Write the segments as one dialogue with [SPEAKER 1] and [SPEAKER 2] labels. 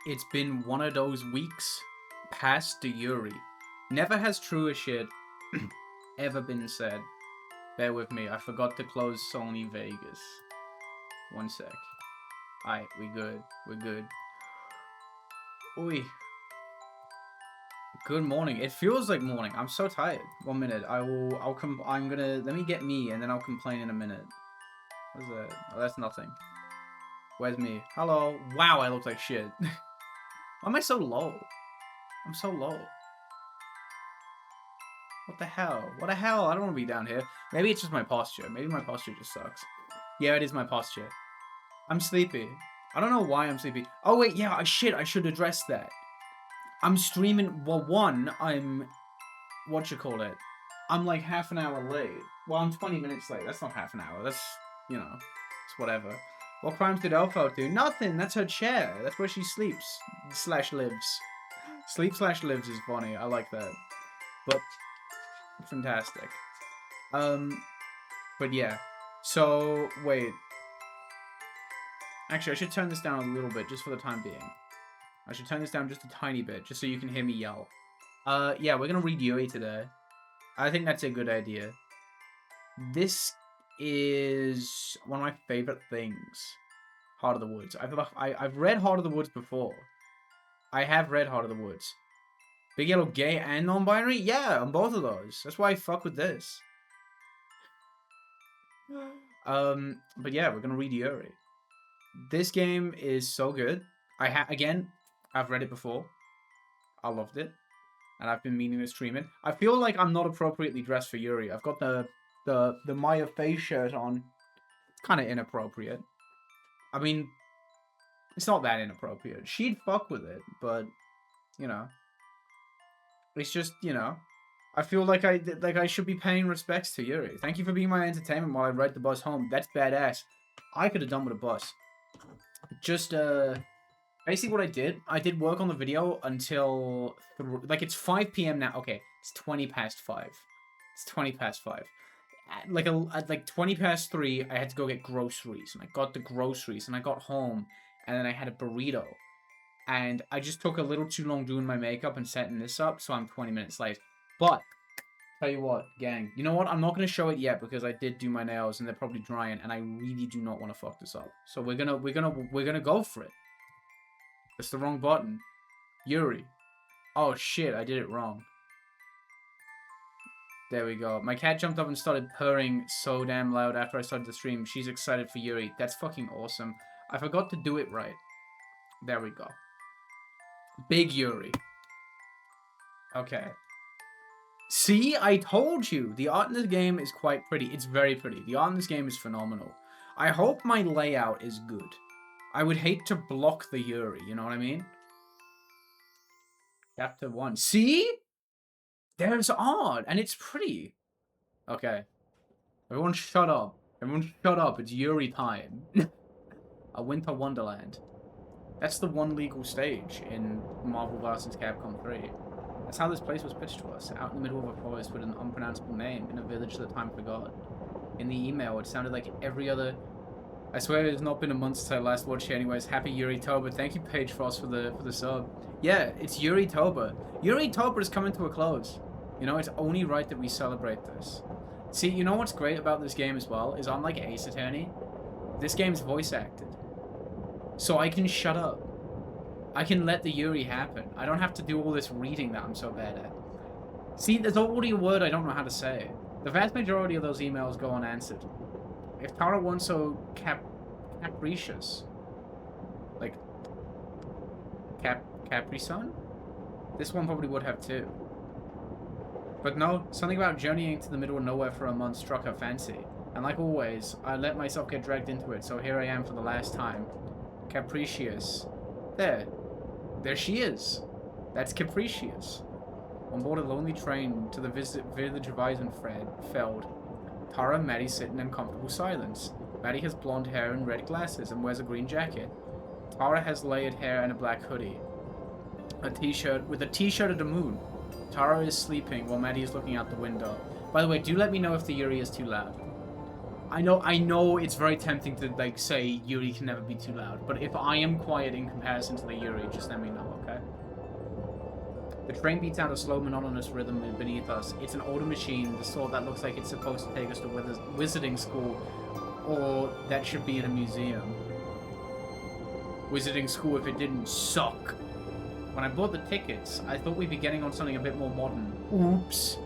[SPEAKER 1] It's been one of those weeks past the Yuri. Never has truer shit ever been said. Bear with me, I forgot to close Sony Vegas. One sec. Alright, we good. We're good. Oi. Good morning. It feels like morning. I'm so tired. 1 minute. Let me get me and then I'll complain in a minute. What's that? Oh, that's nothing. Where's me? Hello. Wow, I look like shit. Why am I so low? I'm so low. What the hell? What the hell? I don't want to be down here. Maybe it's just my posture. Maybe my posture just sucks. Yeah, it is my posture. I'm sleepy. I don't know why I'm sleepy. Oh, wait, yeah, shit, I should address that. I'm streaming, well, I'm like half an hour late. Well, I'm 20 minutes late. That's not half an hour. That's, you know, it's whatever. What crimes did Elfo do? Nothing. That's her chair. That's where she sleeps. / lives. Sleep/lives is funny. I like that. But, fantastic. But yeah. So, wait. Actually, I should turn this down a little bit, just for the time being. I should turn this down just a tiny bit, just so you can hear me yell. Yeah, we're gonna read Yuri today. I think that's a good idea. This is one of my favorite things. Heart of the Woods. I've read Heart of the Woods before. I have read Heart of the Woods. Big Yellow gay and non-binary? Yeah, on both of those. That's why I fuck with this. But yeah, we're gonna read Yuri. This game is so good. I've read it before. I loved it. And I've been meaning to stream it. I feel like I'm not appropriately dressed for Yuri. I've got the Maya face shirt on. Kind of inappropriate. I mean, it's not that inappropriate. She'd fuck with it, but, you know. It's just, you know. I feel like I should be paying respects to Yuri. Thank you for being my entertainment while I ride the bus home. That's badass. I could have done with a bus. Just, basically what I did work on the video until, it's 5 p.m. now. Okay, it's 20 past 5. It's 20 past 5. At 20 past 3, I had to go get groceries. And I got the groceries, and I got home, and then I had a burrito. And I just took a little too long doing my makeup and setting this up, so I'm 20 minutes late. But, tell you what, gang, you know what? I'm not going to show it yet because I did do my nails, and they're probably drying, and I really do not want to fuck this up. So we're gonna go for it. That's the wrong button. Yuri. Oh shit, I did it wrong. There we go. My cat jumped up and started purring so damn loud after I started the stream. She's excited for Yuri. That's fucking awesome. I forgot to do it right. There we go. Big Yuri. Okay. See, I told you. The art in this game is quite pretty. It's very pretty. The art in this game is phenomenal. I hope my layout is good. I would hate to block the Yuri, you know what I mean? Chapter 1. See? There's art, and it's pretty. Okay. Everyone shut up. Everyone shut up. It's Yuri time. A Winter Wonderland. That's the one legal stage in Marvel vs. Capcom 3. That's how this place was pitched to us, out in the middle of a forest with an unpronounceable name, in a village that time forgot. In the email, it sounded like every other... I swear it's not been a month since I last watched it anyways. Happy Yuri Toba. Thank you, Paige Frost, for the sub. Yeah, it's Yuri Toba. Yuri Toba is coming to a close. You know, it's only right that we celebrate this. See, you know what's great about this game as well? Is unlike Ace Attorney, this game's voice acted. So I can shut up. I can let the Yuri happen. I don't have to do all this reading that I'm so bad at. See, there's already a word I don't know how to say. The vast majority of those emails go unanswered. If Tara weren't so capricious, like Capri-Sun, this one probably would have too. But no, something about journeying to the middle of nowhere for a month struck her fancy. And like always, I let myself get dragged into it, so here I am for the last time. Capricious. There she is. That's Capricious. On board a lonely train to the village of Eisenfeld, Tara and Maddie sit in uncomfortable silence. Maddie has blonde hair and red glasses and wears a green jacket. Tara has layered hair and a black hoodie. A t-shirt of the moon. Tara is sleeping while Maddie is looking out the window. By the way, do let me know if the Yuri is too loud. I know it's very tempting to, like, say Yuri can never be too loud, but if I am quiet in comparison to the Yuri, just let me know, okay? The train beats out a slow, monotonous rhythm beneath us. It's an older machine, the sort that looks like it's supposed to take us to wizarding school, or that should be in a museum. Wizarding school if it didn't suck. When I bought the tickets, I thought we'd be getting on something a bit more modern. Oops.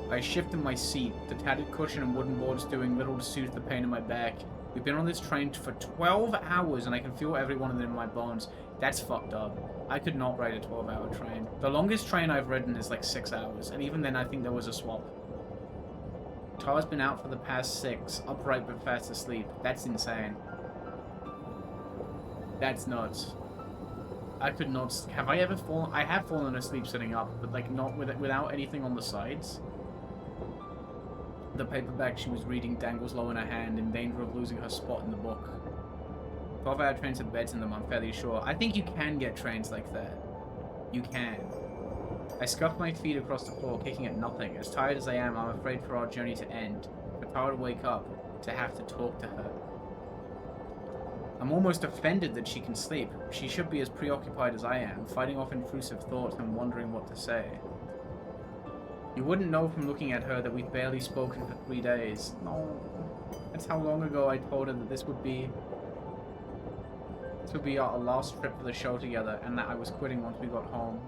[SPEAKER 1] I shifted my seat, the tattered cushion and wooden boards doing little to soothe the pain in my back. We've been on this train for 12 hours and I can feel every one of them in my bones. That's fucked up. I could not ride a 12-hour train. The longest train I've ridden is like 6 hours, and even then I think there was a swap. Tara's been out for the past 6, upright but fast asleep. That's insane. That's nuts. I could not... Have I ever fallen... I have fallen asleep sitting up, but like not without anything on the sides. The paperback she was reading dangles low in her hand, in danger of losing her spot in the book. 12-hour trains have beds in them, I'm fairly sure. I think you can get trains like that. You can. I scuffed my feet across the floor, kicking at nothing. As tired as I am, I'm afraid for our journey to end. For Tara to wake up, to have to talk to her. I'm almost offended that she can sleep. She should be as preoccupied as I am, fighting off intrusive thoughts and wondering what to say. You wouldn't know from looking at her that we've barely spoken for 3 days. No. That's how long ago I told her that this would be our last trip for the show together, and that I was quitting once we got home.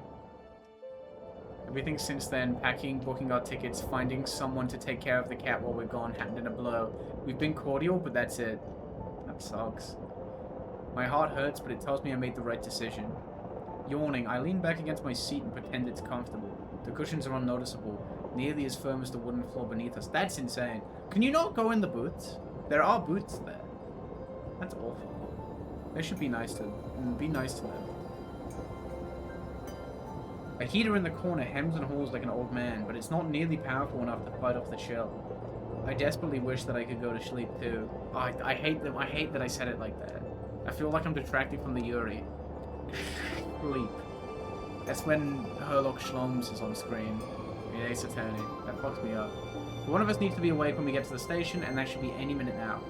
[SPEAKER 1] Everything since then, packing, booking our tickets, finding someone to take care of the cat while we're gone, happened in a blur. We've been cordial, but that's it. That sucks. My heart hurts, but it tells me I made the right decision. Yawning, I lean back against my seat and pretend it's comfortable. The cushions are unnoticeable, nearly as firm as the wooden floor beneath us. That's insane. Can you not go in the boots? There are boots there. That's awful. They should be nice to them. Be nice to them. A heater in the corner hems and haws like an old man, but it's not nearly powerful enough to fight off the chill. I desperately wish that I could go to sleep too. Oh, I hate them. I hate that I said it like that. I feel like I'm detracting from the Yuri. Sleep. That's when Herlock Sholmes is on screen in Ace Attorney. That fucks me up. One of us needs to be awake when we get to the station, and that should be any minute now.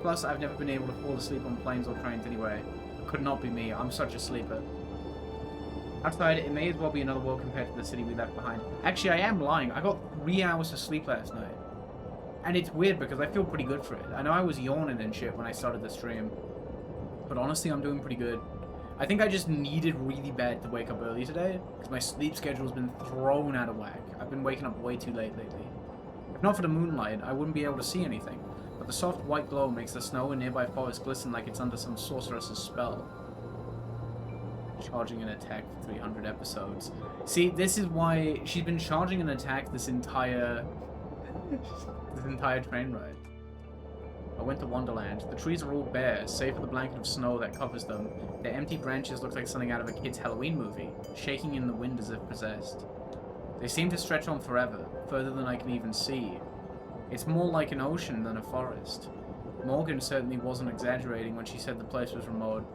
[SPEAKER 1] Plus, I've never been able to fall asleep on planes or trains anyway. Could not be me. I'm such a sleeper. Outside, it may as well be another world compared to the city we left behind. Actually, I am lying. I got 3 hours of sleep last night. And it's weird because I feel pretty good for it. I know I was yawning and shit when I started the stream. But honestly, I'm doing pretty good. I think I just needed really bad to wake up early today, because my sleep schedule's been thrown out of whack. I've been waking up way too late lately. If not for the moonlight, I wouldn't be able to see anything, but the soft white glow makes the snow in nearby forests glisten like it's under some sorceress's spell. Charging an attack for 300 episodes. See, this is why she's been charging an attack this entire train ride. I went to Wonderland. The trees are all bare, save for the blanket of snow that covers them. Their empty branches look like something out of a kid's Halloween movie, shaking in the wind as if possessed. They seem to stretch on forever, further than I can even see. It's more like an ocean than a forest. Morgan certainly wasn't exaggerating when she said the place was remote.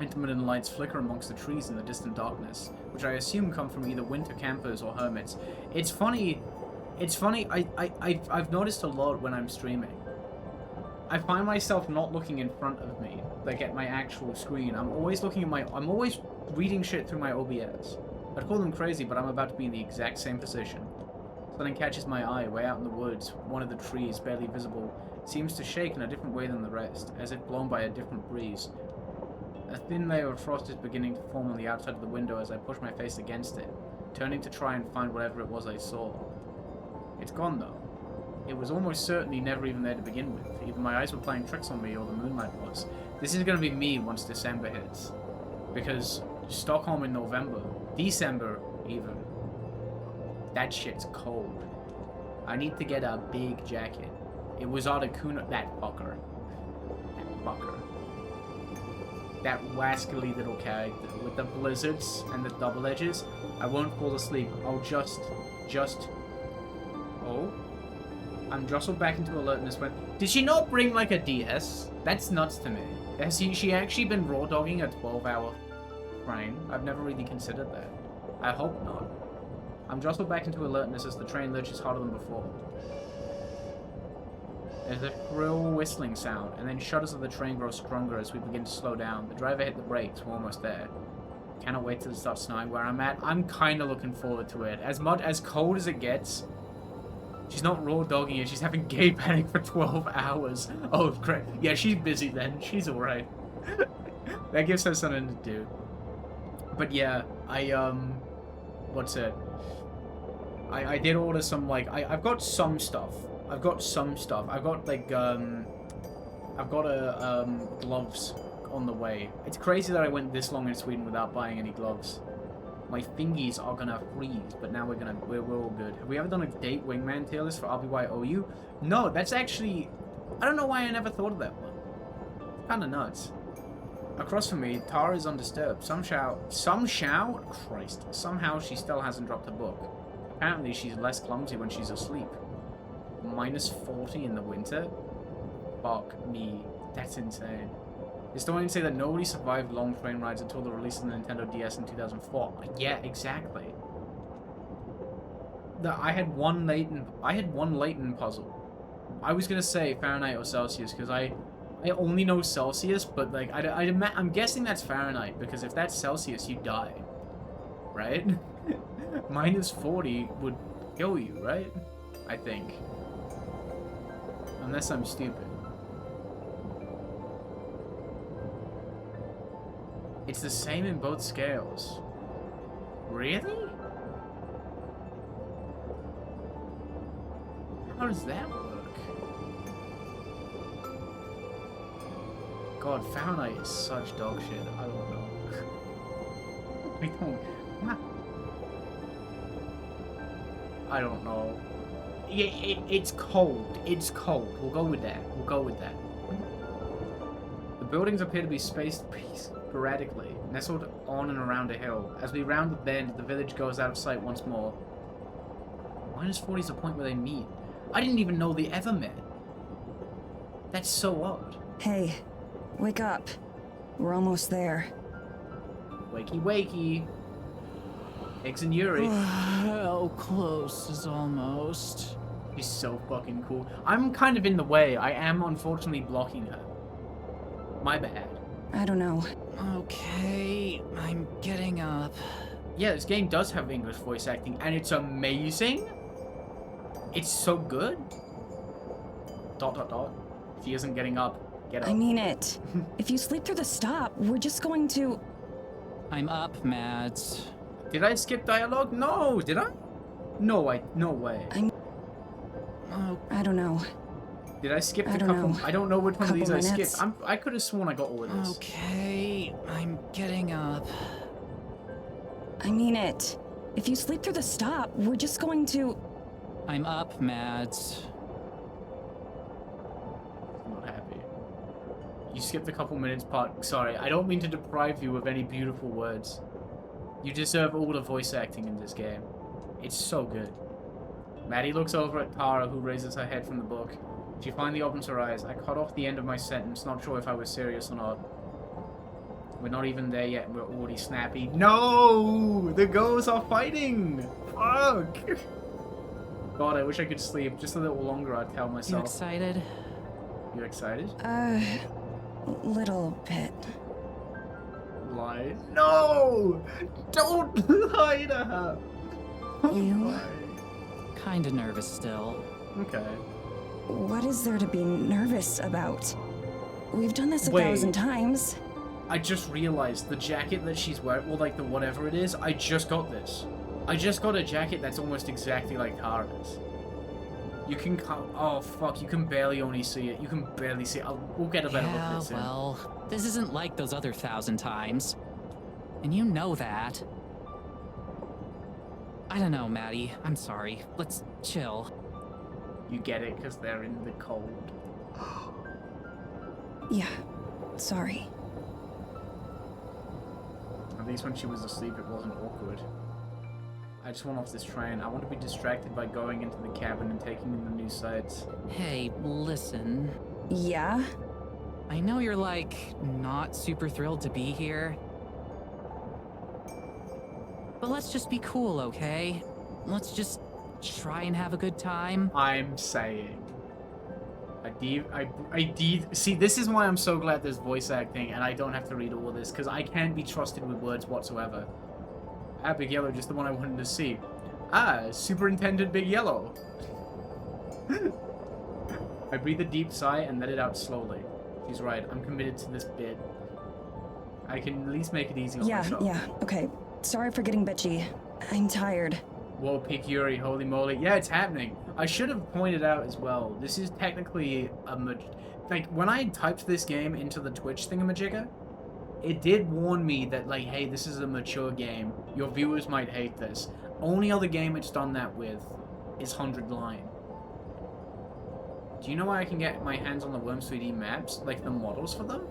[SPEAKER 1] Intermittent lights flicker amongst the trees in the distant darkness, which I assume come from either winter campers or hermits. It's funny, I've noticed a lot when I'm streaming. I find myself not looking in front of me, like at my actual screen. I'm always reading shit through my OBS. I'd call them crazy, but I'm about to be in the exact same position. Something catches my eye way out in the woods. One of the trees, barely visible, seems to shake in a different way than the rest, as if blown by a different breeze. A thin layer of frost is beginning to form on the outside of the window as I push my face against it, turning to try and find whatever it was I saw. It's gone though. It was almost certainly never even there to begin with. Either my eyes were playing tricks on me or the moonlight was. This is going to be me once December hits. Because Stockholm in November, December even, that shit's cold. I need to get a big jacket. It was Articuno, that fucker. That wascally little character with the blizzards and the double edges. I won't fall asleep. I'll just... Oh? I'm jostled back into alertness when... Did she not bring, like, a DS? That's nuts to me. Has she actually been raw dogging a 12-hour train? I've never really considered that. I hope not. I'm jostled back into alertness as the train lurches harder than before. There's a shrill whistling sound, and then shudders of the train grow stronger as we begin to slow down. The driver hit the brakes. We're almost there. Cannot wait till it starts snowing where I'm at. I'm kind of looking forward to it. As cold as it gets, she's not raw dogging it. She's having gay panic for 12 hours. Oh, great. Yeah, she's busy then. She's alright. That gives her something to do. But yeah, what's it? I did order some, like, I've got some stuff. I've got, like, I've got gloves on the way. It's crazy that I went this long in Sweden without buying any gloves. My fingies are gonna freeze, but now we're all good. Have we ever done a date wingman tier list for RBYOU? No, that's actually, I don't know why I never thought of that one. It's kinda nuts. Across from me, Tara is undisturbed. Somehow she still hasn't dropped a book. Apparently she's less clumsy when she's asleep. -40 in the winter? Fuck me. That's insane. Historians say that nobody survived long train rides until the release of the Nintendo DS in 2004. Yeah, exactly. I had one Layton puzzle. I was gonna say Fahrenheit or Celsius because I only know Celsius, but like I'm guessing that's Fahrenheit because if that's Celsius, you die, right? -40 would kill you, right? I think. Unless I'm stupid. It's the same in both scales. Really? How does that work? God, Fahrenheit is such dog shit. I don't know. I don't know. It's cold. It's cold. We'll go with that. The buildings appear to be spaced sporadically, nestled on and around a hill. As we round the bend, the village goes out of sight once more. -40 is the point where they meet. I didn't even know they ever met. That's so odd.
[SPEAKER 2] Hey, wake up. We're almost there.
[SPEAKER 1] Wakey, wakey. Eggs and Yuri.
[SPEAKER 3] How close is almost?
[SPEAKER 1] She's so fucking cool. I'm kind of in the way. I am unfortunately blocking her. My bad.
[SPEAKER 2] I don't know.
[SPEAKER 3] Okay, I'm getting up.
[SPEAKER 1] Yeah, this game does have English voice acting, and it's amazing. It's so good. ... She isn't getting up. Get up.
[SPEAKER 2] I mean it. If you sleep through the stop, we're just going to...
[SPEAKER 3] I'm up, Mads.
[SPEAKER 1] Did I skip dialogue? No, did I? No way.
[SPEAKER 3] Oh,
[SPEAKER 2] I don't know.
[SPEAKER 1] Did I skip the
[SPEAKER 2] I don't
[SPEAKER 1] couple?
[SPEAKER 2] know.
[SPEAKER 1] I don't know which one of these I
[SPEAKER 2] Minutes.
[SPEAKER 1] skipped. I could have sworn I got all of this.
[SPEAKER 3] okay, I'm getting up.
[SPEAKER 2] I mean it. If you sleep through the stop, we're just going to...
[SPEAKER 3] I'm up, Mads.
[SPEAKER 1] I'm not happy. You skipped a couple minutes part. Sorry, I don't mean to deprive you of any beautiful words. You deserve all the voice acting in this game. It's so good. Maddie looks over at Tara, who raises her head from the book. She finally opens her eyes. I cut off the end of my sentence, not sure if I was serious or not. We're not even there yet, and we're already snappy. No! The girls are fighting! Fuck! God, I wish I could sleep just a little longer, I'd tell
[SPEAKER 3] You
[SPEAKER 1] myself.
[SPEAKER 3] excited?
[SPEAKER 1] You excited?
[SPEAKER 2] Little bit.
[SPEAKER 1] Lie. No! Don't lie to her!
[SPEAKER 2] You?
[SPEAKER 3] Kinda nervous still.
[SPEAKER 1] Okay.
[SPEAKER 2] What is there to be nervous about? We've done this a
[SPEAKER 1] Wait.
[SPEAKER 2] 1,000 times.
[SPEAKER 1] I just realized the jacket that she's wearing, well, like the whatever it is, I just got this. I just got a jacket that's almost exactly like Tara's. You can oh fuck, you can barely only see it. You can barely see it. We'll get a better look at this in.
[SPEAKER 3] Well, this isn't like those other 1,000 times. And you know that. I don't know, Maddie. I'm sorry. Let's chill.
[SPEAKER 1] You get it, because they're in the cold.
[SPEAKER 2] Yeah, sorry.
[SPEAKER 1] At least when she was asleep, it wasn't awkward. I just want off this train. I want to be distracted by going into the cabin and taking in the new sights.
[SPEAKER 3] Hey, listen.
[SPEAKER 2] Yeah?
[SPEAKER 3] I know you're, like, not super thrilled to be here. But let's just be cool, okay? Let's just try and have a good time.
[SPEAKER 1] I'm saying. See, this is why I'm so glad there's voice acting and I don't have to read all this, because I can't be trusted with words whatsoever. Ah, Big Yellow, just the one I wanted to see. Ah, Superintendent Big Yellow. I breathe a deep sigh and let it out slowly. She's right, I'm committed to this bit. I can at least make it easy on myself.
[SPEAKER 2] Yeah, okay. Sorry for getting bitchy. I'm tired.
[SPEAKER 1] Whoa, Peak Yuri, holy moly. Yeah, it's happening. I should have pointed out as well, this is technically a... Like, when I typed this game into the Twitch thingamajigger, it did warn me that, like, hey, this is a mature game. Your viewers might hate this. Only other game it's done that with is 100 Line. Do you know where I can get my hands on the Worms 3D maps? Like, the models for them?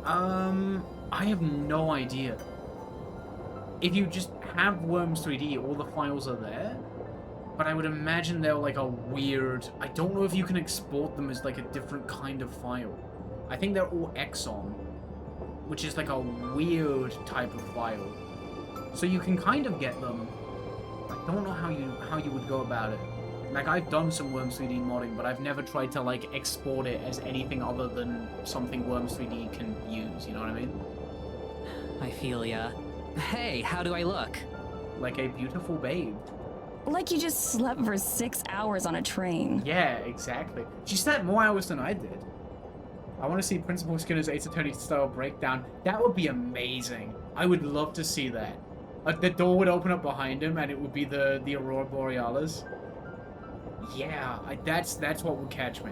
[SPEAKER 1] I have no idea. If you just have Worms 3D, all the files are there. But I would imagine they're like a weird... I don't know if you can export them as like a different kind of file. I think they're all Exxon, which is like a weird type of file. So you can kind of get them. I don't know how you would go about it. Like, I've done some Worms 3D modding, but I've never tried to like export it as anything other than something Worms 3D can use, you know what I mean?
[SPEAKER 3] I feel ya. Hey, how do I look?
[SPEAKER 1] Like a beautiful babe.
[SPEAKER 2] Like you just slept for 6 hours on a train.
[SPEAKER 1] Yeah, exactly. She slept more hours than I did. I want to see Principal Skinner's Ace Attorney style breakdown. That would be amazing. I would love to see that. The door would open up behind him and it would be the Aurora Borealis. Yeah, that's what would catch me.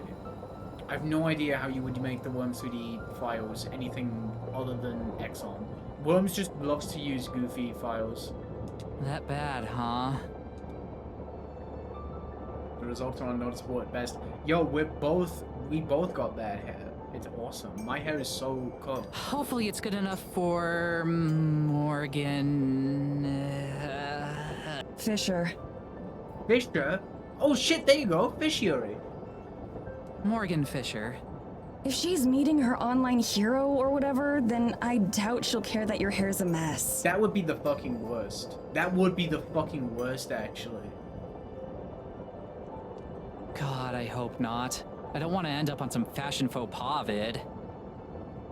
[SPEAKER 1] I have no idea how you would make the Worms 3D files anything other than Exxon. Worms just loves to use goofy files.
[SPEAKER 3] That bad, huh?
[SPEAKER 1] The results are unnoticeable at best. Yo, we both got that hair. It's awesome. My hair is so cool.
[SPEAKER 3] Hopefully it's good enough for Morgan...
[SPEAKER 2] Fisher.
[SPEAKER 1] Fisher? Oh shit, there you go. Fish Yuri.
[SPEAKER 3] Morgan Fisher.
[SPEAKER 2] If she's meeting her online hero or whatever, then I doubt she'll care that your hair's a mess.
[SPEAKER 1] That would be the fucking worst. That would be the fucking worst, actually.
[SPEAKER 3] God, I hope not. I don't want to end up on some fashion faux pas vid.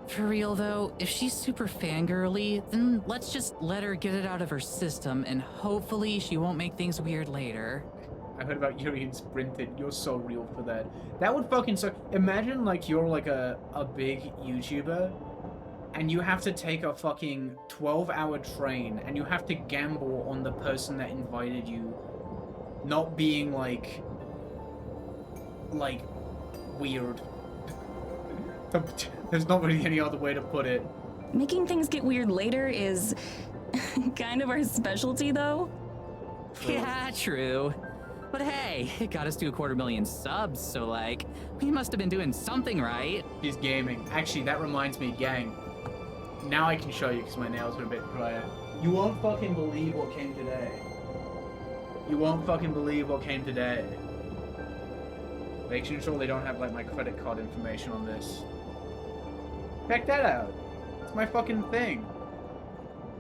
[SPEAKER 3] For real though, if she's super fangirly, then let's just let her get it out of her system and hopefully she won't make things weird later.
[SPEAKER 1] I heard about Yuri and Sprinted. You're so real for that. That would fucking suck. Imagine like you're like a big YouTuber and you have to take a fucking 12-hour train and you have to gamble on the person that invited you not being like weird. There's not really any other way to put it.
[SPEAKER 2] Making things get weird later is kind of our specialty though.
[SPEAKER 3] Yeah, true. But hey, it got us to 250,000 subs, so like, we must have been doing something right.
[SPEAKER 1] She's gaming. Actually, that reminds me, gang. Now I can show you because my nails are a bit drier. You won't fucking believe what came today. You won't fucking believe what came today. Making sure they don't have like my credit card information on this. Check that out. It's my fucking thing.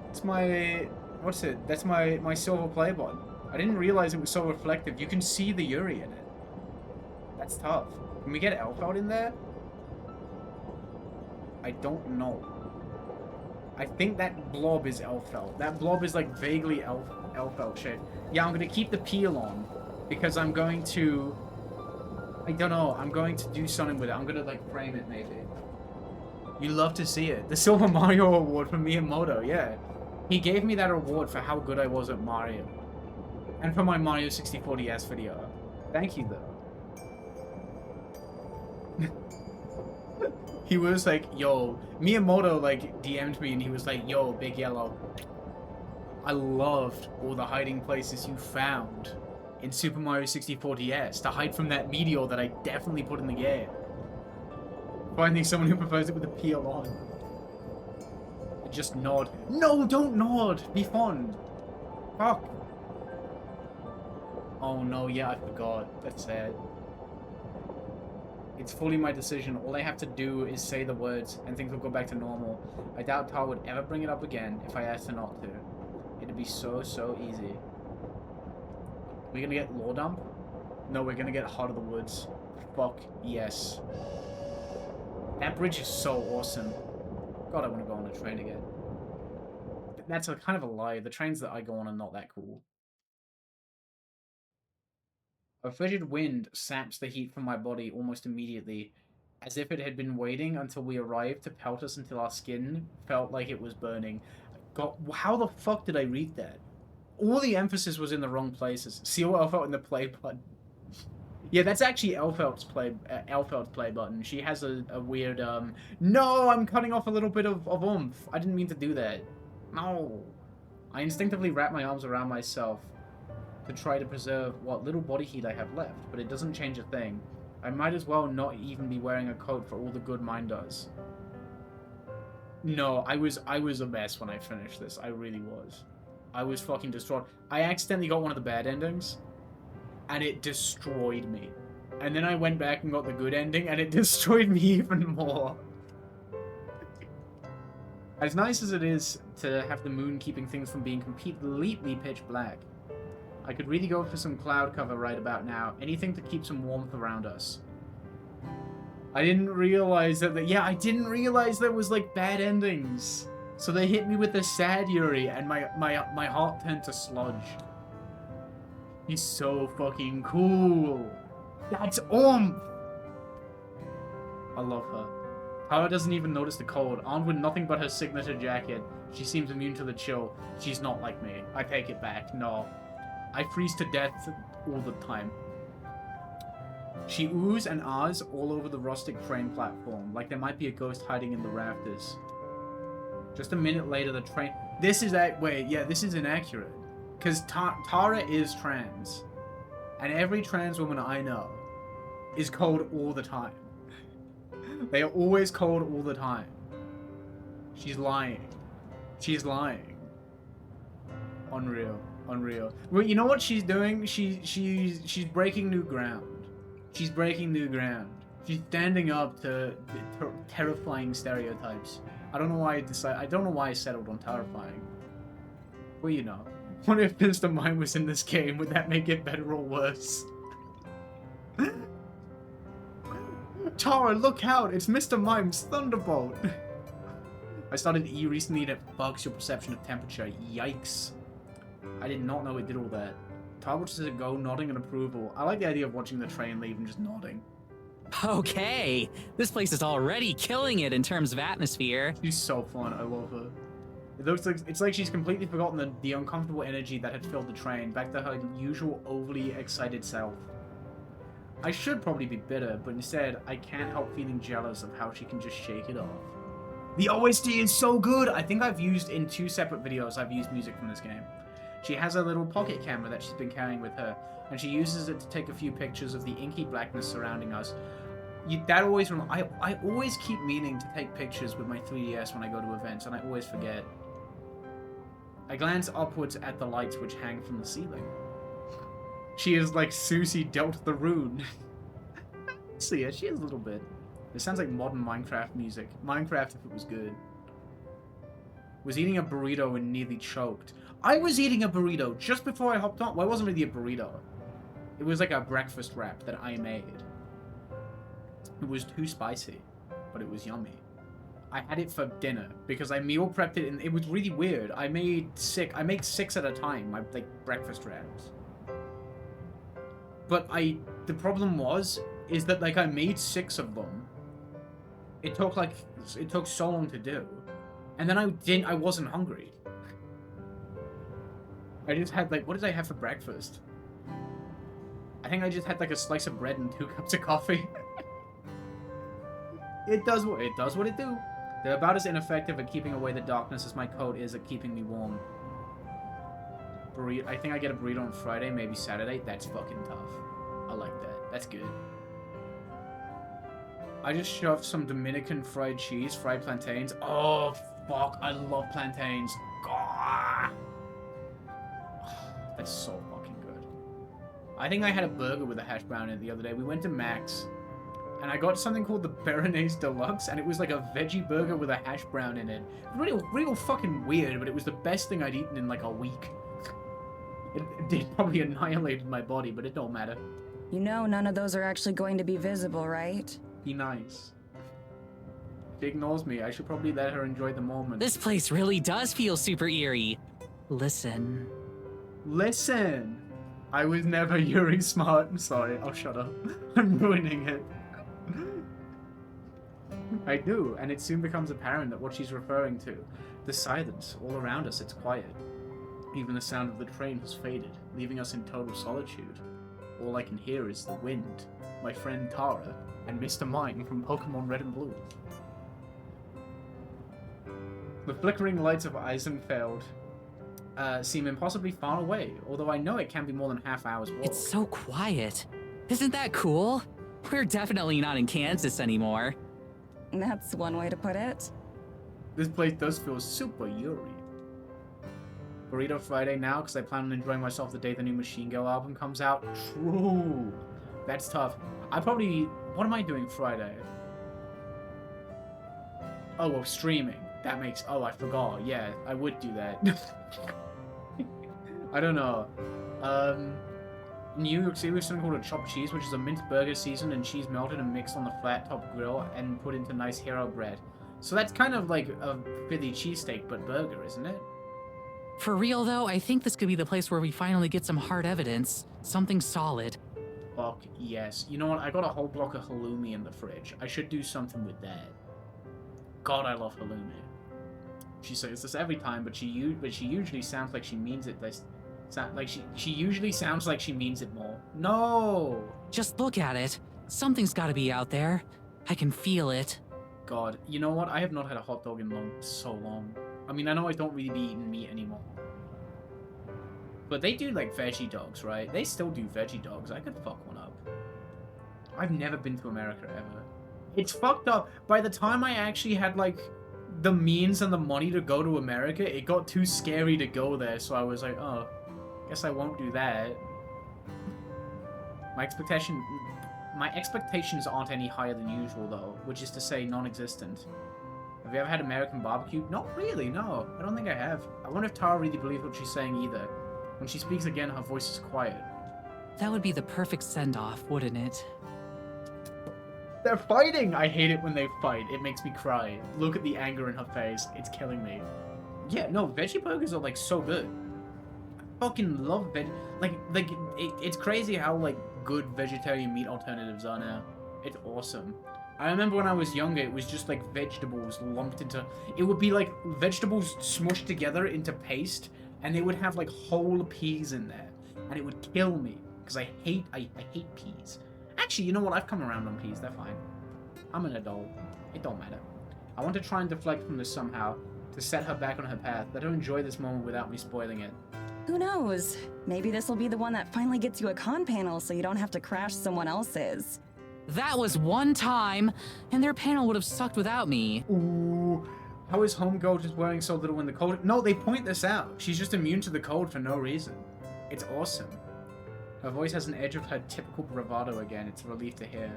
[SPEAKER 1] It's my... What's it? That's my silver play button. I didn't realize it was so reflective. You can see the Yuri in it. That's tough. Can we get Elf out in there? I don't know. I think that blob is Elfelt. That blob is like vaguely Elfelt shaped. Yeah, I'm gonna keep the peel on because I'm going to... I don't know. I'm going to do something with it. I'm gonna like frame it maybe. You love to see it. The Silver Mario Award from Miyamoto, yeah. He gave me that award for how good I was at Mario. And for my Mario 64 DS video. Thank you, though. He was like, yo, Miyamoto, like, DM'd me and he was like, yo, Big Yellow. I loved all the hiding places you found in Super Mario 64 DS to hide from that meteor that I definitely put in the game. Finding someone who prefers it with a peel on. Just nod. No, don't nod! Be fond. Fuck. Oh no, yeah, I forgot. That's sad. It's fully my decision. All I have to do is say the words, and things will go back to normal. I doubt Tar would ever bring it up again if I asked her not to. It'd be so easy. We're gonna get Lore Dump? No, we're gonna get Heart of the Woods. Fuck yes. That bridge is so awesome. God, I want to go on a train again. That's a kind of a lie. The trains that I go on are not that cool. A frigid wind saps the heat from my body almost immediately, as if it had been waiting until we arrived to pelt us until our skin felt like it was burning. God, how the fuck did I read that? All the emphasis was in the wrong places. See what I felt in the play button. Yeah, that's actually Elfeld's play button. She has a weird, no, I'm cutting off a little bit of oomph. I didn't mean to do that. No. I instinctively wrap my arms around myself to try to preserve what little body heat I have left, but it doesn't change a thing. I might as well not even be wearing a coat for all the good mine does. No, I was a mess when I finished this. I really was. I was fucking distraught. I accidentally got one of the bad endings, and it destroyed me. And then I went back and got the good ending, and it destroyed me even more. As nice as it is to have the moon keeping things from being completely pitch black, I could really go for some cloud cover right about now. Anything to keep some warmth around us. I didn't realize that... I didn't realize there was, like, bad endings. So they hit me with the sad Yuri, and my heart turned to sludge. He's so fucking cool. That's oomph. I love her. Tara doesn't even notice the cold. Armed with nothing but her signature jacket, she seems immune to the chill. She's not like me. I take it back. No. I freeze to death all the time. She oohs and ahs all over the rustic train platform, like there might be a ghost hiding in the rafters. Just a minute later, the train... This is that... Wait, yeah, this is inaccurate. Because Tara is trans. And every trans woman I know is cold all the time. They are always cold all the time. She's lying. She's lying. Unreal. Unreal. Well, you know what she's doing? She's breaking new ground. She's breaking new ground. She's standing up to terrifying stereotypes. I don't know why I settled on terrifying. Well, you know. What if Mr. Mime was in this game? Would that make it better or worse? Tara, look out! It's Mr. Mime's Thunderbolt! I started E recently and it bugs your perception of temperature. Yikes. I did not know it did all that. Tara watches it go, nodding in approval. I like the idea of watching the train leave and just nodding.
[SPEAKER 3] Okay, this place is already killing it in terms of atmosphere.
[SPEAKER 1] She's so fun. I love her. It looks like it's like she's completely forgotten the uncomfortable energy that had filled the train, back to her usual overly excited self. I should probably be bitter, but instead, I can't help feeling jealous of how she can just shake it off. The OST is so good! I think I've used, in 2 separate videos, I've used music from this game. She has a little pocket camera that she's been carrying with her, and she uses it to take a few pictures of the inky blackness surrounding us. That always I always keep meaning to take pictures with my 3DS when I go to events, and I always forget. I glance upwards at the lights which hang from the ceiling. She is like Susie dealt the rune. So yeah, she is a little bit. It sounds like modern Minecraft music. Minecraft if it was good. Was eating a burrito and nearly choked. I was eating a burrito just before I hopped on. Well, it wasn't really a burrito. It was like a breakfast wrap that I made. It was too spicy, but it was yummy. I had it for dinner because I meal prepped it and it was really weird. I made 6 at a time, my like breakfast wraps. But the problem is that like I made 6 of them. It took so long to do. And then I wasn't hungry. I just had like, what did I have for breakfast? I think I just had like a slice of bread and 2 cups of coffee. It does what it do. They're about as ineffective at keeping away the darkness as my coat is at keeping me warm. I think I get a burrito on Friday, maybe Saturday. That's fucking tough. I like that. That's good. I just shoved some Dominican fried cheese, fried plantains. Oh, fuck. I love plantains. God. That's so fucking good. I think I had a burger with a hash brown in it the other day. We went to Mac's. And I got something called the Bernaise Deluxe, and it was like a veggie burger with a hash brown in it. Real fucking weird, but it was the best thing I'd eaten in like a week. It probably annihilated my body, but it don't matter.
[SPEAKER 2] You know none of those are actually going to be visible, right?
[SPEAKER 1] Be nice. She ignores me. I should probably let her enjoy the moment.
[SPEAKER 3] This place really does feel super eerie. Listen.
[SPEAKER 1] Listen! I was never Yuri Smart. I'm sorry, I'll shut up. I'm ruining it. I do, and it soon becomes apparent that what she's referring to. The silence all around us, it's quiet. Even the sound of the train has faded, leaving us in total solitude. All I can hear is the wind, my friend Tara, and Mr. Mime from Pokemon Red and Blue. The flickering lights of Eisenfeld seem impossibly far away, although I know it can be more than half hour's walk.
[SPEAKER 3] It's so quiet. Isn't that cool? We're definitely not in Kansas anymore.
[SPEAKER 2] That's one way to put it.
[SPEAKER 1] This place does feel super Yuri. Burrito Friday now, because I plan on enjoying myself the day the new Machine Girl album comes out. True. That's tough. What am I doing Friday? Oh, well, streaming. That makes... Oh, I forgot. Yeah, I would do that. I don't know. New York City, we have something called a chopped cheese, which is a mint burger seasoned and cheese melted and mixed on the flat top grill and put into nice hero bread. So that's kind of like a Philly cheesesteak, but burger, isn't it?
[SPEAKER 3] For real though, I think this could be the place where we finally get some hard evidence. Something solid.
[SPEAKER 1] Fuck yes. You know what? I got a whole block of halloumi in the fridge. I should do something with that. God, I love halloumi. She says this every time, but she usually sounds like she means it. She usually sounds like she means it more. No!
[SPEAKER 3] Just look at it. Something's gotta be out there. I can feel it.
[SPEAKER 1] God, you know what? I have not had a hot dog in so long. I mean, I know I don't really be eating meat anymore. But they do, like, veggie dogs, right? They still do veggie dogs. I could fuck one up. I've never been to America, ever. It's fucked up. By the time I actually had, like, the means and the money to go to America, it got too scary to go there, so I was like, oh, guess I won't do that. My expectations aren't any higher than usual, though, which is to say non-existent. Have you ever had American barbecue? Not really, no. I don't think I have. I wonder if Tara really believes what she's saying either. When she speaks again, her voice is quiet.
[SPEAKER 3] That would be the perfect send-off, wouldn't it?
[SPEAKER 1] They're fighting! I hate it when they fight. It makes me cry. Look at the anger in her face. It's killing me. Yeah, no, veggie burgers are, like, so good. I fucking love it's crazy how, like, good vegetarian meat alternatives are now. It's awesome. I remember when I was younger, it was just like vegetables lumped into... It would be like vegetables smushed together into paste, and they would have like whole peas in there. And it would kill me, because I hate peas. Actually, you know what? I've come around on peas. They're fine. I'm an adult. It don't matter. I want to try and deflect from this somehow, to set her back on her path. Let her enjoy this moment without me spoiling it.
[SPEAKER 2] Who knows? Maybe this will be the one that finally gets you a con panel so you don't have to crash someone else's.
[SPEAKER 3] That was one time, and their panel would have sucked without me.
[SPEAKER 1] Ooh, how is Homegirl just wearing so little in the cold? No, they point this out. She's just immune to the cold for no reason. It's awesome. Her voice has an edge of her typical bravado again. It's a relief to hear.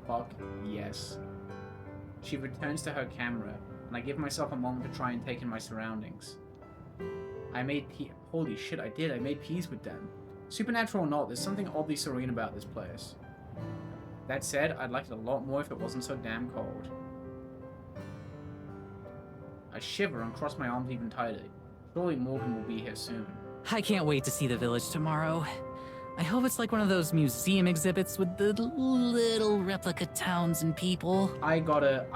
[SPEAKER 1] Fuck yes. She returns to her camera, and I give myself a moment to try and take in my surroundings. I made holy shit, I did. I made peas with them. Supernatural or not, there's something oddly serene about this place. That said, I'd like it a lot more if it wasn't so damn cold. I shiver and cross my arms even tighter. Surely Morgan will be here soon.
[SPEAKER 3] I can't wait to see the village tomorrow. I hope it's like one of those museum exhibits with the little replica towns and people.
[SPEAKER 1] I gotta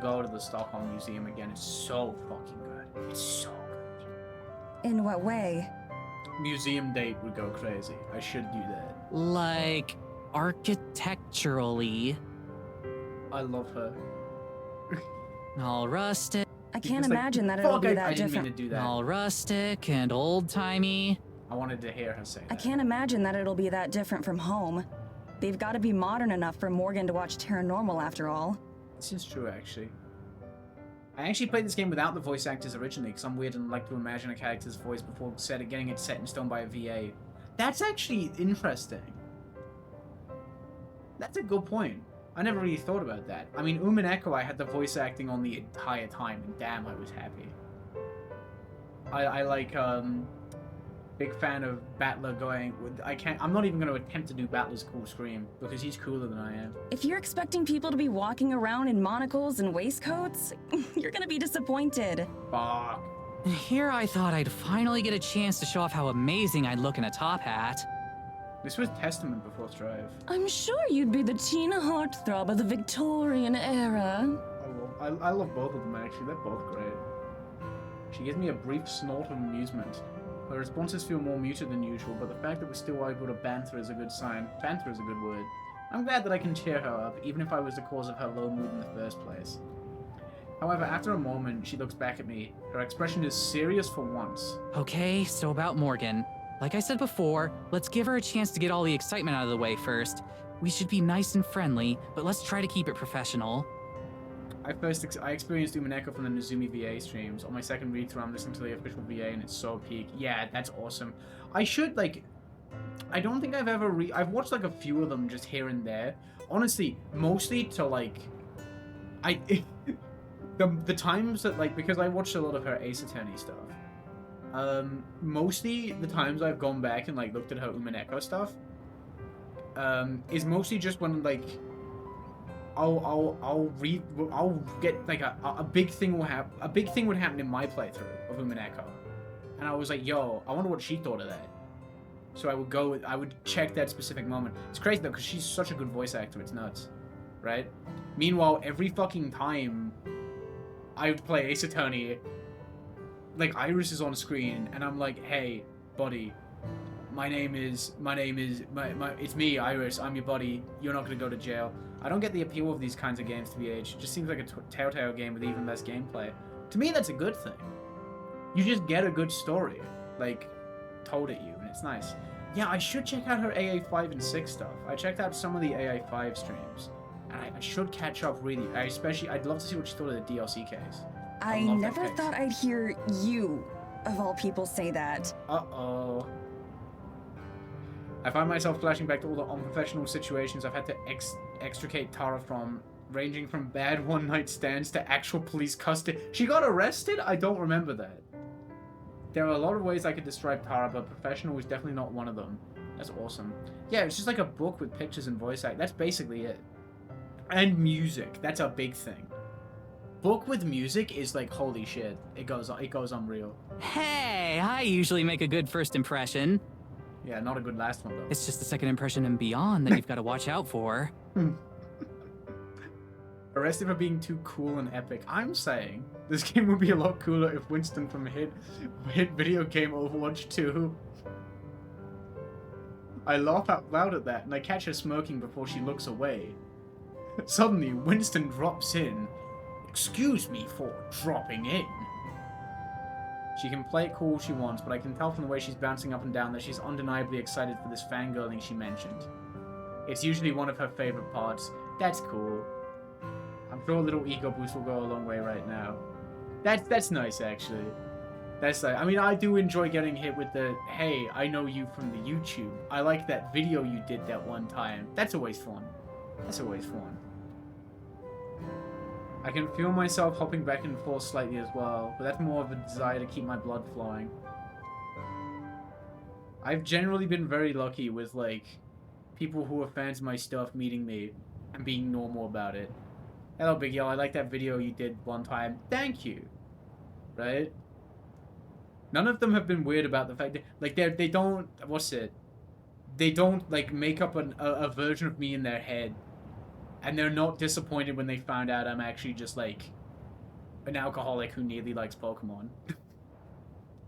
[SPEAKER 1] go to the Stockholm Museum again. It's so fucking good. It's so good.
[SPEAKER 2] In what way?
[SPEAKER 1] Museum date would go crazy. I should do that.
[SPEAKER 3] Like, architecturally.
[SPEAKER 1] I love her.
[SPEAKER 3] All rustic.
[SPEAKER 2] I can't
[SPEAKER 1] Just like,
[SPEAKER 2] imagine that it'll be that
[SPEAKER 1] I didn't
[SPEAKER 2] different.
[SPEAKER 1] mean to do that.
[SPEAKER 3] All rustic and old-timey.
[SPEAKER 1] I wanted to hear her say that.
[SPEAKER 2] I can't imagine that it'll be that different from home. They've got to be modern enough for Morgan to watch Paranormal after all.
[SPEAKER 1] This is true, actually. I actually played this game without the voice actors originally, because I'm weird and like to imagine a character's voice before getting it set in stone by a VA. That's actually interesting. That's a good point. I never really thought about that. I mean, Echo, I had the voice acting on the entire time, and damn, I was happy. I like, Big fan of Battler going. I'm not even going to attempt to do Battler's cool scream because he's cooler than I am.
[SPEAKER 2] If you're expecting people to be walking around in monocles and waistcoats, you're gonna be disappointed.
[SPEAKER 1] Fuck.
[SPEAKER 3] Here I thought I'd finally get a chance to show off how amazing I'd look in a top hat.
[SPEAKER 1] This was Testament before Strive.
[SPEAKER 2] I'm sure you'd be the teen heartthrob of the Victorian era.
[SPEAKER 1] I love both of them actually. They're both great. She gives me a brief snort of amusement. Her responses feel more muted than usual, but the fact that we're still able to banter is a good sign. Banter is a good word. I'm glad that I can cheer her up, even if I was the cause of her low mood in the first place. However, after a moment, she looks back at me. Her expression is serious for once.
[SPEAKER 3] Okay, so about Morgan. Like I said before, let's give her a chance to get all the excitement out of the way first. We should be nice and friendly, but let's try to keep it professional.
[SPEAKER 1] I experienced Umineko from the Nezumi VA streams. On my second read-through, I'm listening to the official VA, and it's so peak. Yeah, that's awesome. I should, like... I don't think I've ever I've watched, like, a few of them just here and there. Honestly, mostly to, like... The times that, like... Because I watched a lot of her Ace Attorney stuff. Mostly the times I've gone back and, like, looked at her Umineko stuff... is mostly just when, like... I'll get like a big thing will happen. A big thing would happen in my playthrough of Umineko, and I was like, "Yo, I wonder what she thought of that." So I would check that specific moment. It's crazy though, because she's such a good voice actor. It's nuts, right? Meanwhile, every fucking time I would play Ace Attorney, like Iris is on screen, and I'm like, "Hey, buddy, it's me, Iris. I'm your buddy. You're not gonna go to jail." I don't get the appeal of these kinds of games to be aged. It just seems like a Telltale game with even less gameplay. To me, that's a good thing. You just get a good story, like, told at you, and it's nice. Yeah, I should check out her AA5 and 6 stuff. I checked out some of the AA5 streams, and I should catch up really. I'd love to see what she thought of the DLC case.
[SPEAKER 2] I never thought I'd hear you, of all people, say that.
[SPEAKER 1] Uh-oh. I find myself flashing back to all the unprofessional situations I've had to extricate Tara from, ranging from bad one-night stands to actual police custody. She got arrested? I don't remember that. There are a lot of ways I could describe Tara, but professional is definitely not one of them. That's awesome. Yeah, it's just like a book with pictures and voice act. That's basically it. And music. That's a big thing. Book with music is like, holy shit. It goes unreal.
[SPEAKER 3] Hey, I usually make a good first impression.
[SPEAKER 1] Yeah, not a good last one, though.
[SPEAKER 3] It's just the second impression and beyond that you've got to watch out for.
[SPEAKER 1] Arrested for being too cool and epic. I'm saying this game would be a lot cooler if Winston from hit video game Overwatch 2. I laugh out loud at that, and I catch her smirking before she looks away. Suddenly, Winston drops in. Excuse me for dropping in. She can play it cool if she wants, but I can tell from the way she's bouncing up and down that she's undeniably excited for this fangirling she mentioned. It's usually one of her favorite parts. That's cool. I'm sure a little ego boost will go a long way right now. That's nice, actually. That's nice. I mean, I do enjoy getting hit with the, hey, I know you from the YouTube. I like that video you did that one time. That's always fun. That's always fun. I can feel myself hopping back and forth slightly as well, but that's more of a desire to keep my blood flowing. I've generally been very lucky with, like, people who are fans of my stuff meeting me and being normal about it. Hello, Big Yell, I like that video you did one time. Thank you. Right? None of them have been weird about the fact that, like, they don't, they don't, like, make up a version of me in their head. And they're not disappointed when they found out I'm actually just, like, an alcoholic who nearly likes Pokemon.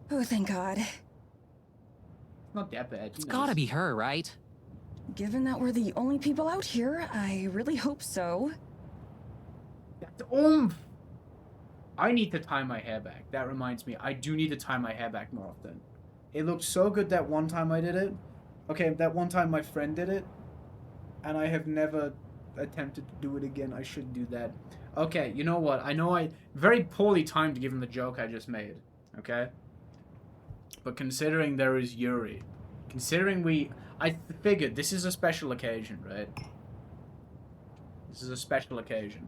[SPEAKER 2] Oh, thank God.
[SPEAKER 1] Not that bad.
[SPEAKER 3] It's gotta be her, right?
[SPEAKER 2] Given that we're the only people out here, I really hope so.
[SPEAKER 1] That's I need to tie my hair back. That reminds me, I do need to tie my hair back more often. It looked so good that one time I did it. Okay, that one time my friend did it. And I have never attempted to do it again. I should do that. Okay, you know what? I know I very poorly timed given the joke I just made. Okay? But considering there is Yuri, considering I figured this is a special occasion, right? This is a special occasion.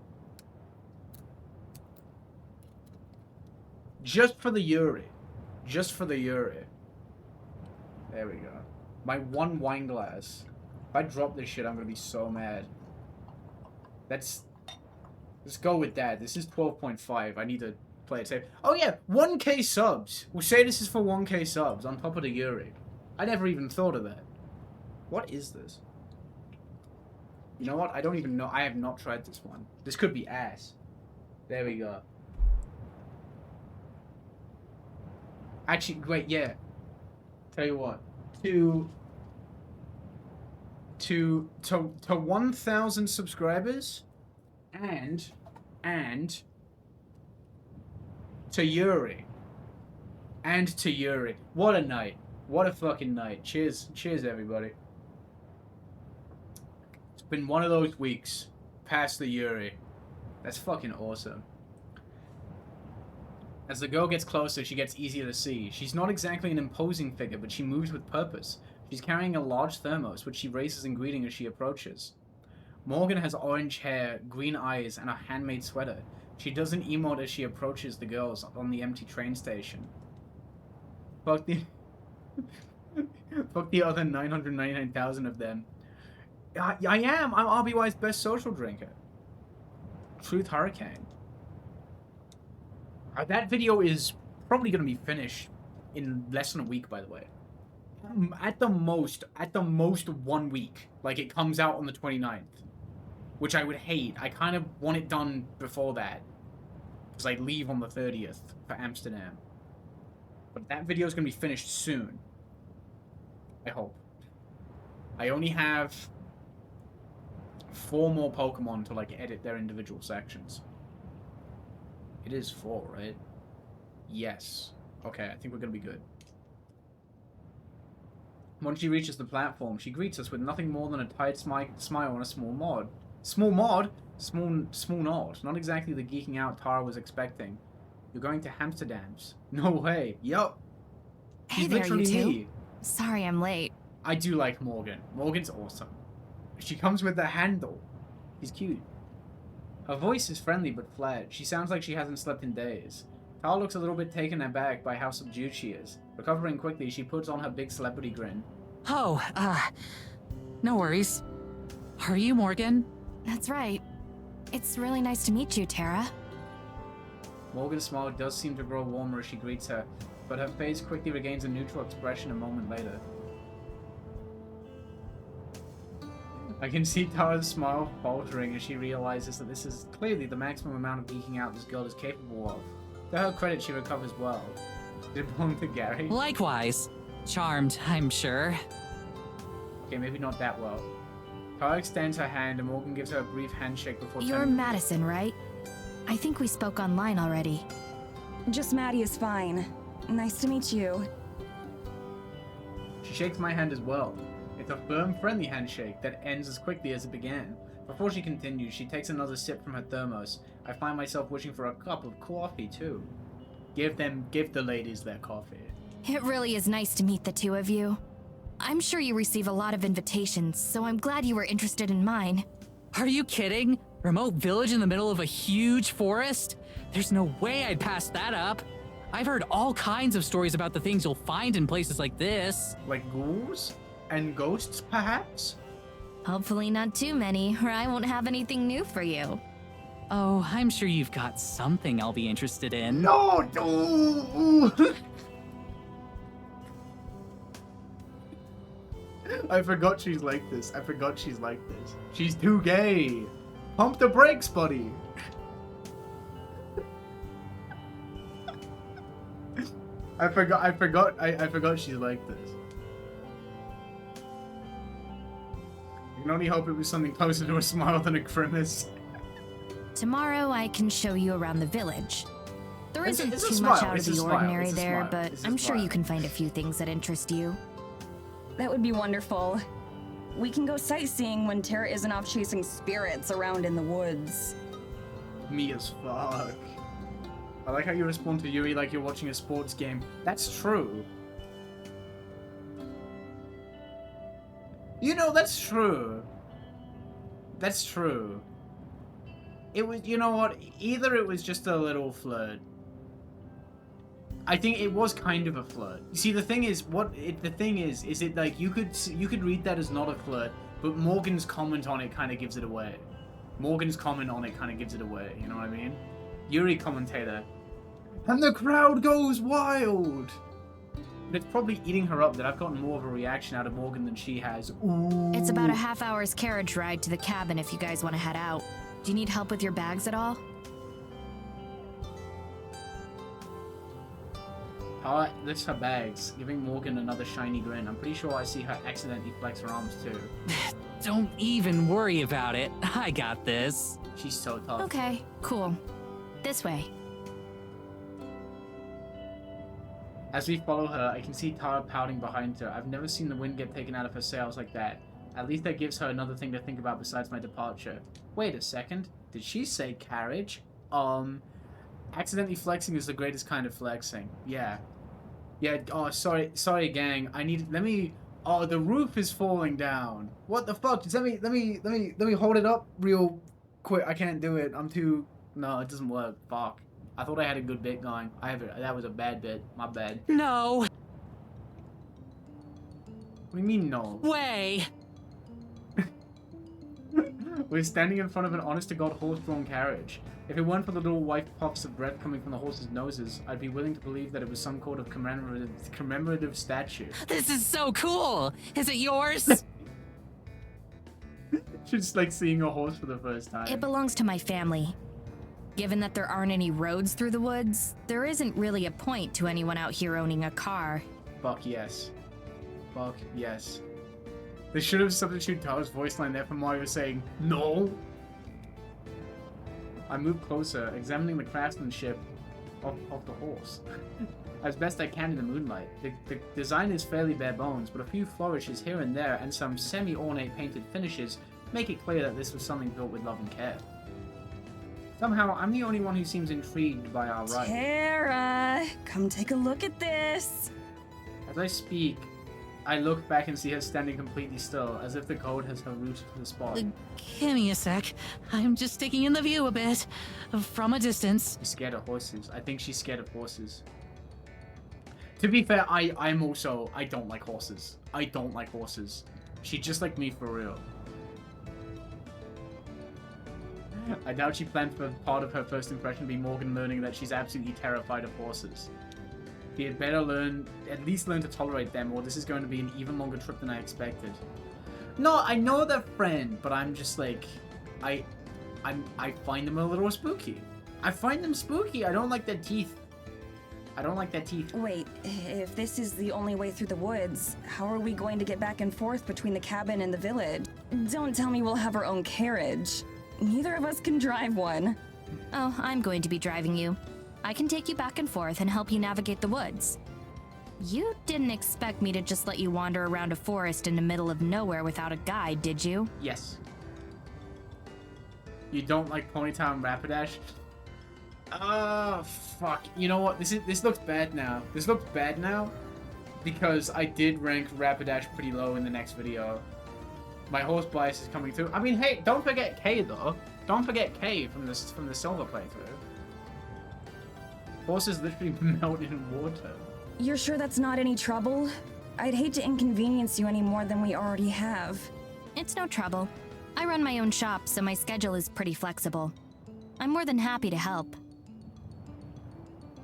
[SPEAKER 1] Just for the Yuri. Just for the Yuri. There we go. My one wine glass. If I drop this shit, I'm gonna be so mad. Let's go with that. This is 12.5. I need to play it safe. Oh yeah, 1K subs. We'll say this is for 1K subs on top of the Yuri. I never even thought of that. What is this? You know what? I don't even know. I have not tried this one. This could be ass. There we go. Actually, wait, yeah. Tell you what. To 1,000 subscribers and to Yuri. And to Yuri. What a night. What a fucking night. Cheers. Cheers, everybody. It's been one of those weeks past the Yuri. That's fucking awesome. As the girl gets closer, she gets easier to see. She's not exactly an imposing figure, but she moves with purpose. She's carrying a large thermos, which she raises in greeting as she approaches. Morgan has orange hair, green eyes, and a handmade sweater. She does an emote as she approaches the girls on the empty train station. Fuck the... Fuck the other 999,000 of them. I am! I'm RBY's best social drinker. Truth Hurricane. That video is probably going to be finished in less than a week, by the way. At the most 1 week. Like, it comes out on the 29th. Which I would hate. I kind of want it done before that. Because I leave on the 30th for Amsterdam. But that video is going to be finished soon. I hope. I only have 4 more Pokemon to, like, edit their individual sections. It is 4, right? Yes. Okay, I think we're gonna be good. Once she reaches the platform, she greets us with nothing more than a tight smile and a small nod. Small mod? Small nod. Not exactly the geeking out Tara was expecting. You're going to Amsterdam's. No way. Yup.
[SPEAKER 4] Hey
[SPEAKER 1] She's
[SPEAKER 4] there,
[SPEAKER 1] literally
[SPEAKER 4] you two.
[SPEAKER 1] me.
[SPEAKER 4] Sorry I'm late.
[SPEAKER 1] I do like Morgan. Morgan's awesome. She comes with the handle. He's cute. Her voice is friendly but flat. She sounds like she hasn't slept in days. Tara looks a little bit taken aback by how subdued she is. Recovering quickly, she puts on her big celebrity grin.
[SPEAKER 3] Oh, no worries. Are you Morgan?
[SPEAKER 4] That's right. It's really nice to meet you, Tara.
[SPEAKER 1] Morgan's smile does seem to grow warmer as she greets her, but her face quickly regains a neutral expression a moment later. I can see Tara's smile faltering as she realizes that this is clearly the maximum amount of geeking out this girl is capable of. To her credit, she recovers well. Did it belong to Gary?
[SPEAKER 3] Likewise. Charmed, I'm sure.
[SPEAKER 1] Okay, maybe not that well. Tara extends her hand and Morgan gives her a brief handshake before
[SPEAKER 4] You're
[SPEAKER 1] turning...
[SPEAKER 4] Madison, right? I think we spoke online already.
[SPEAKER 2] Just Maddie is fine. Nice to meet you.
[SPEAKER 1] She shakes my hand as well. It's a firm, friendly handshake that ends as quickly as it began. Before she continues, she takes another sip from her thermos. I find myself wishing for a cup of coffee, too. Give the ladies their coffee.
[SPEAKER 4] It really is nice to meet the two of you. I'm sure you receive a lot of invitations, so I'm glad you were interested in mine.
[SPEAKER 3] Are you kidding? Remote village in the middle of a huge forest? There's no way I'd pass that up. I've heard all kinds of stories about the things you'll find in places like this.
[SPEAKER 1] Like ghouls? And ghosts, perhaps?
[SPEAKER 4] Hopefully not too many, or I won't have anything new for you.
[SPEAKER 3] Oh, I'm sure you've got something I'll be interested in.
[SPEAKER 1] No! No! I forgot she's like this. She's too gay. Pump the brakes, buddy. I forgot she's like this. I can only hope it was something closer to a smile than a grimace.
[SPEAKER 4] Tomorrow I can show you around the village. There
[SPEAKER 1] It's a
[SPEAKER 4] isn't too
[SPEAKER 1] smile,
[SPEAKER 4] much out of
[SPEAKER 1] it's a
[SPEAKER 4] the
[SPEAKER 1] smile,
[SPEAKER 4] ordinary
[SPEAKER 1] it's a
[SPEAKER 4] there,
[SPEAKER 1] smile,
[SPEAKER 4] but
[SPEAKER 1] it's a
[SPEAKER 4] I'm sure you
[SPEAKER 1] smile.
[SPEAKER 4] can find a few things that interest you.
[SPEAKER 2] That would be wonderful. We can go sightseeing when Tara isn't off chasing spirits around in the woods.
[SPEAKER 1] Me as fuck. I like how you respond to Yuri like you're watching a sports game. That's true. You know, that's true. That's true. It was, you know what? Either it was just a little flirt. I think it was kind of a flirt. You see, the thing is, is it like you could read that as not a flirt, but Morgan's comment on it kind of gives it away. Morgan's comment on it kind of gives it away. You know what I mean? Yuri commentator, and the crowd goes wild. But it's probably eating her up that I've gotten more of a reaction out of Morgan than she has. Ooh.
[SPEAKER 4] It's about a half-hour's carriage ride to the cabin if you guys want to head out. Do you need help with your bags at all?
[SPEAKER 1] Tara lifts her bags, giving Morgan another shiny grin. I'm pretty sure I see her accidentally flex her arms too.
[SPEAKER 3] Don't even worry about it. I got this.
[SPEAKER 1] She's so tough.
[SPEAKER 4] Okay, cool. This way.
[SPEAKER 1] As we follow her, I can see Tara pouting behind her. I've never seen the wind get taken out of her sails like that. At least that gives her another thing to think about besides my departure. Wait a second. Did she say carriage? Accidentally flexing is the greatest kind of flexing. Yeah. Yeah, oh, sorry gang. Oh, the roof is falling down. What the fuck? Just let me hold it up real quick. I can't do it. No, it doesn't work. Fuck. I thought I had a good bit going. That was a bad bit. My bad.
[SPEAKER 3] No
[SPEAKER 1] What do you mean, no?
[SPEAKER 3] way.
[SPEAKER 1] We're standing in front of an honest-to-God horse-drawn carriage. If it weren't for the little white puffs of breath coming from the horses' noses, I'd be willing to believe that it was some sort of commemorative statue.
[SPEAKER 3] This is so cool. Is it yours?
[SPEAKER 1] She's like seeing a horse for the first time.
[SPEAKER 4] It belongs to my family. Given that there aren't any roads through the woods, there isn't really a point to anyone out here owning a car.
[SPEAKER 1] Fuck yes. Fuck yes. They should have substituted Tara's voice line there for Mario saying, no! I move closer, examining the craftsmanship of the horse. As best I can in the moonlight. The design is fairly bare bones, but a few flourishes here and there and some semi-ornate painted finishes make it clear that this was something built with love and care. Somehow, I'm the only one who seems intrigued by our ride.
[SPEAKER 2] Tara, come take a look at this.
[SPEAKER 1] As I speak, I look back and see her standing completely still, as if the cold has her rooted to the spot.
[SPEAKER 3] Give me a sec. I'm just taking in the view a bit. From a distance.
[SPEAKER 1] She's scared of horses. I think she's scared of horses. To be fair, I don't like horses. I don't like horses. She's just like me for real. I doubt she planned for part of her first impression to be Morgan learning that she's absolutely terrified of horses. He had better at least learn to tolerate them, or this is going to be an even longer trip than I expected. No, I know they're friend, but I'm just like, I find them a little spooky. I find them spooky. I don't like their teeth. I don't like their teeth.
[SPEAKER 2] Wait, if this is the only way through the woods, how are we going to get back and forth between the cabin and the village? Don't tell me we'll have our own carriage. Neither of us can drive one.
[SPEAKER 4] Oh, I'm going to be driving you. I can take you back and forth and help you navigate the woods. You didn't expect me to just let you wander around a forest in the middle of nowhere without a guide, did you?
[SPEAKER 1] Yes. You don't like Ponytown Rapidash? Oh, fuck. You know what? This looks bad now. This looks bad now because I did rank Rapidash pretty low in the next video. My horse bias is coming through. I mean, hey, don't forget K though. Don't forget K from the silver playthrough. Horses literally melt in water.
[SPEAKER 2] You're sure that's not any trouble? I'd hate to inconvenience you any more than we already have.
[SPEAKER 4] It's no trouble. I run my own shop, so my schedule is pretty flexible. I'm more than happy to help.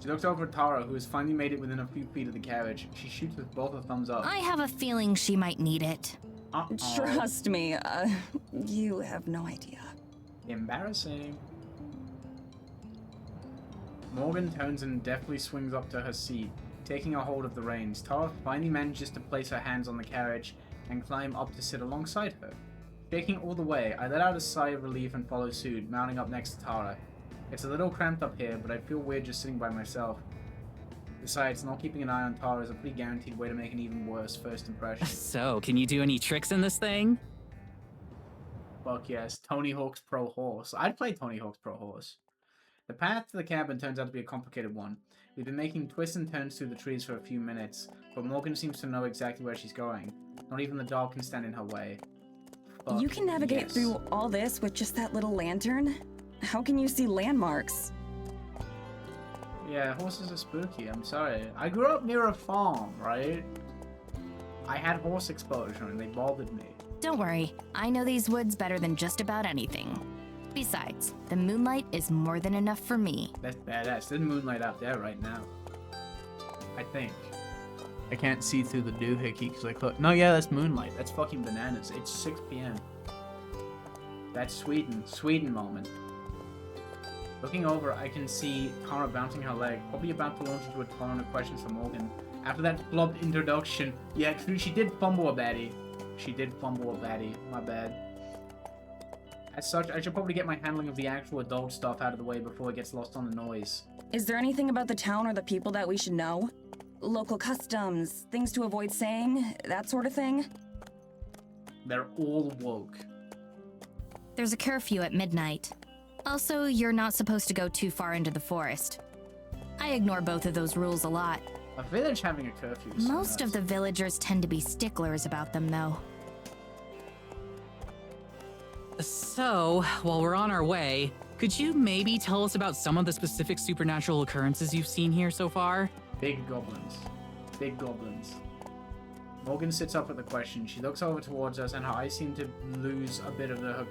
[SPEAKER 1] She looks over at Tara, who has finally made it within a few feet of the carriage. She shoots with both her thumbs up.
[SPEAKER 4] I have a feeling she might need it.
[SPEAKER 2] Trust me, you have no idea.
[SPEAKER 1] Embarrassing. Morgan turns and deftly swings up to her seat, taking a hold of the reins. Tara finally manages to place her hands on the carriage and climb up to sit alongside her. Shaking all the way, I let out a sigh of relief and follow suit, mounting up next to Tara. It's a little cramped up here, but I feel weird just sitting by myself. Besides, not keeping an eye on Tara is a pretty guaranteed way to make an even worse first impression.
[SPEAKER 3] So, can you do any tricks in this thing?
[SPEAKER 1] Fuck yes, Tony Hawk's Pro Horse. I'd play Tony Hawk's Pro Horse. The path to the cabin turns out to be a complicated one. We've been making twists and turns through the trees for a few minutes, but Morgan seems to know exactly where she's going. Not even the dog can stand in her way. Fuck
[SPEAKER 2] You can navigate
[SPEAKER 1] yes.
[SPEAKER 2] through all this with just that little lantern? How can you see landmarks?
[SPEAKER 1] Yeah, horses are spooky. I'm sorry. I grew up near a farm, right? I had horse exposure and they bothered me.
[SPEAKER 4] Don't worry, I know these woods better than just about anything. Besides, the moonlight is more than enough for me.
[SPEAKER 1] That's badass. There's moonlight out there right now. I think. I can't see through the doohickey because I close. No, yeah, that's moonlight. That's fucking bananas. It's 6 p.m. That's Sweden. Sweden moment. Looking over, I can see Tara bouncing her leg, probably about to launch into a torrent of questions for Morgan. After that flubbed introduction, yeah, she did fumble a baddie. She did fumble a baddie. My bad. As such, I should probably get my handling of the actual adult stuff out of the way before it gets lost on the noise.
[SPEAKER 2] Is there anything about the town or the people that we should know? Local customs, things to avoid saying, that sort of thing?
[SPEAKER 1] They're all woke.
[SPEAKER 4] There's a curfew at midnight. Also, you're not supposed to go too far into the forest. I ignore both of those rules a lot.
[SPEAKER 1] A village having a curfew is so
[SPEAKER 4] Most of
[SPEAKER 1] nuts.
[SPEAKER 4] the villagers tend to be sticklers about them, though.
[SPEAKER 3] So, while we're on our way, could you maybe tell us about some of the specific supernatural occurrences you've seen here so far?
[SPEAKER 1] Big goblins. Big goblins. Morgan sits up at the question. She looks over towards us and her eyes seem to lose a bit of their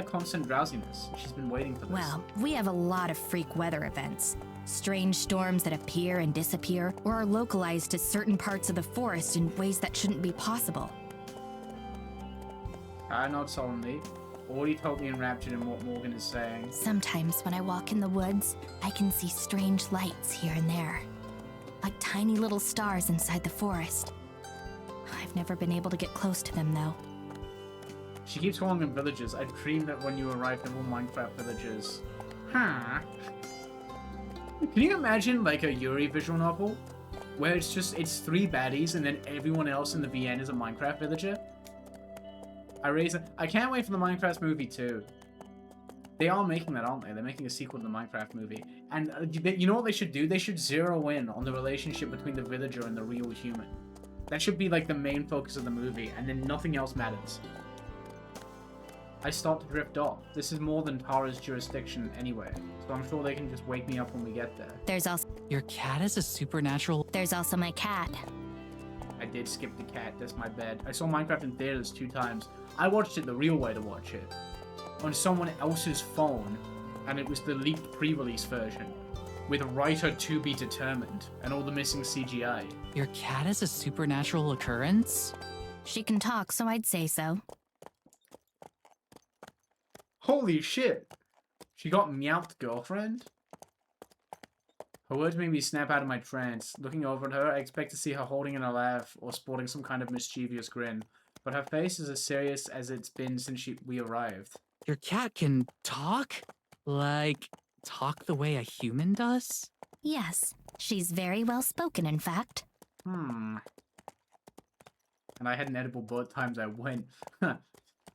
[SPEAKER 1] constant drowsiness. She's been waiting for this.
[SPEAKER 4] Well, we have a lot of freak weather events. Strange storms that appear and disappear, or are localized to certain parts of the forest in ways that shouldn't be possible.
[SPEAKER 1] I nod solemnly, already totally enraptured in what Morgan is saying.
[SPEAKER 4] Sometimes when I walk in the woods, I can see strange lights here and there, like tiny little stars inside the forest. I've never been able to get close to them, though.
[SPEAKER 1] She keeps calling them villages. I dreamed that when you arrived, they were Minecraft villages. Huh. Can you imagine, like, a Yuri visual novel? Where it's 3 baddies and then everyone else in the VN is a Minecraft villager? I can't wait for the Minecraft movie too. They are making that, aren't they? They're making a sequel to the Minecraft movie. And you know what they should do? They should zero in on the relationship between the villager and the real human. That should be like the main focus of the movie, and then nothing else matters. I start to drift off. This is more than Tara's jurisdiction anyway, so I'm sure they can just wake me up when we get there.
[SPEAKER 4] There's also
[SPEAKER 3] Your cat is a supernatural.
[SPEAKER 4] my cat.
[SPEAKER 1] I did skip the cat, that's my bad. I saw Minecraft in theaters 2 times. I watched it the real way to watch it. On someone else's phone, and it was the leaked pre-release version. With a writer to be determined, and all the missing CGI.
[SPEAKER 3] Your cat is a supernatural occurrence?
[SPEAKER 4] She can talk, so I'd say so.
[SPEAKER 1] Holy shit! She got meowed, girlfriend? Her words made me snap out of my trance. Looking over at her, I expect to see her holding in a laugh or sporting some kind of mischievous grin. But her face is as serious as it's been since we arrived.
[SPEAKER 3] Your cat can talk? Like, talk the way a human does?
[SPEAKER 4] Yes, she's very well spoken, in fact.
[SPEAKER 1] And I had an edible both times I went.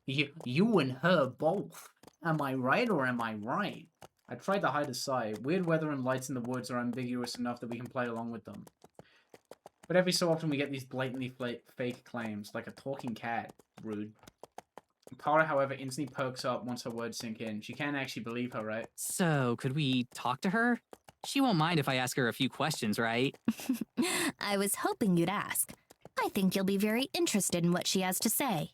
[SPEAKER 1] You and her both. Am I right or am I right? I tried to hide a sigh. Weird weather and lights in the woods are ambiguous enough that we can play along with them. But every so often we get these blatantly fake claims, like a talking cat. Rude. Tara, however, instantly perks up once her words sink in. She can't actually believe her, right?
[SPEAKER 3] So, could we talk to her? She won't mind if I ask her a few questions, right?
[SPEAKER 4] I was hoping you'd ask. I think you'll be very interested in what she has to say.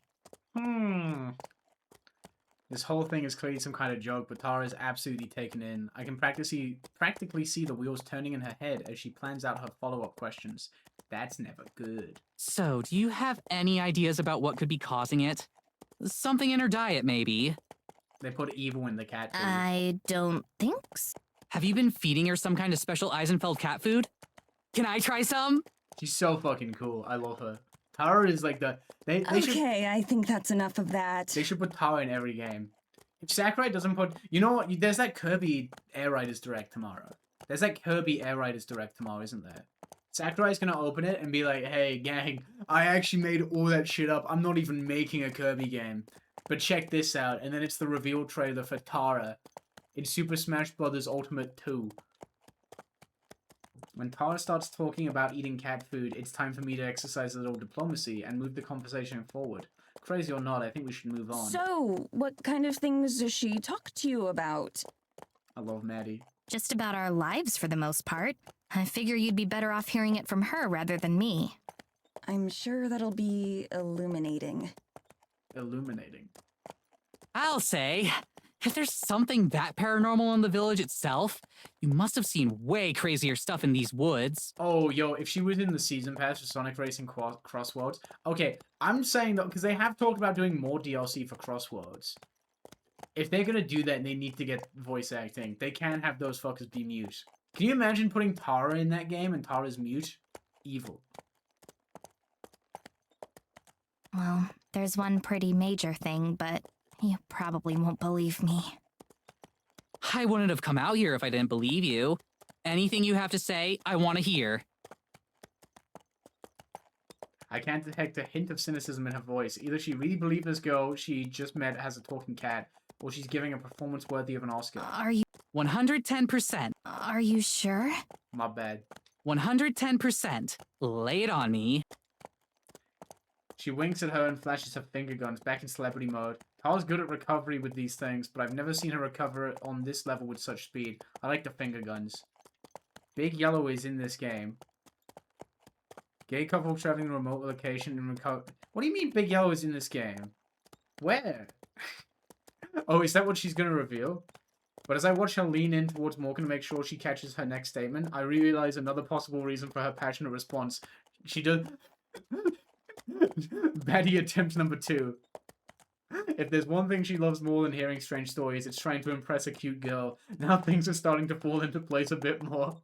[SPEAKER 1] This whole thing is clearly some kind of joke, but Tara is absolutely taken in. I can practically see the wheels turning in her head as she plans out her follow-up questions. That's never good.
[SPEAKER 3] So, do you have any ideas about what could be causing it? Something in her diet, maybe.
[SPEAKER 1] They put evil in the cat food.
[SPEAKER 4] I don't think so.
[SPEAKER 3] Have you been feeding her some kind of special Eisenfeld cat food? Can I try some?
[SPEAKER 1] She's so fucking cool. I love her. Tara is like the... They should...
[SPEAKER 2] Okay, I think that's enough of that.
[SPEAKER 1] They should put Tara in every game. If Sakurai doesn't put... You know what? There's that Kirby Air Riders Direct tomorrow. There's that Kirby Air Riders Direct tomorrow, isn't there? Sakurai's gonna open it and be like, hey, gang, I actually made all that shit up. I'm not even making a Kirby game. But check this out. And then it's the reveal trailer for Tara in Super Smash Bros. Ultimate 2. When Tara starts talking about eating cat food, it's time for me to exercise a little diplomacy and move the conversation forward. Crazy or not, I think we should move on.
[SPEAKER 2] So, what kind of things does she talk to you about?
[SPEAKER 1] I love Maddie.
[SPEAKER 4] Just about our lives for the most part. I figure you'd be better off hearing it from her rather than me.
[SPEAKER 2] I'm sure that'll be illuminating.
[SPEAKER 1] Illuminating.
[SPEAKER 3] I'll say, if there's something that paranormal in the village itself, you must have seen way crazier stuff in these woods.
[SPEAKER 1] Oh, yo, if she was in the season pass for Sonic Racing Crossworlds. Okay, I'm saying that because they have talked about doing more DLC for Crossworlds. If they're gonna do that, they need to get voice acting. They can't have those fuckers be mute. Can you imagine putting Tara in that game and Tara's mute? Evil.
[SPEAKER 4] Well, there's one pretty major thing, but you probably won't believe me.
[SPEAKER 3] I wouldn't have come out here if I didn't believe you. Anything you have to say, I want to hear.
[SPEAKER 1] I can't detect a hint of cynicism in her voice. Either she really believed this girl she just met has a talking cat, or she's giving a performance worthy of an Oscar.
[SPEAKER 4] Are you
[SPEAKER 3] 110%.
[SPEAKER 4] are you sure?
[SPEAKER 1] My bad.
[SPEAKER 3] 110%. Lay it on me.
[SPEAKER 1] She winks at her and flashes her finger guns back in celebrity mode. Tara's good at recovery with these things, but I've never seen her recover on this level with such speed. I like the finger guns. Big Yellow is in this game. Gay couple traveling to a remote location and recover. What do you mean Big Yellow is in this game? Where? Oh, is that what she's gonna reveal? But as I watch her lean in towards Morgan to make sure she catches her next statement, I realize another possible reason for her passionate response. She does... Baddie attempt number 2. If there's one thing she loves more than hearing strange stories, it's trying to impress a cute girl. Now things are starting to fall into place a bit more.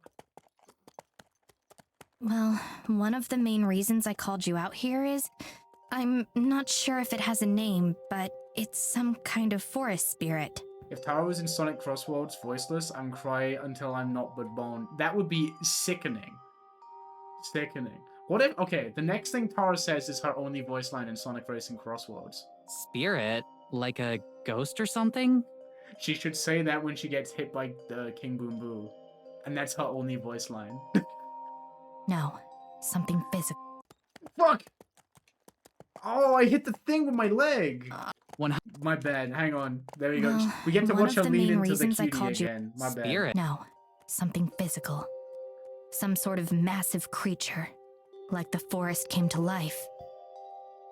[SPEAKER 4] Well, one of the main reasons I called you out here is I'm not sure if it has a name, but it's some kind of forest spirit.
[SPEAKER 1] If Tara was in Sonic Crossworlds voiceless, I'm cry until I'm not but bone. That would be sickening. Sickening. What if... Okay, the next thing Tara says is her only voice line in Sonic Racing Crossworlds.
[SPEAKER 3] Spirit? Like a ghost or something?
[SPEAKER 1] She should say that when she gets hit by the King Boom Boo. And that's her only voice line.
[SPEAKER 4] No, something physical.
[SPEAKER 1] Fuck! Oh, I hit the thing with my leg!
[SPEAKER 3] One
[SPEAKER 1] My bad, hang on. There we go.
[SPEAKER 4] Well,
[SPEAKER 1] We get to
[SPEAKER 4] one
[SPEAKER 1] watch
[SPEAKER 4] of
[SPEAKER 1] her
[SPEAKER 4] the
[SPEAKER 1] lean
[SPEAKER 4] main
[SPEAKER 1] into the
[SPEAKER 4] reasons I
[SPEAKER 1] cutie
[SPEAKER 4] called you
[SPEAKER 1] again. My bad.
[SPEAKER 3] spirit.
[SPEAKER 4] No, something physical. Some sort of massive creature. Like the forest came to life.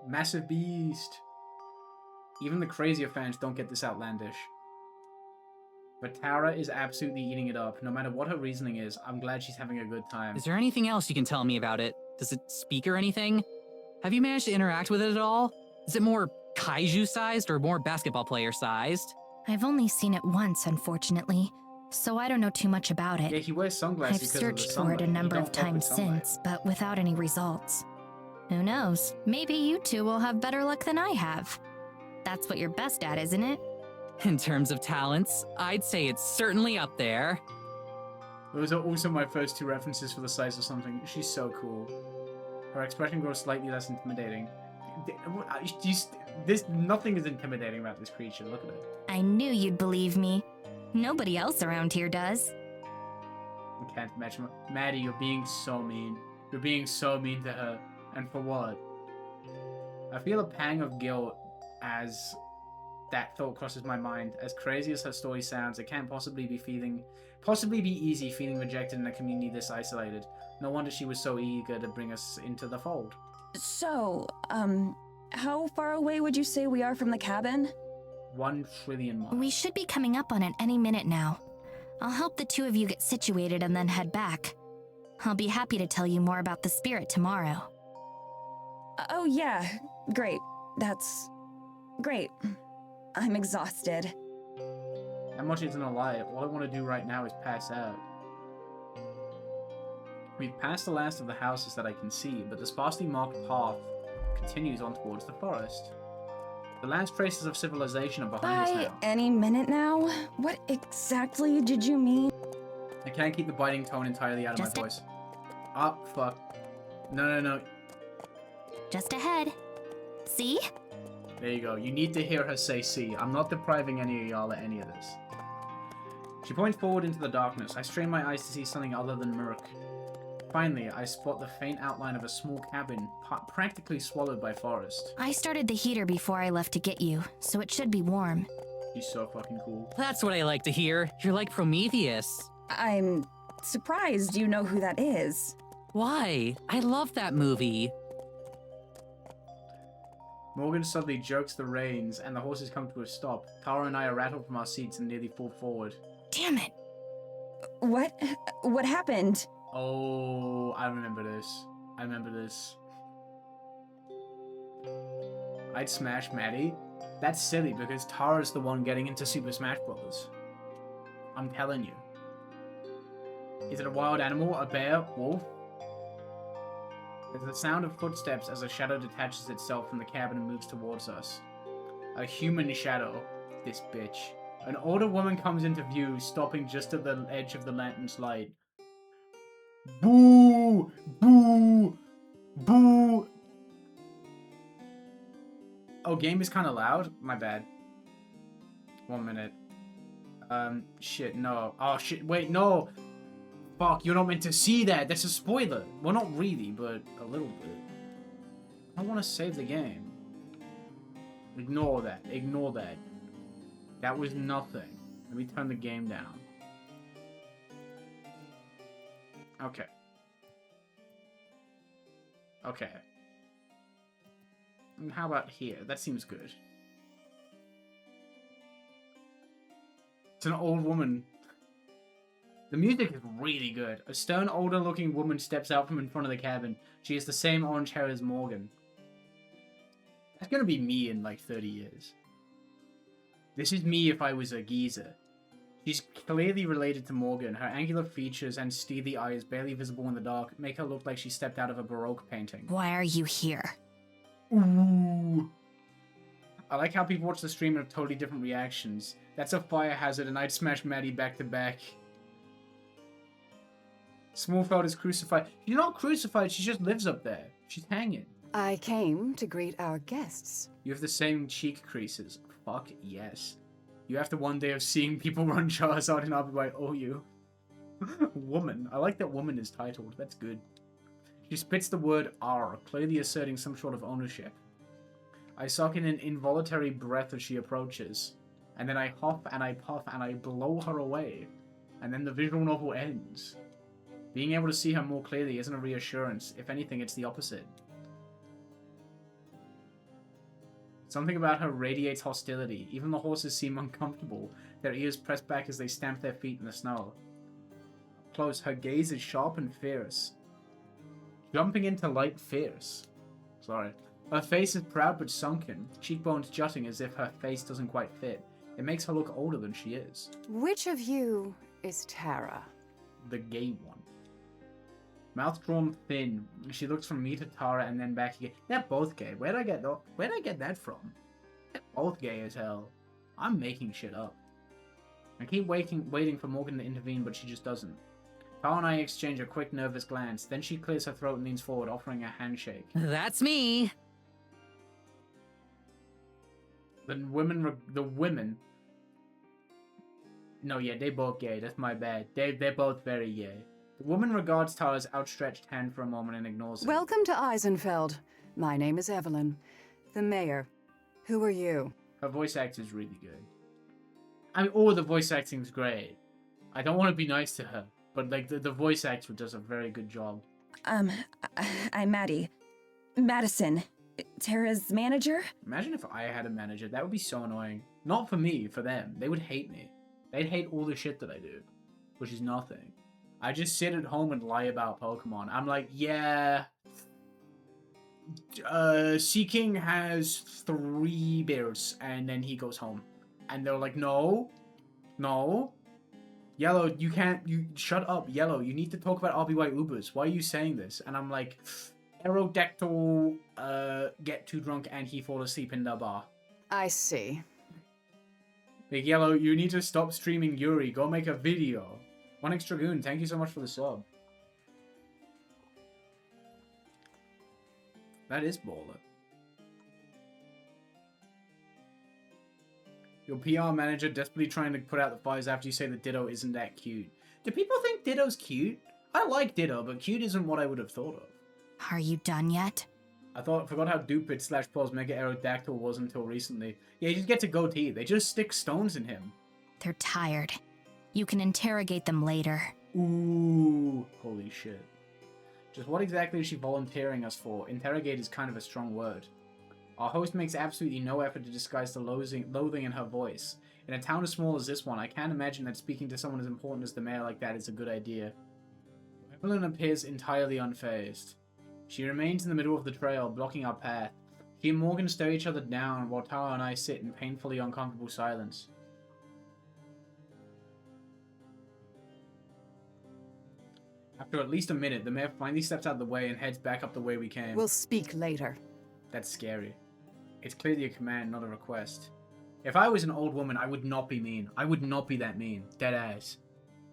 [SPEAKER 1] Massive beast. Even the crazier fans don't get this outlandish. But Tara is absolutely eating it up. No matter what her reasoning is, I'm glad she's having a good time.
[SPEAKER 3] Is there anything else you can tell me about it? Does it speak or anything? Have you managed to interact with it at all? Is it more kaiju-sized or more basketball player-sized?
[SPEAKER 4] I've only seen it once, unfortunately, so I don't know too much about it.
[SPEAKER 1] Yeah, he wears sunglasses
[SPEAKER 4] I've
[SPEAKER 1] because of the
[SPEAKER 4] searched for
[SPEAKER 1] sunlight.
[SPEAKER 4] it a
[SPEAKER 1] You
[SPEAKER 4] number
[SPEAKER 1] don't
[SPEAKER 4] of
[SPEAKER 1] fuck with
[SPEAKER 4] times
[SPEAKER 1] sunlight.
[SPEAKER 4] since, but without any results. Who knows? Maybe you two will have better luck than I have. That's what you're best at, isn't it?
[SPEAKER 3] In terms of talents, I'd say it's certainly up there.
[SPEAKER 1] Those are also my first 2 references for the size of something. She's so cool. Her expression grows slightly less intimidating. Nothing is intimidating about this creature. Look at it.
[SPEAKER 4] I knew you'd believe me. Nobody else around here does.
[SPEAKER 1] I can't imagine. Maddie, you're being so mean. You're being so mean to her. And for what? I feel a pang of guilt as that thought crosses my mind. As crazy as her story sounds, it can't possibly be easy feeling rejected in a community this isolated. No wonder she was so eager to bring us into the fold.
[SPEAKER 2] So, how far away would you say we are from the cabin?
[SPEAKER 1] 1 trillion miles.
[SPEAKER 4] We should be coming up on it any minute now. I'll help the two of you get situated and then head back. I'll be happy to tell you more about the spirit tomorrow.
[SPEAKER 2] Oh yeah, great. That's great. I'm exhausted.
[SPEAKER 1] How much isn't a lie? All I want to do right now is pass out. We've passed the last of the houses that I can see, but the sparsely marked path continues on towards the forest. The last traces of civilization are behind us
[SPEAKER 2] By
[SPEAKER 1] now.
[SPEAKER 2] any minute now? What exactly did you mean?
[SPEAKER 1] I can't keep the biting tone entirely out of
[SPEAKER 4] Just
[SPEAKER 1] my voice. Ah, fuck. No.
[SPEAKER 4] Just ahead. See?
[SPEAKER 1] There you go. You need to hear her say see. I'm not depriving any of y'all of any of this. She points forward into the darkness. I strain my eyes to see something other than murk. Finally, I spot the faint outline of a small cabin, practically swallowed by forest.
[SPEAKER 4] I started the heater before I left to get you, so it should be warm.
[SPEAKER 1] She's so fucking cool.
[SPEAKER 3] That's what I like to hear. You're like Prometheus.
[SPEAKER 2] I'm surprised you know who that is.
[SPEAKER 3] Why? I love that movie.
[SPEAKER 1] Morgan suddenly jerks the reins, and the horses come to a stop. Tara and I are rattled from our seats and nearly fall forward.
[SPEAKER 4] Damn it.
[SPEAKER 2] What? What happened?
[SPEAKER 1] Oh, I remember this. I remember this. I'd smash Maddie. That's silly because Tara's the one getting into Super Smash Bros. I'm telling you. Is it a wild animal? A bear? Wolf? There's the sound of footsteps as a shadow detaches itself from the cabin and moves towards us. A human shadow. This bitch. An older woman comes into view, stopping just at the edge of the lantern's light. Boo! Boo! Boo! Oh, game is kind of loud? My bad. 1 minute. Shit, no. Oh, shit, wait, no! Fuck, you're not meant to see that! That's a spoiler! Well, not really, but a little bit. I want to save the game. Ignore that. Ignore that. That was nothing. Let me turn the game down. Okay. Okay. And how about here? That seems good. It's an old woman. The music is really good. A stern, older-looking woman steps out from in front of the cabin. She has the same orange hair as Morgan. That's gonna be me in like 30 years. This is me if I was a geezer. She's clearly related to Morgan. Her angular features and steely eyes, barely visible in the dark, make her look like she stepped out of a Baroque painting.
[SPEAKER 4] Why are you here?
[SPEAKER 1] Ooh. I like how people watch the stream and have totally different reactions. That's a fire hazard, and I'd smash Maddie back to back. Smallfeld is crucified. She's not crucified, she just lives up there. She's hanging.
[SPEAKER 5] I came to greet our guests.
[SPEAKER 1] You have the same cheek creases. Fuck yes. You have the one day of seeing people run Charizard and I'll be like, oh you. Woman. I like that woman is titled. That's good. She spits the word R, clearly asserting some sort of ownership. I suck in an involuntary breath as she approaches. And then I huff and I puff and I blow her away. And then the visual novel ends. Being able to see her more clearly isn't a reassurance. If anything, it's the opposite. Something about her radiates hostility. Even the horses seem uncomfortable, their ears pressed back as they stamp their feet in the snow. Close, her gaze is sharp and fierce. Jumping into light fierce. Sorry. Her face is proud but sunken, cheekbones jutting as if her face doesn't quite fit. It makes her look older than she is.
[SPEAKER 5] Which of you is Tara?
[SPEAKER 1] The gay one. Mouth drawn thin. She looks from me to Tara and then back again. They're both gay. Where'd I get that from? They're both gay as hell. I'm making shit up. I keep waiting for Morgan to intervene, but she just doesn't. Tara and I exchange a quick, nervous glance. Then she clears her throat and leans forward, offering a handshake.
[SPEAKER 3] That's me.
[SPEAKER 1] The women. No, yeah, they both gay. That's my bad. They're both very gay. The woman regards Tara's outstretched hand for a moment and ignores it.
[SPEAKER 5] Welcome to Eisenfeld. My name is Evelyn, the mayor. Who are you?
[SPEAKER 1] Her voice act is really good. I mean, all the voice acting's great. I don't want to be nice to her, but like the voice actor does a very good job.
[SPEAKER 2] I'm Maddie. Madison. Tara's manager?
[SPEAKER 1] Imagine if I had a manager. That would be so annoying. Not for me, for them. They would hate me. They'd hate all the shit that I do, which is nothing. I just sit at home and lie about Pokemon. I'm like, yeah, Seaking has 3 beers, and then he goes home. And they're like, no, Yellow, you shut up, Yellow, you need to talk about RBY Ubers. Why are you saying this? And I'm like, Aerodactyl, get too drunk and he fall asleep in the bar.
[SPEAKER 5] I see.
[SPEAKER 1] Like, Yellow, you need to stop streaming Yuri. Go make a video. One Extra Goon, thank you so much for the sub. That is baller. Your PR manager desperately trying to put out the fires after you say that Ditto isn't that cute. Do people think Ditto's cute? I like Ditto, but cute isn't what I would have thought of.
[SPEAKER 4] Are you done yet?
[SPEAKER 1] I forgot how Dupit / Paul's Mega Aerodactyl was until recently. Yeah, he just gets a goatee. They just stick stones in him.
[SPEAKER 4] They're tired. You can interrogate them later.
[SPEAKER 1] Ooh, holy shit. Just what exactly is she volunteering us for? Interrogate is kind of a strong word. Our host makes absolutely no effort to disguise the loathing in her voice. In a town as small as this one, I can't imagine that speaking to someone as important as the mayor like that is a good idea. Evelyn appears entirely unfazed. She remains in the middle of the trail, blocking our path. She and Morgan stare each other down while Tara and I sit in painfully uncomfortable silence. After at least a minute, the mayor finally steps out of the way and heads back up the way we came.
[SPEAKER 5] We'll speak later.
[SPEAKER 1] That's scary. It's clearly a command, not a request. If I was an old woman, I would not be mean. I would not be that mean. Dead ass.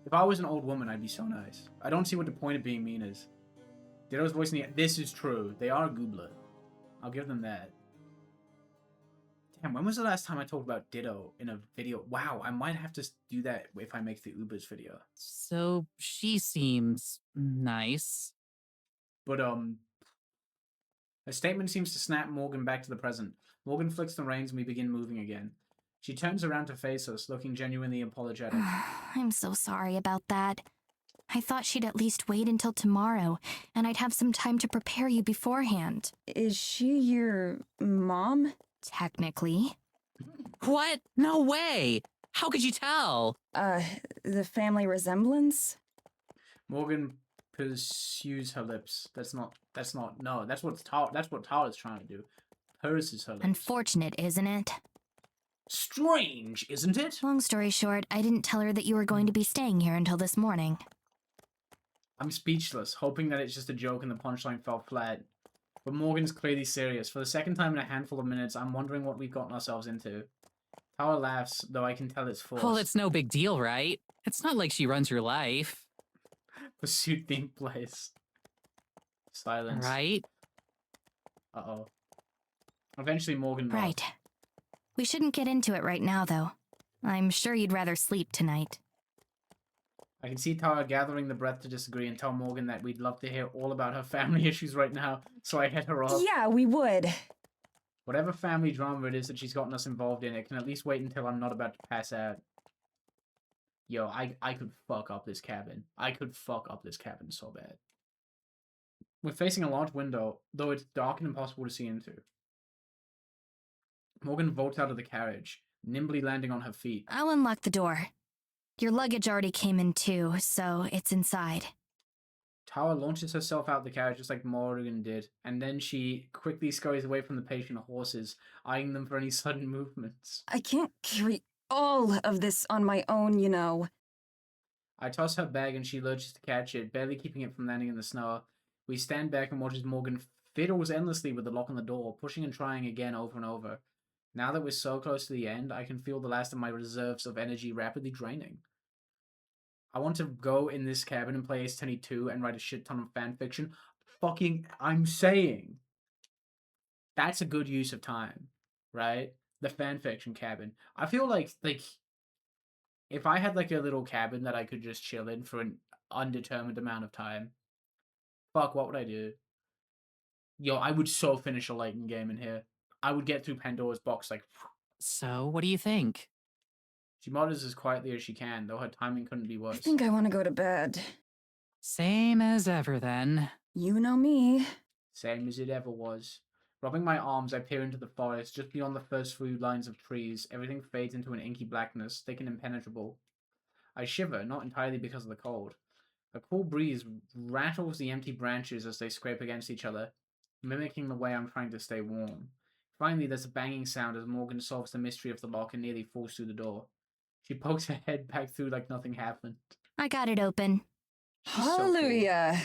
[SPEAKER 1] If I was an old woman, I'd be so nice. I don't see what the point of being mean is. Ditto's voice in the... This is true. They are a goobler. I'll give them that. Damn, when was the last time I talked about Ditto in a video? Wow, I might have to do that if I make the Ubers video.
[SPEAKER 3] So she seems nice.
[SPEAKER 1] But, her statement seems to snap Morgan back to the present. Morgan flicks the reins and we begin moving again. She turns around to face us, looking genuinely apologetic.
[SPEAKER 4] I'm so sorry about that. I thought she'd at least wait until tomorrow, and I'd have some time to prepare you beforehand.
[SPEAKER 2] Is she your mom?
[SPEAKER 4] Technically.
[SPEAKER 3] What? No way! How could you tell?
[SPEAKER 2] The family resemblance?
[SPEAKER 1] Morgan pursues her lips. That's what Tara's trying to do. Purses her lips.
[SPEAKER 4] Unfortunate, isn't it?
[SPEAKER 1] Strange, isn't it?
[SPEAKER 4] Long story short, I didn't tell her that you were going to be staying here until this morning.
[SPEAKER 1] I'm speechless, hoping that it's just a joke and the punchline fell flat. But Morgan's clearly serious. For the second time in a handful of minutes, I'm wondering what we've gotten ourselves into. Tara laughs, though I can tell it's forced.
[SPEAKER 3] Well, it's no big deal, right? It's not like she runs your life.
[SPEAKER 1] Pursuit themed place. Silence.
[SPEAKER 3] Right?
[SPEAKER 1] Uh-oh. Eventually Morgan nods.
[SPEAKER 4] Right. We shouldn't get into it right now, though. I'm sure you'd rather sleep tonight.
[SPEAKER 1] I can see Tara gathering the breath to disagree and tell Morgan that we'd love to hear all about her family issues right now, so I head her off.
[SPEAKER 2] Yeah, we would.
[SPEAKER 1] Whatever family drama it is that she's gotten us involved in, it can at least wait until I'm not about to pass out. Yo, I could fuck up this cabin. I could fuck up this cabin so bad. We're facing a large window, though it's dark and impossible to see into. Morgan vaults out of the carriage, nimbly landing on her feet.
[SPEAKER 4] I'll unlock the door. Your luggage already came in too, so it's inside.
[SPEAKER 1] Tara launches herself out the carriage just like Morgan did, and then she quickly scurries away from the patient horses, eyeing them for any sudden movements.
[SPEAKER 2] I can't carry all of this on my own, you know.
[SPEAKER 1] I toss her bag and she lurches to catch it, barely keeping it from landing in the snow. We stand back and watch as Morgan fiddles endlessly with the lock on the door, pushing and trying again over and over. Now that we're so close to the end, I can feel the last of my reserves of energy rapidly draining. I want to go in this cabin and play Ace Attorney 2 and write a shit ton of fanfiction. I'm saying. That's a good use of time, right? The fanfiction cabin. I feel like, if I had, like, a little cabin that I could just chill in for an undetermined amount of time, fuck, what would I do? Yo, I would so finish a Lightning game in here. I would get through Pandora's box, like...
[SPEAKER 3] So, what do you think?
[SPEAKER 1] She mutters as quietly as she can, though her timing couldn't be worse.
[SPEAKER 2] I think I want to go to bed.
[SPEAKER 3] Same as ever, then.
[SPEAKER 2] You know me.
[SPEAKER 1] Same as it ever was. Rubbing my arms, I peer into the forest. Just beyond the first few lines of trees, everything fades into an inky blackness, thick and impenetrable. I shiver, not entirely because of the cold. A cool breeze rattles the empty branches as they scrape against each other, mimicking the way I'm trying to stay warm. Finally, there's a banging sound as Morgan solves the mystery of the lock and nearly falls through the door. She pokes her head back through like nothing happened.
[SPEAKER 4] I got it open.
[SPEAKER 1] She's so cool.
[SPEAKER 2] Hallelujah.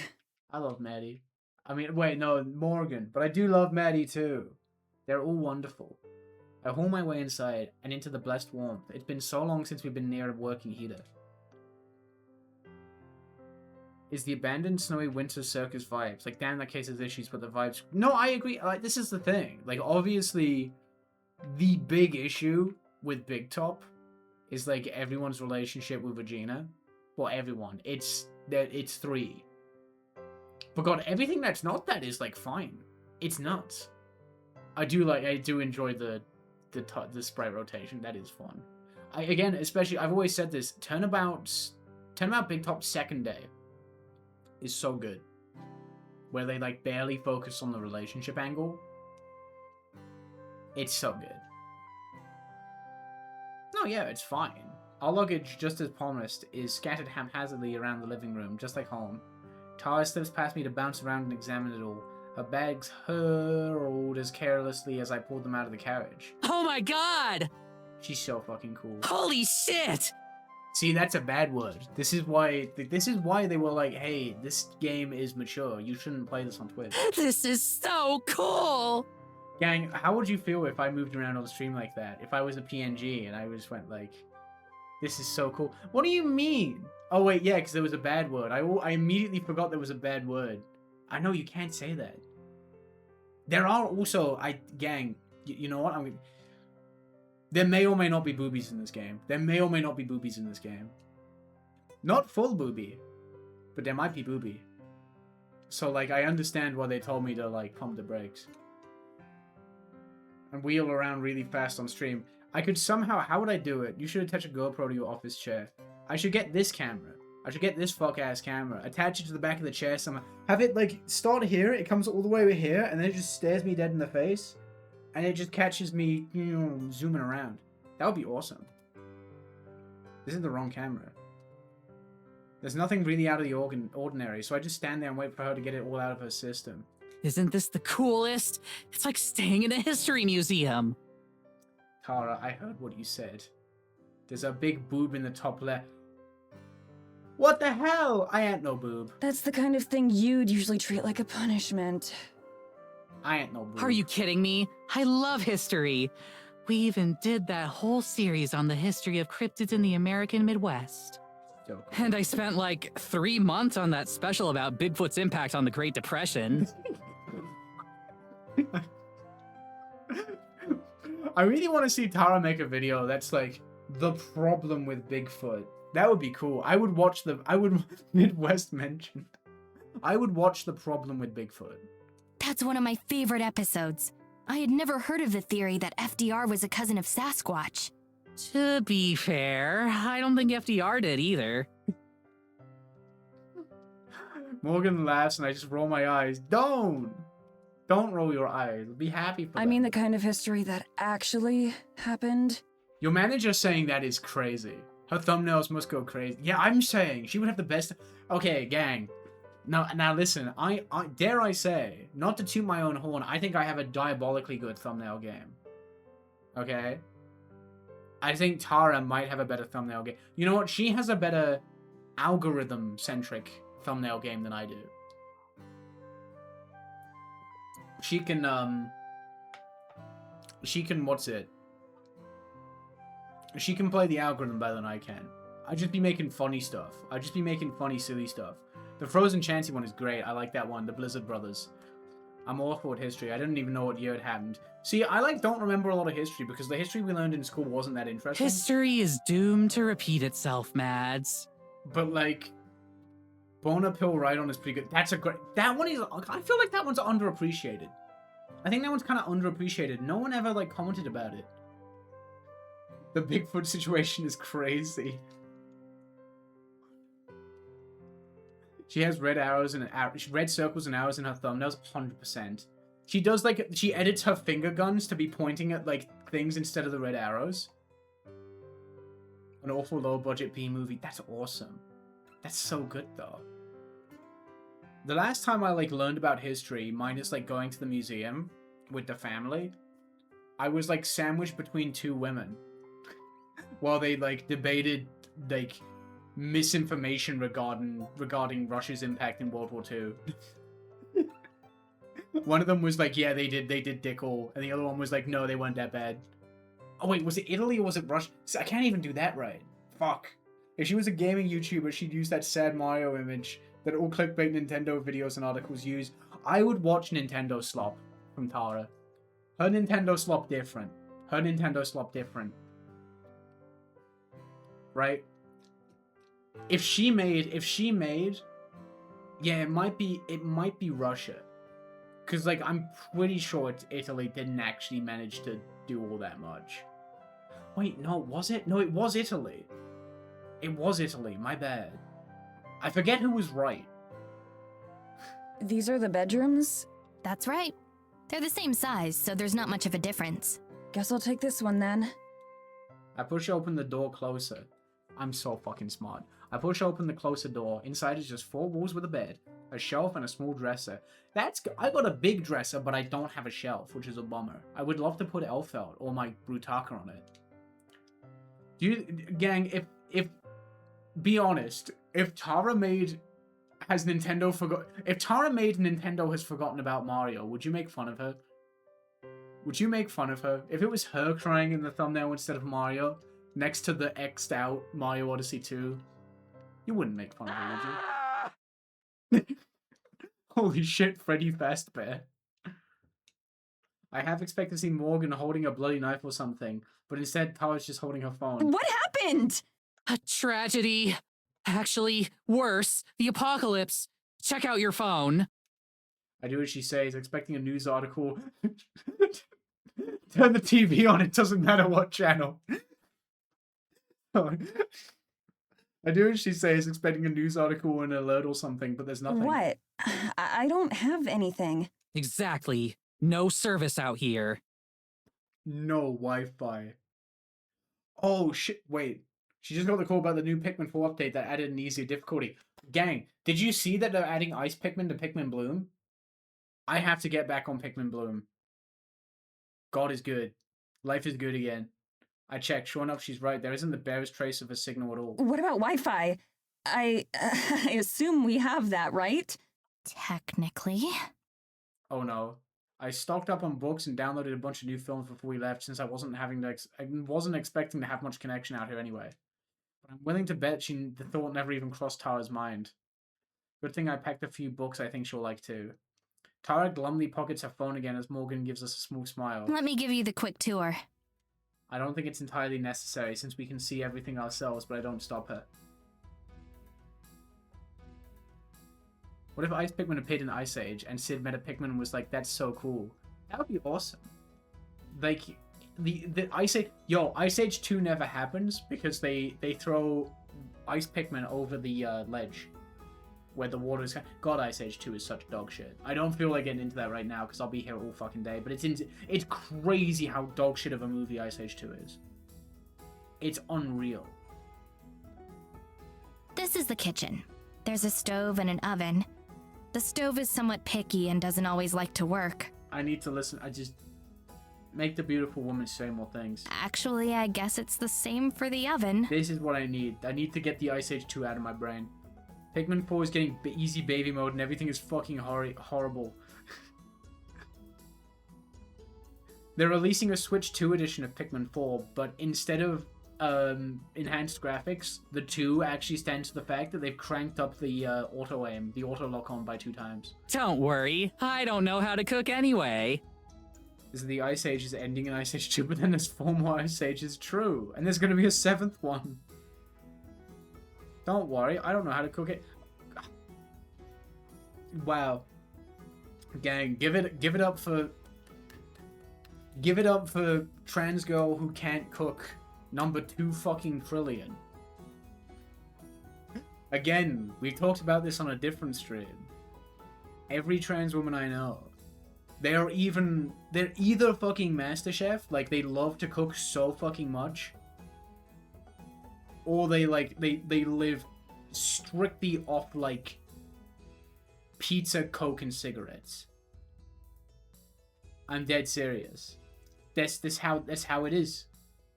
[SPEAKER 1] I love Maddie. I mean, wait, no, Morgan. But I do love Maddie too. They're all wonderful. I haul my way inside and into the blessed warmth. It's been so long since we've been near a working heater. Is the abandoned snowy winter circus vibes. Like, damn, that case has issues, but the vibes... No, I agree. Like, this is the thing. Like, obviously, the big issue with Big Top is, like, everyone's relationship with Regina. Well, everyone. It's 3. But God, everything that's not that is, like, fine. It's nuts. I do enjoy the sprite rotation. That is fun. Again, especially, I've always said this, Turnabout Big Top second day is so good. Where they, like, barely focus on the relationship angle. It's so good. No, yeah, it's fine. Our luggage, just as promised, is scattered haphazardly around the living room, just like home. Tara slips past me to bounce around and examine it all. Her bags hurled as carelessly as I pulled them out of the carriage.
[SPEAKER 3] Oh my god!
[SPEAKER 1] She's so fucking cool.
[SPEAKER 3] Holy shit!
[SPEAKER 1] See, that's a bad word. This is why they were like, hey, this game is mature. You shouldn't play this on Twitch.
[SPEAKER 3] This is so cool!
[SPEAKER 1] Gang, how would you feel if I moved around on the stream like that? If I was a PNG and I just went like, this is so cool. What do you mean? Oh wait, yeah, because there was a bad word. I immediately forgot there was a bad word. I know you can't say that. There are also, gang, you know what? There may or may not be boobies in this game. There may or may not be boobies in this game. Not full booby, but there might be booby. So, like, I understand why they told me to, like, pump the brakes. And wheel around really fast on stream. I could somehow, how would I do it? You should attach a GoPro to your office chair. I should get this camera. I should get this fuck-ass camera. Attach it to the back of the chair somehow. Have it, like, start here, it comes all the way over here, and then it just stares me dead in the face. And it just catches me, you know, zooming around. That would be awesome. This is the wrong camera. There's nothing really out of the ordinary, so I just stand there and wait for her to get it all out of her system.
[SPEAKER 3] Isn't this the coolest? It's like staying in a history museum.
[SPEAKER 1] Tara, I heard what you said. There's a big boob in the top left. What the hell? I ain't no boob.
[SPEAKER 2] That's the kind of thing you'd usually treat like a punishment.
[SPEAKER 1] I ain't no boob.
[SPEAKER 3] Are you kidding me? I love history. We even did that whole series on the history of cryptids in the American Midwest.
[SPEAKER 1] So cool.
[SPEAKER 3] And I spent like 3 months on that special about Bigfoot's impact on the Great Depression.
[SPEAKER 1] I really want to see Tara make a video that's like the problem with Bigfoot. That would be cool. I would Midwest mentioned. I would watch the problem with Bigfoot.
[SPEAKER 4] That's one of my favorite episodes. I had never heard of the theory that FDR was a cousin of Sasquatch.
[SPEAKER 3] To be fair, I don't think FDR did either.
[SPEAKER 1] Morgan laughs and I just roll my eyes. Don't roll your eyes. Be happy for
[SPEAKER 2] I
[SPEAKER 1] them.
[SPEAKER 2] mean the kind of history that actually happened.
[SPEAKER 1] Your manager saying that is crazy. Her thumbnails must go crazy. Yeah, I'm saying she would have the best. Okay, gang. Now listen. I dare I say, not to toot my own horn, I think I have a diabolically good thumbnail game. Okay. I think Tara might have a better thumbnail game. You know what? She has a better algorithm-centric thumbnail game than I do. She can what's it? She can play the algorithm better than I can. I'd just be making funny stuff. I'd just be making funny, silly stuff. The Frozen Chansey one is great. I like that one. The Blizzard Brothers. I'm awful at history. I didn't even know what year it happened. See, I don't remember a lot of history because the history we learned in school wasn't that interesting.
[SPEAKER 3] History is doomed to repeat itself, Mads.
[SPEAKER 1] But like, Bona Pill Ride-On is pretty good. That's a great. That one is. I feel like that one's underappreciated. I think that one's kind of underappreciated. No one ever like commented about it. The Bigfoot situation is crazy. She has red arrows and red circles and arrows in her thumbnails, 100%. She does like she edits her finger guns to be pointing at like things instead of the red arrows. An awful low budget B movie. That's awesome. That's so good though. The last time I like learned about history, minus like going to the museum with the family, I was like sandwiched between two women while they like debated like misinformation regarding Russia's impact in World War II. One of them was like, yeah, they did Dickel, and the other one was like, no, they weren't that bad. Oh wait, was it Italy or was it Russia? I can't even do that right. Fuck. If she was a gaming YouTuber, she'd use that sad Mario image that all clickbait Nintendo videos and articles use. I would watch Nintendo slop from Tara. Her Nintendo slop different. Right? If she made, yeah, it might be Russia. Cause like I'm pretty sure Italy didn't actually manage to do all that much. Wait, no, was it? No, it was Italy. It was Italy, my bad. I forget who was right.
[SPEAKER 2] These are the bedrooms?
[SPEAKER 4] That's right. They're the same size, so there's not much of a difference.
[SPEAKER 2] Guess I'll take this one then.
[SPEAKER 1] I push open the door closer. I'm so fucking smart. I push open the closer door. Inside is just 4 walls with a bed, a shelf, and a small dresser. I got a big dresser, but I don't have a shelf, which is a bummer. I would love to put Elfeld or my Brutaka on it. Gang, if be honest, if Tara made Nintendo has forgotten about Mario, would you make fun of her? Would you make fun of her? If it was her crying in the thumbnail instead of Mario, next to the X'd out Mario Odyssey 2, you wouldn't make fun of her, would you? Holy shit, Freddy Fazbear. I half expect to see Morgan holding a bloody knife or something, but instead Tara's just holding her phone.
[SPEAKER 2] What happened?
[SPEAKER 3] A tragedy. Actually, worse, the apocalypse. Check out your phone.
[SPEAKER 1] I do as she says, expecting a news article. Turn the TV on, it doesn't matter what channel. I do as she says, expecting a news article or an alert or something, but there's nothing.
[SPEAKER 2] What? I don't have anything.
[SPEAKER 3] Exactly. No service out here.
[SPEAKER 1] No Wi-Fi. Oh shit, wait. She just got the call about the new Pikmin 4 update that added an easier difficulty. Gang, did you see that they're adding Ice Pikmin to Pikmin Bloom? I have to get back on Pikmin Bloom. God is good. Life is good again. I checked. Sure enough, she's right. There isn't the barest trace of a signal at all.
[SPEAKER 2] What about Wi-Fi? I assume we have that, right?
[SPEAKER 4] Technically.
[SPEAKER 1] Oh no. I stocked up on books and downloaded a bunch of new films before we left since I wasn't expecting to have much connection out here anyway. But I'm willing to bet the thought never even crossed Tara's mind. Good thing I packed a few books I think she'll like too. Tara glumly pockets her phone again as Morgan gives us a small smile.
[SPEAKER 4] Let me give you the quick tour.
[SPEAKER 1] I don't think it's entirely necessary since we can see everything ourselves, but I don't stop her. What if Ice Pikmin appeared in Ice Age and Sid met a Pikmin and was like, that's so cool? That would be awesome. Like, the Ice Age... Yo, Ice Age 2 never happens because they throw Ice Pikmin over the ledge where the water is... God, Ice Age 2 is such dog shit. I don't feel like getting into that right now because I'll be here all fucking day, but it's crazy how dog shit of a movie Ice Age 2 is. It's unreal.
[SPEAKER 4] This is the kitchen. There's a stove and an oven. The stove is somewhat picky and doesn't always like to work.
[SPEAKER 1] I need to listen. I just... Make the beautiful woman say more things.
[SPEAKER 4] Actually, I guess it's the same for the oven.
[SPEAKER 1] This is what I need. I need to get the Ice Age 2 out of my brain. Pikmin 4 is getting easy baby mode and everything is fucking horrible. They're releasing a Switch 2 edition of Pikmin 4, but instead of enhanced graphics, the 2 actually stands to the fact that they've cranked up the auto-aim, the auto-lock-on by 2 times.
[SPEAKER 3] Don't worry, I don't know how to cook anyway.
[SPEAKER 1] Is the Ice Age is ending in Ice Age 2, but then there's 4 more Ice Ages. True. And there's going to be a 7th one. Don't worry, I don't know how to cook it. Wow. Gang, give it up for trans girl who can't cook number 2 fucking trillion. Again, we talked about this on a different stream. Every trans woman I know, they're either fucking MasterChef, like they love to cook so fucking much, or they live strictly off like pizza, Coke, and cigarettes. I'm dead serious. That's how it is.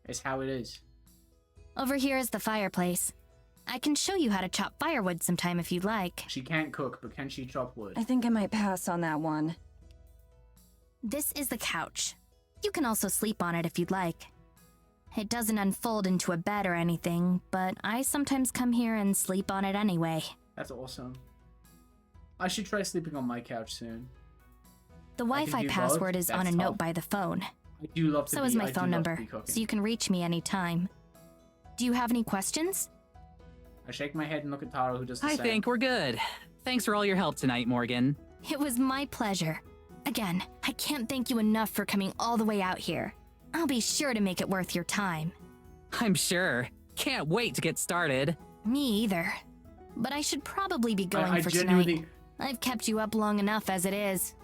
[SPEAKER 1] It's how it is.
[SPEAKER 4] Over here is the fireplace. I can show you how to chop firewood sometime if you'd like.
[SPEAKER 1] She can't cook, but can she chop wood?
[SPEAKER 2] I think I might pass on that one.
[SPEAKER 4] This is the couch. You can also sleep on it if you'd like. It doesn't unfold into a bed or anything, but I sometimes come here and sleep on it anyway.
[SPEAKER 1] That's awesome. I should try sleeping on my couch soon.
[SPEAKER 4] The Wi-Fi password is on a note by the phone.
[SPEAKER 1] I do love to
[SPEAKER 4] So is my phone number, so you can reach me anytime. Do you have any questions?
[SPEAKER 1] I shake my head and look at Taro, who does the
[SPEAKER 3] I
[SPEAKER 1] same.
[SPEAKER 3] think we're good. Thanks for all your help tonight, Morgan.
[SPEAKER 4] It was my pleasure. Again, I can't thank you enough for coming all the way out here. I'll be sure to make it worth your time.
[SPEAKER 3] I'm sure. Can't wait to get started.
[SPEAKER 4] Me either. But I should probably be going
[SPEAKER 1] I
[SPEAKER 4] for
[SPEAKER 1] genuinely,
[SPEAKER 4] tonight. I've kept you up long enough as it is.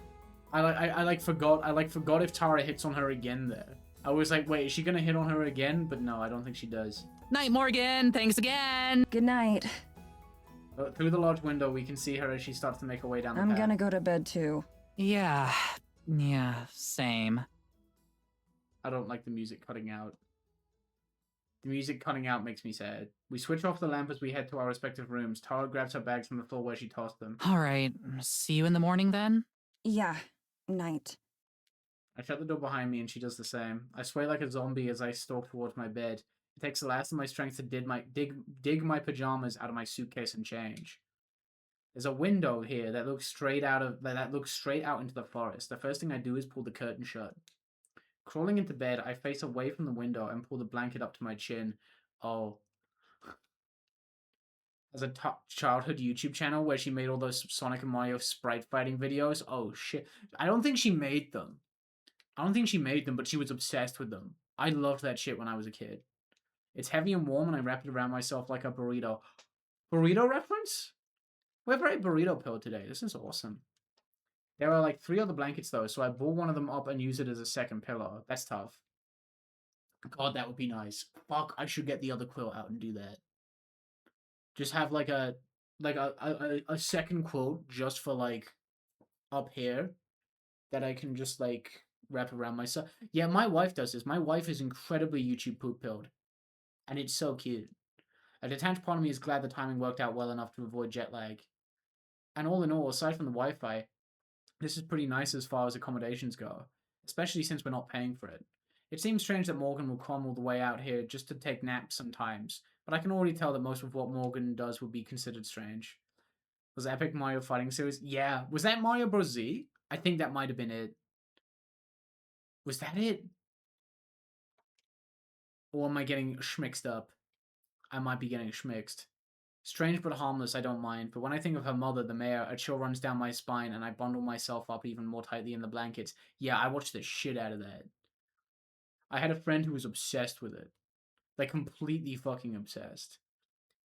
[SPEAKER 1] I forgot if Tara hits on her again there. I was like, wait, is she gonna hit on her again? But no, I don't think she does.
[SPEAKER 3] Night, Morgan. Thanks again.
[SPEAKER 2] Good night.
[SPEAKER 1] Through the large window, we can see her as she starts to make her way down the
[SPEAKER 2] I'm
[SPEAKER 1] path.
[SPEAKER 2] gonna go to bed too.
[SPEAKER 3] Yeah, same.
[SPEAKER 1] I don't like the music cutting out. The music cutting out makes me sad. We switch off the lamp as we head to our respective rooms. Tara grabs her bags from the floor where she tossed them.
[SPEAKER 3] All right, see you in the morning then.
[SPEAKER 2] Yeah, night.
[SPEAKER 1] I shut the door behind me and she does the same. I sway like a zombie as I stalk towards my bed. It takes the last of my strength to dig my pajamas out of my suitcase and change. There's a window here that looks straight out into the forest. The first thing I do is pull the curtain shut. Crawling into bed, I face away from the window and pull the blanket up to my chin. Oh. As a childhood YouTube channel where she made all those Sonic and Mario sprite fighting videos. Oh shit. I don't think she made them, but she was obsessed with them. I loved that shit when I was a kid. It's heavy and warm and I wrap it around myself like a burrito. Burrito reference? We're very burrito pill today. This is awesome. There are like 3 other blankets though, so I ball one of them up and use it as a second pillow. That's tough. God, that would be nice. Fuck, I should get the other quilt out and do that. Just have like a second quilt just for like up here that I can just like wrap around myself. Yeah, my wife does this. My wife is incredibly YouTube poop pilled. And it's so cute. A detached part of me is glad the timing worked out well enough to avoid jet lag. And all in all, aside from the Wi-Fi, this is pretty nice as far as accommodations go, especially since we're not paying for it. It seems strange that Morgan will come all the way out here just to take naps sometimes, but I can already tell that most of what Morgan does would be considered strange. Was Epic Mario Fighting Series? Yeah. Was that Mario Bros. Z? I think that might have been it. Was that it? Or am I getting schmixed up? I might be getting schmixed. Strange but harmless, I don't mind, but when I think of her mother, the mayor, a chill runs down my spine and I bundle myself up even more tightly in the blankets. Yeah, I watched the shit out of that. I had a friend who was obsessed with it. Like, completely fucking obsessed.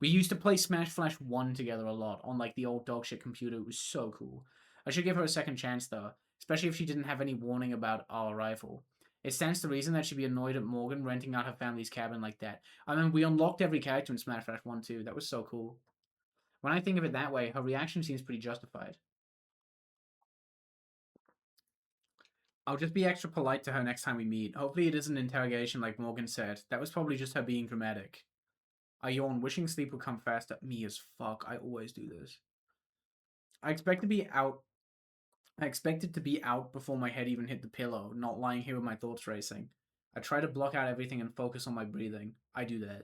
[SPEAKER 1] We used to play Smash Flash 1 together a lot on, like, the old dogshit computer. It was so cool. I should give her a second chance, though, especially if she didn't have any warning about our arrival. It stands to reason that she'd be annoyed at Morgan renting out her family's cabin like that. I mean, we unlocked every character in Smash Flash 1 too. That was so cool. When I think of it that way, her reaction seems pretty justified. I'll just be extra polite to her next time we meet. Hopefully it isn't an interrogation like Morgan said. That was probably just her being dramatic. I yawn, wishing sleep would come faster. Me as fuck. I always do this. I expected to be out before my head even hit the pillow, not lying here with my thoughts racing. I try to block out everything and focus on my breathing. I do that.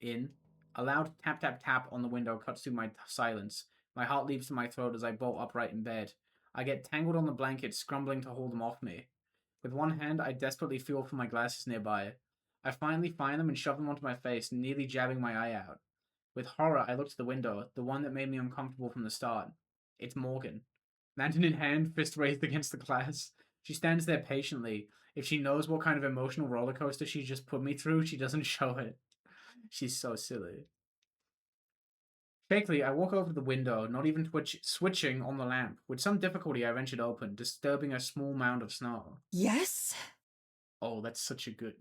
[SPEAKER 1] In. A loud tap tap tap on the window cuts through my silence. My heart leaps to my throat as I bolt upright in bed. I get tangled on the blankets, scrambling to hold them off me. With one hand, I desperately feel for my glasses nearby. I finally find them and shove them onto my face, nearly jabbing my eye out. With horror, I look to the window, the one that made me uncomfortable from the start. It's Morgan. Lantern in hand, fist raised against the glass. She stands there patiently. If she knows what kind of emotional roller coaster she just put me through, she doesn't show it. She's so silly. Shakily, I walk over to the window, not even switching on the lamp. With some difficulty, I wrench it open, disturbing a small mound of snow.
[SPEAKER 2] Yes?
[SPEAKER 1] Oh, that's such a good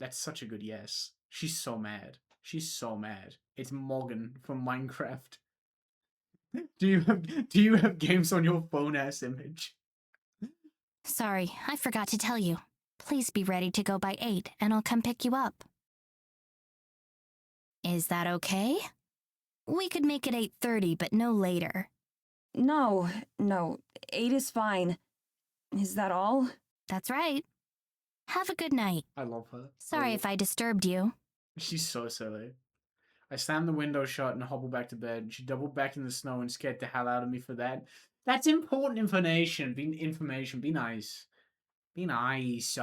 [SPEAKER 1] yes. She's so mad. She's so mad. It's Morgan from Minecraft. Do you have games on your phone ass image?
[SPEAKER 4] Sorry, I forgot to tell you. Please be ready to go by 8, and I'll come pick you up. Is that okay? We could make it 8:30, but no later.
[SPEAKER 2] No, 8 is fine. Is that all?
[SPEAKER 4] That's right. Have a good night.
[SPEAKER 1] I love her.
[SPEAKER 4] Sorry if I disturbed you.
[SPEAKER 1] She's so silly. I slam the window shut and hobble back to bed. She doubled back in the snow and scared the hell out of me for that. That's important information. Be nice. Be nice.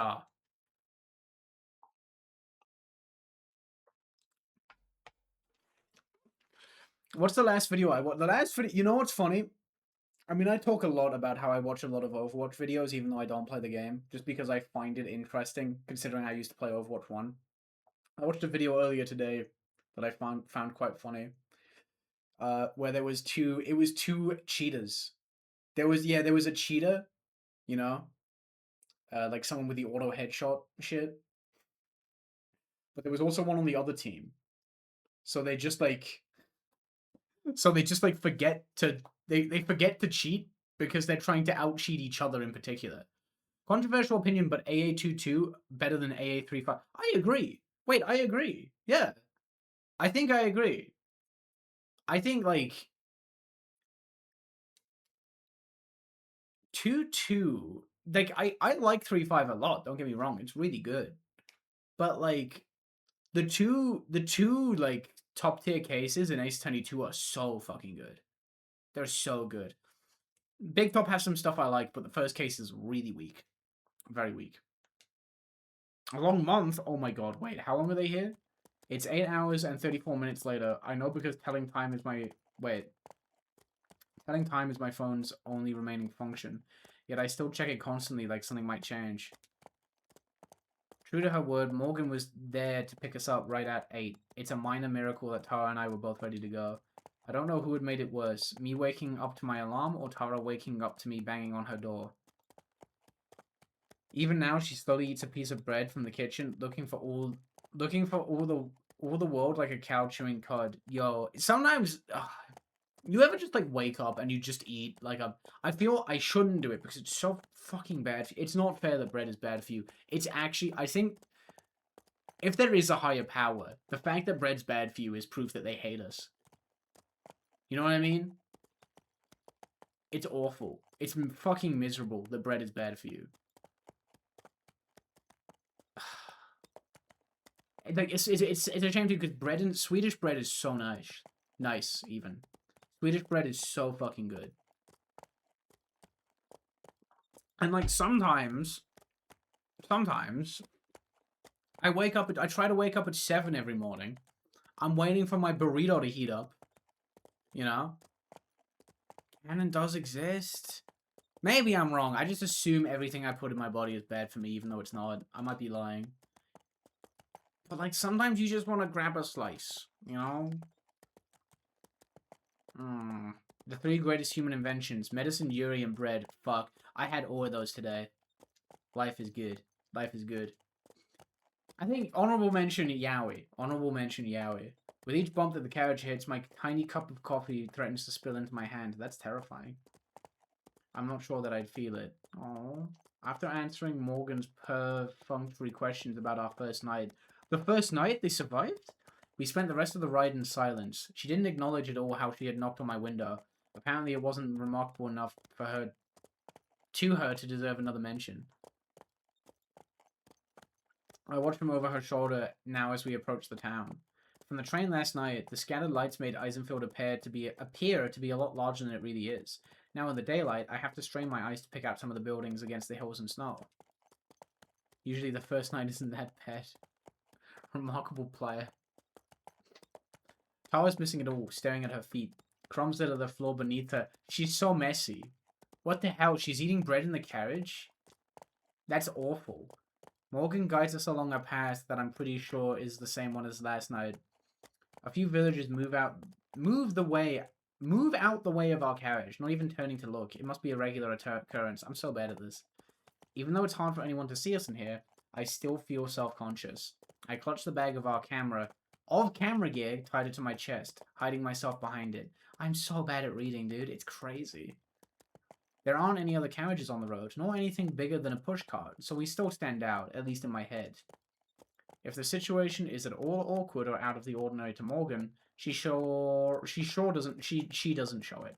[SPEAKER 1] What's the last video I watched? The last video, you know what's funny? I mean, I talk a lot about how I watch a lot of Overwatch videos, even though I don't play the game, just because I find it interesting, considering I used to play Overwatch 1. I watched a video earlier today that I found quite funny. Where there was two cheetahs. There was a cheetah, you know, like someone with the auto headshot shit. But there was also one on the other team. So they just like forget to they forget to cheat because they're trying to out cheat each other in particular. Controversial opinion, but AA22 better than AA35. I agree. Wait, I agree. Yeah. I think I agree. I think like 2-2. Like I like 3-5 a lot, don't get me wrong. It's really good. But like the two like top tier cases in Ace Attorney 2 are so fucking good. They're so good. Big Top has some stuff I like, but the first case is really weak. Very weak. A long month? Oh my god, wait, how long are they here? It's 8 hours and 34 minutes later. I know because telling time is my... Wait. Telling time is my phone's only remaining function. Yet I still check it constantly like something might change. True to her word, Morgan was there to pick us up right at 8. It's a minor miracle that Tara and I were both ready to go. I don't know who had made it worse, me waking up to my alarm or Tara waking up to me banging on her door. Even now, she slowly eats a piece of bread from the kitchen, looking for all the world like a cow chewing cud. Yo, sometimes you ever just like wake up and you just eat like a... I feel I shouldn't do it because it's so fucking bad. It's not fair that bread is bad for you. It's actually, I think, if there is a higher power, the fact that bread's bad for you is proof that they hate us. You know what I mean? It's awful. It's fucking miserable that bread is bad for you. Like it's a shame too because Swedish bread is so nice even. Swedish bread is so fucking good. And like sometimes I try to wake up at 7 every morning. I'm waiting for my burrito to heat up. You know? Canon does exist. Maybe I'm wrong. I just assume everything I put in my body is bad for me, even though it's not. I might be lying. But, like, sometimes you just want to grab a slice, you know? The 3 greatest human inventions. Medicine, Yuri, and bread. Fuck. I had all of those today. Life is good. Life is good. I think honorable mention Yowie. Honorable mention Yowie. With each bump that the carriage hits, my tiny cup of coffee threatens to spill into my hand. That's terrifying. I'm not sure that I'd feel it. Oh. After answering Morgan's perfunctory questions about our first night. The first night? They survived? We spent the rest of the ride in silence. She didn't acknowledge at all how she had knocked on my window. Apparently it wasn't remarkable enough for her to deserve another mention. I watched from over her shoulder now as we approached the town. From the train last night, the scattered lights made Eisenfield appear to be a lot larger than it really is. Now in the daylight, I have to strain my eyes to pick out some of the buildings against the hills and snow. Usually the first night isn't that bad. Remarkable player. Tara's missing it all, staring at her feet. Crumbs that are the floor beneath her. She's so messy. What the hell? She's eating bread in the carriage? That's awful. Morgan guides us along a path that I'm pretty sure is the same one as last night. A few villagers move out the way of our carriage, not even turning to look. It must be a regular occurrence. I'm so bad at this. Even though it's hard for anyone to see us in here, I still feel self-conscious. I clutch the bag of camera gear, tied it to my chest, hiding myself behind it. I'm so bad at reading, dude. It's crazy. There aren't any other carriages on the road, nor anything bigger than a pushcart, so we still stand out, at least in my head. If the situation is at all awkward or out of the ordinary to Morgan, she doesn't show it.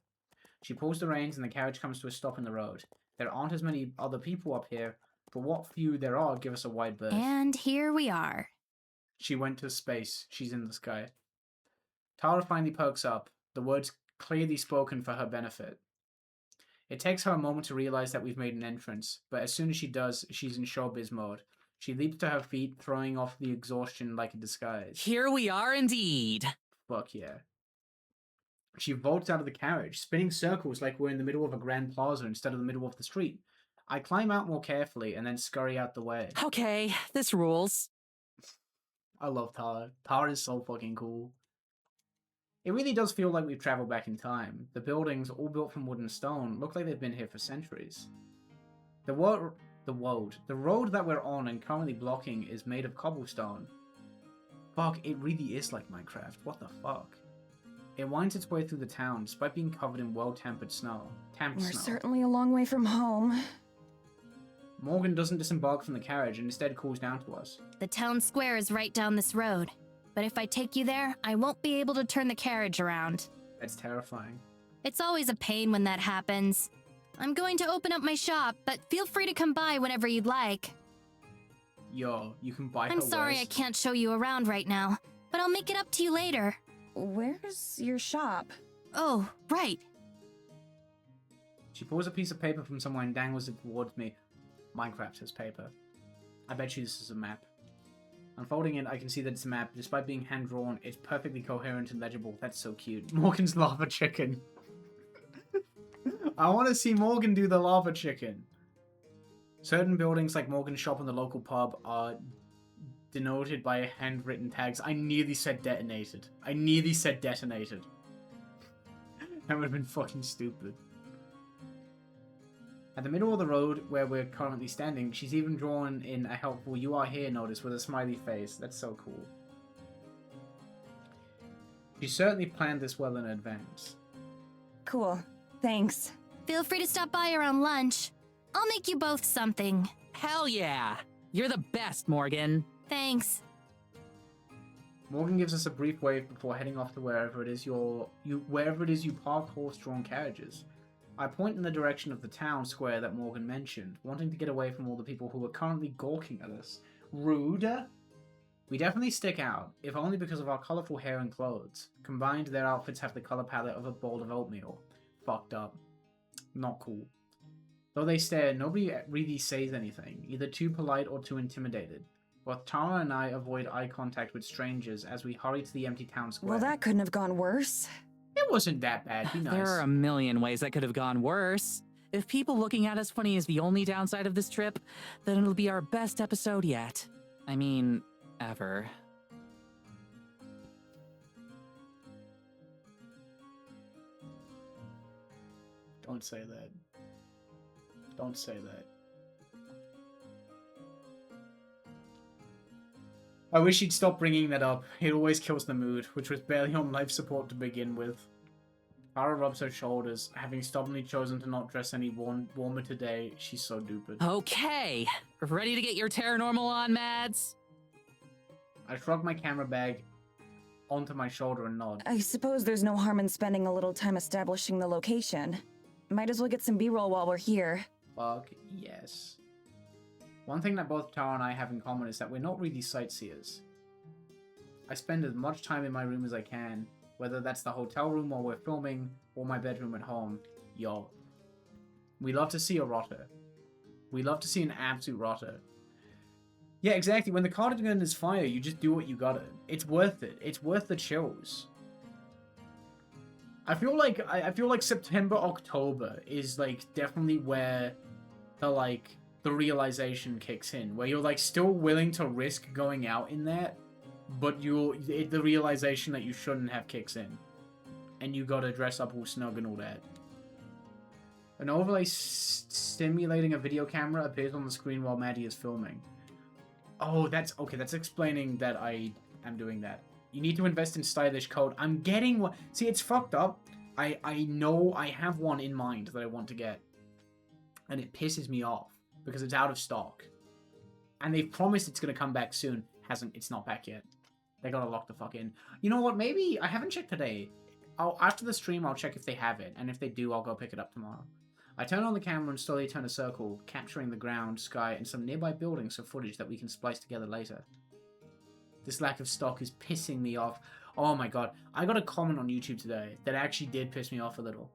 [SPEAKER 1] She pulls the reins and the carriage comes to a stop in the road. There aren't as many other people up here, but what few there are give us a wide berth.
[SPEAKER 4] And here we are.
[SPEAKER 1] She went to space. She's in the sky. Tara finally perks up, the words clearly spoken for her benefit. It takes her a moment to realize that we've made an entrance, but as soon as she does, she's in showbiz mode. She leaps to her feet, throwing off the exhaustion like a disguise.
[SPEAKER 3] Here we are indeed.
[SPEAKER 1] Fuck yeah. She vaults out of the carriage, spinning circles like we're in the middle of a grand plaza instead of the middle of the street. I climb out more carefully and then scurry out the way.
[SPEAKER 3] Okay, this rules.
[SPEAKER 1] I love Tara. Tara is so fucking cool. It really does feel like we've traveled back in time. The buildings, all built from wood and stone, look like they've been here for centuries. The road that we're on and currently blocking is made of cobblestone. Fuck, it really is like Minecraft. What the fuck? It winds its way through the town, despite being covered in well-tempered snow.
[SPEAKER 2] We're certainly a long way from home.
[SPEAKER 1] Morgan doesn't disembark from the carriage and instead calls down to us.
[SPEAKER 4] The town square is right down this road. But if I take you there, I won't be able to turn the carriage around.
[SPEAKER 1] That's terrifying.
[SPEAKER 4] It's always a pain when that happens. I'm going to open up my shop, but feel free to come by whenever you'd like.
[SPEAKER 1] Yo, you can buy her
[SPEAKER 4] I'm sorry I
[SPEAKER 1] wares.
[SPEAKER 4] can't show you around right now, but I'll make it up to you later.
[SPEAKER 2] Where's your shop?
[SPEAKER 4] Oh, right.
[SPEAKER 1] She pulls a piece of paper from somewhere and dangles it towards me. Minecraft has paper. I bet you this is a map. Unfolding it, I can see that it's a map. Despite being hand-drawn, it's perfectly coherent and legible. That's so cute. Morgan's lava chicken. I want to see Morgan do the lava chicken. Certain buildings like Morgan's shop and the local pub are denoted by handwritten tags. I nearly said detonated. That would have been fucking stupid. At the middle of the road where we're currently standing, she's even drawn in a helpful "You are here" notice with a smiley face. That's so cool. She certainly planned this well in advance.
[SPEAKER 2] Cool. Thanks.
[SPEAKER 4] Feel free to stop by around lunch. I'll make you both something.
[SPEAKER 3] Hell yeah! You're the best, Morgan.
[SPEAKER 4] Thanks.
[SPEAKER 1] Morgan gives us a brief wave before heading off to wherever it is you park horse-drawn carriages. I point in the direction of the town square that Morgan mentioned, wanting to get away from all the people who are currently gawking at us. Rude. We definitely stick out, if only because of our colourful hair and clothes. Combined, their outfits have the colour palette of a bowl of oatmeal. Fucked up. Not cool. Though they stare, nobody really says anything, either too polite or too intimidated. Both Tara and I avoid eye contact with strangers as we hurry to the empty town square.
[SPEAKER 2] Well, that couldn't have gone worse.
[SPEAKER 1] It wasn't that bad, be nice.
[SPEAKER 3] There are a million ways that could have gone worse. If people looking at us funny is the only downside of this trip, then it'll be our best episode yet. I mean, ever.
[SPEAKER 1] Don't say that. Don't say that. I wish he'd stop bringing that up. It always kills the mood, which was barely on life support to begin with. Tara rubs her shoulders, having stubbornly chosen to not dress any warmer today. She's so stupid.
[SPEAKER 3] Okay, ready to get your Terranormal on, Mads?
[SPEAKER 1] I shrug my camera bag onto my shoulder and nod.
[SPEAKER 2] I suppose there's no harm in spending a little time establishing the location. Might as well get some B-roll while we're here.
[SPEAKER 1] Fuck yes. One thing that both Tara and I have in common is that we're not really sightseers. I spend as much time in my room as I can, whether that's the hotel room while we're filming, or my bedroom at home. Yo. We love to see a rotter. We love to see an absolute rotter. Yeah, exactly. When the cardigan is fire, you just do what you gotta. It's worth it. It's worth the chills. I feel like September, October is like definitely where the realization kicks in, where you're like still willing to risk going out in that, but the realization that you shouldn't have kicks in, and you gotta dress up all snug and all that. An overlay stimulating a video camera appears on the screen while Maddie is filming. Oh, that's okay. That's explaining that I am doing that. You need to invest in stylish code. I'm getting one. See, it's fucked up. I know I have one in mind that I want to get, and it pisses me off because it's out of stock. And they've promised it's gonna come back soon. Hasn't. It's not back yet. They gotta lock the fuck in. You know what? Maybe I haven't checked today. After the stream, I'll check if they have it, and if they do, I'll go pick it up tomorrow. I turn on the camera and slowly turn a circle, capturing the ground, sky, and some nearby buildings for footage that we can splice together later. This lack of stock is pissing me off. Oh my god. I got a comment on YouTube today that actually did piss me off a little.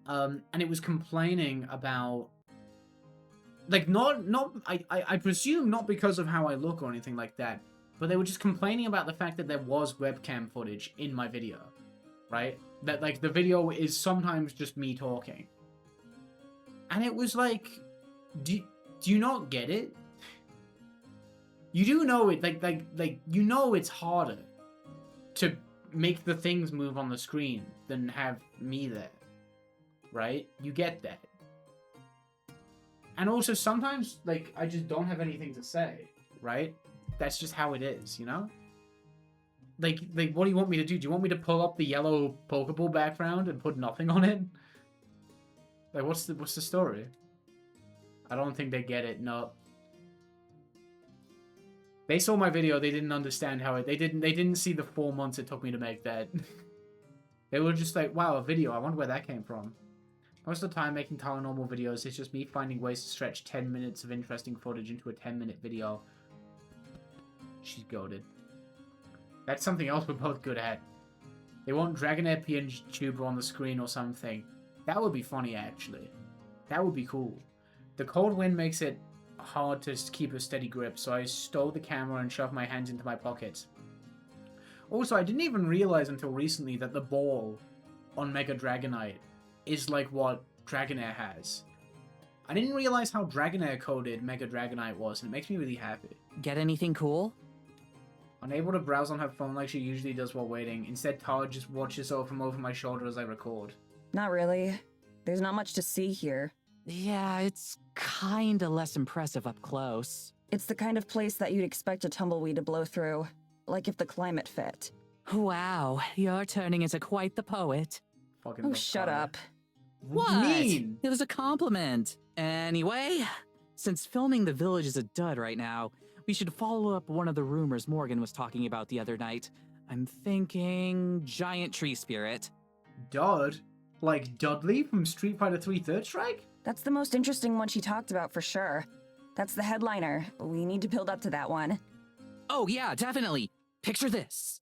[SPEAKER 1] And it was complaining about... Like, I presume not because of how I look or anything like that, but they were just complaining about the fact that there was webcam footage in my video, right? That, like, the video is sometimes just me talking. And it was like, do you not get it? You do know it, like you know it's harder to make the things move on the screen than have me there, right? You get that. And also sometimes, like, I just don't have anything to say, right? That's just how it is, you know? Like, what do you want me to do? Do you want me to pull up the yellow Pokeball background and put nothing on it? Like, what's the story? I don't think they get it, no. They saw my video, they didn't understand how it... They didn't see the 4 months it took me to make that. They were just like, wow, a video, I wonder where that came from. Most of the time making paranormal videos, it's just me finding ways to stretch 10 minutes of interesting footage into a 10-minute video. She's goated. That's something else we're both good at. They want Dragonair PNG Tuber on the screen or something. That would be funny, actually. That would be cool. The cold wind makes it hard to keep a steady grip, so I stole the camera and shoved my hands into my pockets. Also, I didn't even realize until recently that the ball on Mega Dragonite is like what Dragonair has. I didn't realize how Dragonair coded Mega Dragonite was, and it makes me really happy.
[SPEAKER 3] Get anything cool?
[SPEAKER 1] Unable to browse on her phone like she usually does while waiting. Instead, Tara just watches from over my shoulder as I record.
[SPEAKER 2] Not really. There's not much to see here.
[SPEAKER 3] Yeah, it's kinda less impressive up close.
[SPEAKER 2] It's the kind of place that you'd expect a tumbleweed to blow through. Like if the climate fit.
[SPEAKER 3] Wow, you're turning into quite the poet.
[SPEAKER 1] Fucking
[SPEAKER 2] Oh,
[SPEAKER 1] love
[SPEAKER 2] shut
[SPEAKER 1] Tara.
[SPEAKER 2] up.
[SPEAKER 3] What?
[SPEAKER 1] Mean?
[SPEAKER 3] It was a compliment. Anyway, since filming the village is a dud right now, we should follow up one of the rumors Morgan was talking about the other night. I'm thinking giant tree spirit.
[SPEAKER 1] Dud? Like Dudley from Street Fighter 3 Third Strike?
[SPEAKER 2] That's the most interesting one she talked about for sure. That's the headliner. We need to build up to that one.
[SPEAKER 3] Oh yeah, definitely. Picture this.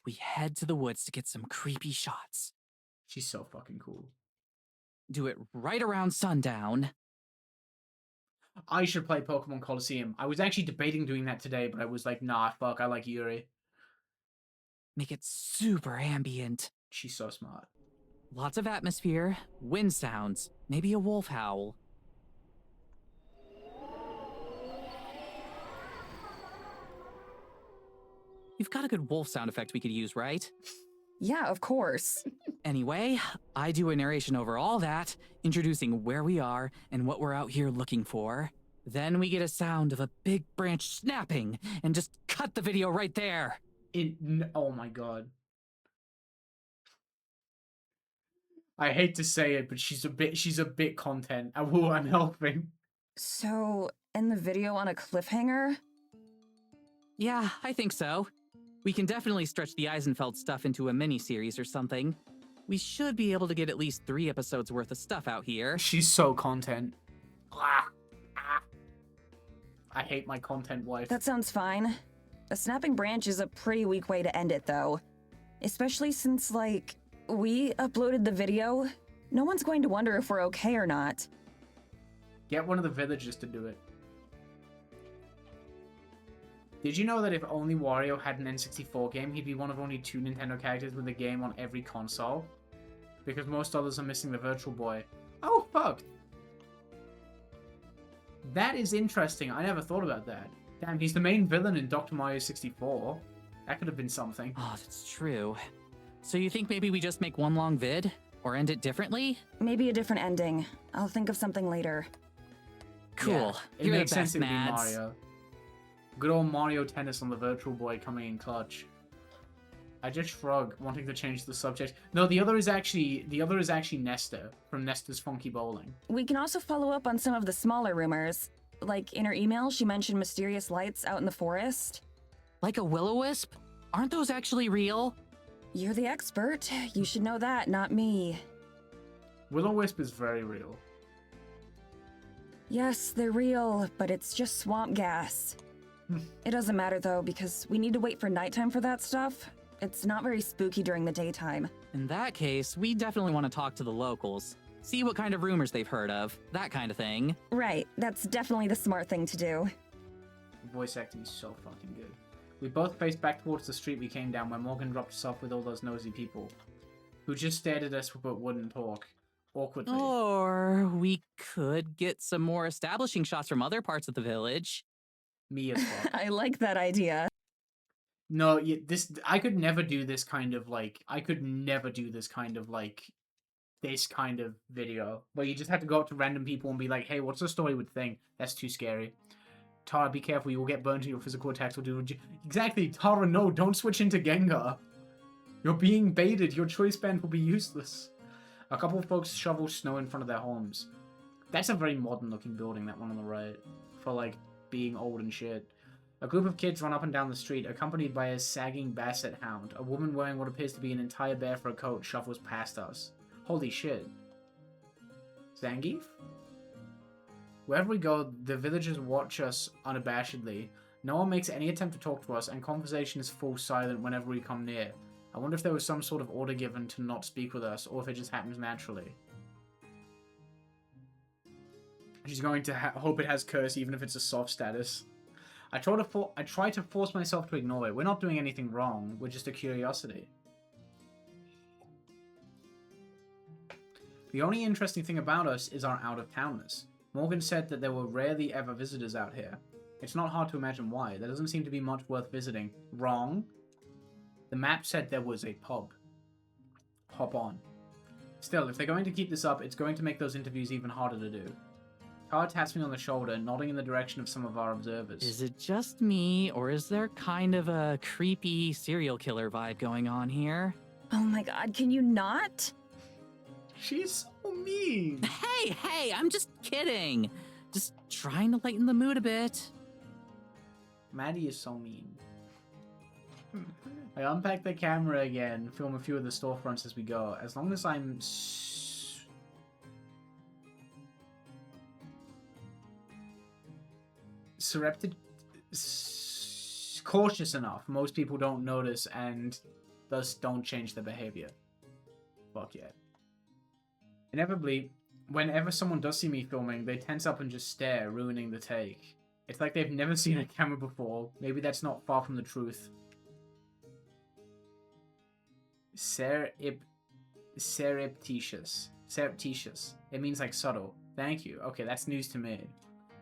[SPEAKER 3] We head to the woods to get some creepy shots.
[SPEAKER 1] She's so fucking cool.
[SPEAKER 3] Do it right around sundown.
[SPEAKER 1] I should play Pokemon Coliseum. I was actually debating doing that today, but I was like, nah, fuck, I like Yuri.
[SPEAKER 3] Make it super ambient.
[SPEAKER 1] She's so smart.
[SPEAKER 3] Lots of atmosphere, wind sounds, maybe a wolf howl. You've got a good wolf sound effect we could use, right?
[SPEAKER 2] Yeah, of course.
[SPEAKER 3] Anyway, I do a narration over all that, introducing where we are and what we're out here looking for. Then we get a sound of a big branch snapping, and just cut the video right there.
[SPEAKER 1] Oh my god. I hate to say it, but she's a bit content. I'm helping.
[SPEAKER 2] So, end the video on a cliffhanger?
[SPEAKER 3] Yeah, I think so. We can definitely stretch the Eisenfeld stuff into a mini-series or something. We should be able to get at least 3 episodes worth of stuff out here.
[SPEAKER 1] She's so content. I hate my content wife.
[SPEAKER 2] That sounds fine. A snapping branch is a pretty weak way to end it, though. Especially since, like, we uploaded the video. No one's going to wonder if we're okay or not.
[SPEAKER 1] Get one of the villagers to do it. Did you know that if only Wario had an N64 game, he'd be one of only 2 Nintendo characters with a game on every console? Because most others are missing the Virtual Boy. Oh, fuck! That is interesting. I never thought about that. Damn, he's the main villain in Dr. Mario 64. That could have been something.
[SPEAKER 3] Oh, that's true. So you think maybe we just make one long vid? Or end it differently?
[SPEAKER 2] Maybe a different ending. I'll think of something later.
[SPEAKER 3] Cool.
[SPEAKER 1] Yeah, it
[SPEAKER 3] You're
[SPEAKER 1] makes
[SPEAKER 3] the
[SPEAKER 1] sense
[SPEAKER 3] best,
[SPEAKER 1] it would be
[SPEAKER 3] Mads.
[SPEAKER 1] Mario. Good old Mario Tennis on the Virtual Boy coming in clutch. I just shrug, wanting to change the subject. No, the other is actually Nesta from Nesta's Funky Bowling.
[SPEAKER 2] We can also follow up on some of the smaller rumors. Like, in her email, she mentioned mysterious lights out in the forest.
[SPEAKER 3] Like a will-o-wisp? Aren't those actually real?
[SPEAKER 2] You're the expert. You should know that, not me.
[SPEAKER 1] Will-O-Wisp is very real.
[SPEAKER 2] Yes, they're real, but it's just swamp gas. It doesn't matter though, because we need to wait for nighttime for that stuff. It's not very spooky during the daytime.
[SPEAKER 3] In that case, we definitely want to talk to the locals. See what kind of rumors they've heard of. That kind of thing.
[SPEAKER 2] Right, that's definitely the smart thing to do.
[SPEAKER 1] Voice acting is so fucking good. We both faced back towards the street we came down, where Morgan dropped us off with all those nosy people, who just stared at us but wouldn't talk. Awkwardly.
[SPEAKER 3] Or we could get some more establishing shots from other parts of the village.
[SPEAKER 1] Me as fuck.
[SPEAKER 2] I like that idea.
[SPEAKER 1] No, I could never do this kind of like. I could never do this kind of like. This kind of video where you just have to go up to random people and be like, "Hey, what's the story with thing?" That's too scary. Tara, be careful. You will get burned and your physical attacks will do. Exactly, Tara. No, don't switch into Gengar. You're being baited. Your choice band will be useless. A couple of folks shovel snow in front of their homes. That's a very modern-looking building. That one on the right, for like being old and shit. A group of kids run up and down the street, accompanied by a sagging basset hound. A woman wearing what appears to be an entire bear fur coat shuffles past us. Holy shit. Zangief? Wherever we go, the villagers watch us unabashedly. No one makes any attempt to talk to us, and conversation is full silent whenever we come near. I wonder if there was some sort of order given to not speak with us, or if it just happens naturally. She's going to hope it has curse, even if it's a soft status. I try to force myself to ignore it. We're not doing anything wrong. We're just a curiosity. The only interesting thing about us is our out-of-towners. Morgan said that there were rarely ever visitors out here. It's not hard to imagine why. There doesn't seem to be much worth visiting. Wrong. The map said there was a pub. Hop on. Still, if they're going to keep this up, it's going to make those interviews even harder to do. Tara taps me on the shoulder, nodding in the direction of some of our observers.
[SPEAKER 3] Is it just me, or is there kind of a creepy serial killer vibe going on here?
[SPEAKER 2] Oh my god, can you not?
[SPEAKER 1] She's so mean.
[SPEAKER 3] Hey, I'm just kidding. Just trying to lighten the mood a bit.
[SPEAKER 1] Maddie is so mean. I unpack the camera again, film a few of the storefronts as we go. As long as I'm cautious enough, most people don't notice and thus don't change their behavior. Fuck yeah. Inevitably, whenever someone does see me filming, they tense up and just stare, ruining the take. It's like they've never seen a camera before. Maybe that's not far from the truth. Surreptitious. Surreptitious. It means like subtle. Thank you. Okay, that's news to me.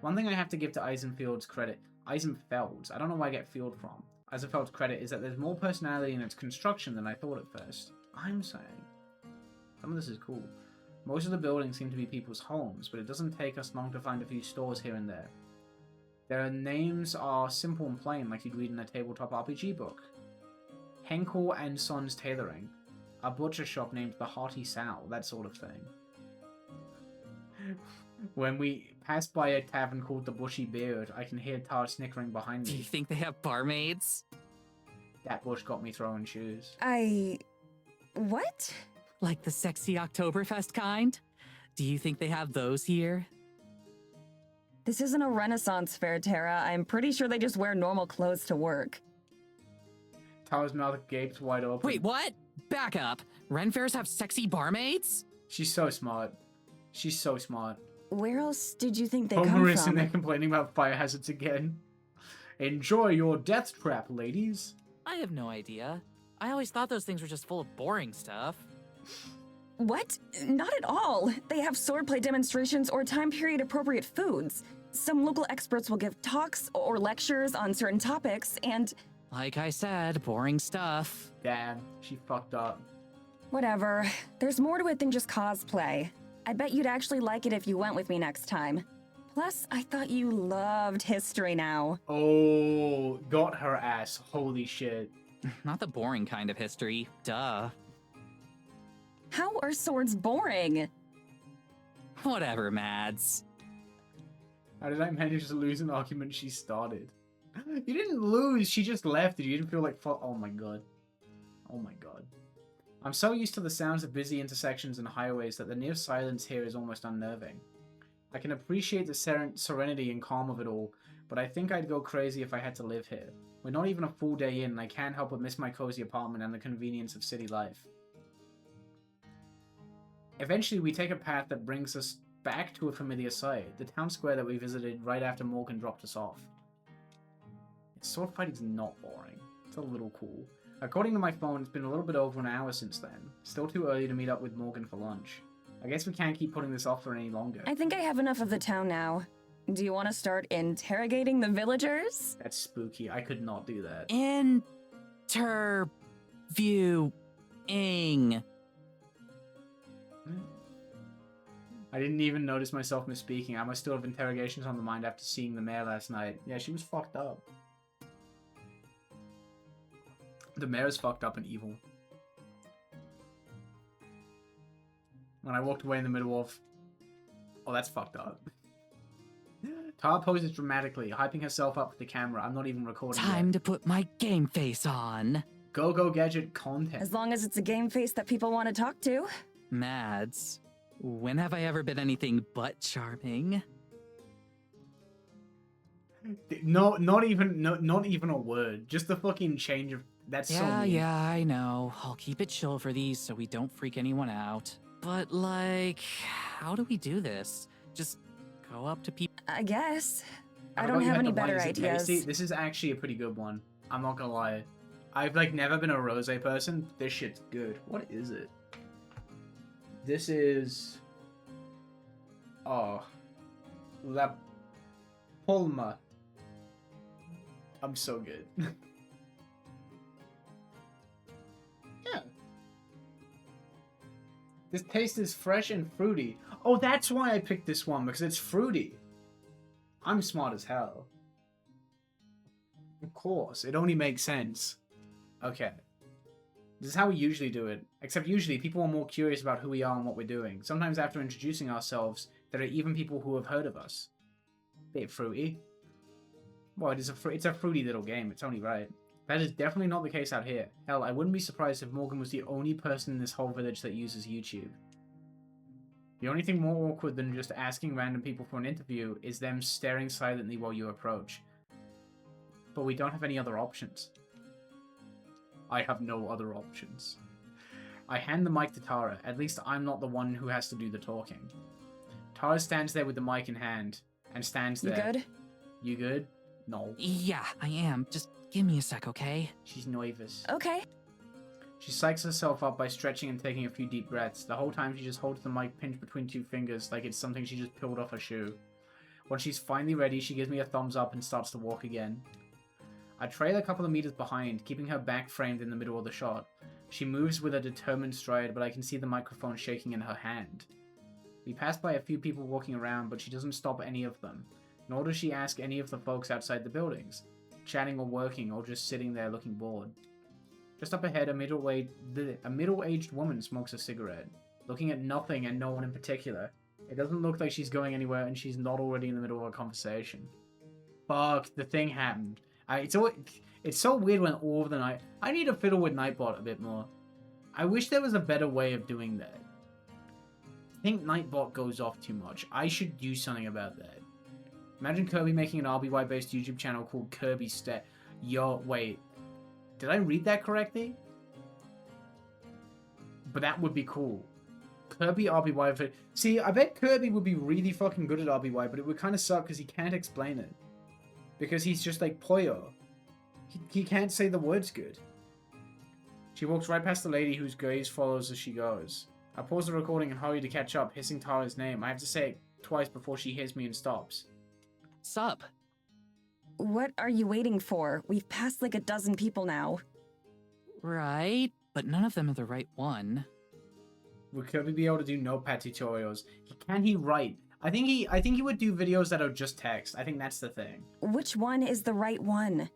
[SPEAKER 1] One thing I have to give to Eisenfeld's credit. Eisenfeld's? I don't know where I get field from. Eisenfeld's credit is that there's more personality in its construction than I thought at first. I'm saying. Some of this is cool. Most of the buildings seem to be people's homes, but it doesn't take us long to find a few stores here and there. Their names are simple and plain, like you'd read in a tabletop RPG book. Henkel and Sons Tailoring. A butcher shop named the Hearty Sow, that sort of thing. When we pass by a tavern called the Bushy Beard, I can hear Tar snickering behind
[SPEAKER 3] Do you
[SPEAKER 1] me.
[SPEAKER 3] think they have barmaids?
[SPEAKER 1] That bush got me throwing shoes.
[SPEAKER 2] What?
[SPEAKER 3] Like the sexy Oktoberfest kind? Do you think they have those here?
[SPEAKER 2] This isn't a Renaissance fair, Tara. I'm pretty sure they just wear normal clothes to work.
[SPEAKER 1] Tara's mouth gaped wide open.
[SPEAKER 3] Wait, what? Back up. Ren fairs have sexy barmaids?
[SPEAKER 1] She's so smart. She's so smart.
[SPEAKER 2] Where else did you think they
[SPEAKER 1] Homer
[SPEAKER 2] come
[SPEAKER 1] is in
[SPEAKER 2] from?
[SPEAKER 1] there complaining about fire hazards again. Enjoy your death trap, ladies.
[SPEAKER 3] I have no idea. I always thought those things were just full of boring stuff.
[SPEAKER 2] What? Not at all. They have swordplay demonstrations or time period appropriate foods. Some local experts will give talks or lectures on certain topics, and
[SPEAKER 3] Like I said, boring stuff.
[SPEAKER 1] Damn, she fucked up.
[SPEAKER 2] whatever. There's more to it than just cosplay. I bet you'd actually like it if you went with me next time. Plus, I thought you loved history now.
[SPEAKER 1] Oh, got her ass. Holy shit.
[SPEAKER 3] Not the boring kind of history. Duh.
[SPEAKER 2] How are swords boring?
[SPEAKER 3] Whatever, Mads.
[SPEAKER 1] How did I manage to lose an argument she started? You didn't lose, she just left. You didn't feel like oh my god. Oh my god. I'm so used to the sounds of busy intersections and highways that the near silence here is almost unnerving. I can appreciate the serenity and calm of it all, but I think I'd go crazy if I had to live here. We're not even a full day in, and I can't help but miss my cozy apartment and the convenience of city life. Eventually, we take a path that brings us back to a familiar sight, the town square that we visited right after Morgan dropped us off. Sword fighting's not boring. It's a little cool. According to my phone, it's been a little bit over an hour since then. Still too early to meet up with Morgan for lunch. I guess we can't keep putting this off for any longer.
[SPEAKER 2] I think I have enough of the town now. Do you want to start interrogating the villagers?
[SPEAKER 1] That's spooky. I could not do that.
[SPEAKER 3] Interviewing.
[SPEAKER 1] I didn't even notice myself misspeaking. I must still have interrogations on the mind after seeing the mayor last night. Yeah, she was fucked up. The mayor's fucked up and evil. When I walked away in the middle of... Oh, that's fucked up. Tara poses dramatically, hyping herself up for the camera. I'm not even recording
[SPEAKER 3] Time
[SPEAKER 1] yet.
[SPEAKER 3] to put my game face on.
[SPEAKER 1] Go Gadget content.
[SPEAKER 2] As long as it's a game face that people want to talk to.
[SPEAKER 3] Mads, when have I ever been anything but charming?
[SPEAKER 1] No, not even a word. Just the fucking change of... That's so mean.
[SPEAKER 3] Yeah, I know. I'll keep it chill for these so we don't freak anyone out. But, like, how do we do this? Just go up to people?
[SPEAKER 2] I guess. I
[SPEAKER 1] forgot
[SPEAKER 2] don't
[SPEAKER 1] you
[SPEAKER 2] have
[SPEAKER 1] had
[SPEAKER 2] any
[SPEAKER 1] the one.
[SPEAKER 2] better
[SPEAKER 1] Is it
[SPEAKER 2] ideas.
[SPEAKER 1] tasty? This is actually a pretty good one. I'm not gonna lie. I've, like, never been a rosé person. This shit's good. What is it? This is... Oh. La Palma. I'm so good. Yeah. This taste is fresh and fruity. Oh, that's why I picked this one, because it's fruity. I'm smart as hell. Of course, it only makes sense. Okay. This is how we usually do it. Except usually, people are more curious about who we are and what we're doing. Sometimes after introducing ourselves, there are even people who have heard of us. Bit fruity. Well, it's a fruity little game. It's only right. That is definitely not the case out here. Hell, I wouldn't be surprised if Morgan was the only person in this whole village that uses YouTube. The only thing more awkward than just asking random people for an interview is them staring silently while you approach. But we don't have any other options. I have no other options. I hand the mic to Tara. At least I'm not the one who has to do the talking. Tara stands there with the mic in hand, and stands
[SPEAKER 2] You
[SPEAKER 1] there.
[SPEAKER 2] good?
[SPEAKER 1] You good? No.
[SPEAKER 3] Yeah, I am. Just give me a sec, okay?
[SPEAKER 1] She's nervous.
[SPEAKER 2] Okay.
[SPEAKER 1] She psychs herself up by stretching and taking a few deep breaths. The whole time she just holds the mic pinched between two fingers like it's something she just peeled off her shoe. When she's finally ready, she gives me a thumbs up and starts to walk again. I trail a couple of meters behind, keeping her back framed in the middle of the shot. She moves with a determined stride, but I can see the microphone shaking in her hand. We pass by a few people walking around, but she doesn't stop any of them. Nor does she ask any of the folks outside the buildings, chatting or working or just sitting there looking bored. Just up ahead, a middle-aged woman smokes a cigarette, looking at nothing and no one in particular. It doesn't look like she's going anywhere, and she's not already in the middle of a conversation. Fuck, the thing happened. It's so weird when all of the night... I need to fiddle with Nightbot a bit more. I wish there was a better way of doing that. I think Nightbot goes off too much. I should do something about that. Imagine Kirby making an RBY-based YouTube channel called Kirby Stat. Yo, wait. Did I read that correctly? But that would be cool. Kirby RBY. See, I bet Kirby would be really fucking good at RBY, but it would kind of suck because he can't explain it. Because he's just like Poyo. He can't say the words good. She walks right past the lady whose gaze follows as she goes. I pause the recording and hurry to catch up, hissing Tara's name. I have to say it twice before she hears me and stops.
[SPEAKER 3] Sup?
[SPEAKER 2] What are you waiting for? We've passed like a dozen people now.
[SPEAKER 3] Right, but none of them are the right one.
[SPEAKER 1] Would Kirby be able to do notepad tutorials? Can he write? I think he would do videos that are just text. I think that's the thing.
[SPEAKER 2] Which one is the right one?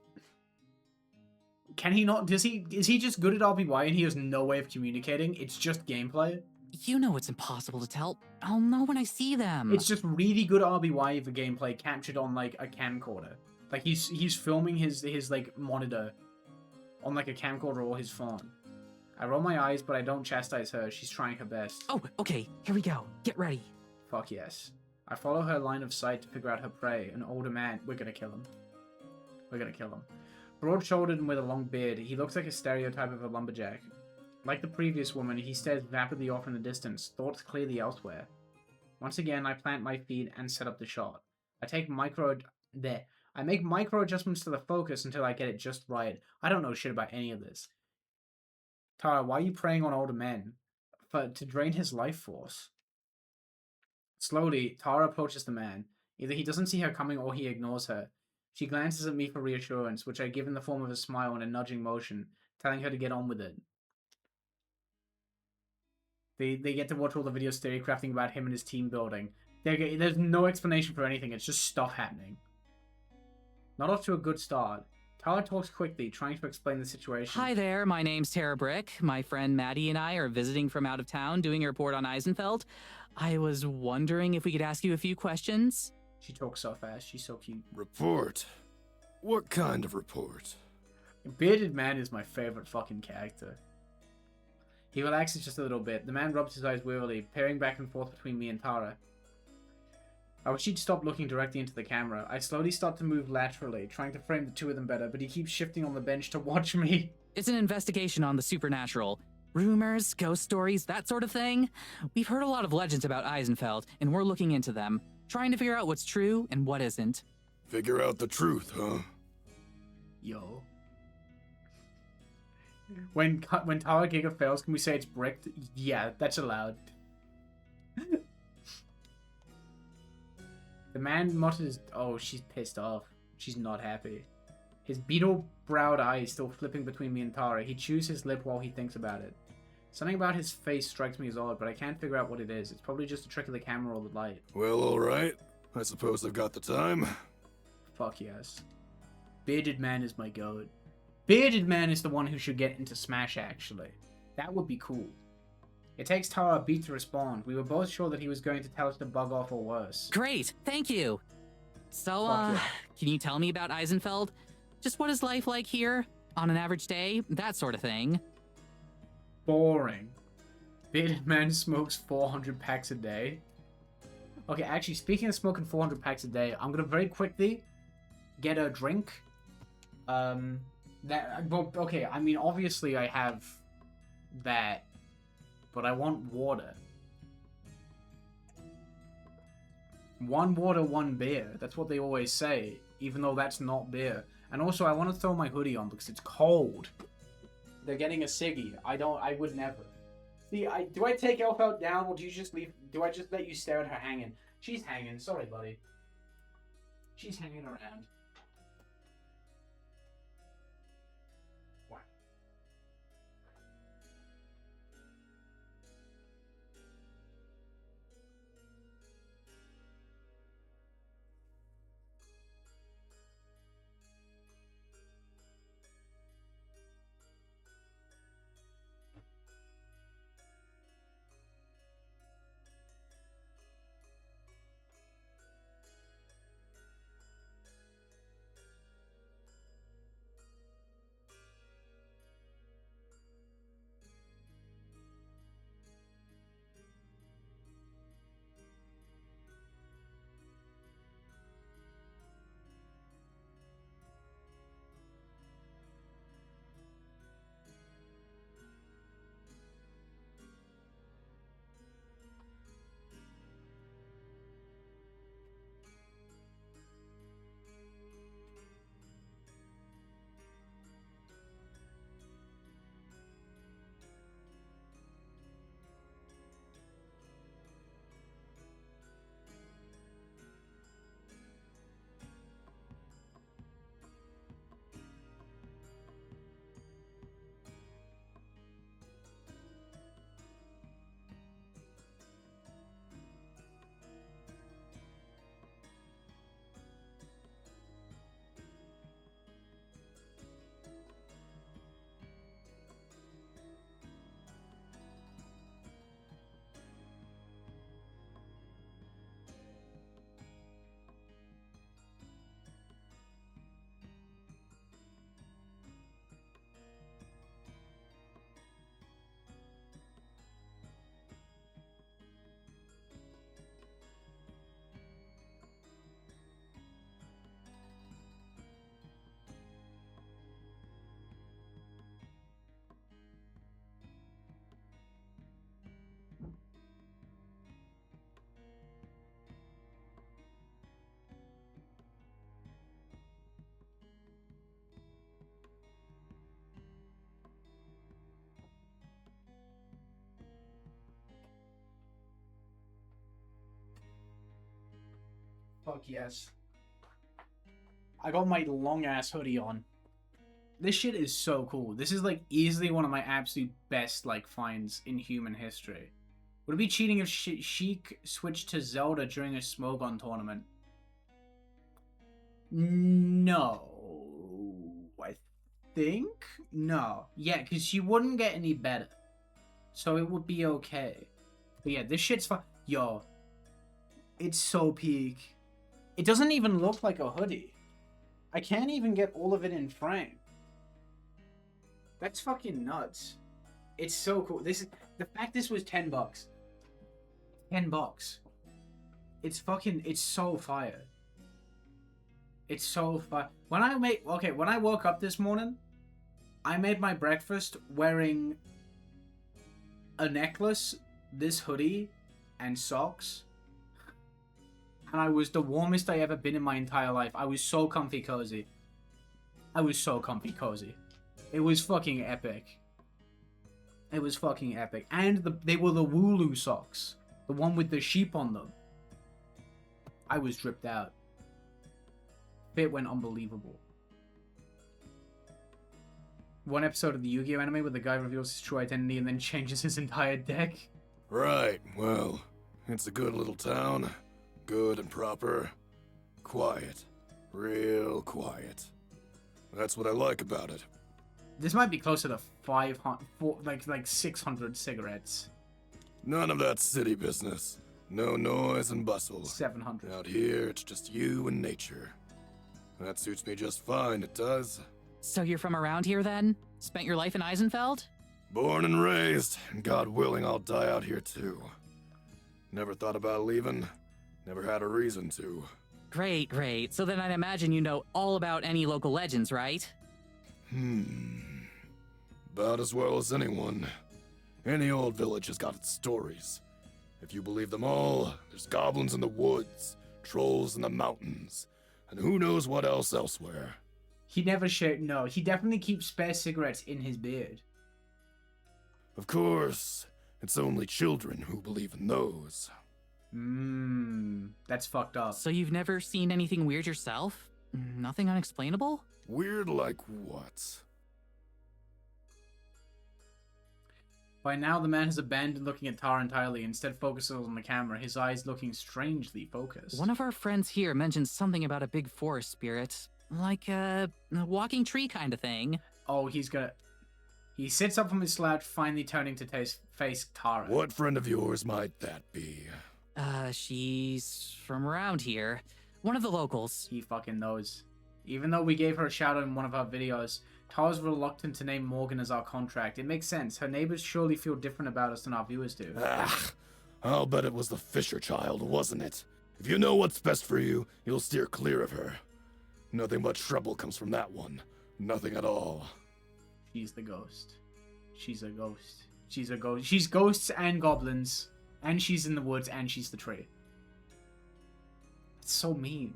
[SPEAKER 1] Can he not? Is he just good at RBY and he has no way of communicating? It's just gameplay?
[SPEAKER 3] You know it's impossible to tell. I'll know when I see them.
[SPEAKER 1] It's just really good RBY for gameplay captured on like a camcorder. Like he's filming his like monitor on like a camcorder or his phone. I roll my eyes, but I don't chastise her. She's trying her best.
[SPEAKER 3] Oh, okay, here we go. Get ready.
[SPEAKER 1] Fuck yes. I follow her line of sight to figure out her prey, an older man. We're gonna kill him. We're gonna kill him. Broad-shouldered and with a long beard, he looks like a stereotype of a lumberjack. Like the previous woman, he stares vapidly off in the distance, thoughts clearly elsewhere. Once again, I plant my feet and set up the shot. I make micro adjustments to the focus until I get it just right. I don't know shit about any of this. Tara, why are you preying on older men? To drain his life force. Slowly, Tara approaches the man. Either he doesn't see her coming or he ignores her. She glances at me for reassurance, which I give in the form of a smile and a nudging motion, telling her to get on with it. They get to watch all the videos theory crafting about him and his team building. There's no explanation for anything, it's just stuff happening. Not off to a good start. Tara talks quickly, trying to explain the situation.
[SPEAKER 3] Hi there, my name's Tara Brick. My friend Maddie and I are visiting from out of town doing a report on Eisenfeld. I was wondering if we could ask you a few questions.
[SPEAKER 1] She talks so fast, she's so cute.
[SPEAKER 6] Report? What kind of report?
[SPEAKER 1] Bearded Man is my favorite fucking character. He relaxes just a little bit. The man rubs his eyes wearily, peering back and forth between me and Tara. I wish he'd stop looking directly into the camera. I slowly start to move laterally, trying to frame the two of them better, but he keeps shifting on the bench to watch me.
[SPEAKER 3] It's an investigation on the supernatural. Rumors, ghost stories, that sort of thing. We've heard a lot of legends about Eisenfeld, and we're looking into them, trying to figure out what's true and what isn't.
[SPEAKER 6] Figure out the truth, huh?
[SPEAKER 1] Yo. When Tara Giga fails, can we say it's bricked? Yeah, that's allowed. The man mutters, oh, she's pissed off. She's not happy. His beetle-browed eyes still flipping between me and Tara. He chews his lip while he thinks about it. Something about his face strikes me as odd, but I can't figure out what it is. It's probably just a trick of the camera or the light.
[SPEAKER 6] Well, alright. I suppose I've got the time.
[SPEAKER 1] Fuck yes. Bearded Man is my goat. Bearded Man is the one who should get into Smash, actually. That would be cool. It takes Tara a beat to respond. We were both sure that he was going to tell us to bug off or worse.
[SPEAKER 3] Great, thank you. So,
[SPEAKER 1] Fuck yeah.
[SPEAKER 3] can you tell me about Eisenfeld? Just what is life like here? On an average day? That sort of thing.
[SPEAKER 1] Boring. Bearded Man smokes 400 packs a day. Okay, actually, speaking of smoking 400 packs a day, I'm gonna very quickly get a drink. Well, okay, I mean, obviously I have that, but I want water. One water, one beer. That's what they always say, even though that's not beer. And also, I want to throw my hoodie on because it's cold. They're getting a ciggy. I would never. See, do I take Elf out down, or do you just leave? Do I just let you stare at her hanging? She's hanging. Sorry, buddy. She's hanging around. What? fuck yes. I got my long ass hoodie on. This shit is so cool. This is like easily one of my absolute best like finds in human history. Would it be cheating if Sheik switched to Zelda during a Smogon tournament? No. I think? No. Yeah, because she wouldn't get any better. So it would be okay. But yeah, this shit's fun. Yo. It's so peak. It doesn't even look like a hoodie. I can't even get all of it in frame. That's fucking nuts. It's so cool. This is the fact this was $10. $10. It's so fire. It's so fire. When I woke up this morning, I made my breakfast wearing a necklace, this hoodie, and socks. And I was the warmest I ever been in my entire life. I was so comfy cozy. It was fucking epic. It was fucking epic. And they were the Wooloo socks. The one with the sheep on them. I was dripped out. Fit went unbelievable. One episode of the Yu-Gi-Oh anime where the guy reveals his true identity and then changes his entire deck.
[SPEAKER 6] Right, well, it's a good little town. Good and proper. Quiet. Real quiet. That's what I like about it.
[SPEAKER 1] This might be closer to 600 cigarettes.
[SPEAKER 6] None of that city business. No noise and bustle.
[SPEAKER 1] 700.
[SPEAKER 6] Out here, it's just you and nature. That suits me just fine, it does.
[SPEAKER 3] So you're from around here then? Spent your life in Eisenfeld?
[SPEAKER 6] Born and raised, and God willing, I'll die out here too. Never thought about leaving. Never had a reason to.
[SPEAKER 3] Great, great. So then I'd imagine you know all about any local legends, right?
[SPEAKER 6] About as well as anyone. Any old village has got its stories. If you believe them all, there's goblins in the woods, trolls in the mountains, and who knows what else elsewhere.
[SPEAKER 1] He never shared. No, he definitely keeps spare cigarettes in his beard.
[SPEAKER 6] Of course, it's only children who believe in those.
[SPEAKER 1] That's fucked up.
[SPEAKER 3] So you've never seen anything weird yourself? Nothing unexplainable?
[SPEAKER 6] Weird like what?
[SPEAKER 1] By now, the man has abandoned looking at Tara entirely, instead focuses on the camera, his eyes looking strangely focused.
[SPEAKER 3] One of our friends here mentioned something about a big forest spirit. Like a walking tree kind of thing.
[SPEAKER 1] Oh, he sits up from his slouch, finally turning to face Tara.
[SPEAKER 6] What friend of yours might that be?
[SPEAKER 3] She's from around here. One of the locals.
[SPEAKER 1] He fucking knows. Even though we gave her a shout out in one of our videos, Tara's reluctant to name Morgan as our contract. It makes sense. Her neighbors surely feel different about us than our viewers do.
[SPEAKER 6] I'll bet it was the Fisher child, wasn't it? If you know what's best for you, you'll steer clear of her. Nothing but trouble comes from that one. Nothing at all.
[SPEAKER 1] She's the ghost. She's a ghost. She's a ghost. She's ghosts and goblins. And she's in the woods and she's the tree. It's so mean.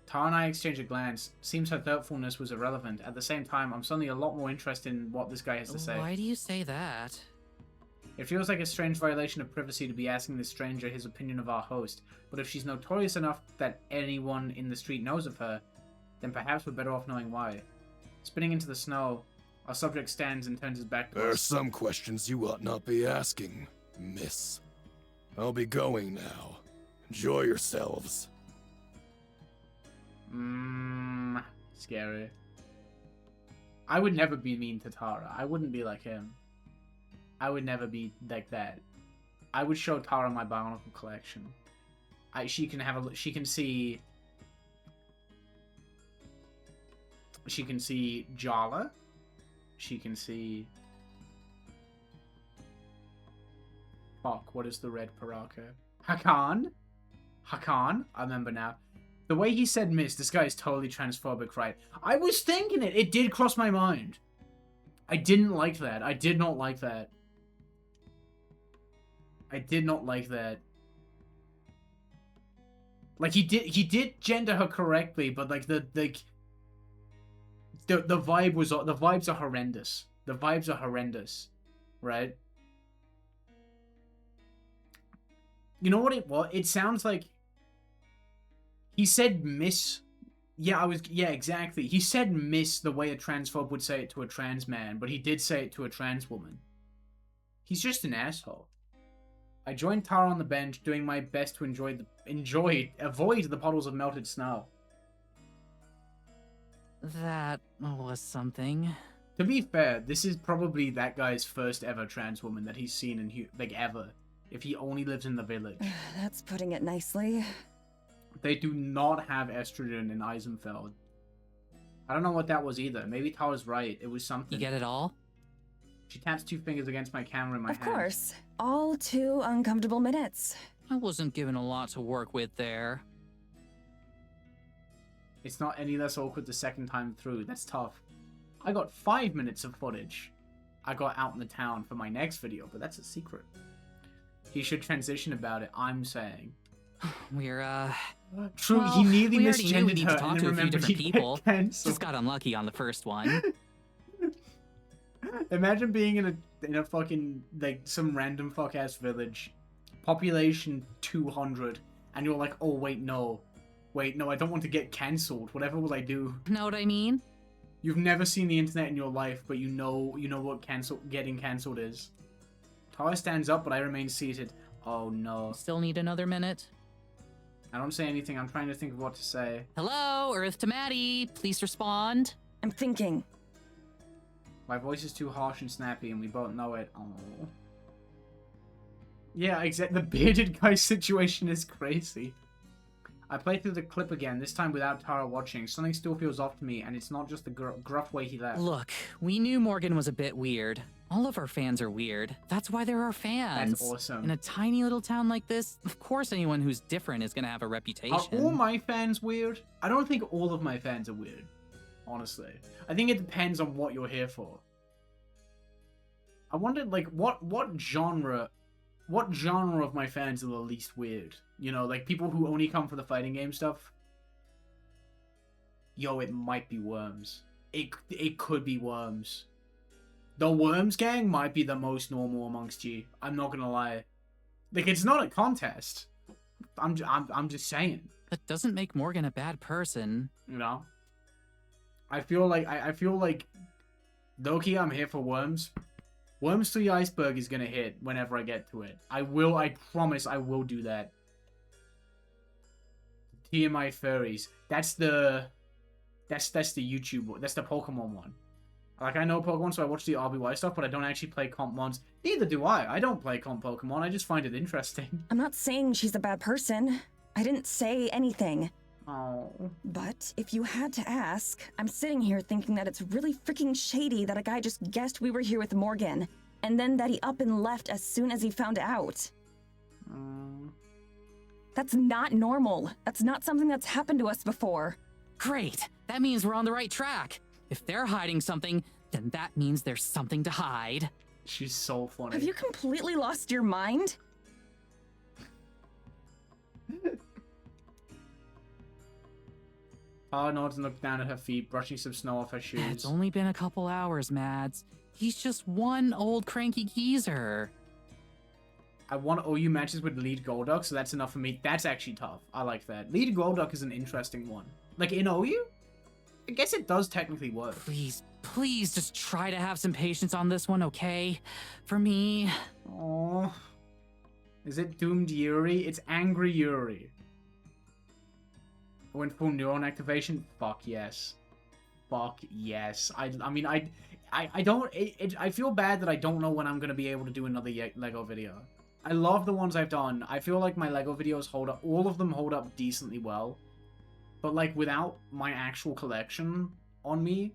[SPEAKER 1] Tara and I exchange a glance. Seems her thoughtfulness was irrelevant. At the same time, I'm suddenly a lot more interested in what this guy has to say.
[SPEAKER 3] Why do you say that?
[SPEAKER 1] It feels like a strange violation of privacy to be asking this stranger his opinion of our host, but if she's notorious enough that anyone in the street knows of her, then perhaps we're better off knowing why. Spinning into the snow, our subject stands and turns his back to
[SPEAKER 6] There are
[SPEAKER 1] us.
[SPEAKER 6] some questions you ought not be asking, miss. I'll be going now. Enjoy yourselves.
[SPEAKER 1] Scary. I would never be mean to Tara. I wouldn't be like him. I would never be like that. I would show Tara my bionicle collection. She can see Jala. She can see... Fuck, what is the red Paraka? Hakan? I remember now. The way he said miss, this guy is totally transphobic, right? I was thinking it. It did cross my mind. I didn't like that. I did not like that. I did not like that. Like, he did gender her correctly, but like the vibes are horrendous. The vibes are horrendous, right? You know what it was? It sounds like He said miss. Yeah, yeah, exactly. He said miss the way a transphobe would say it to a trans man, but he did say it to a trans woman. He's just an asshole. I joined Tara on the bench, doing my best to avoid the puddles of melted snow.
[SPEAKER 3] That was something.
[SPEAKER 1] To be fair, this is probably that guy's first ever trans woman that he's seen in ever. If he only lives in the village.
[SPEAKER 2] That's putting it nicely.
[SPEAKER 1] They do not have estrogen in Eisenfeld. I don't know what that was either. Maybe Tara's right. It was something.
[SPEAKER 3] You get it all?
[SPEAKER 1] She taps 2 fingers against my camera in my hand.
[SPEAKER 2] Of course. All 2 uncomfortable minutes.
[SPEAKER 3] I wasn't given a lot to work with there.
[SPEAKER 1] It's not any less awkward the second time through. That's tough. I got 5 minutes of footage. I got out in the town for my next video, but that's a secret. He should transition about it, I'm saying.
[SPEAKER 3] We're,
[SPEAKER 1] True,
[SPEAKER 3] well,
[SPEAKER 1] he nearly
[SPEAKER 3] we already knew we
[SPEAKER 1] misgendered
[SPEAKER 3] need
[SPEAKER 1] her
[SPEAKER 3] to talk
[SPEAKER 1] and
[SPEAKER 3] to
[SPEAKER 1] then
[SPEAKER 3] a few
[SPEAKER 1] remembered
[SPEAKER 3] different
[SPEAKER 1] he'd
[SPEAKER 3] people.
[SPEAKER 1] get cancelled.
[SPEAKER 3] Just got unlucky on the first one.
[SPEAKER 1] Imagine being in a fucking, like, some random fuck-ass village. Population 200. And you're like, oh, wait, no. Wait, no, I don't want to get cancelled. Whatever will I do?
[SPEAKER 3] Know what I mean?
[SPEAKER 1] You've never seen the internet in your life, but you know what getting cancelled is. Tara stands up, but I remain seated. Oh, no.
[SPEAKER 3] Still need another minute?
[SPEAKER 1] I don't say anything. I'm trying to think of what to say.
[SPEAKER 3] Hello, Earth to Maddie. Please respond.
[SPEAKER 2] I'm thinking.
[SPEAKER 1] My voice is too harsh and snappy, and we both know it. Oh. Yeah, exactly. The bearded guy situation is crazy. I played through the clip again, this time without Tara watching. Something still feels off to me, and it's not just the gruff way he left.
[SPEAKER 3] Look, we knew Morgan was a bit weird. All of our fans are weird. That's why they're our fans.
[SPEAKER 1] That's awesome.
[SPEAKER 3] In a tiny little town like this, of course anyone who's different is gonna have a reputation.
[SPEAKER 1] Are all my fans weird? I don't think all of my fans are weird, honestly. I think it depends on what you're here for. I wondered, like, what genre of my fans are the least weird? You know, like, people who only come for the fighting game stuff? Yo, it might be Worms. It could be Worms. The Worms gang might be the most normal amongst you. I'm not gonna lie. Like, it's not a contest. I'm just saying.
[SPEAKER 3] That doesn't make Morgan a bad person.
[SPEAKER 1] You know? I feel like Loki, I'm here for Worms. Worms 3 Iceberg is gonna hit whenever I get to it. I promise I will do that. TMI furries. That's the YouTube, that's the Pokemon one. Like, I know Pokemon, so I watch the RBY stuff, but I don't actually play comp mons. Neither do I. I don't play comp Pokemon, I just find it interesting.
[SPEAKER 2] I'm not saying she's a bad person. I didn't say anything.
[SPEAKER 1] Oh.
[SPEAKER 2] But if you had to ask, I'm sitting here thinking that it's really freaking shady that a guy just guessed we were here with Morgan, and then that he up and left as soon as he found out. That's not normal. That's not something that's happened to us before.
[SPEAKER 3] Great! That means we're on the right track. If they're hiding something, then that means there's something to hide.
[SPEAKER 1] She's so funny.
[SPEAKER 2] Have you completely lost your mind?
[SPEAKER 1] Tara nods and looks down at her feet, brushing some snow off her shoes.
[SPEAKER 3] It's only been a couple hours, Mads. He's just one old cranky geezer.
[SPEAKER 1] I want OU matches with lead Golduck, so that's enough for me. That's actually tough. I like that. Lead Golduck is an interesting one. Like, in OU? I guess it does technically work.
[SPEAKER 3] Please just try to have some patience on this one, okay? For me.
[SPEAKER 1] Oh, is it Doomed Yuri? It's Angry Yuri. I went full neuron activation? Fuck yes. Fuck yes. I mean, I feel bad that I don't know when I'm going to be able to do another Lego video. I love the ones I've done. I feel like my Lego videos hold up. All of them hold up decently well. But, like, without my actual collection on me,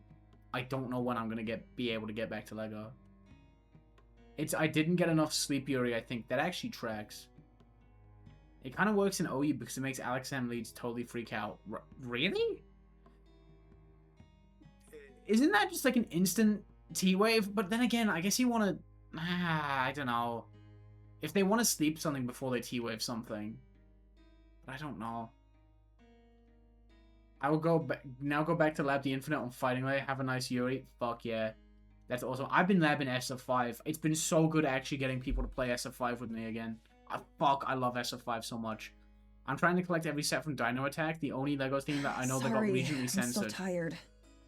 [SPEAKER 1] I don't know when I'm going to be able to get back to Lego. I didn't get enough sleep, Yuri, I think. That actually tracks. It kind of works in OU because it makes Alex M. Leeds totally freak out. Really? Isn't that just like an instant T-wave? But then again, I guess you want to... I don't know. If they want to sleep something before they T-wave something. But I don't know. I will go back to Lab the Infinite on Fighting Lay. Have a nice Yuri. Fuck yeah. That's awesome. I've been labbing SF5. It's been so good actually getting people to play SF5 with me again. Fuck, I love SF5 so much. I'm trying to collect every set from Dino Attack, the only Lego theme that I know that got
[SPEAKER 2] Sorry,
[SPEAKER 1] regionally
[SPEAKER 2] I'm
[SPEAKER 1] censored.
[SPEAKER 2] so tired.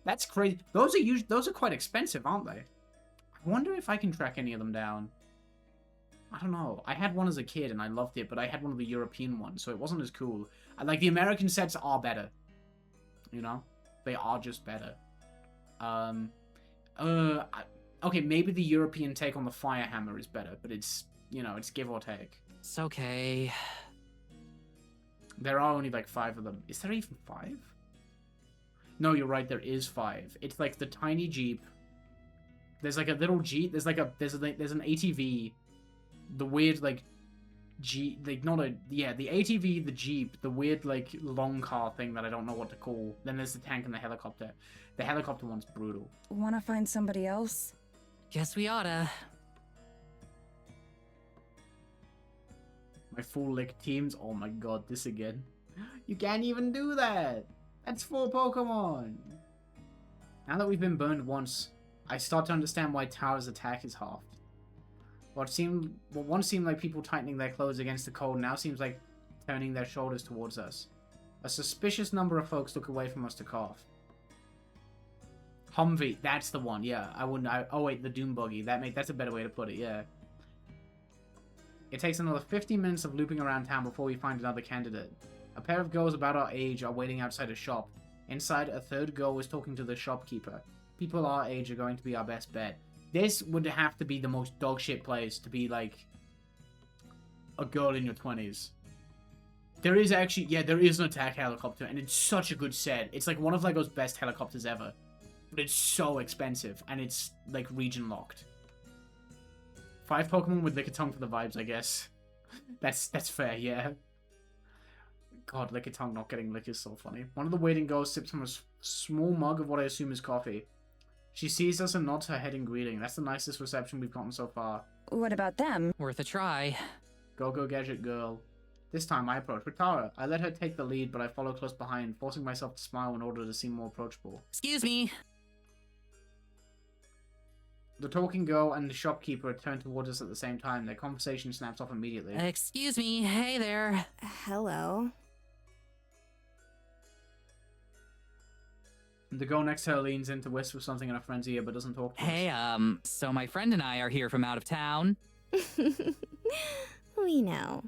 [SPEAKER 1] That's crazy. Those are quite expensive, aren't they? I wonder if I can track any of them down. I don't know. I had one as a kid and I loved it, but I had one of the European ones, so it wasn't as cool. Like, the American sets are better. You know? They are just better. Okay, maybe the European take on the Fire Hammer is better, but it's, you know, it's give or take.
[SPEAKER 3] It's okay.
[SPEAKER 1] There are only like 5 of them. Is there even 5? No, you're right, there is 5. It's like the tiny Jeep. There's like a little Jeep. There's an ATV. The weird like Jeep, like not a the ATV, the Jeep, the weird like long car thing that I don't know what to call. Then there's the tank and the helicopter. The helicopter one's brutal.
[SPEAKER 2] Wanna find somebody else?
[SPEAKER 3] Guess we oughta.
[SPEAKER 1] My full lick teams. Oh my god, this again. You can't even do that. That's 4 Pokemon. Now that we've been burned once, I start to understand why Tower's attack is halved. What once seemed like people tightening their clothes against the cold now seems like turning their shoulders towards us. A suspicious number of folks look away from us to cough. Humvee, that's the one, yeah. Oh wait, the Doom Buggy. That's a better way to put it, yeah. It takes another 50 minutes of looping around town before we find another candidate. A pair of girls about our age are waiting outside a shop. Inside, a third girl is talking to the shopkeeper. People our age are going to be our best bet. This would have to be the most dogshit place to be, like, a girl in your 20s. There is actually, yeah, there is an attack helicopter, and it's such a good set. It's, like, one of LEGO's best helicopters ever. But it's so expensive, and it's, like, region-locked. 5 Pokemon with Lickitung for the vibes, I guess. That's fair, yeah. God, Lickitung not getting lick is so funny. One of the waiting girls sips from a small mug of what I assume is coffee. She sees us and nods her head in greeting. That's the nicest reception we've gotten so far.
[SPEAKER 2] What about them?
[SPEAKER 3] Worth a try.
[SPEAKER 1] Go Gadget Girl. This time I approach Ritara. I let her take the lead, but I follow close behind, forcing myself to smile in order to seem more approachable.
[SPEAKER 3] Excuse me.
[SPEAKER 1] The talking girl and the shopkeeper turn towards us at the same time. Their conversation snaps off immediately.
[SPEAKER 3] Excuse me. Hey there.
[SPEAKER 7] Hello.
[SPEAKER 1] The girl next to her leans in to whisper something in a friend's ear, but doesn't talk to us.
[SPEAKER 3] Hey, so my friend and I are here from out of town.
[SPEAKER 7] We know.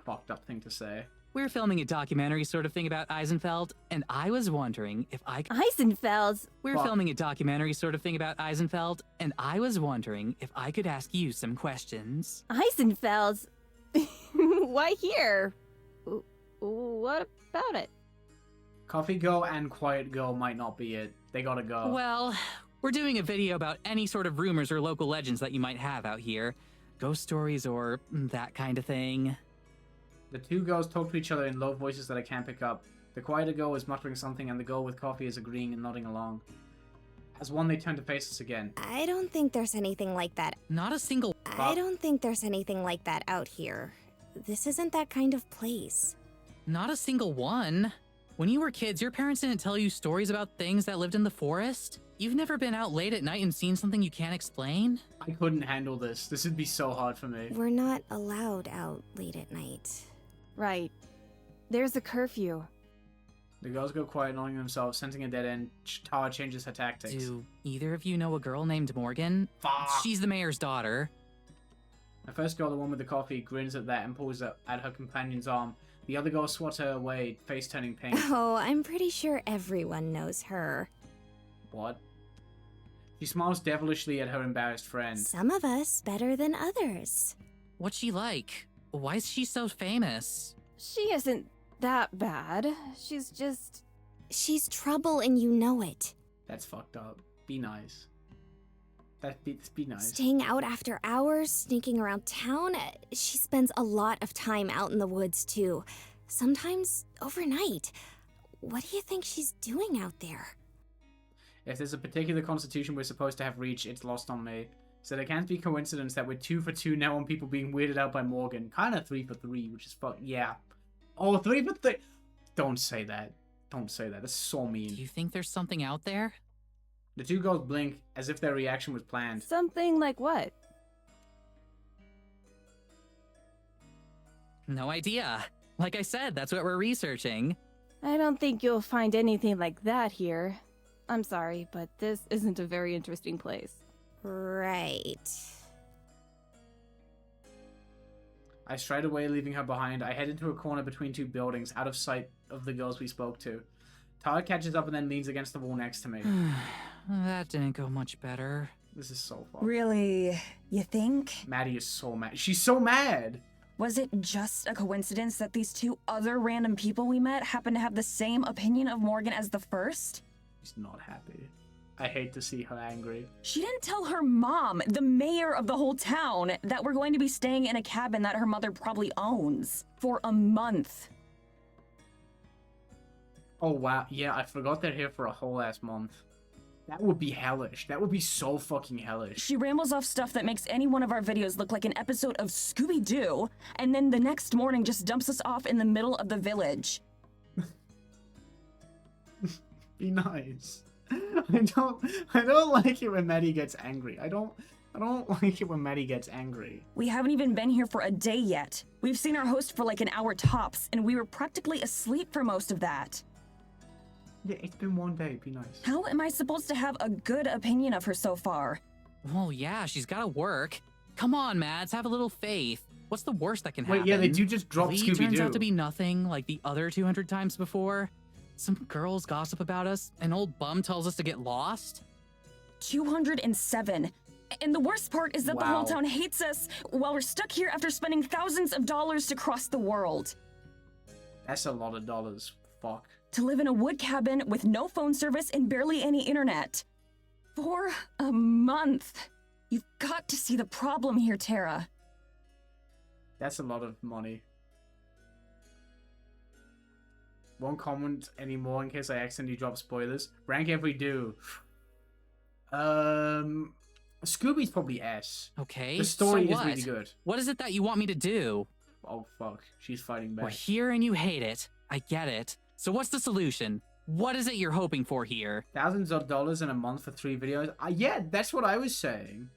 [SPEAKER 1] Fucked up thing to say.
[SPEAKER 3] We're filming a documentary sort of thing about Eisenfeld, and I was wondering if I could...
[SPEAKER 7] Eisenfeld?
[SPEAKER 3] We're
[SPEAKER 1] Fuck.
[SPEAKER 3] filming a documentary sort of thing about Eisenfeld, and I was wondering if I could ask you some questions.
[SPEAKER 7] Eisenfeld? Why here? What about it?
[SPEAKER 1] Coffee girl and quiet girl might not be it. They gotta go.
[SPEAKER 3] Well, we're doing a video about any sort of rumors or local legends that you might have out here. Ghost stories or that kind of thing.
[SPEAKER 1] The 2 girls talk to each other in low voices that I can't pick up. The quieter girl is muttering something and the girl with coffee is agreeing and nodding along. As one, they turn to face us again.
[SPEAKER 7] I don't think there's anything like that.
[SPEAKER 3] Not a single...
[SPEAKER 7] I don't think there's anything like that out here. This isn't that kind of place.
[SPEAKER 3] Not a single one. When you were kids, your parents didn't tell you stories about things that lived in the forest? You've never been out late at night and seen something you can't explain?
[SPEAKER 1] I couldn't handle this. This would be so hard for me.
[SPEAKER 7] We're not allowed out late at night.
[SPEAKER 8] Right. There's a curfew.
[SPEAKER 1] The girls go quiet, knowing themselves, sensing a dead end. Tara changes her tactics.
[SPEAKER 3] Do either of you know a girl named Morgan?
[SPEAKER 1] Fuck.
[SPEAKER 3] She's the mayor's daughter.
[SPEAKER 1] The first girl, the one with the coffee, grins at that and pulls at her companion's arm. The other girl swats her away, face turning pink.
[SPEAKER 7] Oh, I'm pretty sure everyone knows her.
[SPEAKER 1] What? She smiles devilishly at her embarrassed friend.
[SPEAKER 7] Some of us better than others.
[SPEAKER 3] What's she like? Why is she so famous?
[SPEAKER 8] She isn't that bad. She's just...
[SPEAKER 7] She's trouble and you know it.
[SPEAKER 1] That's fucked up. Be nice. Be nice.
[SPEAKER 7] Staying out after hours, sneaking around town. She spends a lot of time out in the woods, too. Sometimes overnight. What do you think she's doing out there?
[SPEAKER 1] If there's a particular constitution we're supposed to have reached, it's lost on me. So there can't be coincidence that we're 2 for 2 now on people being weirded out by Morgan. Kinda 3 for 3, which is fuck. Yeah. Oh, 3 for 3. Don't say that. Don't say that. That's so
[SPEAKER 3] Do
[SPEAKER 1] mean.
[SPEAKER 3] you think there's something out there?
[SPEAKER 1] The 2 girls blink as if their reaction was planned.
[SPEAKER 8] Something like what?
[SPEAKER 3] No idea. Like I said, that's what we're researching.
[SPEAKER 8] I don't think you'll find anything like that here. I'm sorry, but this isn't a very interesting place.
[SPEAKER 7] Right.
[SPEAKER 1] I stride away, leaving her behind. I head into a corner between two buildings, out of sight of the girls we spoke to. Tara catches up and then leans against the wall next to me.
[SPEAKER 3] That didn't go much better.
[SPEAKER 1] This is so fun.
[SPEAKER 2] Really? You think?
[SPEAKER 1] Maddie is so mad. She's so mad!
[SPEAKER 2] Was it just a coincidence that these two other random people we met happened to have the same opinion of Morgan as the first?
[SPEAKER 1] She's not happy. I hate to see her angry.
[SPEAKER 2] She didn't tell her mom, the mayor of the whole town, that we're going to be staying in a cabin that her mother probably owns for a month.
[SPEAKER 1] Oh, wow. Yeah, I forgot they're here for a whole ass month. That would be hellish. That would be so fucking hellish.
[SPEAKER 2] She rambles off stuff that makes any one of our videos look like an episode of Scooby-Doo, and then the next morning just dumps us off in the middle of the village.
[SPEAKER 1] Be nice. I don't like it when Maddie gets angry. I don't like it when Maddie gets angry.
[SPEAKER 2] We haven't even been here for a day yet. We've seen our host for like an hour tops, and we were practically asleep for most of that.
[SPEAKER 1] Yeah, it's been one day. Be nice.
[SPEAKER 2] How am I supposed to have a good opinion of her so far?
[SPEAKER 3] Well, yeah, she's gotta work. Come on, Mads, have a little faith. What's the worst that can happen?
[SPEAKER 1] Wait, yeah, they do just drop
[SPEAKER 3] Lee
[SPEAKER 1] Scooby-Doo.
[SPEAKER 3] turns out to be nothing like the other 200 times before. Some girls gossip about us. An old bum tells us to get lost.
[SPEAKER 2] 207. And the worst part is that the whole
[SPEAKER 1] Wow.
[SPEAKER 2] town hates us while we're stuck here after spending thousands of dollars to cross the world.
[SPEAKER 1] That's a lot of dollars. Fuck.
[SPEAKER 2] To live in a wood cabin with no phone service and barely any internet. For a month. You've got to see the problem here, Tara.
[SPEAKER 1] That's a lot of money. Won't comment anymore in case I accidentally drop spoilers. Rank if we do. Scooby's probably S.
[SPEAKER 3] Okay,
[SPEAKER 1] The story
[SPEAKER 3] so
[SPEAKER 1] is really
[SPEAKER 3] what?
[SPEAKER 1] good.
[SPEAKER 3] What is it that you want me to do?
[SPEAKER 1] Oh fuck, she's fighting
[SPEAKER 3] We're
[SPEAKER 1] back.
[SPEAKER 3] here and you hate it. I get it. So what's the solution? What is it you're hoping for here?
[SPEAKER 1] Thousands of dollars in a month for 3 videos. Yeah, that's what I was saying.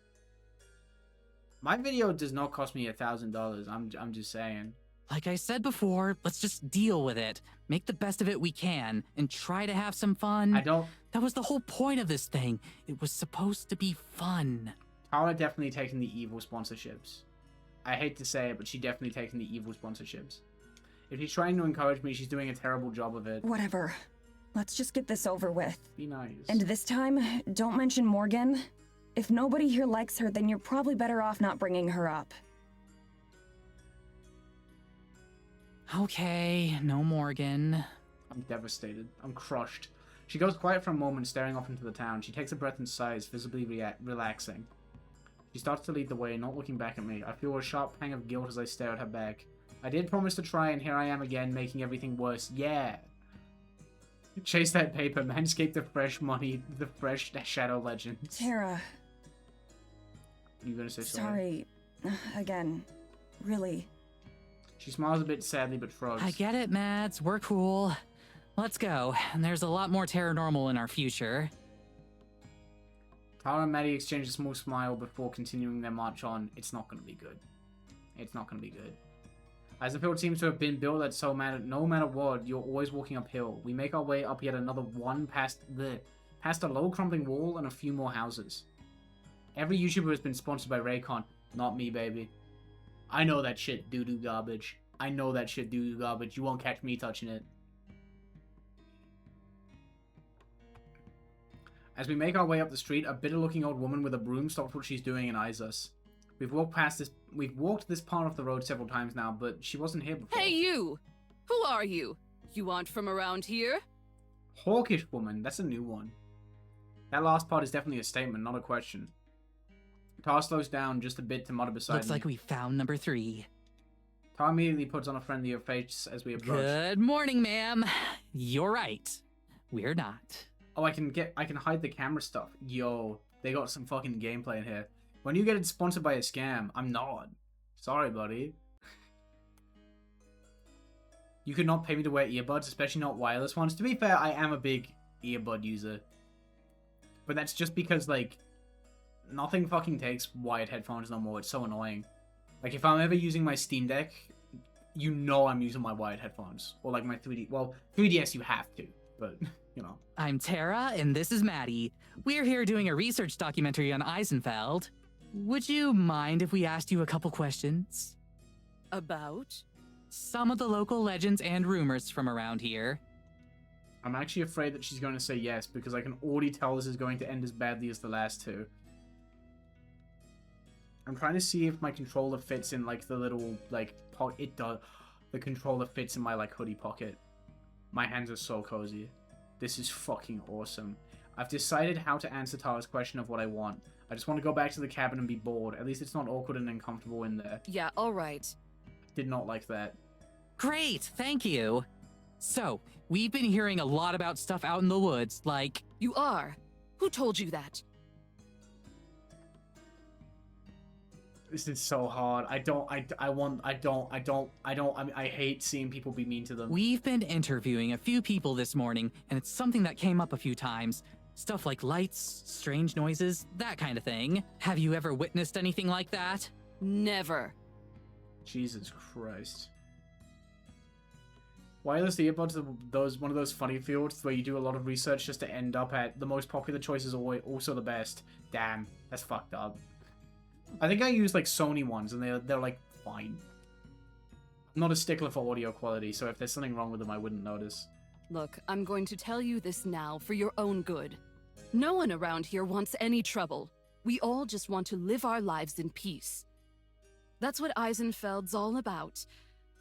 [SPEAKER 1] My video does not cost me $1,000. I'm just saying.
[SPEAKER 3] Like I said before, let's just deal with it. Make the best of it we can and try to have some fun.
[SPEAKER 1] I don't.
[SPEAKER 3] That was the whole point of this thing. It was supposed to be fun.
[SPEAKER 1] Tara definitely taking the evil sponsorships. I hate to say it, but she definitely taking the evil sponsorships. If she's trying to encourage me, she's doing a terrible job of it.
[SPEAKER 2] Whatever. Let's just get this over with.
[SPEAKER 1] Be nice.
[SPEAKER 2] And this time, don't mention Morgan. If nobody here likes her, then you're probably better off not bringing her up.
[SPEAKER 3] Okay, no Morgan.
[SPEAKER 1] I'm devastated. I'm crushed. She goes quiet for a moment, staring off into the town. She takes a breath and sighs, visibly relaxing. She starts to lead the way, not looking back at me. I feel a sharp pang of guilt as I stare at her back. I did promise to try, and here I am again, making everything worse. Yeah! Chase that paper, manscape the fresh money, the fresh Shadow Legends.
[SPEAKER 2] Tara,
[SPEAKER 1] You gonna say sorry?
[SPEAKER 2] sorry. Again. Really.
[SPEAKER 1] She smiles a bit sadly, but shrugs.
[SPEAKER 3] I get it, Mads. We're cool. Let's go. And there's a lot more Terranormal in our future.
[SPEAKER 1] Tara and Maddie exchange a small smile before continuing their march on. It's not gonna be good. It's not gonna be good. As the field seems to have been built that no matter what, you're always walking uphill. We make our way up yet another one past a low crumbling wall and a few more houses. Every YouTuber has been sponsored by Raycon. Not me, baby. I know that shit doo-doo garbage. I know that shit doo-doo garbage. You won't catch me touching it. As we make our way up the street, a bitter-looking old woman with a broom stops what she's doing and eyes us. We've walked this part of the road several times now, but she wasn't here before.
[SPEAKER 9] Hey, you! Who are you? You aren't from around here?
[SPEAKER 1] Hawkish woman, that's a new one. That last part is definitely a statement, not a question. Tar slows down just a bit to mutter beside
[SPEAKER 3] Looks
[SPEAKER 1] me.
[SPEAKER 3] like we found number 3.
[SPEAKER 1] Tar immediately puts on a friendlier face as we approach.
[SPEAKER 3] Good morning, ma'am. You're right. We're not.
[SPEAKER 1] Oh, I can hide the camera stuff. Yo, they got some fucking gameplay in here. When you get it sponsored by a scam, I'm not. Sorry, buddy. You could not pay me to wear earbuds, especially not wireless ones. To be fair, I am a big earbud user. But that's just because, like, nothing fucking takes wired headphones no more. It's so annoying. Like, if I'm ever using my Steam Deck you know I'm using my wired headphones. Or like my 3D. Well, 3DS you have to, but, you know.
[SPEAKER 3] I'm Tara, and this is Maddie. We're here doing a research documentary on Eisenfeld. Would you mind if we asked you a couple questions?
[SPEAKER 9] About?
[SPEAKER 3] Some of the local legends and rumors from around here.
[SPEAKER 1] I'm actually afraid that she's going to say yes, because I can already tell this is going to end as badly as the last two. I'm trying to see if my controller fits in, like, the little, like, it does. The controller fits in my, like, hoodie pocket. My hands are so cozy. This is fucking awesome. I've decided how to answer Tara's question of what I want. I just want to go back to the cabin and be bored. At least it's not awkward and uncomfortable in there.
[SPEAKER 9] Yeah, alright.
[SPEAKER 1] Did not like that.
[SPEAKER 3] Great, thank you. So, we've been hearing a lot about stuff out in the woods, like...
[SPEAKER 9] You are? Who told you that?
[SPEAKER 1] This is so hard. I hate seeing people be mean to them.
[SPEAKER 3] We've been interviewing a few people this morning, and it's something that came up a few times. Stuff like lights, strange noises, that kind of thing. Have you ever witnessed anything like that?
[SPEAKER 9] Never.
[SPEAKER 1] Jesus Christ. Wireless earbuds are one of those funny fields where you do a lot of research just to end up at the most popular choice is always also the best. Damn, that's fucked up. I think I use like Sony ones and they're like fine. I'm not a stickler for audio quality, so if there's something wrong with them, I wouldn't notice.
[SPEAKER 9] Look, I'm going to tell you this now for your own good. No one around here wants any trouble. We all just want to live our lives in peace. That's what Eisenfeld's all about.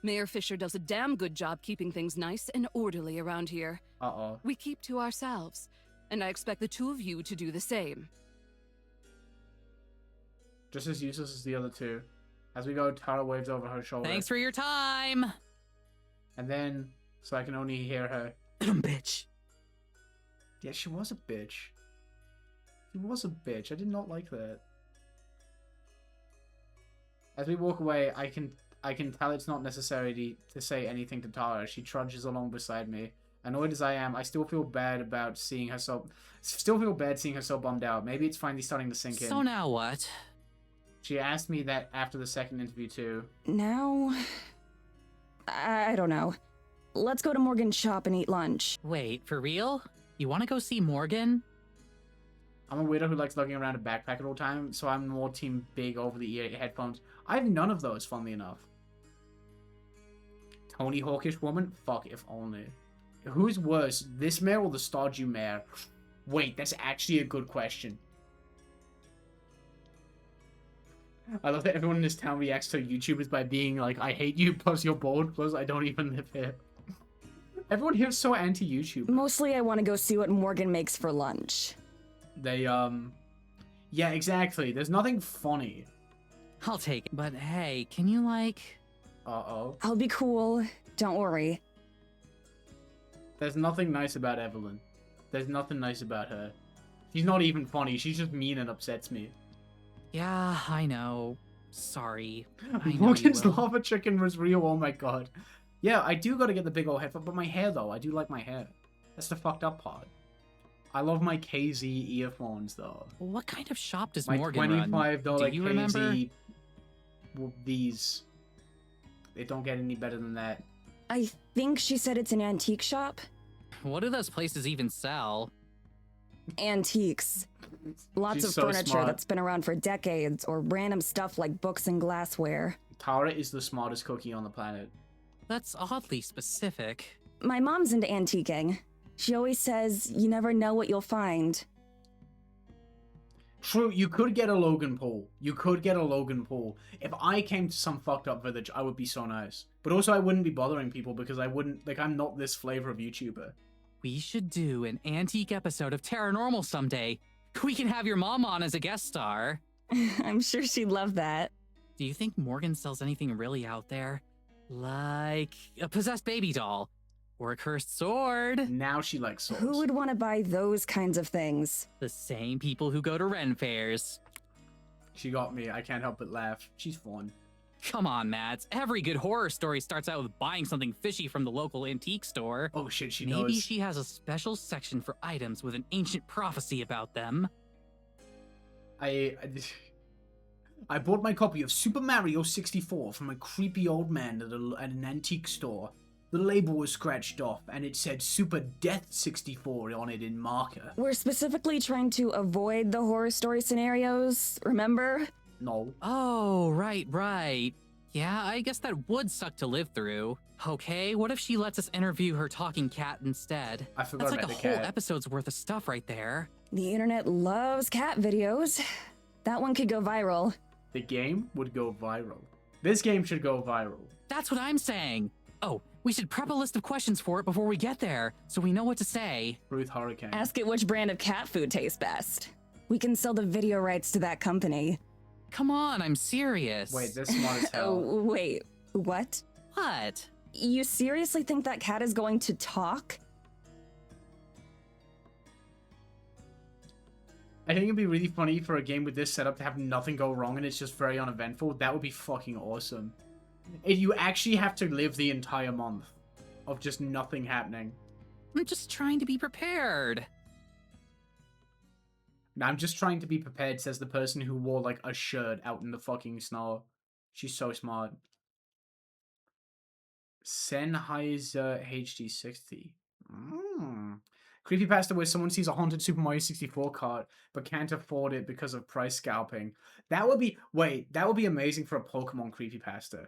[SPEAKER 9] Mayor Fisher does a damn good job keeping things nice and orderly around here.
[SPEAKER 1] Uh-oh.
[SPEAKER 9] We keep to ourselves, and I expect the two of you to do the same.
[SPEAKER 1] Just as useless as the other two. As we go, Tara waves over her shoulder.
[SPEAKER 3] Thanks for your time!
[SPEAKER 1] And then, so I can only hear her.
[SPEAKER 3] Bitch.
[SPEAKER 1] Yeah, she was a bitch. She was a bitch. I did not like that. As we walk away, I can tell it's not necessary to say anything to Tara. She trudges along beside me. Annoyed as I am, I still feel bad about seeing her so... Still feel bad seeing her so bummed out. Maybe it's finally starting to sink in.
[SPEAKER 3] So now what?
[SPEAKER 1] She asked me that after the second interview too.
[SPEAKER 2] Now... I don't know. Let's go to Morgan's shop and eat lunch.
[SPEAKER 3] Wait, for real? You want to go see Morgan?
[SPEAKER 1] I'm a weirdo who likes lugging around a backpack at all time, so I'm more team big over-the-ear headphones. I have none of those, funnily enough. Tony Hawkish woman? Fuck, if only. Who's worse, this mayor or the Stardew mayor? Wait, that's actually a good question. I love that everyone in this town reacts to YouTubers by being like, I hate you, plus you're bored, plus I don't even live here. Everyone here is so anti-YouTube.
[SPEAKER 2] Mostly I want to go see what Morgan makes for lunch.
[SPEAKER 1] They, yeah, exactly. There's nothing funny.
[SPEAKER 3] I'll take it. But hey, can you like...
[SPEAKER 1] Uh-oh.
[SPEAKER 2] I'll be cool. Don't worry.
[SPEAKER 1] There's nothing nice about Evelyn. There's nothing nice about her. She's not even funny. She's just mean and upsets me.
[SPEAKER 3] Yeah, I know. Sorry. I know
[SPEAKER 1] Morgan's
[SPEAKER 3] you will.
[SPEAKER 1] lava chicken was real. Oh my god. Yeah, I do gotta get the big old headphone, but my hair though, I do like my hair. That's the fucked up part. I love my KZ earphones though.
[SPEAKER 3] What kind of shop does
[SPEAKER 1] My
[SPEAKER 3] Morgan run?
[SPEAKER 1] $25
[SPEAKER 3] Do you
[SPEAKER 1] KZ.
[SPEAKER 3] remember?
[SPEAKER 1] Well, these. They don't get any better than that.
[SPEAKER 2] I think she said it's an antique shop.
[SPEAKER 3] What do those places even sell?
[SPEAKER 2] Antiques. Lots
[SPEAKER 1] She's
[SPEAKER 2] of
[SPEAKER 1] so
[SPEAKER 2] furniture
[SPEAKER 1] smart.
[SPEAKER 2] that's been around for decades, or random stuff like books and glassware.
[SPEAKER 1] Tara is the smartest cookie on the planet.
[SPEAKER 3] That's oddly specific.
[SPEAKER 2] My mom's into antiquing. She always says, you never know what you'll find.
[SPEAKER 1] True, you could get a Logan Paul. You could get a Logan Paul. If I came to some fucked up village, I would be so nice. But also, I wouldn't be bothering people because I wouldn't, like, I'm not this flavor of YouTuber.
[SPEAKER 3] We should do an antique episode of Terranormal someday. We can have your mom on as a guest star.
[SPEAKER 2] I'm sure she'd love that.
[SPEAKER 3] Do you think Morgan sells anything really out there? Like a possessed baby doll? Or a cursed sword?
[SPEAKER 1] Now she likes swords.
[SPEAKER 2] Who would want to buy those kinds of things?
[SPEAKER 3] The same people who go to Ren fairs.
[SPEAKER 1] She got me. I can't help but laugh. She's fun.
[SPEAKER 3] Come on, Mads. Every good horror story starts out with buying something fishy from the local antique store.
[SPEAKER 1] Oh shit, she
[SPEAKER 3] Maybe
[SPEAKER 1] knows.
[SPEAKER 3] she has a special section for items with an ancient prophecy about them.
[SPEAKER 1] I bought my copy of Super Mario 64 from a creepy old man at an antique store. The label was scratched off, and it said Super Death 64 on it in marker.
[SPEAKER 2] We're specifically trying to avoid the horror story scenarios, remember?
[SPEAKER 1] No.
[SPEAKER 3] Oh, right. Yeah, I guess that would suck to live through. Okay, what if she lets us interview her talking cat instead?
[SPEAKER 1] I forgot
[SPEAKER 3] That's like
[SPEAKER 1] about
[SPEAKER 3] a
[SPEAKER 1] the
[SPEAKER 3] whole
[SPEAKER 1] cat.
[SPEAKER 3] episode's worth of stuff right there.
[SPEAKER 2] The internet loves cat videos. That one could go viral.
[SPEAKER 1] The game would go viral. This game should go viral.
[SPEAKER 3] That's what I'm saying. Oh, we should prep a list of questions for it before we get there, so we know what to say.
[SPEAKER 1] Ruth Hurricane.
[SPEAKER 2] Ask it which brand of cat food tastes best. We can sell the video rights to that company.
[SPEAKER 3] Come on, I'm serious.
[SPEAKER 1] Wait, they're smart as hell.
[SPEAKER 2] Oh, wait. What?
[SPEAKER 3] What?
[SPEAKER 2] You seriously think that cat is going to talk?
[SPEAKER 1] I think it'd be really funny for a game with this setup to have nothing go wrong and it's just very uneventful. That would be fucking awesome. You actually have to live the entire month of just nothing happening.
[SPEAKER 3] I'm just trying to be prepared.
[SPEAKER 1] I'm just trying to be prepared, says the person who wore like a shirt out in the fucking snow. She's so smart. Sennheiser HD60. Creepypasta where someone sees a haunted Super Mario 64 cart but can't afford it because of price scalping. That would be... Wait, that would be amazing for a Pokemon creepypasta.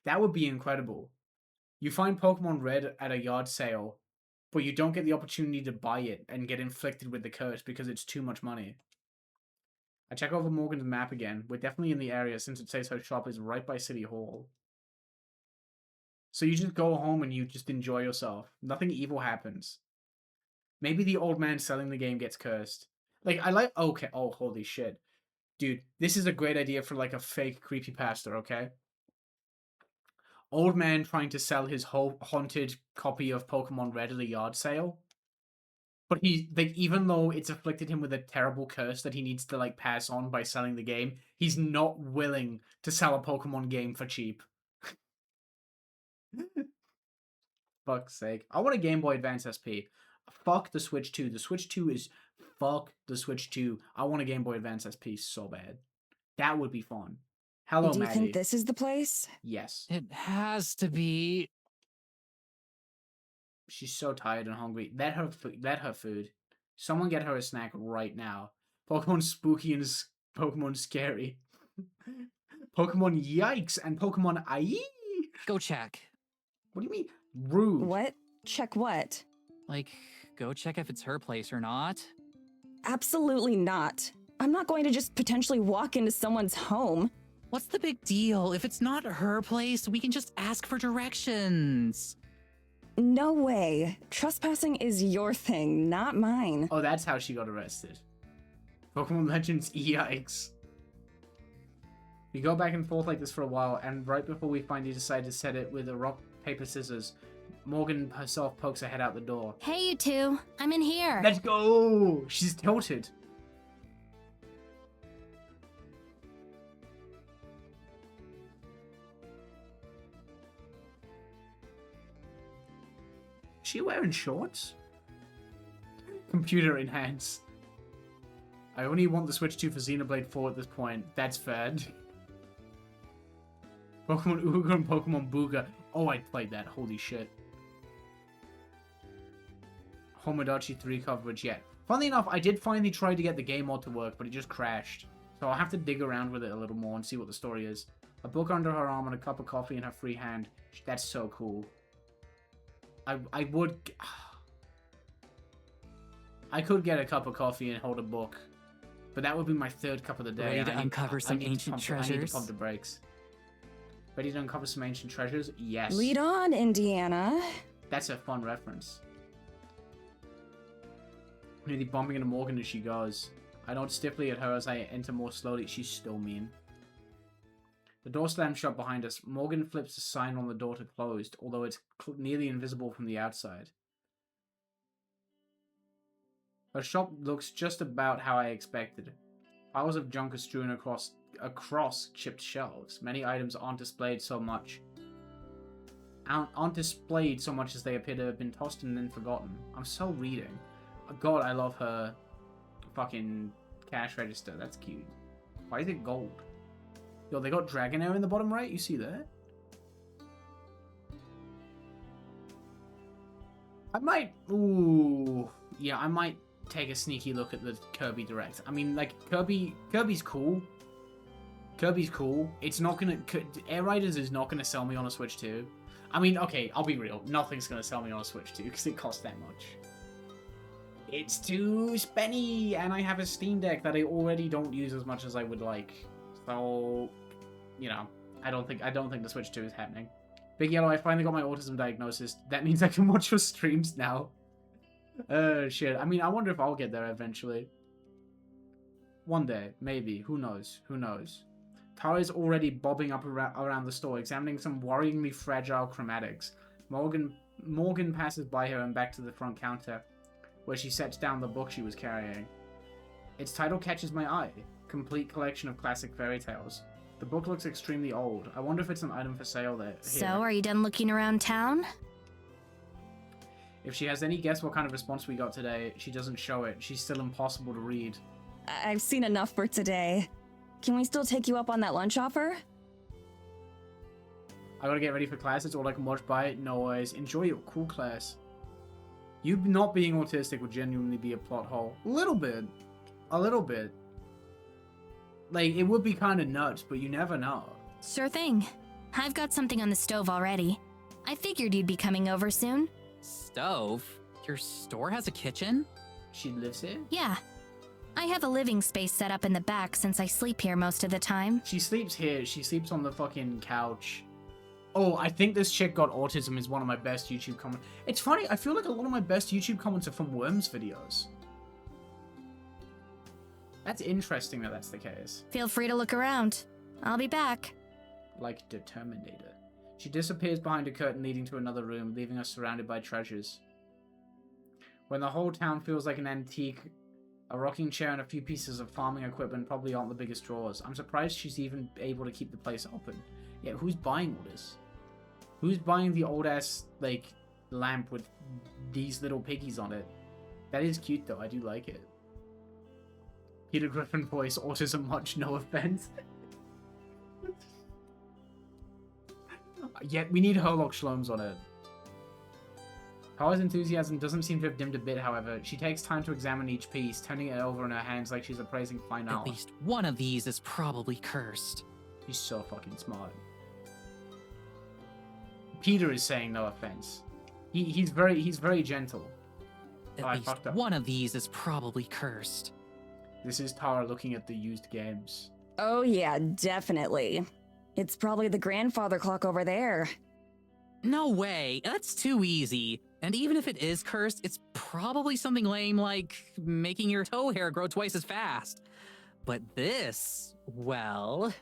[SPEAKER 1] That would be incredible. You find Pokemon Red at a yard sale, but you don't get the opportunity to buy it and get inflicted with the curse because it's too much money. I check over Morgan's map again. We're definitely in the area since it says her shop is right by City Hall. So you just go home and you just enjoy yourself. Nothing evil happens. Maybe the old man selling the game gets cursed. Like, I like... Okay, oh, holy shit. Dude, this is a great idea for, like, a fake creepypasta, okay? Old man trying to sell his whole haunted copy of Pokemon Red at a yard sale. But he, like, even though it's afflicted him with a terrible curse that he needs to, like, pass on by selling the game, he's not willing to sell a Pokemon game for cheap. Fuck's sake. I want a Game Boy Advance SP. Fuck the Switch 2. The Switch 2 is... Fuck the Switch 2. I want a Game Boy Advance SP so bad. That would be fun. Hello,
[SPEAKER 2] Do you
[SPEAKER 1] Maddie.
[SPEAKER 2] think this is the place?
[SPEAKER 1] Yes.
[SPEAKER 3] It has to be.
[SPEAKER 1] She's so tired and hungry. Let her food. Someone get her a snack right now. Pokemon spooky and Pokemon scary. Pokemon yikes and Pokemon aye.
[SPEAKER 3] Go check.
[SPEAKER 1] What do you mean? Rude.
[SPEAKER 2] What? Check what?
[SPEAKER 3] Like, go check if it's her place or not.
[SPEAKER 2] Absolutely not. I'm not going to just potentially walk into someone's home.
[SPEAKER 3] What's the big deal? If it's not her place, we can just ask for directions.
[SPEAKER 2] No way. Trespassing is your thing, not mine.
[SPEAKER 1] Oh, that's how she got arrested. Pokemon Legends yikes. We go back and forth like this for a while, and right before we finally decide to set it with a rock, paper, scissors, Morgan herself pokes her head out the door.
[SPEAKER 4] Hey, you two. I'm in here.
[SPEAKER 1] Let's go! She's tilted. Is she wearing shorts? Computer enhance. I only want the Switch 2 for Xenoblade 4 at this point. That's fair. Pokemon Ooga and Pokemon Booga. Oh, I played that. Holy shit. Homodachi 3 coverage yet. Funnily enough, I did finally try to get the game mod to work, but it just crashed. So I'll have to dig around with it a little more and see what the story is. A book under her arm and a cup of coffee in her free hand. That's so cool. I would... I could get a cup of coffee and hold a book. But that would be my third cup of the day.
[SPEAKER 3] Ready to uncover some ancient
[SPEAKER 1] I need
[SPEAKER 3] treasures?
[SPEAKER 1] to pump the brakes. Ready to uncover some ancient treasures? Yes.
[SPEAKER 2] Lead on, Indiana.
[SPEAKER 1] That's a fun reference. Nearly bumping into Morgan as she goes. I nod stiffly at her as I enter more slowly. She's still mean. The door slams shut behind us. Morgan flips the sign on the door to closed, although it's nearly invisible from the outside. Her shop looks just about how I expected. Piles of junk are strewn across chipped shelves. Many items aren't displayed so much as they appear to have been tossed and then forgotten. I'm so reading. God, I love her fucking cash register. That's cute. Why is it gold? Yo, they got Dragonair in the bottom right. You see that? I might... Ooh. Yeah, I might take a sneaky look at the Kirby Direct. I mean, like, Kirby's cool. Kirby's cool. It's not gonna... Air Riders is not gonna sell me on a Switch 2. I mean, okay, I'll be real. Nothing's gonna sell me on a Switch 2 because it costs that much. It's too spenny, and I have a Steam Deck that I already don't use as much as I would like. So, you know, I don't think the Switch 2 is happening. Big Yellow, I finally got my autism diagnosis. That means I can watch your streams now. Shit. I mean, I wonder if I'll get there eventually. One day, maybe. Who knows? Who knows? Tara is already bobbing up around the store, examining some worryingly fragile chromatics. Morgan passes by her and back to the front counter, where she sets down the book she was carrying. Its title catches my eye. Complete collection of classic fairy tales. The book looks extremely old. I wonder if it's an item for sale there.
[SPEAKER 4] So, are you done looking around town?
[SPEAKER 1] If she has any guess what kind of response we got today, she doesn't show it. She's still impossible to read.
[SPEAKER 2] I've seen enough for today. Can we still take you up on that lunch offer?
[SPEAKER 1] I gotta get ready for class. It's all I can watch by it. No worries. Enjoy your cool class. You not being autistic would genuinely be a plot hole. A little bit. A little bit. Like, it would be kind of nuts, but you never know.
[SPEAKER 4] Sure thing. I've got something on the stove already. I figured you'd be coming over soon.
[SPEAKER 3] Stove? Your store has a kitchen?
[SPEAKER 1] She lives here?
[SPEAKER 4] Yeah. I have a living space set up in the back since I sleep here most of the time.
[SPEAKER 1] She sleeps here. She sleeps on the fucking couch. Oh, I think this chick got autism is one of my best YouTube comments. It's funny, I feel like a lot of my best YouTube comments are from Worms videos. That's interesting that that's the case.
[SPEAKER 4] Feel free to look around. I'll be back.
[SPEAKER 1] Like Determinator. She disappears behind a curtain leading to another room, leaving us surrounded by treasures. When the whole town feels like an antique, a rocking chair and a few pieces of farming equipment probably aren't the biggest draws. I'm surprised she's even able to keep the place open. Yeah, who's buying all this? Who's buying the old-ass, like, lamp with these little piggies on it? That is cute, though. I do like it. Peter Griffin voice, autism much, no offense. Yeah, we need Herlock Shlomes on it. Tara's enthusiasm doesn't seem to have dimmed a bit, however. She takes time to examine each piece, turning it over in her hands like she's appraising fine art.
[SPEAKER 3] At least one of these is probably cursed.
[SPEAKER 1] She's so fucking smart. Peter is saying no offense. He's very gentle.
[SPEAKER 3] At least one of these is probably cursed.
[SPEAKER 1] This is Tara looking at the used games.
[SPEAKER 2] Oh yeah, definitely. It's probably the grandfather clock over there.
[SPEAKER 3] No way, that's too easy. And even if it is cursed, it's probably something lame like making your toe hair grow twice as fast. But this, well...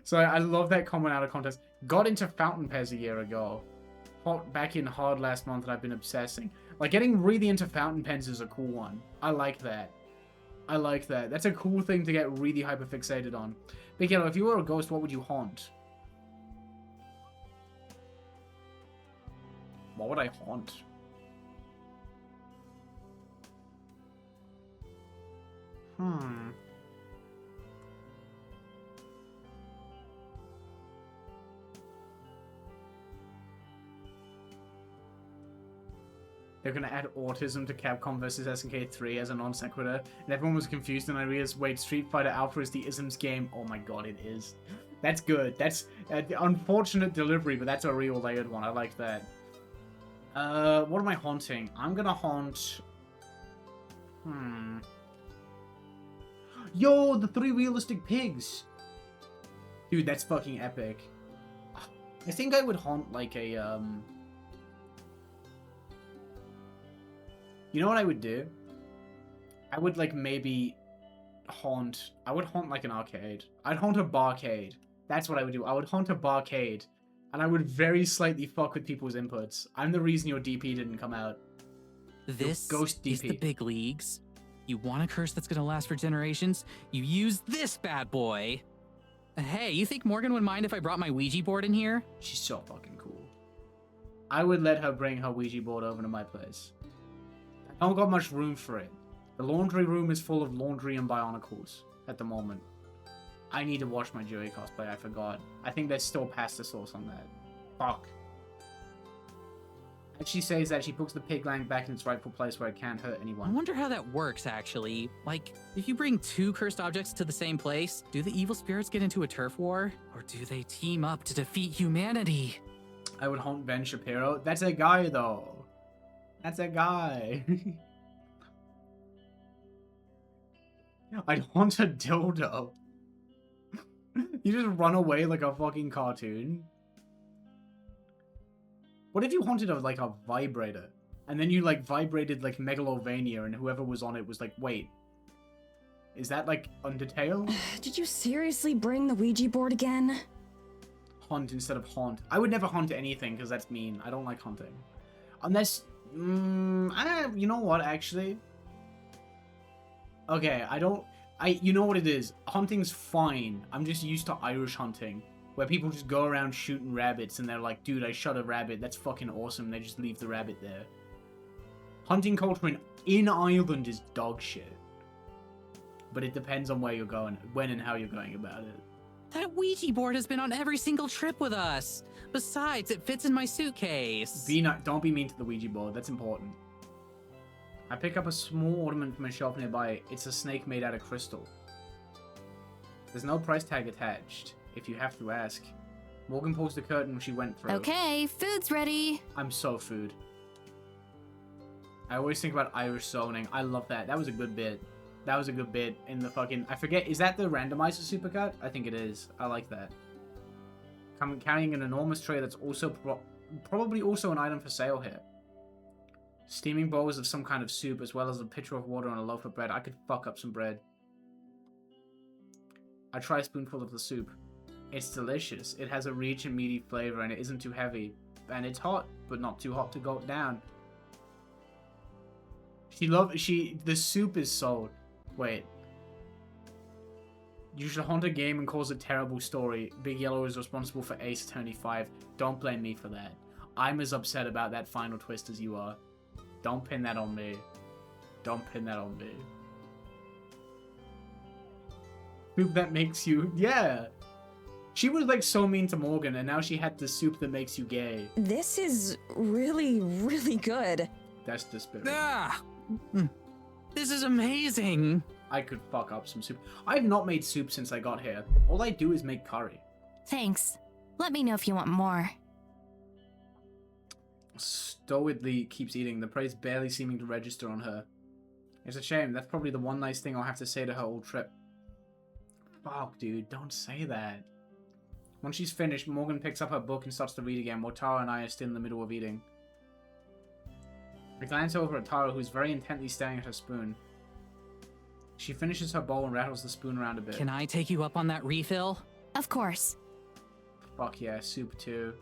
[SPEAKER 1] So I love that comment out of context. Got into fountain pens a year ago. Back in hard last month, and I've been obsessing. Like, getting really into fountain pens is a cool one. I like that. I like that. That's a cool thing to get really hyperfixated on. Big Yellow, if you were a ghost, what would you haunt? What would I haunt? They're gonna add autism to Capcom vs SNK 3 as a non sequitur, and everyone was confused. And I realized, wait, Street Fighter Alpha is the isms game. Oh my god, it is. That's good. That's the unfortunate delivery, but that's a real layered one. I like that. What am I haunting? I'm gonna haunt. Yo, the 3 realistic pigs. Dude, that's fucking epic. I think I would haunt like a You know what I would do? I would like maybe haunt... I would haunt like an arcade. I'd haunt a barcade. That's what I would do. I would haunt a barcade. And I would very slightly fuck with people's inputs. I'm the reason your DP didn't come out.
[SPEAKER 3] This
[SPEAKER 1] ghost DP.
[SPEAKER 3] is the big leagues. You want a curse that's gonna last for generations? You use this bad boy. Hey, you think Morgan would mind if I brought my Ouija board in here?
[SPEAKER 1] She's so fucking cool. I would let her bring her Ouija board over to my place. I don't got much room for it. The laundry room is full of laundry and bionicles at the moment. I need to watch my Joey cosplay. I forgot. I think there's still pasta sauce on that. Fuck. And she says that she puts the piglang back in its rightful place where it can't hurt
[SPEAKER 3] I
[SPEAKER 1] anyone.
[SPEAKER 3] wonder how that works, actually. Like, if you bring two cursed objects to the same place, do the evil spirits get into a turf war? Or do they team up to defeat humanity?
[SPEAKER 1] I would haunt Ben Shapiro. That's a guy, though. That's a guy. I'd haunt a dildo. You just run away like a fucking cartoon. What if you haunted like a vibrator? And then you like vibrated like Megalovania and whoever was on it was like, wait. Is that like Undertale?
[SPEAKER 2] Did you seriously bring the Ouija board again?
[SPEAKER 1] Haunt instead of haunt. I would never haunt anything because that's mean. I don't like haunting. Unless... you know what, actually? Okay, you know what it is. Hunting's fine. I'm just used to Irish hunting. Where people just go around shooting rabbits and they're like, dude, I shot a rabbit. That's fucking awesome. And they just leave the rabbit there. Hunting culture in Ireland is dog shit. But it depends on where you're going, when and how you're going about it.
[SPEAKER 3] That Ouija board has been on every single trip with us. Besides, it fits in my suitcase.
[SPEAKER 1] Don't be mean to the Ouija board. That's important. I pick up a small ornament from a shelf nearby. It's a snake made out of crystal. There's no price tag attached, if you have to ask. Morgan pulls the curtain when she went through.
[SPEAKER 4] Okay, food's ready.
[SPEAKER 1] I'm so food. I always think about Irish zoning. I love that. That was a good bit. That was a good bit in the fucking... I forget, is that the randomizer supercut? I think it is. I like that. Carrying an enormous tray that's also probably also an item for sale here. Steaming bowls of some kind of soup, as well as a pitcher of water and a loaf of bread. I could fuck up some bread. I try a spoonful of the soup. It's delicious. It has a rich and meaty flavor, and it isn't too heavy. And it's hot, but not too hot to gulp down. The soup is sold. Wait. You should haunt a game and cause a terrible story. Big Yellow is responsible for Ace Attorney 5. Don't blame me for that. I'm as upset about that final twist as you are. Don't pin that on me. Don't pin that on me. Soup that makes you... Yeah! She was like so mean to Morgan, and now she had the soup that makes you gay.
[SPEAKER 2] This is really, really good.
[SPEAKER 1] That's the spirit.
[SPEAKER 3] Ah! This is amazing!
[SPEAKER 1] I could fuck up some soup. I've not made soup since I got here. All I do is make curry.
[SPEAKER 4] Thanks. Let me know if you want more.
[SPEAKER 1] Stolidly keeps eating, the praise barely seeming to register on her. It's a shame. That's probably the one nice thing I'll have to say to her all trip. Fuck, dude. Don't say that. Once she's finished, Morgan picks up her book and starts to read again, while Tara and I are still in the middle of eating. I glance over at Tara, who's very intently staring at her spoon. She finishes her bowl and rattles the spoon around a bit.
[SPEAKER 3] Can I take you up on that refill?
[SPEAKER 4] Of course.
[SPEAKER 1] Fuck yeah, soup too.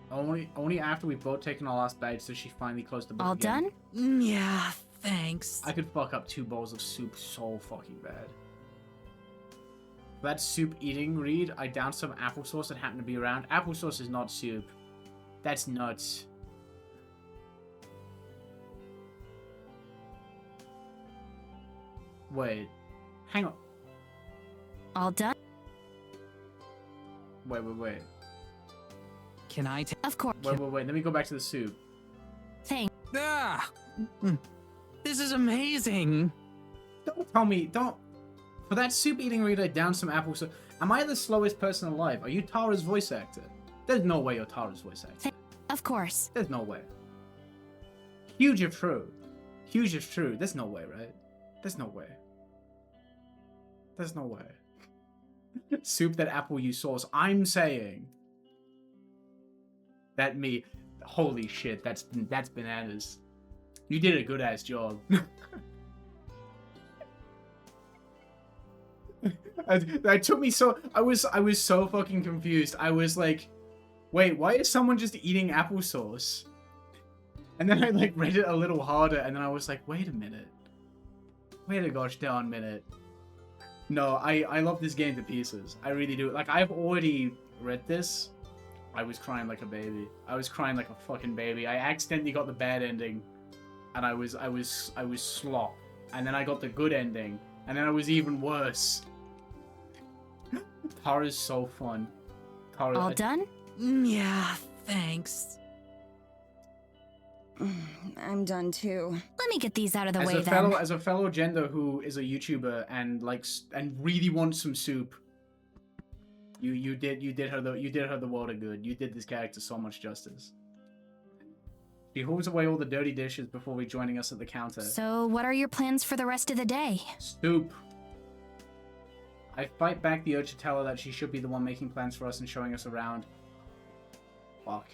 [SPEAKER 1] Only after we've both taken our last bite does she finally close the book
[SPEAKER 4] All
[SPEAKER 1] again.
[SPEAKER 4] done?
[SPEAKER 3] Yeah, thanks.
[SPEAKER 1] I could fuck up 2 bowls of soup so fucking bad. For that soup eating read, I downed some applesauce that happened to be around. Applesauce is not soup. That's nuts. Wait. Hang on.
[SPEAKER 4] All done?
[SPEAKER 1] Wait.
[SPEAKER 3] Can I take...
[SPEAKER 4] Of course.
[SPEAKER 1] Wait. Let me go back to the soup.
[SPEAKER 4] Thanks.
[SPEAKER 3] Ah! This is amazing!
[SPEAKER 1] Don't tell me, don't... For that soup eating read, I downed some applesauce. Am I the slowest person alive? Are you Tara's voice actor? There's no way you're Tara's voice actor.
[SPEAKER 4] Of course.
[SPEAKER 1] There's no way. Huge if true. Huge if true. There's no way, right? There's no way. There's no way. Soup that apple use sauce. I'm saying. That me. Holy shit, that's bananas. You did a good ass job. That took me so... I was so fucking confused. I was like, wait, why is someone just eating applesauce? And then I like read it a little harder, and then I was like, wait a minute. Wait a gosh darn minute. No, I love this game to pieces. I really do. Like, I've already read this. I was crying like a baby. I was crying like a fucking baby. I accidentally got the bad ending, and I was slop. and then I got the good ending, and then it was even worse. Tara's so fun. Tara,
[SPEAKER 4] All done?
[SPEAKER 3] Yeah, thanks.
[SPEAKER 2] I'm done too.
[SPEAKER 4] Let me get these out of the
[SPEAKER 1] as
[SPEAKER 4] way
[SPEAKER 1] a fellow
[SPEAKER 4] then.
[SPEAKER 1] as a fellow gender who is a YouTuber and and really wants some soup, you did her the world of good. You did this character so much justice. She hooves away all the dirty dishes before rejoining us at the counter.
[SPEAKER 4] So, what are your plans for the rest of the day?
[SPEAKER 1] Soup. I fight back the urge to tell her that she should be the one making plans for us and showing us around. Fuck.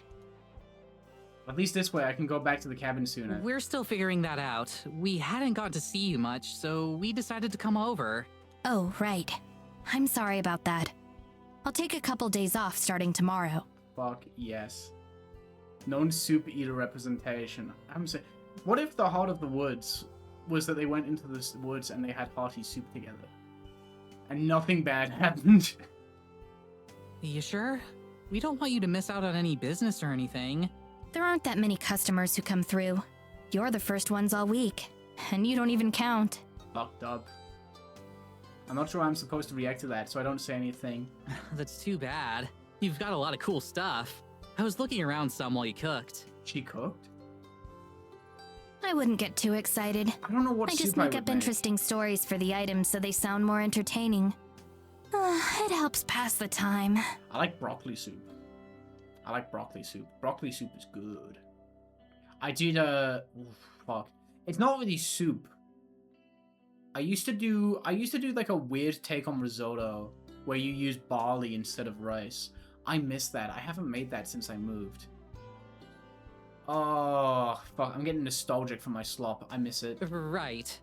[SPEAKER 1] At least this way I can go back to the cabin sooner.
[SPEAKER 3] We're still figuring that out. We hadn't got to see you much, so we decided to come over.
[SPEAKER 4] Oh, right. I'm sorry about that. I'll take a couple days off starting tomorrow.
[SPEAKER 1] Fuck yes. Known soup eater representation. I'm saying, what if the heart of the woods was that they went into the woods and they had hearty soup together, and nothing bad happened?
[SPEAKER 3] You sure? We don't want you to miss out on any business or anything.
[SPEAKER 4] There aren't that many customers who come through. You're the first ones all week, and you don't even count.
[SPEAKER 1] Fucked up. I'm not sure how I'm supposed to react to that, so I don't say anything.
[SPEAKER 3] That's too bad. You've got a lot of cool stuff. I was looking around some while you cooked.
[SPEAKER 1] She cooked?
[SPEAKER 4] I wouldn't get too excited.
[SPEAKER 1] I don't know what
[SPEAKER 4] I just
[SPEAKER 1] soup
[SPEAKER 4] make
[SPEAKER 1] would
[SPEAKER 4] up interesting stories for the items so they sound more entertaining. It helps pass the time.
[SPEAKER 1] I like broccoli soup. I like broccoli soup. Broccoli soup is good. I did fuck. It's not really soup. I used to do like a weird take on risotto where you use barley instead of rice. I miss that. I haven't made that since I moved. Oh, fuck. I'm getting nostalgic for my slop. I miss it.
[SPEAKER 3] Right.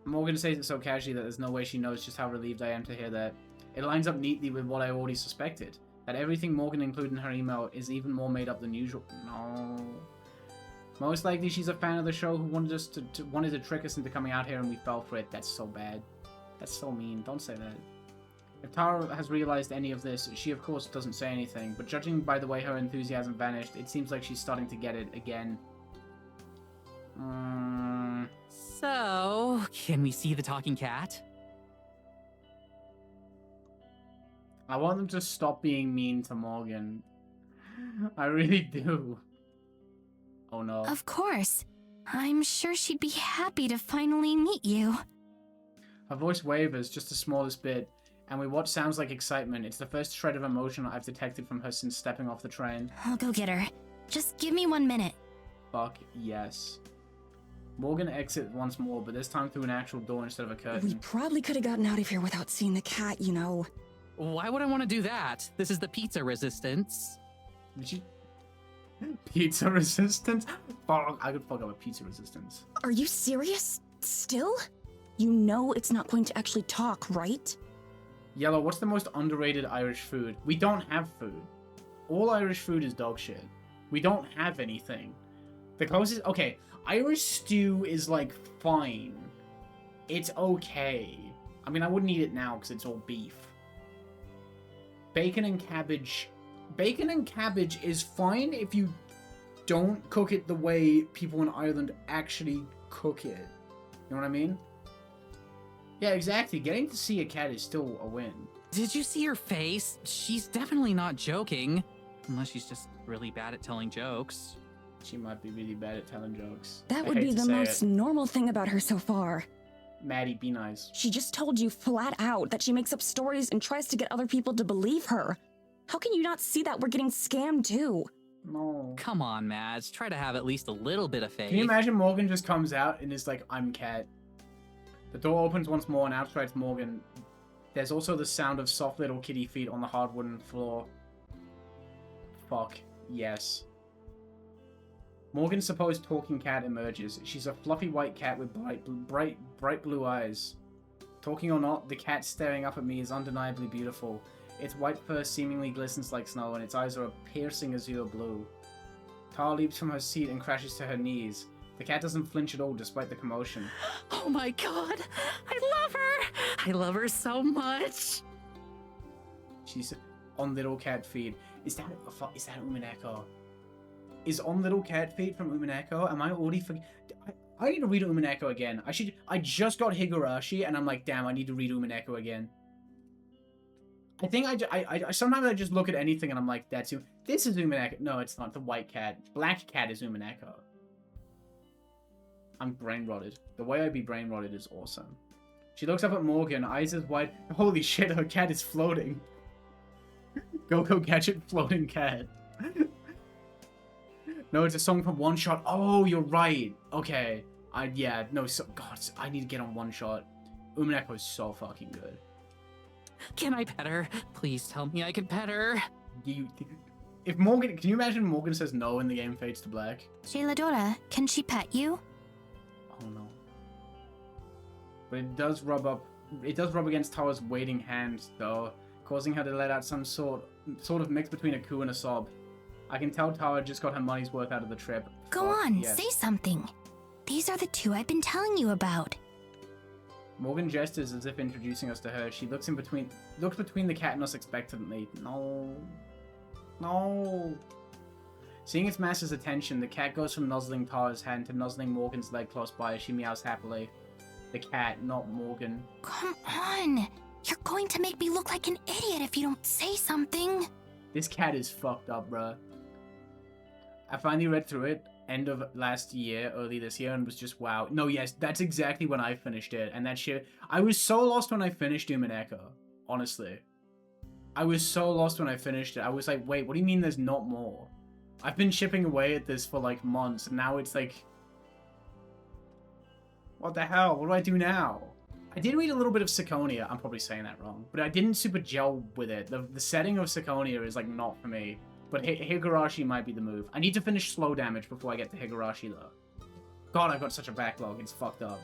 [SPEAKER 1] Morgan says it so casually that there's no way she knows just how relieved I am to hear that. It lines up neatly with what I already suspected. That everything Morgan included in her email is even more made up than usual. No. Most likely she's a fan of the show who wanted us wanted to trick us into coming out here and we fell for it. That's so bad. That's so mean. Don't say that. If Tara has realized any of this, she of course doesn't say anything, but judging by the way her enthusiasm vanished, it seems like she's starting to get it again.
[SPEAKER 3] So, can we see the talking cat?
[SPEAKER 1] I want them to stop being mean to Morgan. I really do. Oh no.
[SPEAKER 4] Of course. I'm sure she'd be happy to finally meet you.
[SPEAKER 1] Her voice wavers just the smallest bit, and with what sounds like excitement, it's the first shred of emotion I've detected from her since stepping off the train.
[SPEAKER 4] I'll go get her. Just give me 1 minute.
[SPEAKER 1] Fuck yes. Morgan exits once more, but this time through an actual door instead of a curtain.
[SPEAKER 2] We probably could have gotten out of here without seeing the cat, you know.
[SPEAKER 3] Why would I want to do that? This is the pizza resistance.
[SPEAKER 1] Did she... Pizza resistance? Fuck, I could fuck up a pizza resistance.
[SPEAKER 2] Are you serious? Still? You know it's not going to actually talk, right?
[SPEAKER 1] Yellow, what's the most underrated Irish food? We don't have food. All Irish food is dog shit. We don't have anything. The closest... Okay, Irish stew is, like, fine. It's okay. I mean, I wouldn't eat it now because it's all beef. Bacon and cabbage... Bacon and cabbage is fine if you don't cook it the way people in Ireland actually cook it. You know what I mean? Yeah, exactly. Getting to see a cat is still a win.
[SPEAKER 3] Did you see her face? She's definitely not joking. Unless she's just really bad at telling jokes.
[SPEAKER 1] She might be really bad at telling jokes.
[SPEAKER 2] That
[SPEAKER 1] I
[SPEAKER 2] would
[SPEAKER 1] hate
[SPEAKER 2] be
[SPEAKER 1] to
[SPEAKER 2] the
[SPEAKER 1] say
[SPEAKER 2] most
[SPEAKER 1] it.
[SPEAKER 2] normal thing about her so far.
[SPEAKER 1] Maddie, be nice.
[SPEAKER 2] She just told you flat out that she makes up stories and tries to get other people to believe her. How can you not see that we're getting scammed too?
[SPEAKER 1] No.
[SPEAKER 3] Come on, Mads. Try to have at least a little bit of faith.
[SPEAKER 1] Can you imagine Morgan just comes out and is like, I'm cat. The door opens once more and out strides Morgan. There's also the sound of soft little kitty feet on the hard wooden floor. Fuck. Yes. Morgan's supposed talking cat emerges. She's a fluffy white cat with bright blue eyes. Talking or not, the cat staring up at me is undeniably beautiful. Its white fur seemingly glistens like snow, and its eyes are a piercing azure blue. Tara leaps from her seat and crashes to her knees. The cat doesn't flinch at all despite the commotion.
[SPEAKER 3] Oh my god! I love her! I love her so much!
[SPEAKER 1] She's on Little Cat Feet. Is that Umineko? Is on Little Cat Feet from Umineko? Am I already I need to read Umineko again. I just got Higurashi, and I'm like, damn, I need to read Umineko again. I think I sometimes I just look at anything and I'm like, that's this is Umineko. No, it's not. The white cat. Black cat is Umineko. I'm brain rotted. The way I be brain rotted is awesome. She looks up at Morgan, eyes as wide. Holy shit, her cat is floating. Go catch it, floating cat. No, it's a song from One Shot. Oh, you're right. Okay. Yeah, no, God, I need to get on One Shot. Umineko is so fucking good.
[SPEAKER 3] Can I pet her? Please tell me I can pet her.
[SPEAKER 1] If Morgan, can you imagine Morgan says no and the game fades to black?
[SPEAKER 4] Jailadora, can she pet you?
[SPEAKER 1] Oh no. But it does rub against Tawa's waiting hand, though, causing her to let out some sort of mix between a coo and a sob. I can tell Tawa just got her money's worth out of the trip.
[SPEAKER 4] Go on, yes. Say something. These are the two I've been telling you about.
[SPEAKER 1] Morgan gestures as if introducing us to her. She looks between the cat and us expectantly. No. Seeing its master's attention, the cat goes from nuzzling Tawa's hand to nuzzling Morgan's leg close by as she meows happily. The cat, not Morgan.
[SPEAKER 4] Come on! You're going to make me look like an idiot if you don't say something.
[SPEAKER 1] This cat is fucked up, bruh. I finally read through it end of last year, early this year, and was just wow. No, yes, that's exactly when I finished it, and that shit. I was so lost when I finished Umineko, honestly. I was so lost when I finished it. I was like, wait, what do you mean there's not more? I've been chipping away at this for like months, and now it's like, what the hell? What do I do now? I did read a little bit of Syconia. I'm probably saying that wrong, but I didn't super gel with it. The setting of Syconia is like not for me. But Higurashi might be the move. I need to finish Slow Damage before I get to Higurashi, though. God, I've got such a backlog. It's fucked up.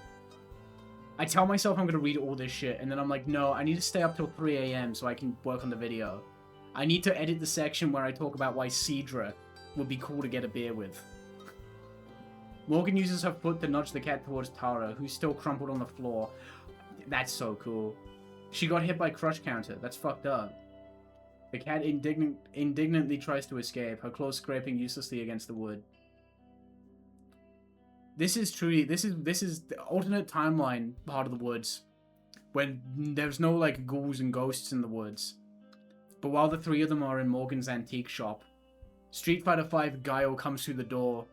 [SPEAKER 1] I tell myself I'm going to read all this shit, and then I'm like, no, I need to stay up till 3 a.m. so I can work on the video. I need to edit the section where I talk about why Cedra would be cool to get a beer with. Morgan uses her foot to nudge the cat towards Tara, who's still crumpled on the floor. That's so cool. She got hit by Crush Counter. That's fucked up. The cat indignantly tries to escape, her claws scraping uselessly against the wood. This is the alternate timeline part of the woods, when there's no like ghouls and ghosts in the woods. But while the three of them are in Morgan's antique shop, Street Fighter V Guile comes through the door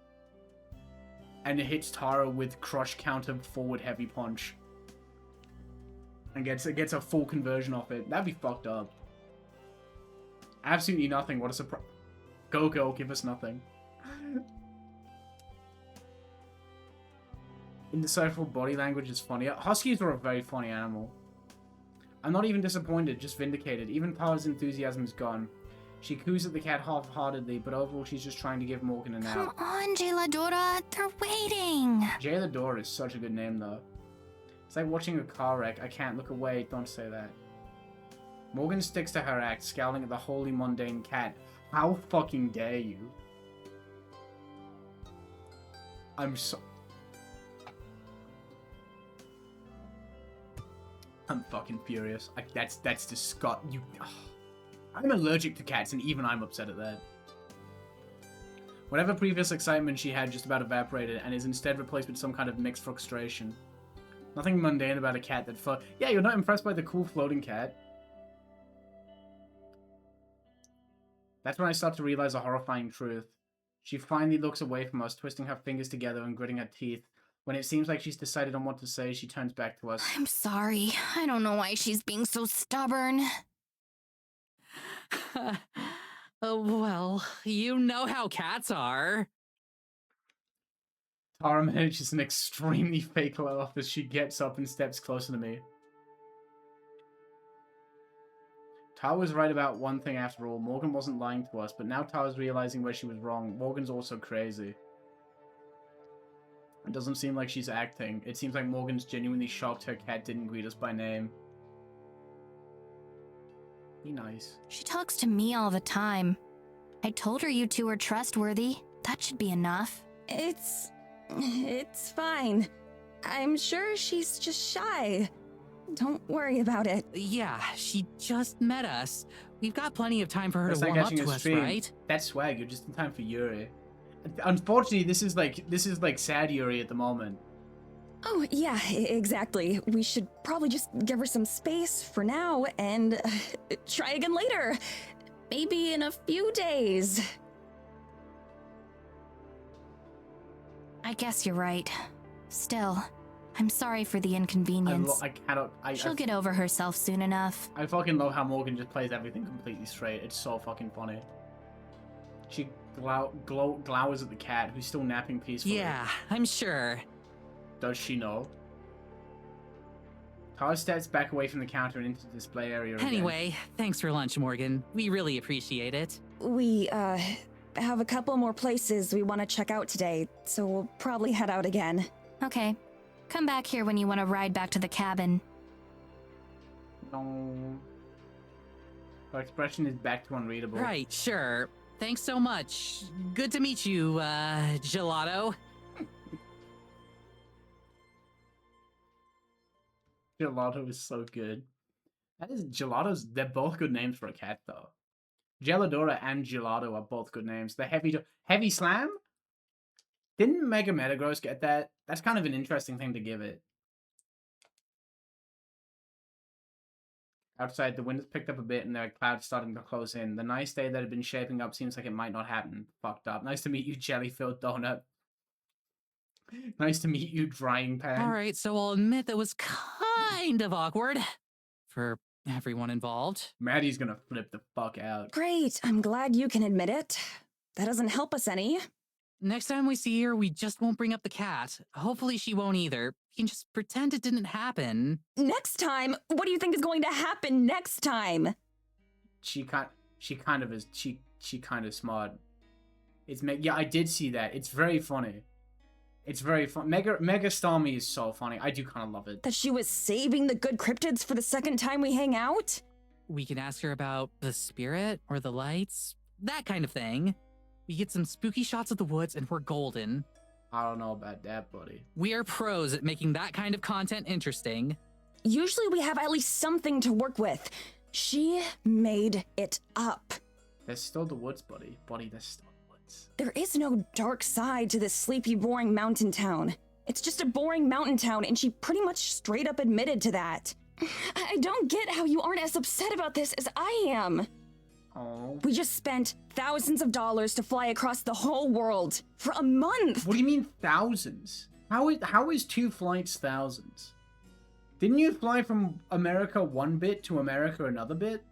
[SPEAKER 1] and it hits Tara with Crush Counter forward heavy punch. And gets a full conversion off it. That'd be fucked up. Absolutely nothing. What a surprise. Go, girl, give us nothing. Indecipherable body language is funny. Huskies are a very funny animal. I'm not even disappointed, just vindicated. Even Power's enthusiasm is gone. She coos at the cat half-heartedly, but overall she's just trying to give Morgan an out.
[SPEAKER 4] Come on, Jailadora. They're waiting.
[SPEAKER 1] Jailadora is such a good name, though. It's like watching a car wreck. I can't look away. Don't say that. Morgan sticks to her act, scowling at the wholly mundane cat. How fucking dare you? I'm fucking furious. That's disgusting. I'm allergic to cats, and even I'm upset at that. Whatever previous excitement she had just about evaporated, and is instead replaced with some kind of mixed frustration. Nothing mundane about a cat that Yeah, you're not impressed by the cool floating cat? That's when I start to realize a horrifying truth. She finally looks away from us, twisting her fingers together and gritting her teeth. When it seems like she's decided on what to say, she turns back to us.
[SPEAKER 4] I'm sorry. I don't know why she's being so stubborn.
[SPEAKER 3] Well, you know how cats are.
[SPEAKER 1] Tara manages an extremely fake laugh as she gets up and steps closer to me. Tara was right about one thing after all. Morgan wasn't lying to us, but now Tara's realizing where she was wrong. Morgan's also crazy. It doesn't seem like she's acting. It seems like Morgan's genuinely shocked her cat didn't greet us by name. Be nice.
[SPEAKER 4] She talks to me all the time. I told her you two are trustworthy. That should be enough.
[SPEAKER 2] It's fine. I'm sure she's just shy. Don't worry about it.
[SPEAKER 3] Yeah, she just met us. We've got plenty of time for her
[SPEAKER 1] That's
[SPEAKER 3] to
[SPEAKER 1] like
[SPEAKER 3] warm up
[SPEAKER 1] catching
[SPEAKER 3] to
[SPEAKER 1] a
[SPEAKER 3] us,
[SPEAKER 1] stream.
[SPEAKER 3] right?
[SPEAKER 1] That's swag. You're just in time for Yuri. Unfortunately, this is like sad Yuri at the moment.
[SPEAKER 2] Oh, yeah, exactly. We should probably just give her some space for now and try again later. Maybe in a few days.
[SPEAKER 4] I guess you're right. Still, I'm sorry for the inconvenience.
[SPEAKER 1] I cannot.
[SPEAKER 4] She'll get over herself soon enough.
[SPEAKER 1] I fucking love how Morgan just plays everything completely straight. It's so fucking funny. She glowers at the cat, who's still napping peacefully.
[SPEAKER 3] Yeah, I'm sure.
[SPEAKER 1] Does she know? Tara steps back away from the counter and into the display area again.
[SPEAKER 3] Anyway, thanks for lunch, Morgan. We really appreciate it.
[SPEAKER 2] We, have a couple more places we want to check out today, so we'll probably head out again.
[SPEAKER 4] Okay. Come back here when you want to ride back to the cabin.
[SPEAKER 1] No. Her expression is back to unreadable.
[SPEAKER 3] Right, sure. Thanks so much. Good to meet you, Gelato.
[SPEAKER 1] Gelato is so good. That is Gelato's. They're both good names for a cat, though. Geladora and Gelato are both good names. The Heavy Slam? Didn't Mega Metagross get that? That's kind of an interesting thing to give it. Outside, the wind has picked up a bit and there are clouds starting to close in. The nice day that had been shaping up seems like it might not happen. Fucked up. Nice to meet you, Jelly-filled donut. Nice to meet you, drying pan.
[SPEAKER 3] Alright, so I'll admit that was kind of awkward. For everyone involved.
[SPEAKER 1] Maddie's gonna flip the fuck out.
[SPEAKER 2] Great, I'm glad you can admit it. That doesn't help us any.
[SPEAKER 3] Next time we see her, we just won't bring up the cat. Hopefully she won't either. We can just pretend it didn't happen.
[SPEAKER 2] Next time? What do you think is going to happen next time?
[SPEAKER 1] She kind of smart. Yeah, I did see that. It's very funny. It's very fun. Mega Starmie is so funny. I do kind of love it.
[SPEAKER 2] That she was saving the good cryptids for the second time we hang out?
[SPEAKER 3] We can ask her about the spirit or the lights, that kind of thing. We get some spooky shots of the woods and we're golden.
[SPEAKER 1] I don't know about that, buddy.
[SPEAKER 3] We are pros at making that kind of content interesting.
[SPEAKER 2] Usually we have at least something to work with. She made it up.
[SPEAKER 1] There's still the woods, buddy. Buddy, there's still the woods.
[SPEAKER 2] There is no dark side to this sleepy, boring mountain town. It's just a boring mountain town, and she pretty much straight up admitted to that. I don't get how you aren't as upset about this as I am.
[SPEAKER 1] Oh.
[SPEAKER 2] We just spent thousands of dollars to fly across the whole world for a month.
[SPEAKER 1] What do you mean thousands? How is 2 flights thousands? Didn't you fly from America one bit to America another bit?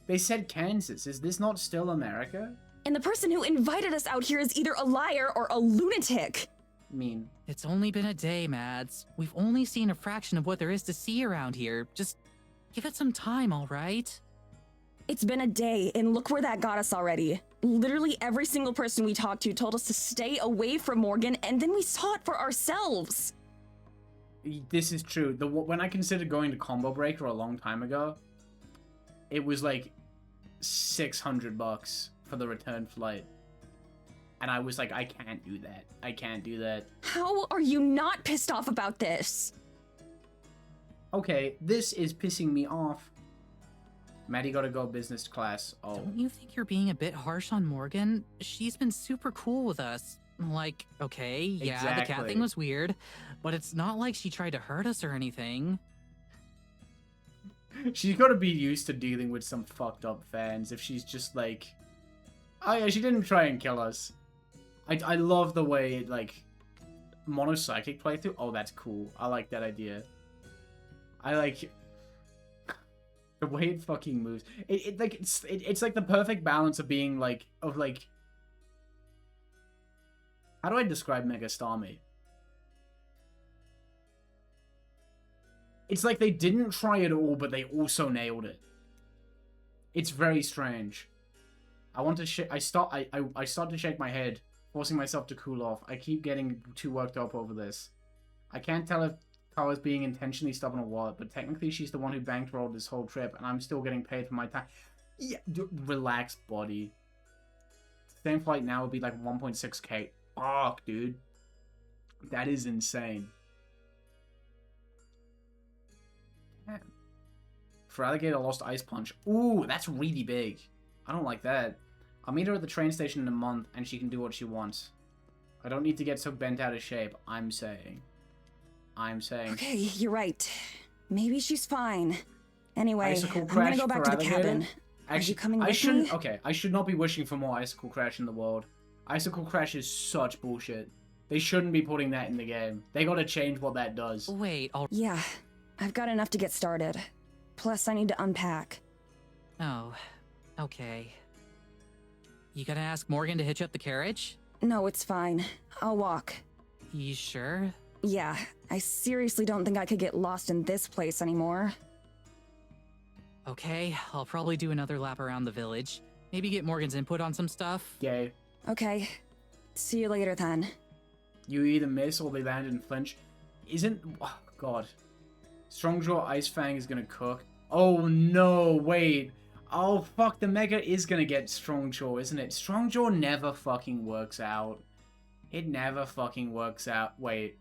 [SPEAKER 1] They said Kansas. Is this not still America?
[SPEAKER 2] And the person who invited us out here is either a liar or a lunatic.
[SPEAKER 1] Mean.
[SPEAKER 3] It's only been a day, Mads. We've only seen a fraction of what there is to see around here. Just give it some time, all right?
[SPEAKER 2] It's been a day, and look where that got us already. Literally every single person we talked to told us to stay away from Morgan, and then we saw it for ourselves.
[SPEAKER 1] This is true. When I considered going to Combo Breaker a long time ago, it was like $600 for the return flight. And I was like, I can't do that. I can't do that.
[SPEAKER 2] How are you not pissed off about this?
[SPEAKER 1] Okay, this is pissing me off. Maddie gotta go business class. Oh.
[SPEAKER 3] Don't you think you're being a bit harsh on Morgan? She's been super cool with us. Like, okay, yeah, the cat
[SPEAKER 1] Exactly.
[SPEAKER 3] thing was weird, but it's not like she tried to hurt us or anything.
[SPEAKER 1] She's gotta be used to dealing with some fucked up fans if she's just like, oh yeah, she didn't try and kill us. I love the way, like, mono-psychic playthrough. Oh, that's cool. I like that idea. I like the way it fucking moves. It's like the perfect balance of being like, how do I describe Mega Starmie? It's like they didn't try it all, but they also nailed it. It's very strange. I start to shake my head, forcing myself to cool off. I keep getting too worked up over this. I can't tell if Tara's being intentionally stubborn or what, but technically she's the one who bankrolled this whole trip, and I'm still getting paid for my time. Yeah, relax, buddy. Same flight now would be like 1.6k. Fuck, dude. That is insane. Damn. For Alligator lost Ice Punch. Ooh, that's really big. I don't like that. I'll meet her at the train station in a month, and she can do what she wants. I don't need to get so bent out of shape, I'm saying. I'm saying.
[SPEAKER 2] Okay, you're right. Maybe she's fine. Anyway,
[SPEAKER 1] Icicle
[SPEAKER 2] I'm gonna
[SPEAKER 1] Crash
[SPEAKER 2] go back
[SPEAKER 1] for
[SPEAKER 2] to the
[SPEAKER 1] alligator?
[SPEAKER 2] cabin. Are you
[SPEAKER 1] Actually,
[SPEAKER 2] coming
[SPEAKER 1] I
[SPEAKER 2] with
[SPEAKER 1] shouldn't.
[SPEAKER 2] me?
[SPEAKER 1] Okay, I should not be wishing for more Icicle Crash in the world. Icicle Crash is such bullshit. They shouldn't be putting that in the game. They gotta change what that does.
[SPEAKER 3] Wait,
[SPEAKER 2] Yeah, I've got enough to get started. Plus, I need to unpack.
[SPEAKER 3] oh, okay. You gonna ask Morgan to hitch up the carriage?
[SPEAKER 2] No, it's fine. I'll walk.
[SPEAKER 3] You sure?
[SPEAKER 2] Yeah, I seriously don't think I could get lost in this place anymore.
[SPEAKER 3] Okay, I'll probably do another lap around the village. Maybe get Morgan's input on some stuff.
[SPEAKER 1] Yay.
[SPEAKER 2] Okay. See you later then.
[SPEAKER 1] You either miss or they land and flinch. Isn't... Oh, God. Strongjaw Ice Fang is gonna cook. Oh, no, wait. Oh, fuck, the Mega is gonna get Strongjaw, isn't it? Strongjaw never fucking works out. It never fucking works out. Wait.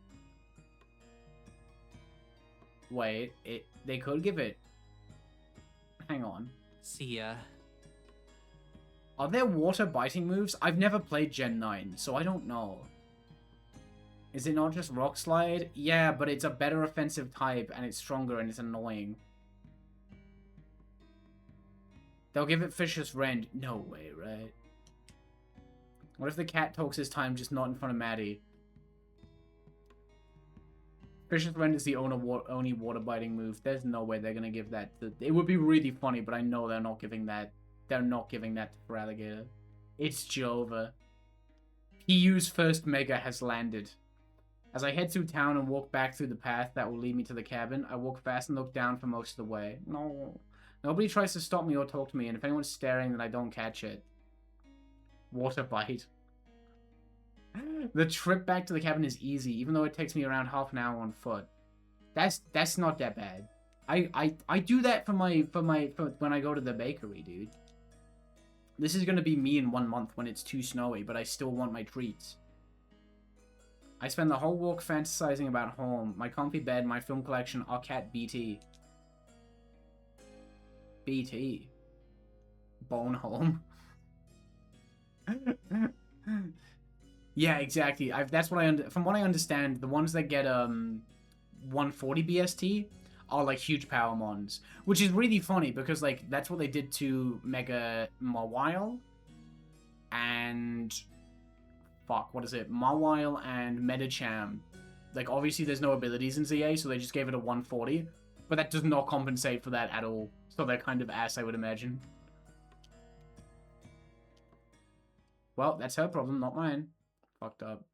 [SPEAKER 1] Wait, they could give it... Hang on.
[SPEAKER 3] See ya.
[SPEAKER 1] Are there water biting moves? I've never played Gen 9, so I don't know. Is it not just Rock Slide? Yeah, but it's a better offensive type, and it's stronger, and it's annoying. They'll give it Fisher's Rend. No way, right? What if the cat talks his time just not in front of Maddie? Fisher's Rend is the only water-biting move. There's no way they're gonna give that to... It would be really funny, but I know they're not giving that. They're not giving that to Feraligatr. It's Jova. PU's first Mega has landed. As I head through town and walk back through the path that will lead me to the cabin, I walk fast and look down for most of the way. No. Nobody tries to stop me or talk to me, and if anyone's staring, then I don't catch it. Water bite. The trip back to the cabin is easy, even though it takes me around half an hour on foot. That's not that bad. I do that for when I go to the bakery, dude. This is gonna be me in 1 month when it's too snowy, but I still want my treats. I spend the whole walk fantasizing about home, my comfy bed, my film collection, our cat BT. BT. Bone home. Yeah, exactly. That's what from what I understand, the ones that get 140 BST are like huge power mons, which is really funny because like that's what they did to Mega Mawile and fuck, what is it? Mawile and Medicham. Like obviously there's no abilities in ZA, so they just gave it a 140, but that does not compensate for that at all. So they're kind of ass, I would imagine. Well, that's her problem, not mine. Fucked up.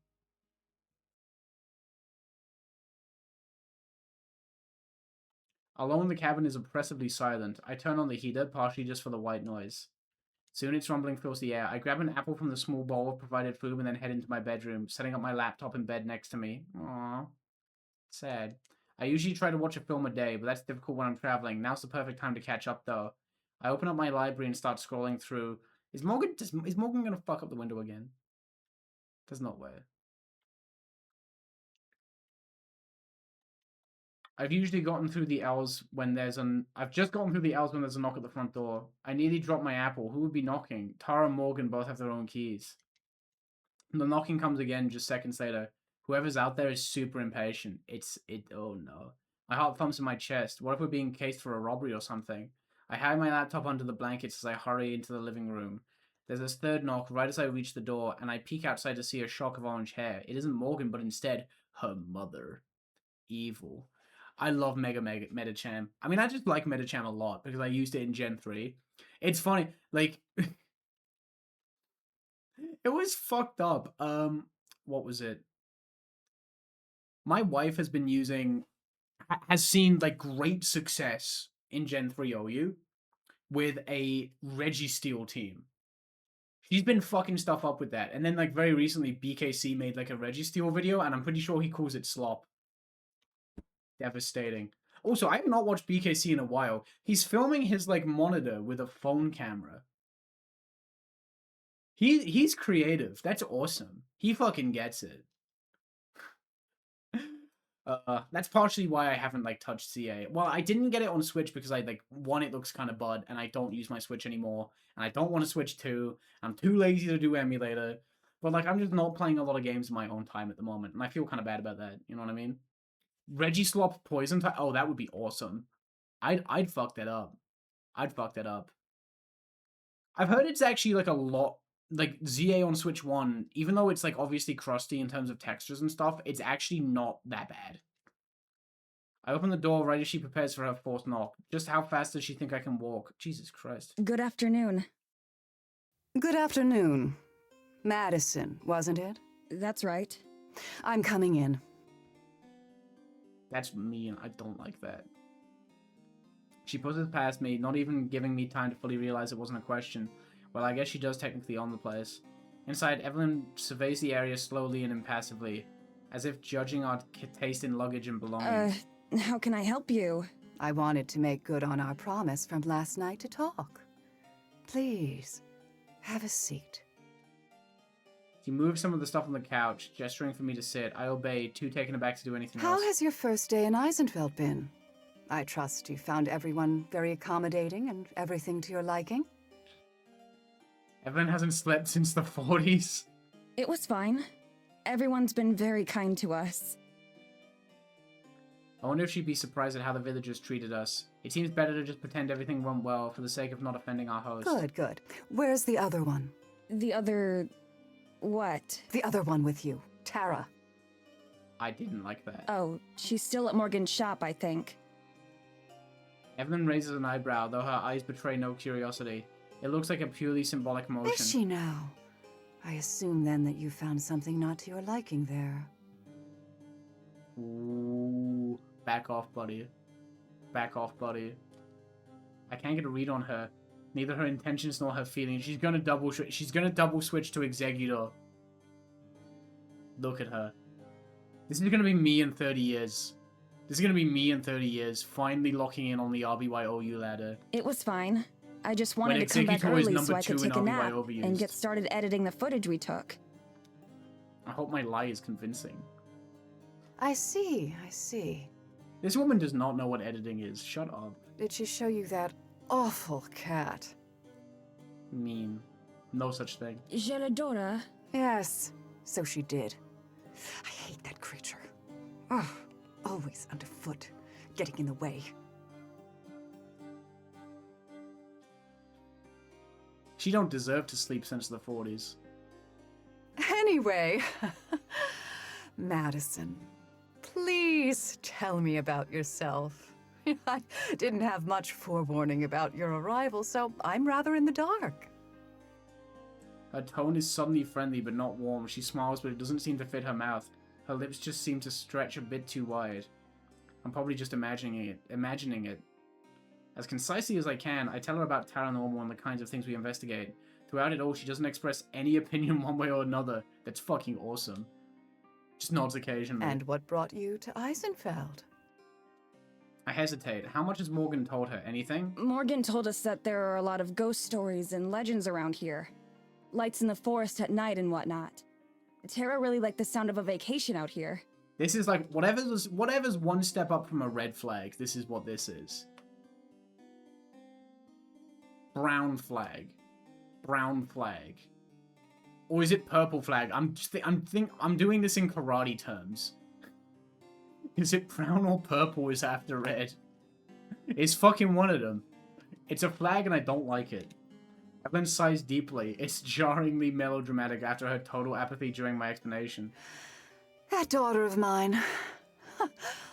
[SPEAKER 1] Alone, the cabin is oppressively silent. I turn on the heater, partially just for the white noise. Soon its rumbling fills the air. I grab an apple from the small bowl of provided food and then head into my bedroom, setting up my laptop in bed next to me. Aww. Sad. I usually try to watch a film a day, but that's difficult when I'm traveling. Now's the perfect time to catch up, though. I open up my library and start scrolling through. Is Morgan gonna fuck up the window again? There's no way. I've usually gotten through the hours when there's I've just gotten through the hours when there's a knock at the front door. I nearly dropped my apple. Who would be knocking? Tara and Morgan both have their own keys. The knocking comes again just seconds later. Whoever's out there is super impatient. Oh no. My heart thumps in my chest. What if we're being cased for a robbery or something? I hide my laptop under the blankets as I hurry into the living room. There's this third knock right as I reach the door, and I peek outside to see a shock of orange hair. It isn't Morgan, but instead, her mother. Evil. I love Medicham. I mean, I just like Medicham a lot because I used it in Gen 3. It's funny, like... it was fucked up. What was it? My wife has been has seen, like, great success in Gen 3 OU with a Registeel team. She's been fucking stuff up with that. And then, like, very recently, BKC made, like, a Registeel video, and I'm pretty sure he calls it slop. Devastating. Also, I have not watched BKC in a while. He's filming his, like, monitor with a phone camera. He's creative. That's awesome. He fucking gets it. That's partially why I haven't, like, touched CA. Well, I didn't get it on Switch because I, like, one, it looks kind of bud, and I don't use my Switch anymore, and I don't want to Switch 2. I'm too lazy to do emulator. But, like, I'm just not playing a lot of games in my own time at the moment, and I feel kind of bad about that. You know what I mean? Regislop poison type. Oh, that would be awesome. I'd fuck that up. I'd fuck that up. I've heard it's actually like a lot like ZA on Switch 1, even though it's like obviously crusty in terms of textures and stuff, it's actually not that bad. I open the door right as she prepares for her fourth knock. Just how fast does she think I can walk? Jesus Christ.
[SPEAKER 2] Good afternoon.
[SPEAKER 5] Good afternoon. Madison, wasn't it?
[SPEAKER 2] That's right.
[SPEAKER 5] I'm coming in.
[SPEAKER 1] That's mean. I don't like that. She pushes past me, not even giving me time to fully realize it wasn't a question. Well, I guess she does technically own the place. Inside, Evelyn surveys the area slowly and impassively, as if judging our taste in luggage and belongings.
[SPEAKER 2] How can I help you?
[SPEAKER 5] I wanted to make good on our promise from last night to talk. Please, have a seat.
[SPEAKER 1] She moves some of the stuff on the couch, gesturing for me to sit. I obey, too taken aback to do anything
[SPEAKER 5] How
[SPEAKER 1] else.
[SPEAKER 5] has your first day in Eisenfeld been? I trust you found everyone very accommodating and everything to your liking?
[SPEAKER 1] Evelyn hasn't slept since the 40s.
[SPEAKER 2] It was fine. Everyone's been very kind to us.
[SPEAKER 1] I wonder if she'd be surprised at how the villagers treated us. It seems better to just pretend everything went well for the sake of not offending our host.
[SPEAKER 5] Good, good. Where's the other one?
[SPEAKER 2] The other... what?
[SPEAKER 5] The other one with you, Tara.
[SPEAKER 1] I didn't like that.
[SPEAKER 2] Oh, she's still at Morgan's shop, I think.
[SPEAKER 1] Evelyn raises an eyebrow, though her eyes betray no curiosity. It looks like a purely symbolic motion.
[SPEAKER 5] Is she now? I assume then that you found something not to your liking there.
[SPEAKER 1] Ooh, back off, buddy. Back off, buddy. I can't get a read on her. Neither her intentions nor her feelings. She's gonna double switch to Executor. Look at her. This is gonna be me in 30 years. This is gonna be me in 30 years, finally locking in on the RBYOU ladder.
[SPEAKER 2] It was fine. I just wanted to come back
[SPEAKER 1] Executor is
[SPEAKER 2] early
[SPEAKER 1] number
[SPEAKER 2] so I could
[SPEAKER 1] 2 in
[SPEAKER 2] take a nap
[SPEAKER 1] RBY overused.
[SPEAKER 2] and get started editing the footage we took.
[SPEAKER 1] I hope my lie is convincing.
[SPEAKER 5] I see, I see.
[SPEAKER 1] This woman does not know what editing is. Shut up.
[SPEAKER 5] Did she show you that awful cat?
[SPEAKER 1] Mean. No such thing.
[SPEAKER 2] Geladora.
[SPEAKER 5] Yes, so she did. I hate that creature. Oh, always underfoot, getting in the way.
[SPEAKER 1] She don't deserve to sleep since the 40s.
[SPEAKER 5] Anyway, Madison, please tell me about yourself. I didn't have much forewarning about your arrival, so I'm rather in the dark.
[SPEAKER 1] Her tone is suddenly friendly but not warm. She smiles, but it doesn't seem to fit her mouth. Her lips just seem to stretch a bit too wide. I'm probably just imagining it. As concisely as I can, I tell her about Paranormal and the kinds of things we investigate. Throughout it all, she doesn't express any opinion one way or another. That's fucking awesome. Just nods occasionally.
[SPEAKER 5] And what brought you to Eisenfeld?
[SPEAKER 1] I hesitate. How much has Morgan told her? Anything?
[SPEAKER 2] Morgan told us that there are a lot of ghost stories and legends around here. Lights in the forest at night and whatnot. Tara really liked the sound of a vacation out here.
[SPEAKER 1] This is like, whatever's one step up from a red flag, this is what this is. Brown flag. Brown flag. Or is it purple flag? I'm doing this in karate terms. Is it brown or purple is after red? It's fucking one of them. It's a flag and I don't like it. Evelyn sighs deeply. It's jarringly melodramatic after her total apathy during my explanation.
[SPEAKER 5] That daughter of mine.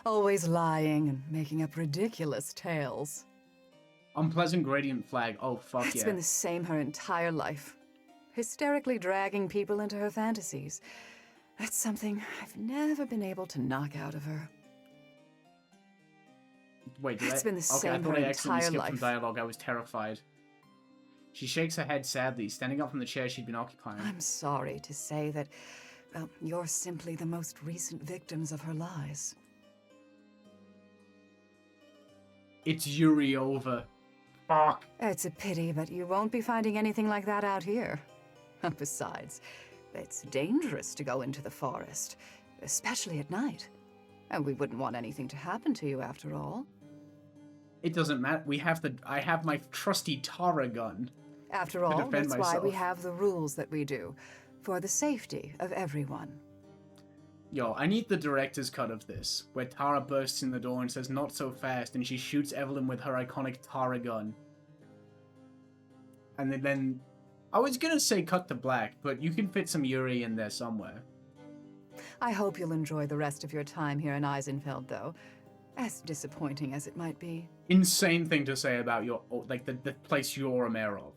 [SPEAKER 5] Always lying and making up ridiculous tales.
[SPEAKER 1] Unpleasant gradient flag. Oh, fuck
[SPEAKER 5] It's
[SPEAKER 1] yeah.
[SPEAKER 5] been the same her entire life. Hysterically dragging people into her fantasies. That's something I've never been able to knock out of her.
[SPEAKER 1] Wait,
[SPEAKER 5] It's been the
[SPEAKER 1] Okay, I
[SPEAKER 5] same
[SPEAKER 1] thought
[SPEAKER 5] her
[SPEAKER 1] I accidentally
[SPEAKER 5] entire
[SPEAKER 1] skipped some
[SPEAKER 5] life.
[SPEAKER 1] dialogue. I was terrified. She shakes her head sadly, standing up from the chair she'd been occupying.
[SPEAKER 5] I'm sorry to say that, well, you're simply the most recent victims of her lies.
[SPEAKER 1] It's Yuri over. Fuck.
[SPEAKER 5] It's a pity, but you won't be finding anything like that out here. Besides, it's dangerous to go into the forest, especially at night. And we wouldn't want anything to happen to you after all.
[SPEAKER 1] It doesn't matter. I have my trusty Tara gun.
[SPEAKER 5] After all,
[SPEAKER 1] defend
[SPEAKER 5] that's why we
[SPEAKER 1] myself.
[SPEAKER 5] have the rules that we do, for the safety of everyone.
[SPEAKER 1] Yo, I need the director's cut of this, where Tara bursts in the door and says, "Not so fast," and she shoots Evelyn with her iconic Tara gun. And then I was gonna say cut to black, but you can fit some Yuri in there somewhere.
[SPEAKER 5] I hope you'll enjoy the rest of your time here in Eisenfeld, though, as disappointing as it might be.
[SPEAKER 1] Insane thing to say about your, like, the place you're a mayor of.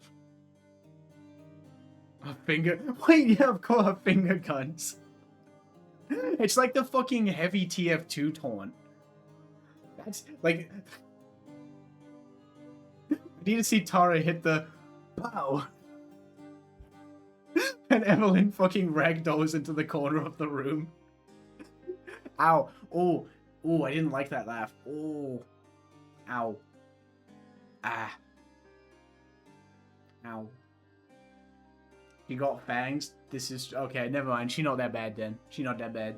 [SPEAKER 1] A finger... Wait, yeah, of course, her finger guns. It's like the fucking heavy TF2 taunt. That's, like... I need to see Tara hit the... Pow! And Evelyn fucking ragdolls into the corner of the room. Ow. Oh. Oh, I didn't like that laugh. Oh. Ow. Ah. Ow. You got fangs? This is... Okay, never mind. She not that bad then. She not that bad.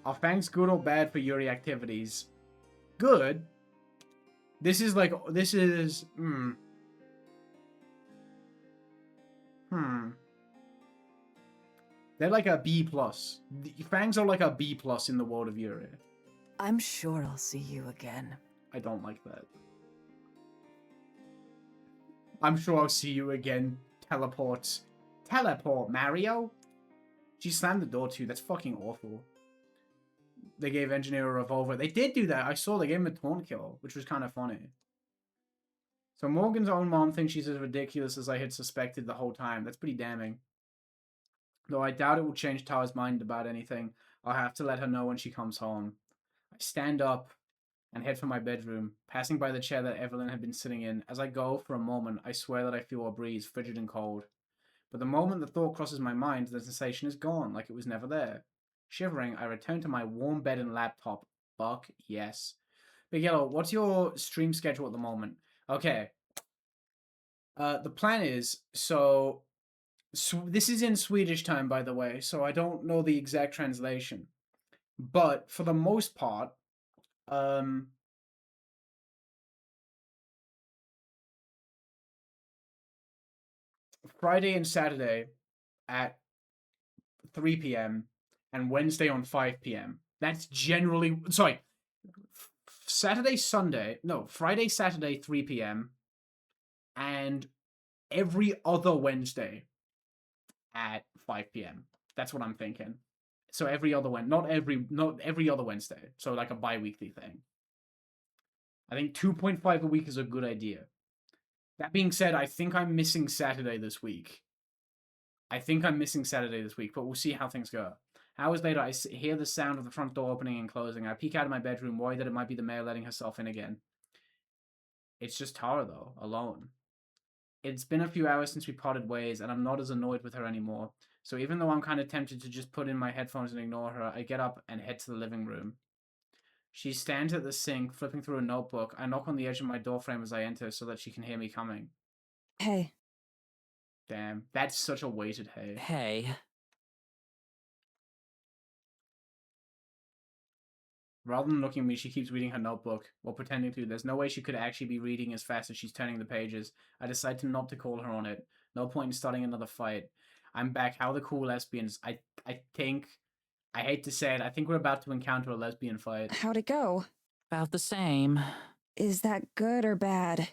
[SPEAKER 1] Are fangs good or bad for Yuri activities? Good. This is like... This is... They're like a B+. Fangs are like a B+ in the world of Yuri.
[SPEAKER 5] I'm sure I'll see you again.
[SPEAKER 1] I don't like that. I'm sure I'll see you again. Teleports. Teleport, Mario? She slammed the door too. That's fucking awful. They gave Engineer a revolver. They did do that. I saw they gave him a taunt kill, which was kind of funny. So Morgan's own mom thinks she's as ridiculous as I had suspected the whole time. That's pretty damning. Though I doubt it will change Tara's mind about anything. I'll have to let her know when she comes home. I stand up and head for my bedroom, passing by the chair that Evelyn had been sitting in. As I go, for a moment, I swear that I feel a breeze, frigid and cold. But the moment the thought crosses my mind, the sensation is gone, like it was never there. Shivering, I return to my warm bed and laptop. Fuck yes. Big Yellow, what's your stream schedule at the moment? Okay. The plan is, so this is in Swedish time, by the way, so I don't know the exact translation. But for the most part, Friday and Saturday at 3 p.m. and Wednesday on 5 p.m. That's generally... Sorry. Friday, Saturday, 3 p.m. and every other Wednesday at 5 p.m. That's what I'm thinking. So every other not every other Wednesday. So like a bi-weekly thing. I think 2.5 a week is a good idea. That being said, I think I'm missing Saturday this week. But we'll see how things go. Hours later, I hear the sound of the front door opening and closing. I peek out of my bedroom, worried that it might be the mayor letting herself in again. It's just Tara, though, alone. It's been a few hours since we parted ways, and I'm not as annoyed with her anymore. So even though I'm kind of tempted to just put in my headphones and ignore her, I get up and head to the living room. She stands at the sink, flipping through a notebook. I knock on the edge of my doorframe as I enter so that she can hear me coming.
[SPEAKER 2] Hey.
[SPEAKER 1] Damn, that's such a weighted hey.
[SPEAKER 3] Hey.
[SPEAKER 1] Rather than looking at me, she keeps reading her notebook, while pretending to. There's no way she could actually be reading as fast as she's turning the pages. I decide to not to call her on it. No point in starting another fight. I'm back. How are the cool lesbians? I think... I hate to say it, I think we're about to encounter a lesbian fight.
[SPEAKER 2] How'd it go?
[SPEAKER 3] About the same.
[SPEAKER 2] Is that good or bad?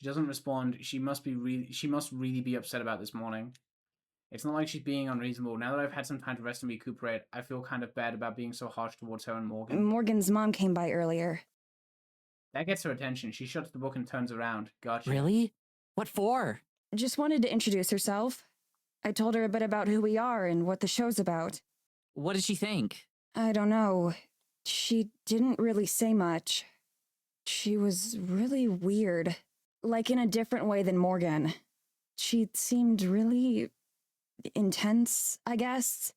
[SPEAKER 1] She doesn't respond. She must really be upset about this morning. It's not like she's being unreasonable. Now that I've had some time to rest and recuperate, I feel kind of bad about being so harsh towards her and Morgan.
[SPEAKER 2] Morgan's mom came by earlier.
[SPEAKER 1] That gets her attention. She shuts the book and turns around. Gotcha.
[SPEAKER 3] Really? What for?
[SPEAKER 2] Just wanted to introduce herself. I told her a bit about who we are and what the show's about.
[SPEAKER 3] What did she think?
[SPEAKER 2] I don't know. She didn't really say much. She was really weird. Like in a different way than Morgan. She seemed really... intense, I guess.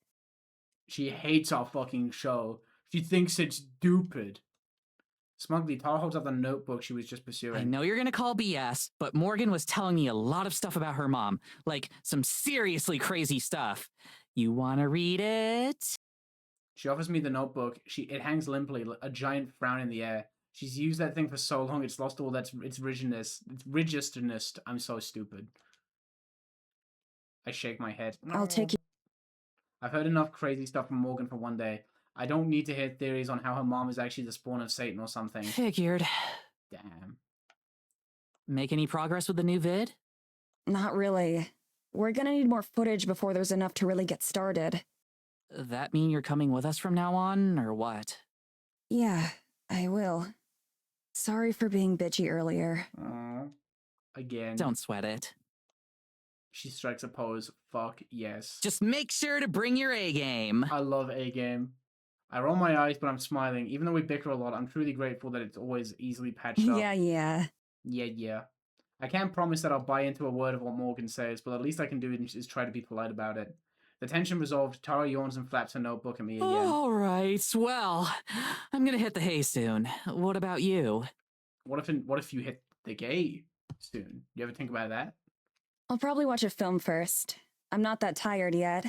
[SPEAKER 1] She hates our fucking show. She thinks it's stupid. Smugly, Tara holds up the notebook she was just pursuing.
[SPEAKER 3] I know you're gonna call BS, but Morgan was telling me a lot of stuff about her mom. Like, some seriously crazy stuff. You wanna read it?
[SPEAKER 1] She offers me the notebook. It hangs limply, a giant frown in the air. She's used that thing for so long, it's lost all its rigidness. I'm so stupid. I shake my head.
[SPEAKER 2] I'll take you.
[SPEAKER 1] I've heard enough crazy stuff from Morgan for one day. I don't need to hear theories on how her mom is actually the spawn of Satan or something.
[SPEAKER 3] Figured.
[SPEAKER 1] Damn.
[SPEAKER 3] Make any progress with the new vid?
[SPEAKER 2] Not really. We're gonna need more footage before there's enough to really get started.
[SPEAKER 3] That mean you're coming with us from now on, or what?
[SPEAKER 2] Yeah, I will. Sorry for being bitchy earlier.
[SPEAKER 1] Again.
[SPEAKER 3] Don't sweat it.
[SPEAKER 1] She strikes a pose. Fuck yes.
[SPEAKER 3] Just make sure to bring your A game.
[SPEAKER 1] I love A game. I roll my eyes, but I'm smiling. Even though we bicker a lot, I'm truly grateful that it's always easily patched up.
[SPEAKER 2] Yeah.
[SPEAKER 1] Yeah. I can't promise that I'll buy into a word of what Morgan says, but at least I can do is try to be polite about it. The tension resolved, Tara yawns and flaps her notebook at me again.
[SPEAKER 3] All right, well, I'm gonna hit the hay soon. What about you?
[SPEAKER 1] What if you hit the gay soon? You ever think about that?
[SPEAKER 2] I'll probably watch a film first. I'm not that tired yet.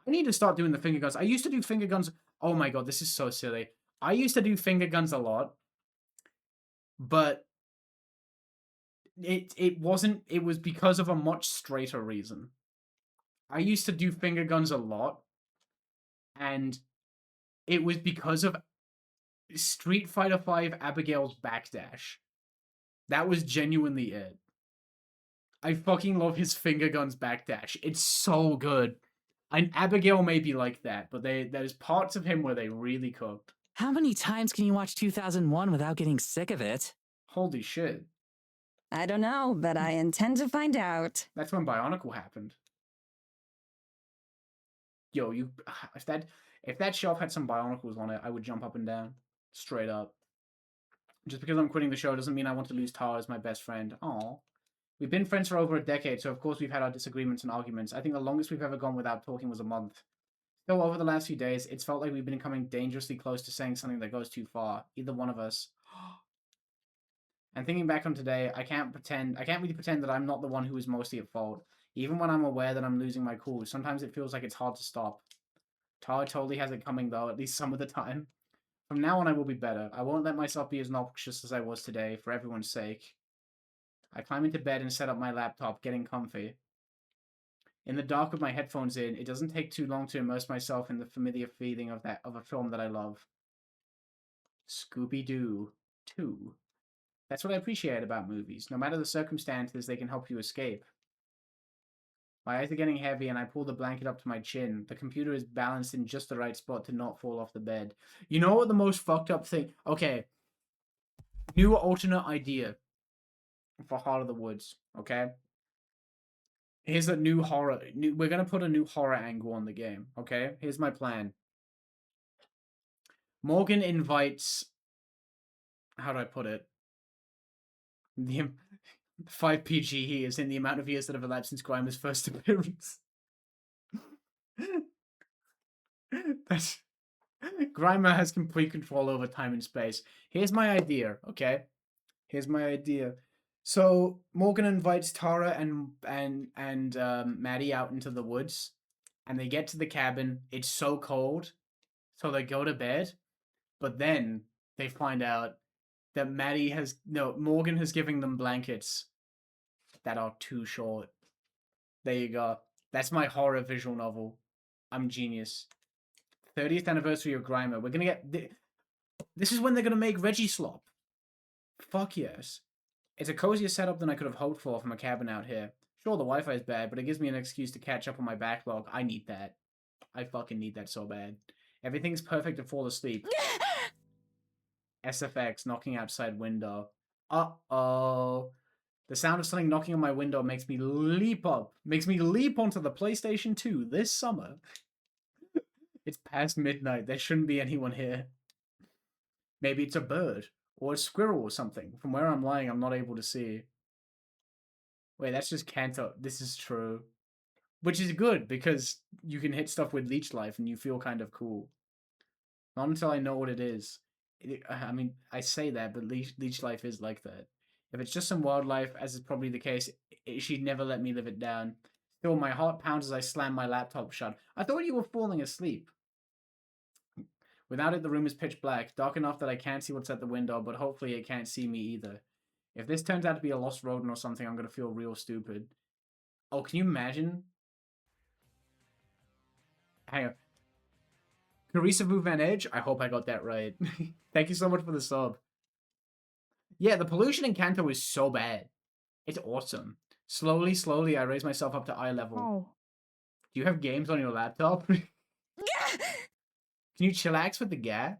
[SPEAKER 1] I need to start doing the finger guns. I used to do finger guns. Oh my god, this is so silly. I used to do finger guns a lot, but it was because of a much straighter reason. I used to do finger guns a lot, and it was because of Street Fighter V Abigail's backdash. That was genuinely it. I fucking love his finger guns backdash. It's so good. And Abigail may be like that, but there's parts of him where they really cooked.
[SPEAKER 3] How many times can you watch 2001 without getting sick of it?
[SPEAKER 1] Holy shit.
[SPEAKER 2] I don't know, but I intend to find out.
[SPEAKER 1] That's when Bionicle happened. Yo, if that shelf had some Bionicles on it, I would jump up and down. Straight up. Just because I'm quitting the show doesn't mean I want to lose Tara as my best friend. Aww. We've been friends for over a decade, so of course we've had our disagreements and arguments. I think the longest we've ever gone without talking was a month. Still, over the last few days, it's felt like we've been coming dangerously close to saying something that goes too far. Either one of us. And thinking back on today, I can't really pretend that I'm not the one who is mostly at fault. Even when I'm aware that I'm losing my cool, sometimes it feels like it's hard to stop. Tara totally has it coming though, at least some of the time. From now on I will be better. I won't let myself be as noxious as I was today, for everyone's sake. I climb into bed and set up my laptop, getting comfy. In the dark with my headphones in, it doesn't take too long to immerse myself in the familiar feeling of a film that I love. Scooby-Doo 2. That's what I appreciate about movies. No matter the circumstances, they can help you escape. My eyes are getting heavy and I pull the blanket up to my chin. The computer is balanced in just the right spot to not fall off the bed. You know what the most fucked up thing... Okay. New alternate idea for Heart of the Woods, okay? Here's a new horror... We're gonna put a new horror angle on the game, okay? Here's my plan. Morgan invites... How do I put it? The 5 PG he is in the amount of years that have elapsed since Grimer's first appearance. Grimer has complete control over time and space. Here's my idea, okay? Here's my idea. So Morgan invites Tara and Maddie out into the woods, and they get to the cabin. It's so cold, so they go to bed. But then they find out that Morgan has given them blankets that are too short. There you go. That's my horror visual novel. I'm genius. 30th anniversary of Grimer. We're gonna get... This is when they're gonna make Reggie Slop. Fuck yes. It's a cozier setup than I could have hoped for from a cabin out here. Sure, the Wi-Fi is bad, but it gives me an excuse to catch up on my backlog. I need that. I fucking need that so bad. Everything's perfect to fall asleep. SFX knocking outside window. Uh-oh. The sound of something knocking on my window makes me leap up. Makes me leap onto the PlayStation 2 this summer. It's past midnight. There shouldn't be anyone here. Maybe it's a bird. Or a squirrel or something. From where I'm lying, I'm not able to see. Wait, that's just Kanto. This is true. Which is good, because you can hit stuff with leech life and you feel kind of cool. Not until I know what it is. I mean, I say that, but leech life is like that. If it's just some wildlife, as is probably the case, she'd never let me live it down. Still, my heart pounds as I slam my laptop shut. I thought you were falling asleep. Without it, the room is pitch black, dark enough that I can't see what's at the window, but hopefully it can't see me either. If this turns out to be a lost rodent or something, I'm going to feel real stupid. Oh, can you imagine Hang on. Carissa Vu Van Edge? I hope I got that right. Thank you so much for the sub. Yeah, the pollution in Kanto is so bad. It's awesome. Slowly, slowly, I raise myself up to eye level.
[SPEAKER 7] Oh.
[SPEAKER 1] Do you have games on your laptop? Can you chillax with the gah?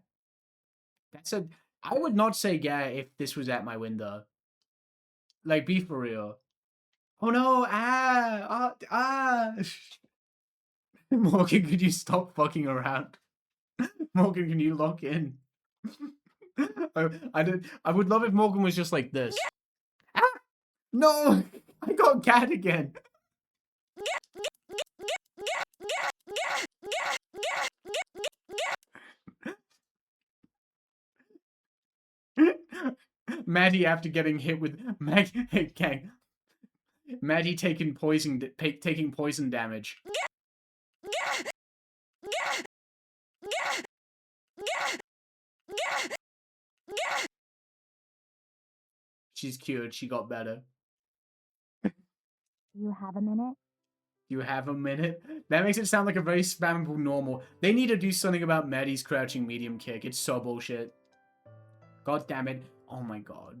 [SPEAKER 1] I would not say gah if this was at my window. Like, be for real. Oh no, Morgan, could you stop fucking around? Morgan, can you lock in? I would love if Morgan was just like this. Ah! No! I got cat again. Maddie after getting hit with gang. Maddie taking poison damage. She's cured. She got better.
[SPEAKER 7] You have a minute?
[SPEAKER 1] You have a minute? That makes it sound like a very spammable normal. They need to do something about Maddie's crouching medium kick. It's so bullshit. God damn it. Oh my god.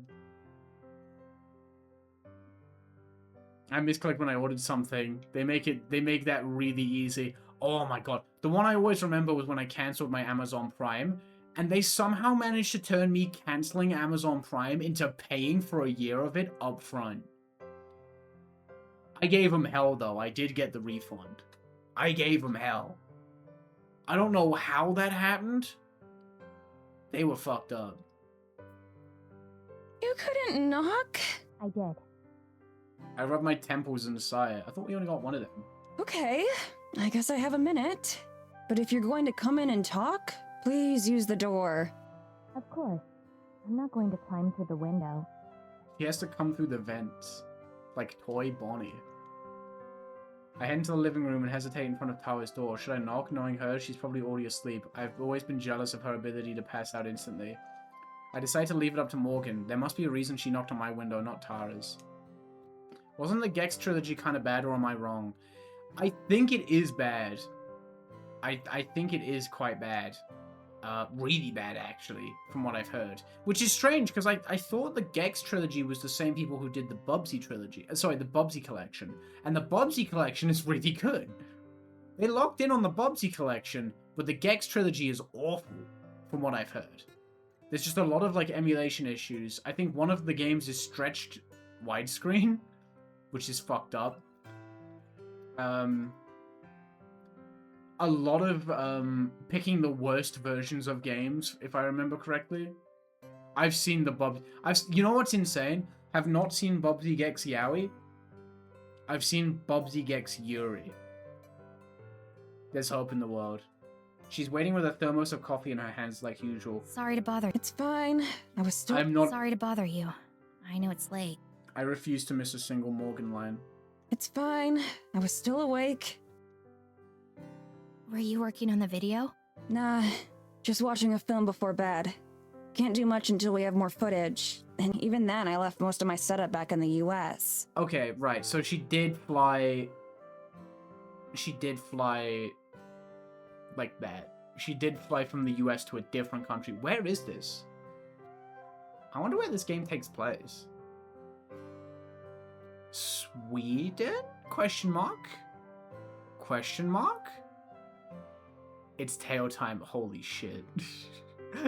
[SPEAKER 1] I misclicked when I ordered something. They make that really easy. Oh my god. The one I always remember was when I cancelled my Amazon Prime, and they somehow managed to turn me cancelling Amazon Prime into paying for a year of it up front. I gave them hell though. I did get the refund. I gave them hell. I don't know how that happened. They were fucked up.
[SPEAKER 2] You couldn't knock?
[SPEAKER 7] I did.
[SPEAKER 1] I rubbed my temples and sighed. I thought we only got one of them.
[SPEAKER 2] Okay, I guess I have a minute. But if you're going to come in and talk, please use the door.
[SPEAKER 7] Of course. I'm not going to climb through the window.
[SPEAKER 1] He has to come through the vents. Like Toy Bonnie. I head into the living room and hesitate in front of Tara's door. Should I knock? Knowing her, she's probably already asleep. I've always been jealous of her ability to pass out instantly. I decide to leave it up to Morgan. There must be a reason she knocked on my window, not Tara's. Wasn't the Gex trilogy kind of bad, or am I wrong? I think it is bad. I think it is quite bad. Really bad, actually, from what I've heard. Which is strange, because I thought the Gex trilogy was the same people who did the Bubsy trilogy. Sorry, the Bubsy collection. And the Bubsy collection is really good. They locked in on the Bubsy collection, but the Gex trilogy is awful, from what I've heard. There's just a lot of, like, emulation issues. I think one of the games is stretched widescreen, which is fucked up. A lot of picking the worst versions of games, if I remember correctly. I've seen the you know what's insane? Have not seen Bubsy Gex Yaoi. I've seen Bubsy Gex Yuri. There's hope in the world. She's waiting with a thermos of coffee in her hands like usual.
[SPEAKER 4] Sorry to bother.
[SPEAKER 2] It's fine. I was still-
[SPEAKER 1] I'm not-
[SPEAKER 4] Sorry to bother you. I know it's late.
[SPEAKER 1] I refuse to miss a single Morgan line.
[SPEAKER 2] It's fine. I was still awake.
[SPEAKER 4] Were you working on the video?
[SPEAKER 2] Nah, just watching a film before bed. Can't do much until we have more footage. And even then, I left most of my setup back in the US.
[SPEAKER 1] Okay, right. So she did fly like that. She did fly from the US to a different country. Where is this? I wonder where this game takes place. Sweden? Question mark? Question mark? It's tail time. Holy shit.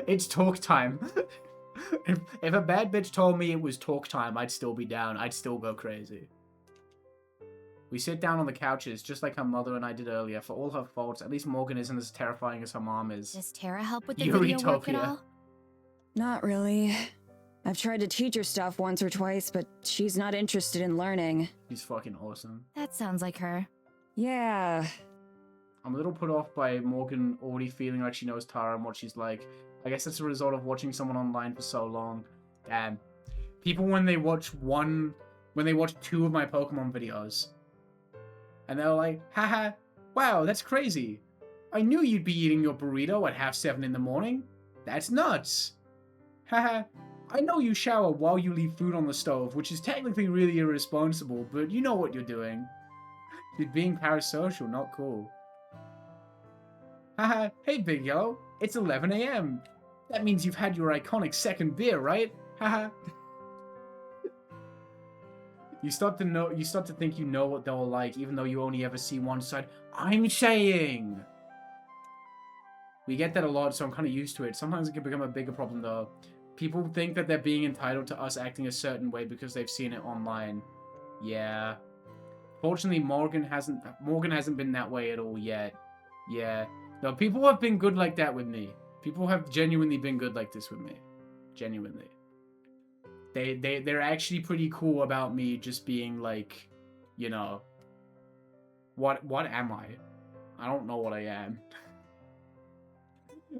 [SPEAKER 1] It's talk time. If a bad bitch told me it was talk time, I'd still be down. I'd still go crazy. We sit down on the couches, just like her mother and I did earlier. For all her faults, at least Morgan isn't as terrifying as her mom is.
[SPEAKER 4] Does Tara help with the video work at
[SPEAKER 1] Eurytopia.
[SPEAKER 4] all?
[SPEAKER 2] Not really. I've tried to teach her stuff once or twice, but she's not interested in learning.
[SPEAKER 1] She's fucking awesome.
[SPEAKER 4] That sounds like her.
[SPEAKER 2] Yeah.
[SPEAKER 1] I'm a little put off by Morgan already feeling like she knows Tara and what she's like. I guess it's a result of watching someone online for so long. Damn. People, when they watch two of my Pokemon videos, and they're like, haha, wow, that's crazy. I knew you'd be eating your burrito at 7:30 in the morning. That's nuts. Haha, I know you shower while you leave food on the stove, which is technically really irresponsible, but you know what you're doing. You're being parasocial, not cool. Haha, hey Big Yellow, it's 11 a.m. That means you've had your iconic second beer, right? Haha. You start to think you know what they'll like, even though you only ever see one side. I'm saying! We get that a lot, so I'm kind of used to it. Sometimes it can become a bigger problem, though. People think that they're being entitled to us acting a certain way because they've seen it online. Yeah. Fortunately, Morgan hasn't been that way at all yet. Yeah. No, people have been good like that with me. People have genuinely been good like this with me. Genuinely. They're actually pretty cool about me just being like, you know, what am I? I don't know what I am.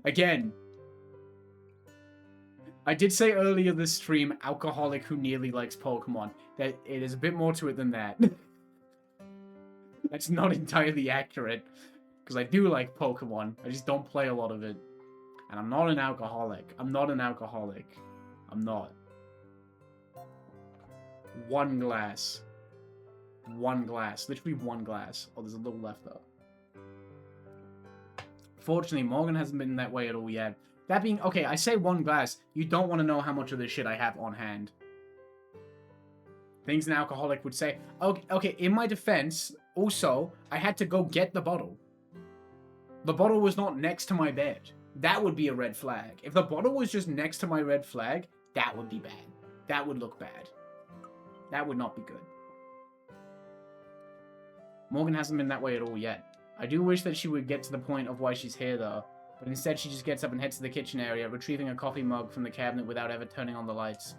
[SPEAKER 1] Again, I did say earlier this stream, alcoholic who nearly likes Pokemon. That it is a bit more to it than that. That's not entirely accurate, because I do like Pokemon. I just don't play a lot of it. And I'm not an alcoholic. I'm not. One glass. Literally one glass. Oh, there's a little left though. Fortunately, Morgan hasn't been that way at all yet. That being, okay, I say one glass. You don't want to know how much of this shit I have on hand. Things an alcoholic would say. Okay, in my defense, also, I had to go get the bottle. The bottle was not next to my bed. That would be a red flag. If the bottle was just next to my red flag, that would be bad. That would look bad. That would not be good. Morgan hasn't been that way at all yet. I do wish that she would get to the point of why she's here, though. But instead, she just gets up and heads to the kitchen area, retrieving a coffee mug from the cabinet without ever turning on the lights.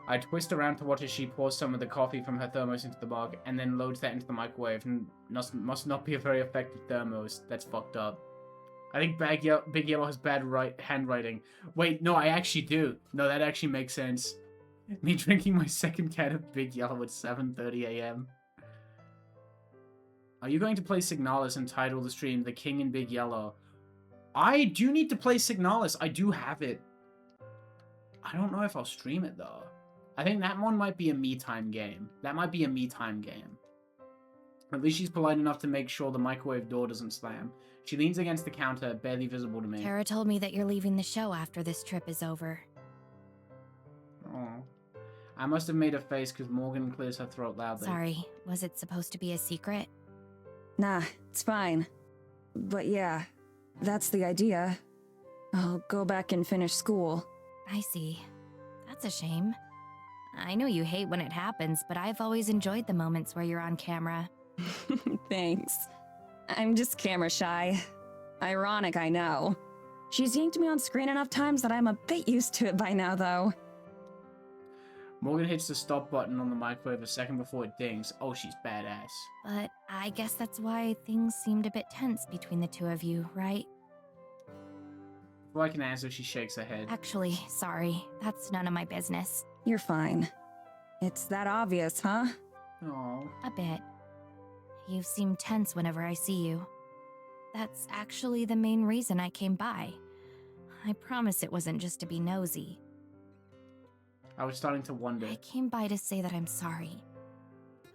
[SPEAKER 1] I twist around to watch as she pours some of the coffee from her thermos into the mug, and then loads that into the microwave. Must not be a very effective thermos. That's fucked up. I think Big Yellow has bad handwriting. Wait, no, I actually do. No, that actually makes sense. Me drinking my second can of Big Yellow at 7:30 a.m. Are you going to play Signalis and title the stream The King in Big Yellow? I do need to play Signalis. I do have it. I don't know if I'll stream it, though. I think that one might be a me-time game. That might be a me-time game. At least she's polite enough to make sure the microwave door doesn't slam. She leans against the counter, barely visible to me.
[SPEAKER 4] Tara told me that you're leaving the show after this trip is over.
[SPEAKER 1] Oh. I must have made a face because Morgan clears her throat loudly.
[SPEAKER 4] Sorry, was it supposed to be a secret?
[SPEAKER 2] Nah, it's fine. But yeah, that's the idea. I'll go back and finish school.
[SPEAKER 4] I see. That's a shame. I know you hate when it happens, but I've always enjoyed the moments where you're on camera.
[SPEAKER 2] Thanks. I'm just camera shy. Ironic, I know. She's yanked me on screen enough times that I'm a bit used to it by now, though.
[SPEAKER 1] Morgan hits the stop button on the microwave a second before it dings. Oh, she's badass.
[SPEAKER 4] But I guess that's why things seemed a bit tense between the two of you, right?
[SPEAKER 1] Before I can answer, she shakes her head.
[SPEAKER 4] Actually, sorry. That's none of my business.
[SPEAKER 2] You're fine. It's that obvious, huh?
[SPEAKER 1] Aww.
[SPEAKER 4] A bit. You seem tense whenever I see you. That's actually the main reason I came by. I promise it wasn't just to be nosy.
[SPEAKER 1] I was starting to wonder.
[SPEAKER 4] I came by to say that I'm sorry.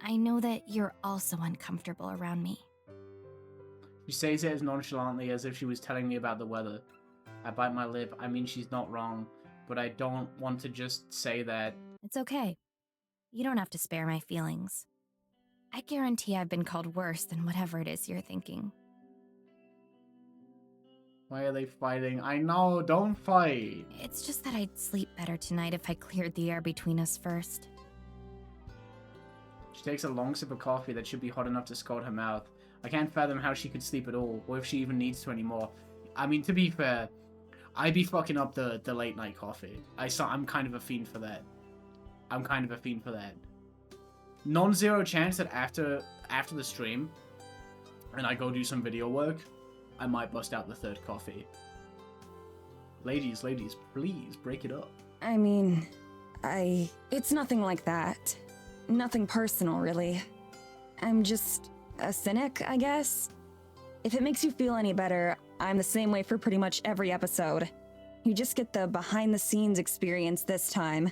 [SPEAKER 4] I know that you're also uncomfortable around me.
[SPEAKER 1] She says it as nonchalantly as if she was telling me about the weather. I bite my lip. I mean, she's not wrong, but I don't want to just say that.
[SPEAKER 4] It's okay. You don't have to spare my feelings. I guarantee I've been called worse than whatever it is you're thinking.
[SPEAKER 1] Why are they fighting? I know, don't fight.
[SPEAKER 4] It's just that I'd sleep better tonight if I cleared the air between us first.
[SPEAKER 1] She takes a long sip of coffee that should be hot enough to scald her mouth. I can't fathom how she could sleep at all, or if she even needs to anymore. I mean, to be fair, I'd be fucking up the late night coffee. I'm kind of a fiend for that. Non-zero chance that after the stream, and I go do some video work, I might bust out the third coffee. Ladies, please break it up.
[SPEAKER 2] I mean, it's nothing like that. Nothing personal, really. I'm just a cynic, I guess. If it makes you feel any better, I'm the same way for pretty much every episode. You just get the behind-the-scenes experience this time.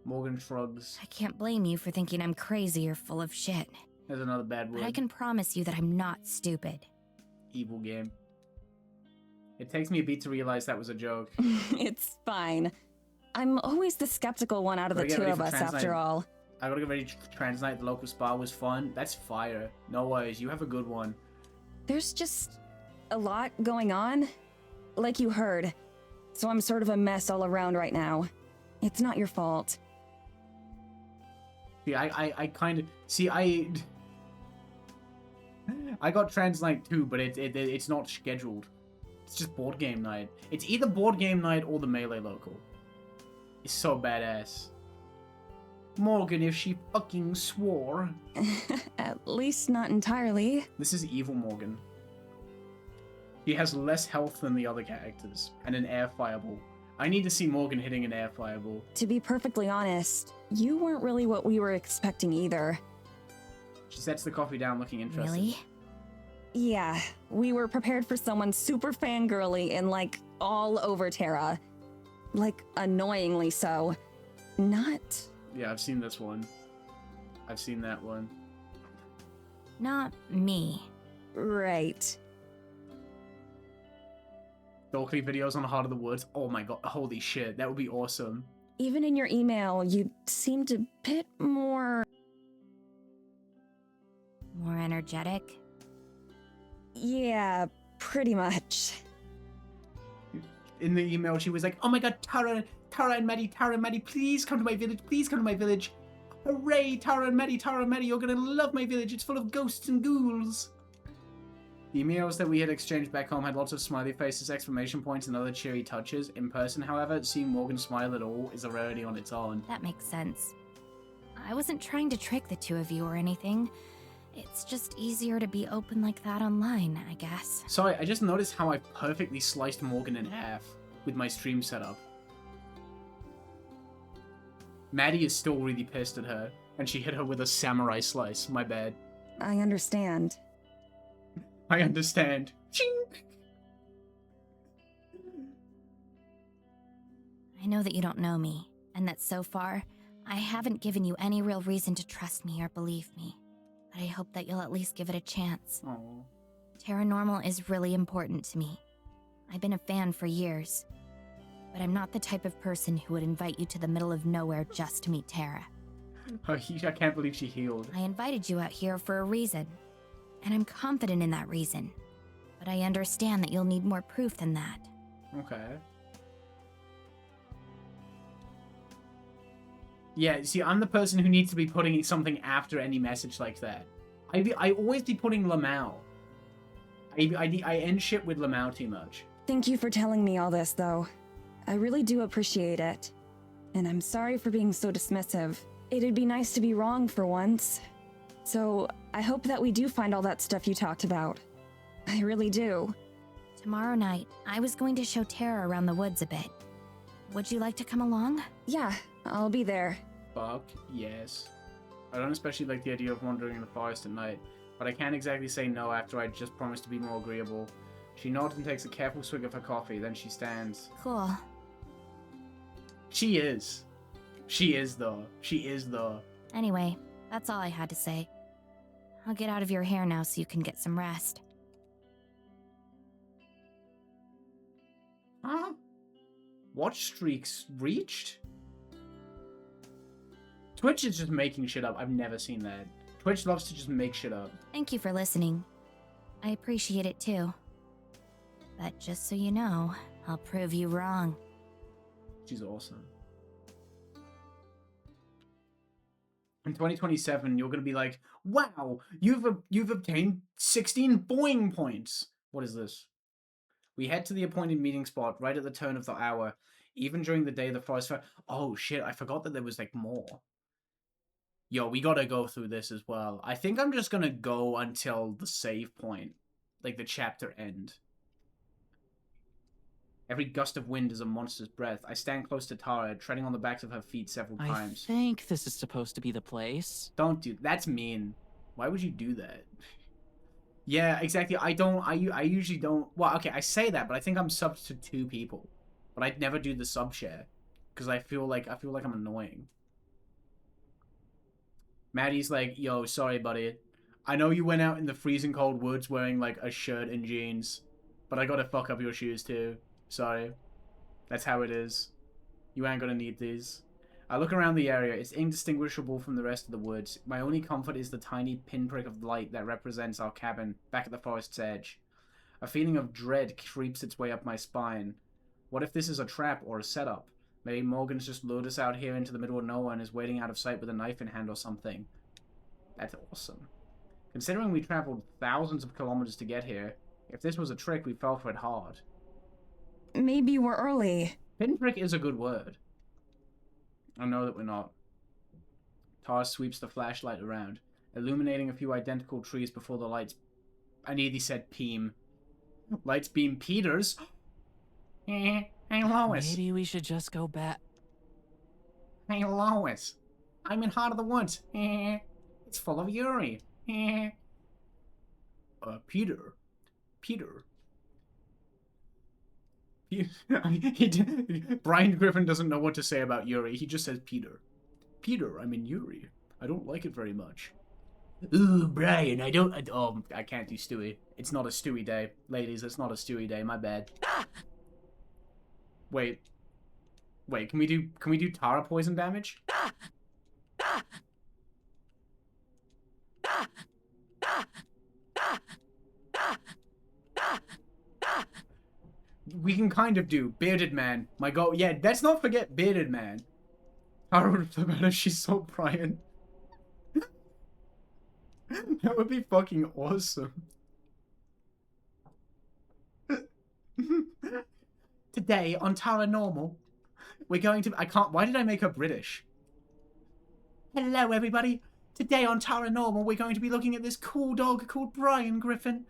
[SPEAKER 1] Morgan shrugs.
[SPEAKER 4] I can't blame you for thinking I'm crazy or full of shit.
[SPEAKER 1] There's another bad word.
[SPEAKER 4] But I can promise you that I'm not stupid.
[SPEAKER 1] evil game. It takes me a beat to realize that was a joke.
[SPEAKER 2] It's fine. I'm always the skeptical one out of the
[SPEAKER 1] Gotta get
[SPEAKER 2] two
[SPEAKER 1] ready
[SPEAKER 2] of
[SPEAKER 1] for
[SPEAKER 2] us,
[SPEAKER 1] Trans
[SPEAKER 2] after
[SPEAKER 1] Night.
[SPEAKER 2] all.
[SPEAKER 1] I gotta get ready to Trans Night. The local spa was fun. That's fire. No worries. You have a good one.
[SPEAKER 2] There's just a lot going on, like you heard. So I'm sort of a mess all around right now. It's not your fault.
[SPEAKER 1] See, I kind of... See, I got Trans Night too, but it's not scheduled. It's just board game night. It's either board game night or the Melee local. It's so badass. Morgan, if she fucking swore.
[SPEAKER 2] At least not entirely.
[SPEAKER 1] This is evil Morgan. She has less health than the other characters, and an air fireball. I need to see Morgan hitting an air fireball.
[SPEAKER 2] To be perfectly honest, you weren't really what we were expecting either.
[SPEAKER 1] She sets the coffee down looking interested.
[SPEAKER 4] Really?
[SPEAKER 2] Yeah, we were prepared for someone super fangirly and like all over Terra. Like annoyingly so. Not...
[SPEAKER 1] Yeah, I've seen this one. I've seen that one.
[SPEAKER 4] Not me.
[SPEAKER 2] right.
[SPEAKER 1] Stalkery videos on Heart of the Woods. Oh my god, holy shit, that would be awesome.
[SPEAKER 2] Even in your email, you seemed a bit more...
[SPEAKER 4] More energetic?
[SPEAKER 2] Yeah, pretty much.
[SPEAKER 1] In the email, she was like, oh my god, Tara and Maddie, please come to my village, please come to my village. Hooray, Tara and Maddie, you're gonna love my village, it's full of ghosts and ghouls. The emails that we had exchanged back home had lots of smiley faces, exclamation points, and other cheery touches. In person, however, seeing Morgan smile at all is a rarity on its own.
[SPEAKER 4] That makes sense. I wasn't trying to trick the two of you or anything. It's just easier to be open like that online, I guess.
[SPEAKER 1] Sorry, I just noticed how I perfectly sliced Morgan in half with my stream setup. Maddie is still really pissed at her, and she hit her with a samurai slice. My bad.
[SPEAKER 2] I understand.
[SPEAKER 1] I understand. Ching!
[SPEAKER 4] I know that you don't know me, and that so far, I haven't given you any real reason to trust me or believe me. But I hope that you'll at least give it a chance.
[SPEAKER 1] Oh.
[SPEAKER 4] Paranormal is really important to me. I've been a fan for years. But I'm not the type of person who would invite you to the middle of nowhere just to meet Tara.
[SPEAKER 1] I can't believe she healed.
[SPEAKER 4] I invited you out here for a reason. And I'm confident in that reason. But I understand that you'll need more proof than that.
[SPEAKER 1] Okay. Yeah, see, I'm the person who needs to be putting something after any message like that. I always be putting Lamau. I end shit with Lamau too much.
[SPEAKER 2] Thank you for telling me all this, though. I really do appreciate it. And I'm sorry for being so dismissive. It'd be nice to be wrong for once. So, I hope that we do find all that stuff you talked about. I really do.
[SPEAKER 4] Tomorrow night, I was going to show Tara around the woods a bit. Would you like to come along?
[SPEAKER 2] Yeah, I'll be there.
[SPEAKER 1] Fuck yes. I don't especially like the idea of wandering in the forest at night, but I can't exactly say no after I just promised to be more agreeable. She nods and takes a careful swig of her coffee, then she stands.
[SPEAKER 4] Cool.
[SPEAKER 1] She is. She is though. She is though.
[SPEAKER 4] Anyway, that's all I had to say. I'll get out of your hair now so you can get some rest.
[SPEAKER 1] Huh? Watch streaks reached? Twitch is just making shit up. I've never seen that. Twitch loves to just make shit up.
[SPEAKER 4] Thank you for listening. I appreciate it too. But just so you know, I'll prove you wrong.
[SPEAKER 1] She's awesome. In 2027, you're gonna be like, wow, you've obtained 16 boing points. What is this? We head to the appointed meeting spot right at the turn of the hour. Even during the day, the forest fire. Oh shit, I forgot that there was like more. Yo, we gotta go through this as well. I think I'm just gonna go until the save point. Like the chapter end. Every gust of wind is a monster's breath. I stand close to Tara, treading on the backs of her feet several
[SPEAKER 3] I
[SPEAKER 1] times.
[SPEAKER 3] think this is supposed to be the place.
[SPEAKER 1] Don't do that's mean. Why would you do that? Yeah, exactly. I usually don't. Well, okay, I say that, but I think I'm subbed to 2 people. But I'd never do the sub share because I feel like I'm annoying. Maddie's like, "Yo, sorry, buddy. I know you went out in the freezing cold woods wearing, like, a shirt and jeans, but I gotta fuck up your shoes, too. Sorry. That's how it is. You ain't gonna need these. I look around the area. It's indistinguishable from the rest of the woods. My only comfort is the tiny pinprick of light that represents our cabin, back at the forest's edge. A feeling of dread creeps its way up my spine. What if this is a trap or a setup? Maybe Morgan's just lured us out here into the middle of nowhere and is waiting out of sight with a knife in hand or something. That's awesome. Considering we traveled thousands of kilometers to get here, if this was a trick, we fell for it hard.
[SPEAKER 2] Maybe we're early.
[SPEAKER 1] Pinprick is a good word. I know that we're not. Tar sweeps the flashlight around, illuminating a few identical trees before the lights... I nearly said Peem. Lights beam Peters. Hey, Lois.
[SPEAKER 3] Maybe we should just go back.
[SPEAKER 1] Hey, Lois. I'm in Heart of the Woods. It's full of Yuri. Peter. Brian Griffin doesn't know what to say about Yuri. He just says Peter. Peter, I'm in Yuri. I don't like it very much. Ooh, Brian, I can't do Stewie. It's not a Stewie day. Ladies, it's not a Stewie day. My bad. Wait, can we do Tara poison damage? We can kind of do Bearded Man. My god, yeah, let's not forget Bearded Man. Tara would flip out if she saw Brian. That would be fucking awesome. Today on Tara Normal, we're going to... why did I make her British? Hello, everybody. Today on Tara Normal, we're going to be looking at this cool dog called Brian Griffin.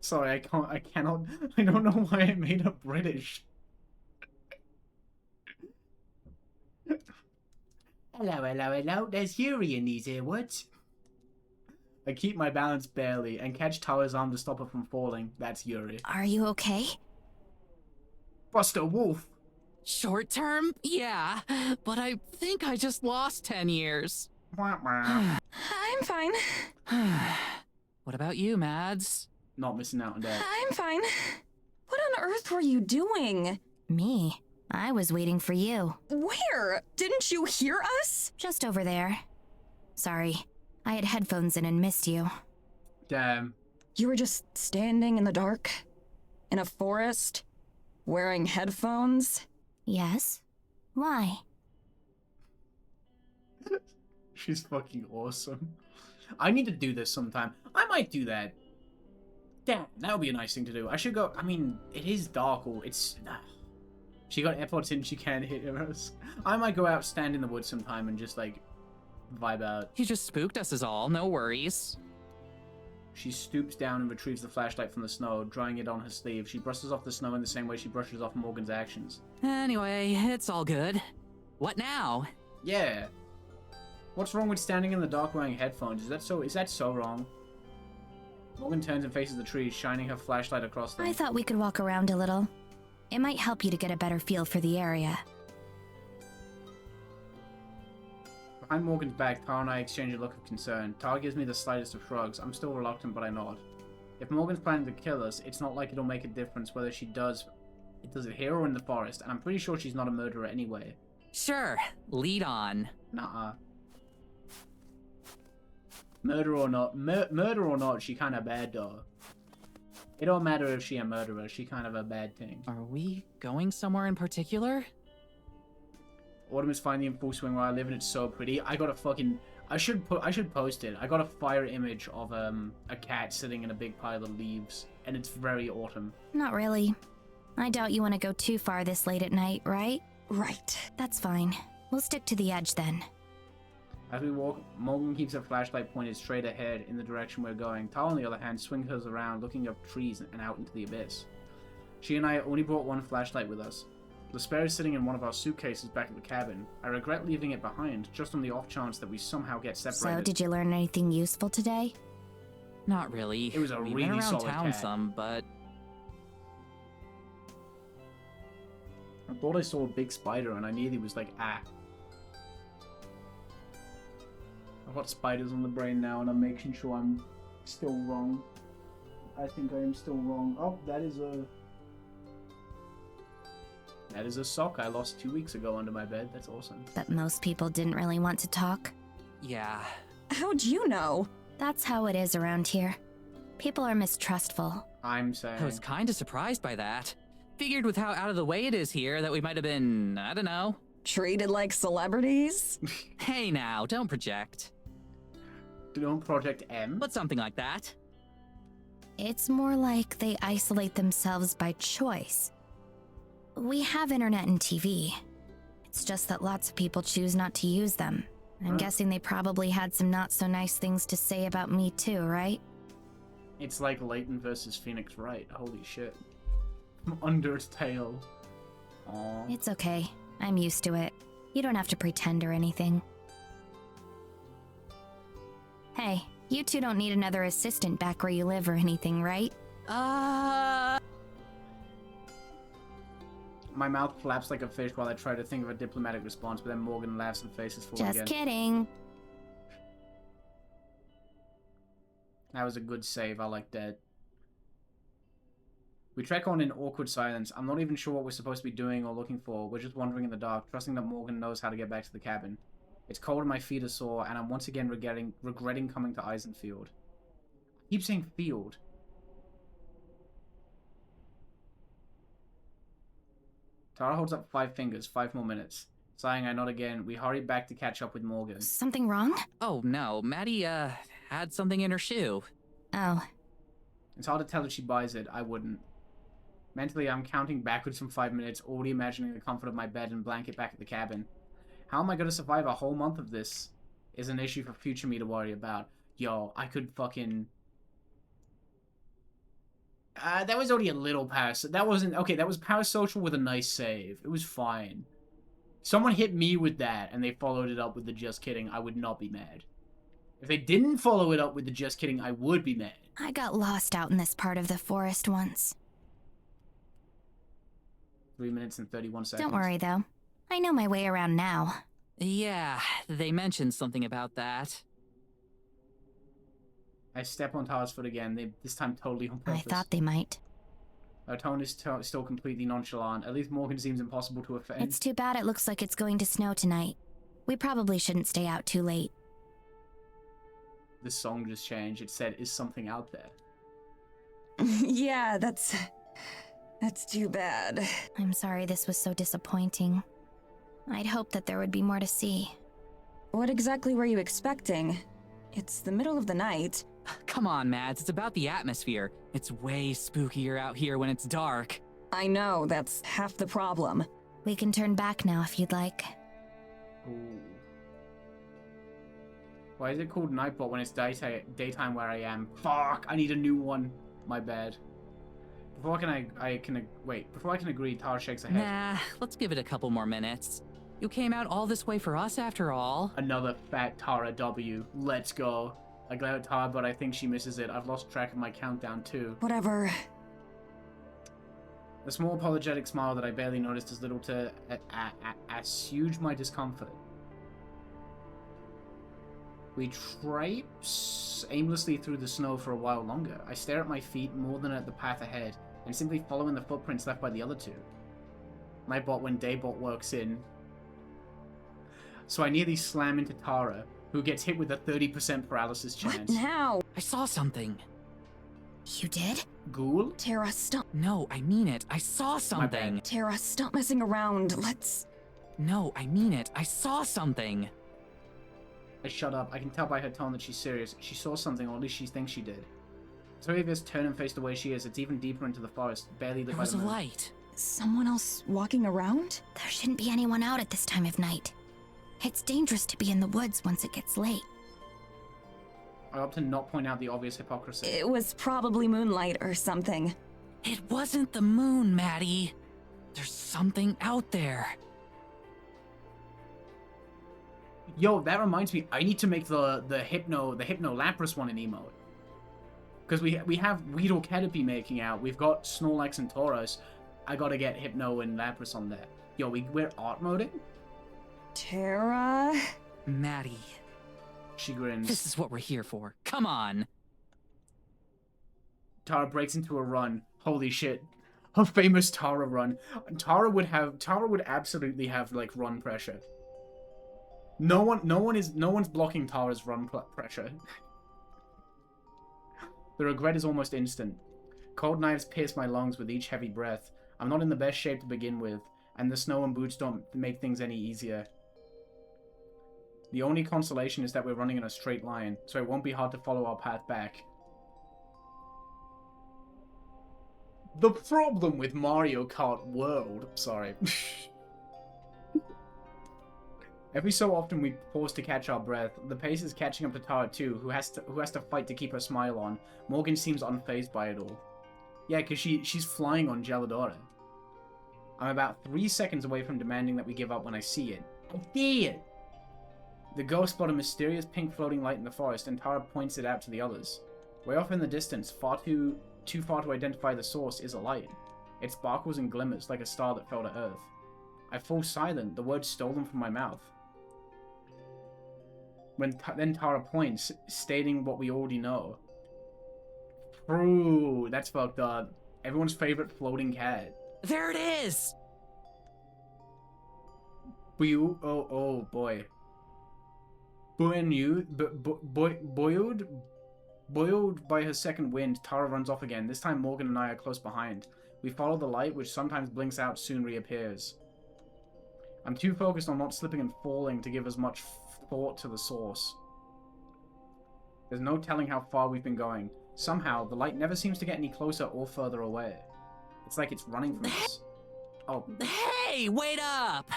[SPEAKER 1] Sorry, I cannot... I don't know why I made her British. Hello. There's Yuri in these here woods. I keep my balance barely and catch Tara's arm to stop her from falling. That's Yuri.
[SPEAKER 7] Are you okay?
[SPEAKER 1] Buster Wolf.
[SPEAKER 3] Short term? Yeah. But I think I just lost 10 years.
[SPEAKER 2] I'm fine.
[SPEAKER 3] What about you, Mads?
[SPEAKER 1] Not missing out on that.
[SPEAKER 2] I'm fine. What on earth were you doing?
[SPEAKER 4] Me? I was waiting for you.
[SPEAKER 2] Where? Didn't you hear us?
[SPEAKER 4] Just over there. Sorry. I had headphones in and missed you.
[SPEAKER 1] Damn.
[SPEAKER 2] You were just standing in the dark? In a forest? Wearing headphones?
[SPEAKER 4] Yes? Why?
[SPEAKER 1] She's fucking awesome. I need to do this sometime. I might do that. Damn, that would be a nice thing to do. I should go... I mean, it is dark or it's... She got AirPods in, she can't hear us. I might go out, stand in the woods sometime and just, like, vibe out.
[SPEAKER 3] You just spooked us is all, no worries.
[SPEAKER 1] She stoops down and retrieves the flashlight from the snow, drying it on her sleeve. She brushes off the snow in the same way she brushes off Morgan's actions.
[SPEAKER 3] Anyway, it's all good. What now?
[SPEAKER 1] Yeah. What's wrong with standing in the dark wearing headphones? Is that so wrong? Morgan turns and faces the trees, shining her flashlight across them.
[SPEAKER 4] I thought we could walk around a little. It might help you to get a better feel for the area.
[SPEAKER 1] Behind Morgan's back, Tara and I exchange a look of concern. Tara gives me the slightest of shrugs. I'm still reluctant, but I nod. If Morgan's planning to kill us, it's not like it'll make a difference whether she does it here or in the forest, and I'm pretty sure she's not a murderer anyway.
[SPEAKER 3] Sure, lead on.
[SPEAKER 1] Nuh-uh. Murder or not, she kinda bad though. It don't matter if she a murderer, she kind of a bad thing.
[SPEAKER 3] Are we going somewhere in particular?
[SPEAKER 1] Autumn is finally in full swing where I live and it's so pretty. I got a fucking... I should post it. I got a fire image of a cat sitting in a big pile of leaves, and it's very autumn.
[SPEAKER 4] Not really. I doubt you want to go too far this late at night, right?
[SPEAKER 2] Right.
[SPEAKER 4] That's fine. We'll stick to the edge then.
[SPEAKER 1] As we walk, Morgan keeps her flashlight pointed straight ahead in the direction we're going. Tara, on the other hand, swings hers around, looking up trees and out into the abyss. She and I only brought one flashlight with us. The spare is sitting in one of our suitcases back at the cabin. I regret leaving it behind, just on the off chance that we somehow get separated.
[SPEAKER 4] So, did you learn anything useful today?
[SPEAKER 3] Not really.
[SPEAKER 1] It was a
[SPEAKER 3] We've
[SPEAKER 1] really
[SPEAKER 3] been around
[SPEAKER 1] solid
[SPEAKER 3] town
[SPEAKER 1] cat.
[SPEAKER 3] some, but
[SPEAKER 1] I thought I saw a big spider and I nearly was like, ah. I've got spiders on the brain now, and I'm making sure I'm still wrong. I think I am still wrong. Oh, that is a sock I lost 2 weeks ago under my bed. That's awesome.
[SPEAKER 4] But most people didn't really want to talk.
[SPEAKER 3] Yeah.
[SPEAKER 2] How'd you know?
[SPEAKER 4] That's how it is around here. People are mistrustful.
[SPEAKER 1] I'm saying.
[SPEAKER 3] I was kinda surprised by that. Figured with how out of the way it is here that we might have been, I don't know.
[SPEAKER 2] Treated like celebrities?
[SPEAKER 3] Hey now, don't project.
[SPEAKER 1] Don't Project M.
[SPEAKER 3] But something like that.
[SPEAKER 4] It's more like they isolate themselves by choice. We have internet and TV. It's just that lots of people choose not to use them. I'm guessing they probably had some not so nice things to say about me too, right?
[SPEAKER 1] It's like Leighton versus Phoenix Wright. Holy shit. From Undertale. Aww.
[SPEAKER 4] It's okay. I'm used to it. You don't have to pretend or anything. Hey, you two don't need another assistant back where you live or anything, right?
[SPEAKER 1] My mouth flaps like a fish while I try to think of a diplomatic response, but then Morgan laughs and faces forward
[SPEAKER 4] Just
[SPEAKER 1] again.
[SPEAKER 4] kidding.
[SPEAKER 1] That was a good save. I like that. We trek on in awkward silence. I'm not even sure what we're supposed to be doing or looking for. We're just wandering in the dark, trusting that Morgan knows how to get back to the cabin. It's cold and my feet are sore, and I'm once again regretting coming to Eisenfield. I keep saying field. Tara holds up 5 fingers, 5 more minutes. Sighing, I nod again. We hurry back to catch up with Morgan.
[SPEAKER 4] Something wrong?
[SPEAKER 3] Oh no, Maddie, had something in her shoe.
[SPEAKER 4] Oh.
[SPEAKER 1] It's hard to tell if she buys it. I wouldn't. Mentally, I'm counting backwards from 5 minutes, already imagining the comfort of my bed and blanket back at the cabin. How am I going to survive a whole month of this is an issue for future me to worry about. Yo, I could fucking... that was only a little that wasn't... Okay, that was parasocial with a nice save. It was fine. Someone hit me with that, and they followed it up with the just kidding, I would not be mad. If they didn't follow it up with the just kidding, I would be mad.
[SPEAKER 4] I got lost out in this part of the forest once.
[SPEAKER 1] 3 minutes and 31 seconds.
[SPEAKER 4] Don't worry, though. I know my way around now.
[SPEAKER 3] Yeah, they mentioned something about that.
[SPEAKER 1] I step on Tara's foot again, this time totally on purpose.
[SPEAKER 4] I thought they might.
[SPEAKER 1] Her tone is still completely nonchalant. At least Morgan seems impossible to offend.
[SPEAKER 4] It's too bad it looks like it's going to snow tonight. We probably shouldn't stay out too late.
[SPEAKER 1] The song just changed. It said, is something out there?
[SPEAKER 2] Yeah, that's too bad.
[SPEAKER 4] I'm sorry this was so disappointing. I'd hoped that there would be more to see.
[SPEAKER 2] What exactly were you expecting? It's the middle of the night.
[SPEAKER 3] Come on, Mads, it's about the atmosphere. It's way spookier out here when it's dark.
[SPEAKER 2] I know, that's half the problem.
[SPEAKER 4] We can turn back now if you'd like.
[SPEAKER 1] Ooh. Why is it called Nightbot when it's daytime where I am? Fuck, I need a new one. My bad. Before I can agree, Tara shakes her head.
[SPEAKER 3] Nah, let's give it a couple more minutes. You came out all this way for us after all.
[SPEAKER 1] Another fat Tara W. Let's go. I glare at Tara, but I think she misses it. I've lost track of my countdown too.
[SPEAKER 2] Whatever.
[SPEAKER 1] A small apologetic smile that I barely noticed as little to assuage my discomfort. We traipse aimlessly through the snow for a while longer. I stare at my feet more than at the path ahead, and simply following the footprints left by the other two. Nightbot when Daybot works in. So I nearly slam into Tara, who gets hit with a 30% paralysis chance.
[SPEAKER 2] What now?
[SPEAKER 3] I saw something.
[SPEAKER 4] You did?
[SPEAKER 1] Ghoul?
[SPEAKER 2] Tara, stop.
[SPEAKER 3] No, I mean it. I saw something.
[SPEAKER 1] bad.
[SPEAKER 2] Tara, stop messing around. Let's...
[SPEAKER 3] No, I mean it. I saw something.
[SPEAKER 1] I shut up. I can tell by her tone that she's serious. She saw something, or at least she thinks she did. The three of us turn and face the way she is. It's even deeper into the forest, barely lit
[SPEAKER 3] There
[SPEAKER 1] by
[SPEAKER 3] was
[SPEAKER 1] the
[SPEAKER 3] a
[SPEAKER 1] moon.
[SPEAKER 3] light.
[SPEAKER 2] Someone else walking around?
[SPEAKER 4] There shouldn't be anyone out at this time of night. It's dangerous to be in the woods once it gets late.
[SPEAKER 1] I opt to not point out the obvious hypocrisy.
[SPEAKER 2] It was probably moonlight or something.
[SPEAKER 3] It wasn't the moon, Maddie. There's something out there.
[SPEAKER 1] Yo, that reminds me. I need to make the Hypno Lapras one in emote. Because we have Weedle Caterpie making out. We've got Snorlax and Tauros. I gotta get Hypno and Lapras on there. Yo, we're art moding?
[SPEAKER 2] Tara?
[SPEAKER 3] Maddie.
[SPEAKER 1] She grins.
[SPEAKER 3] This is what we're here for. Come on.
[SPEAKER 1] Tara breaks into a run. Holy shit. Her famous Tara run. Tara would absolutely have, like, run pressure. No one's blocking Tara's run pressure. The regret is almost instant. Cold knives pierce my lungs with each heavy breath. I'm not in the best shape to begin with, and the snow and boots don't make things any easier. The only consolation is that we're running in a straight line, so it won't be hard to follow our path back. The problem with Mario Kart World... Sorry. Every so often we pause to catch our breath. The pace is catching up to Tara too, who has to fight to keep her smile on. Morgan seems unfazed by it all. Yeah, because she's flying on Gelidora. I'm about 3 seconds away from demanding that we give up when I see it. I see it! The ghost spot a mysterious pink floating light in the forest, and Tara points it out to the others. Way off in the distance, too far to identify the source, is a light. It sparkles and glimmers like a star that fell to Earth. I fall silent, the words stolen from my mouth. Then Tara points, stating what we already know. Ooh, that's fucked up. Everyone's favorite floating cat.
[SPEAKER 3] There it is!
[SPEAKER 1] Oh boy. Boiled by her second wind, Tara runs off again. This time Morgan and I are close behind. We follow the light, which sometimes blinks out, soon reappears. I'm too focused on not slipping and falling to give as much thought to the source. There's no telling how far we've been going. Somehow, the light never seems to get any closer or further away. It's like it's running from us. Oh.
[SPEAKER 3] Hey, wait up!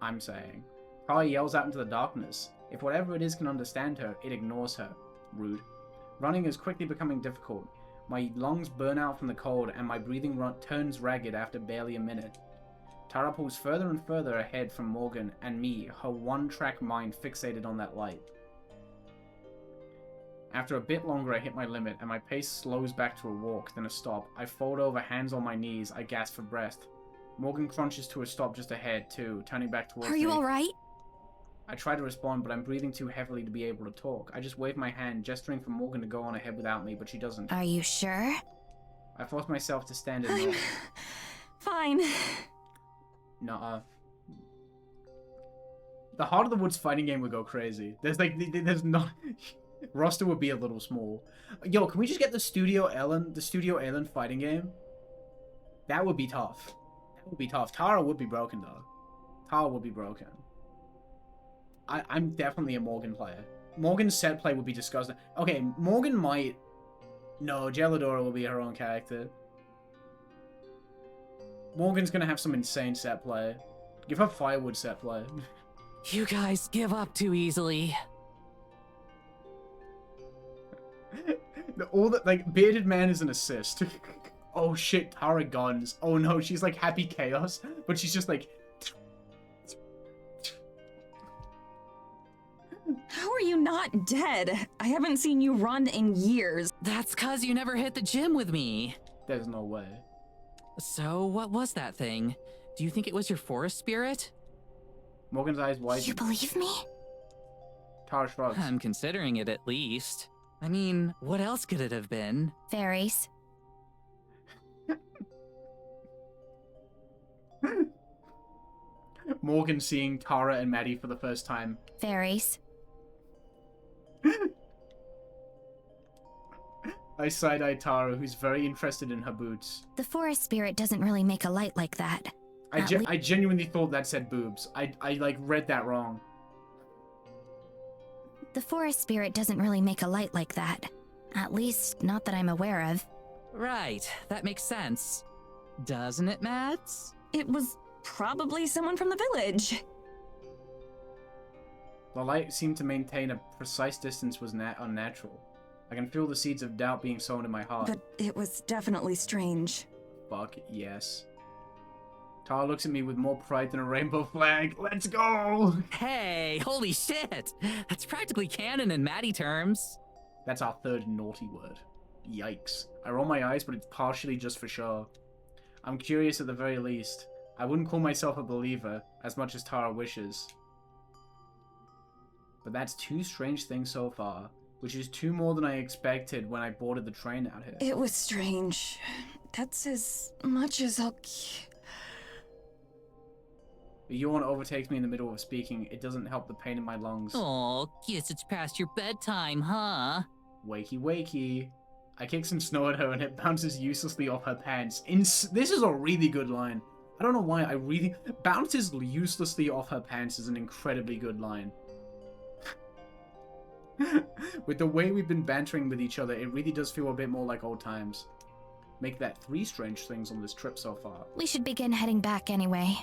[SPEAKER 1] I'm saying. Tara yells out into the darkness. If whatever it is can understand her, it ignores her. Rude. Running is quickly becoming difficult. My lungs burn out from the cold, and my breathing turns ragged after barely a minute. Tara pulls further and further ahead from Morgan and me, her one-track mind fixated on that light. After a bit longer, I hit my limit, and my pace slows back to a walk, then a stop. I fold over, hands on my knees. I gasp for breath. Morgan crunches to a stop just ahead, too, turning back towards me.
[SPEAKER 7] Are you alright?
[SPEAKER 1] I try to respond, but I'm breathing too heavily to be able to talk. I just wave my hand, gesturing for Morgan to go on ahead without me, but she doesn't.
[SPEAKER 7] Are you sure?
[SPEAKER 1] I force myself to stand and nod.
[SPEAKER 2] Fine.
[SPEAKER 1] Nuh-uh. The Heart of the Woods fighting game would go crazy. There's not... roster would be a little small. Yo, can we just get the Studio Ellen fighting game? That would be tough. That would be tough. Tara would be broken, though. Tara would be broken. I'm definitely a Morgan player. Morgan's set play would be disgusting. Okay, Morgan might... No, Gelidora will be her own character. Morgan's gonna have some insane set play. Give her Firewood set play.
[SPEAKER 3] You guys give up too easily.
[SPEAKER 1] All that, like, Bearded Man is an assist. Oh shit, Tara guns. Oh no, she's like Happy Chaos, but she's just like...
[SPEAKER 2] How are you not dead? I haven't seen you run in years.
[SPEAKER 3] That's 'cause you never hit the gym with me.
[SPEAKER 1] There's no way.
[SPEAKER 3] So, what was that thing? Do you think it was your forest spirit?
[SPEAKER 1] Morgan's eyes widen.
[SPEAKER 7] You believe me?
[SPEAKER 1] Tara shrugs.
[SPEAKER 3] I'm considering it at least. I mean, what else could it have been?
[SPEAKER 4] Fairies.
[SPEAKER 1] Morgan seeing Tara and Maddie for the first time.
[SPEAKER 4] Fairies.
[SPEAKER 1] I side-eye Tara, who's very interested in her boots.
[SPEAKER 4] The forest spirit doesn't really make a light like that.
[SPEAKER 1] I genuinely thought that said boobs. I like read that wrong.
[SPEAKER 4] The forest spirit doesn't really make a light like that. At least, not that I'm aware of.
[SPEAKER 3] Right, that makes sense. Doesn't it, Mads?
[SPEAKER 2] It was probably someone from the village.
[SPEAKER 1] The light seemed to maintain a precise distance was unnatural. I can feel the seeds of doubt being sown in my heart.
[SPEAKER 2] But it was definitely strange.
[SPEAKER 1] Fuck yes. Tara looks at me with more pride than a rainbow flag. Let's go!
[SPEAKER 3] Hey, holy shit! That's practically canon in Maddie terms.
[SPEAKER 1] That's our third naughty word. Yikes. I roll my eyes, but it's partially just for show. I'm curious at the very least. I wouldn't call myself a believer, as much as Tara wishes. But that's 2 strange things so far, which is 2 more than I expected when I boarded the train out here.
[SPEAKER 2] It was strange. That's as much as I'll...
[SPEAKER 1] A yawn overtakes me in the middle of speaking. It doesn't help the pain in my lungs.
[SPEAKER 3] Oh, guess it's past your bedtime, huh?
[SPEAKER 1] Wakey, wakey. I kick some snow at her and it bounces uselessly off her pants. This is a really good line. I don't know why I really... Bounces uselessly off her pants is an incredibly good line. With the way we've been bantering with each other, it really does feel a bit more like old times. Make that 3 strange things on this trip so far.
[SPEAKER 4] We should begin heading back anyway.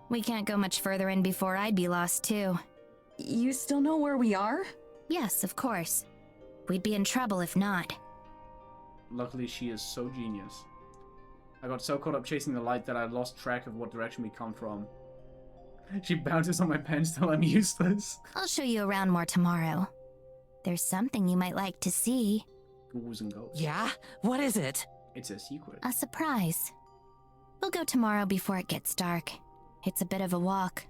[SPEAKER 4] We can't go much further in before I'd be lost too.
[SPEAKER 2] You still know where we are?
[SPEAKER 4] Yes, of course. We'd be in trouble if not.
[SPEAKER 1] Luckily, she is so genius. I got so caught up chasing the light that I lost track of what direction we come from. She bounces on my pants till I'm useless.
[SPEAKER 4] I'll show you around more tomorrow. There's something you might like to see.
[SPEAKER 1] Ghouls and ghosts.
[SPEAKER 3] Yeah? What is it?
[SPEAKER 1] It's a secret.
[SPEAKER 4] A surprise. We'll go tomorrow before it gets dark. It's a bit of a walk.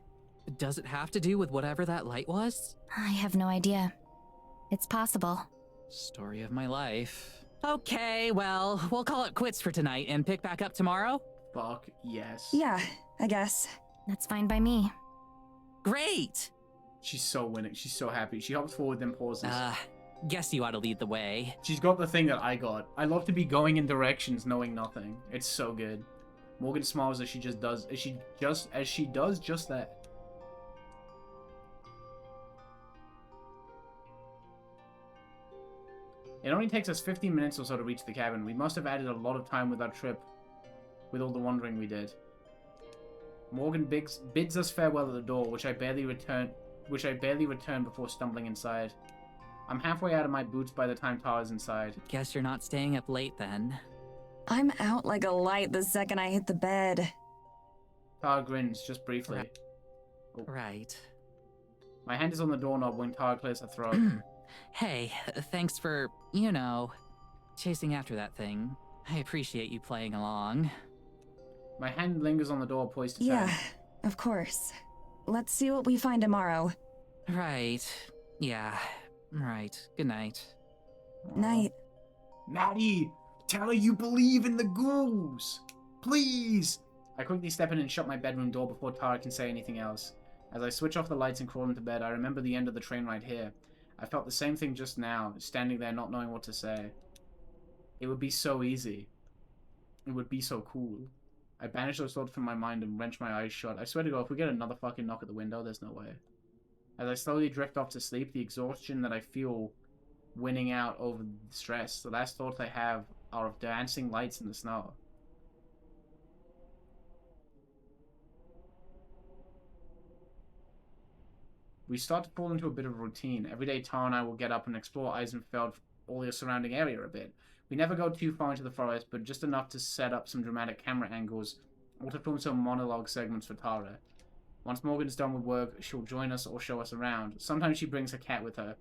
[SPEAKER 3] Does it have to do with whatever that light was?
[SPEAKER 4] I have no idea. It's possible.
[SPEAKER 3] Story of my life. Okay, well, we'll call it quits for tonight and pick back up tomorrow?
[SPEAKER 1] Fuck yes.
[SPEAKER 2] Yeah, I guess.
[SPEAKER 4] That's fine by me.
[SPEAKER 3] Great!
[SPEAKER 1] She's so winning. She's so happy. She hops forward, then pauses.
[SPEAKER 3] Guess you ought to lead the way.
[SPEAKER 1] She's got the thing that I got. I love to be going in directions knowing nothing. It's so good. Morgan smiles as she does just that. It only takes us 15 minutes or so to reach the cabin. We must have added a lot of time with our trip, with all the wandering we did. Morgan bids us farewell at the door, which I barely return before stumbling inside. I'm halfway out of my boots by the time Tara's inside.
[SPEAKER 3] Guess you're not staying up late then.
[SPEAKER 2] I'm out like a light the second I hit the bed.
[SPEAKER 1] Tara grins, just briefly.
[SPEAKER 3] Right.
[SPEAKER 1] Oh.
[SPEAKER 3] Right.
[SPEAKER 1] My hand is on the doorknob when Tara clears her throat.
[SPEAKER 3] Hey, thanks for, you know, chasing after that thing. I appreciate you playing along.
[SPEAKER 1] My hand lingers on the door, poised to
[SPEAKER 2] Yeah,
[SPEAKER 1] turn.
[SPEAKER 2] of course. Let's see what we find tomorrow.
[SPEAKER 3] Right. Yeah. Right. Good night.
[SPEAKER 2] Night.
[SPEAKER 1] Maddie! Tell her you believe in the ghouls! Please! I quickly step in and shut my bedroom door before Tara can say anything else. As I switch off the lights and crawl into bed, I remember the end of the train ride here. I felt the same thing just now, standing there not knowing what to say. It would be so easy. It would be so cool. I banish those thoughts from my mind and wrench my eyes shut. I swear to God, if we get another fucking knock at the window, there's no way. As I slowly drift off to sleep, the exhaustion that I feel winning out over the stress, the last thoughts I have are of dancing lights in the snow. We start to fall into a bit of a routine. Every day, Tara and I will get up and explore Eisenfeld, all the surrounding area a bit. We never go too far into the forest, but just enough to set up some dramatic camera angles, or to film some monologue segments for Tara. Once Morgan's done with work, she'll join us or show us around. Sometimes she brings her cat with her.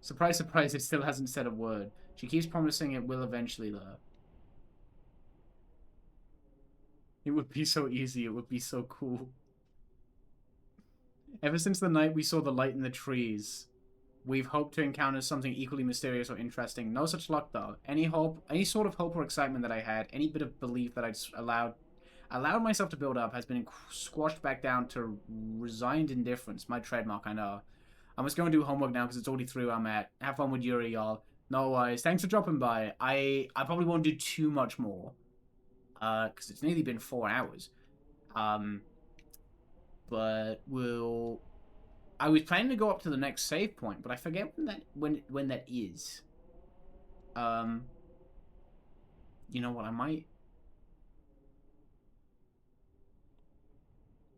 [SPEAKER 1] Surprise, surprise, it still hasn't said a word. She keeps promising it will eventually, though. It would be so easy, it would be so cool. Ever since the night we saw the light in the trees, we've hoped to encounter something equally mysterious or interesting. No such luck, though. Any sort of hope or excitement that I had, any bit of belief that I'd allowed myself to build up has been squashed back down to resigned indifference. My trademark, I know. I must go and do homework now because it's already 3 where I'm at. Have fun with Yuri, y'all. No worries. Thanks for dropping by. I probably won't do too much more. Because it's nearly been 4 hours. But I was planning to go up to the next save point, but I forget when that is. You know what, I might...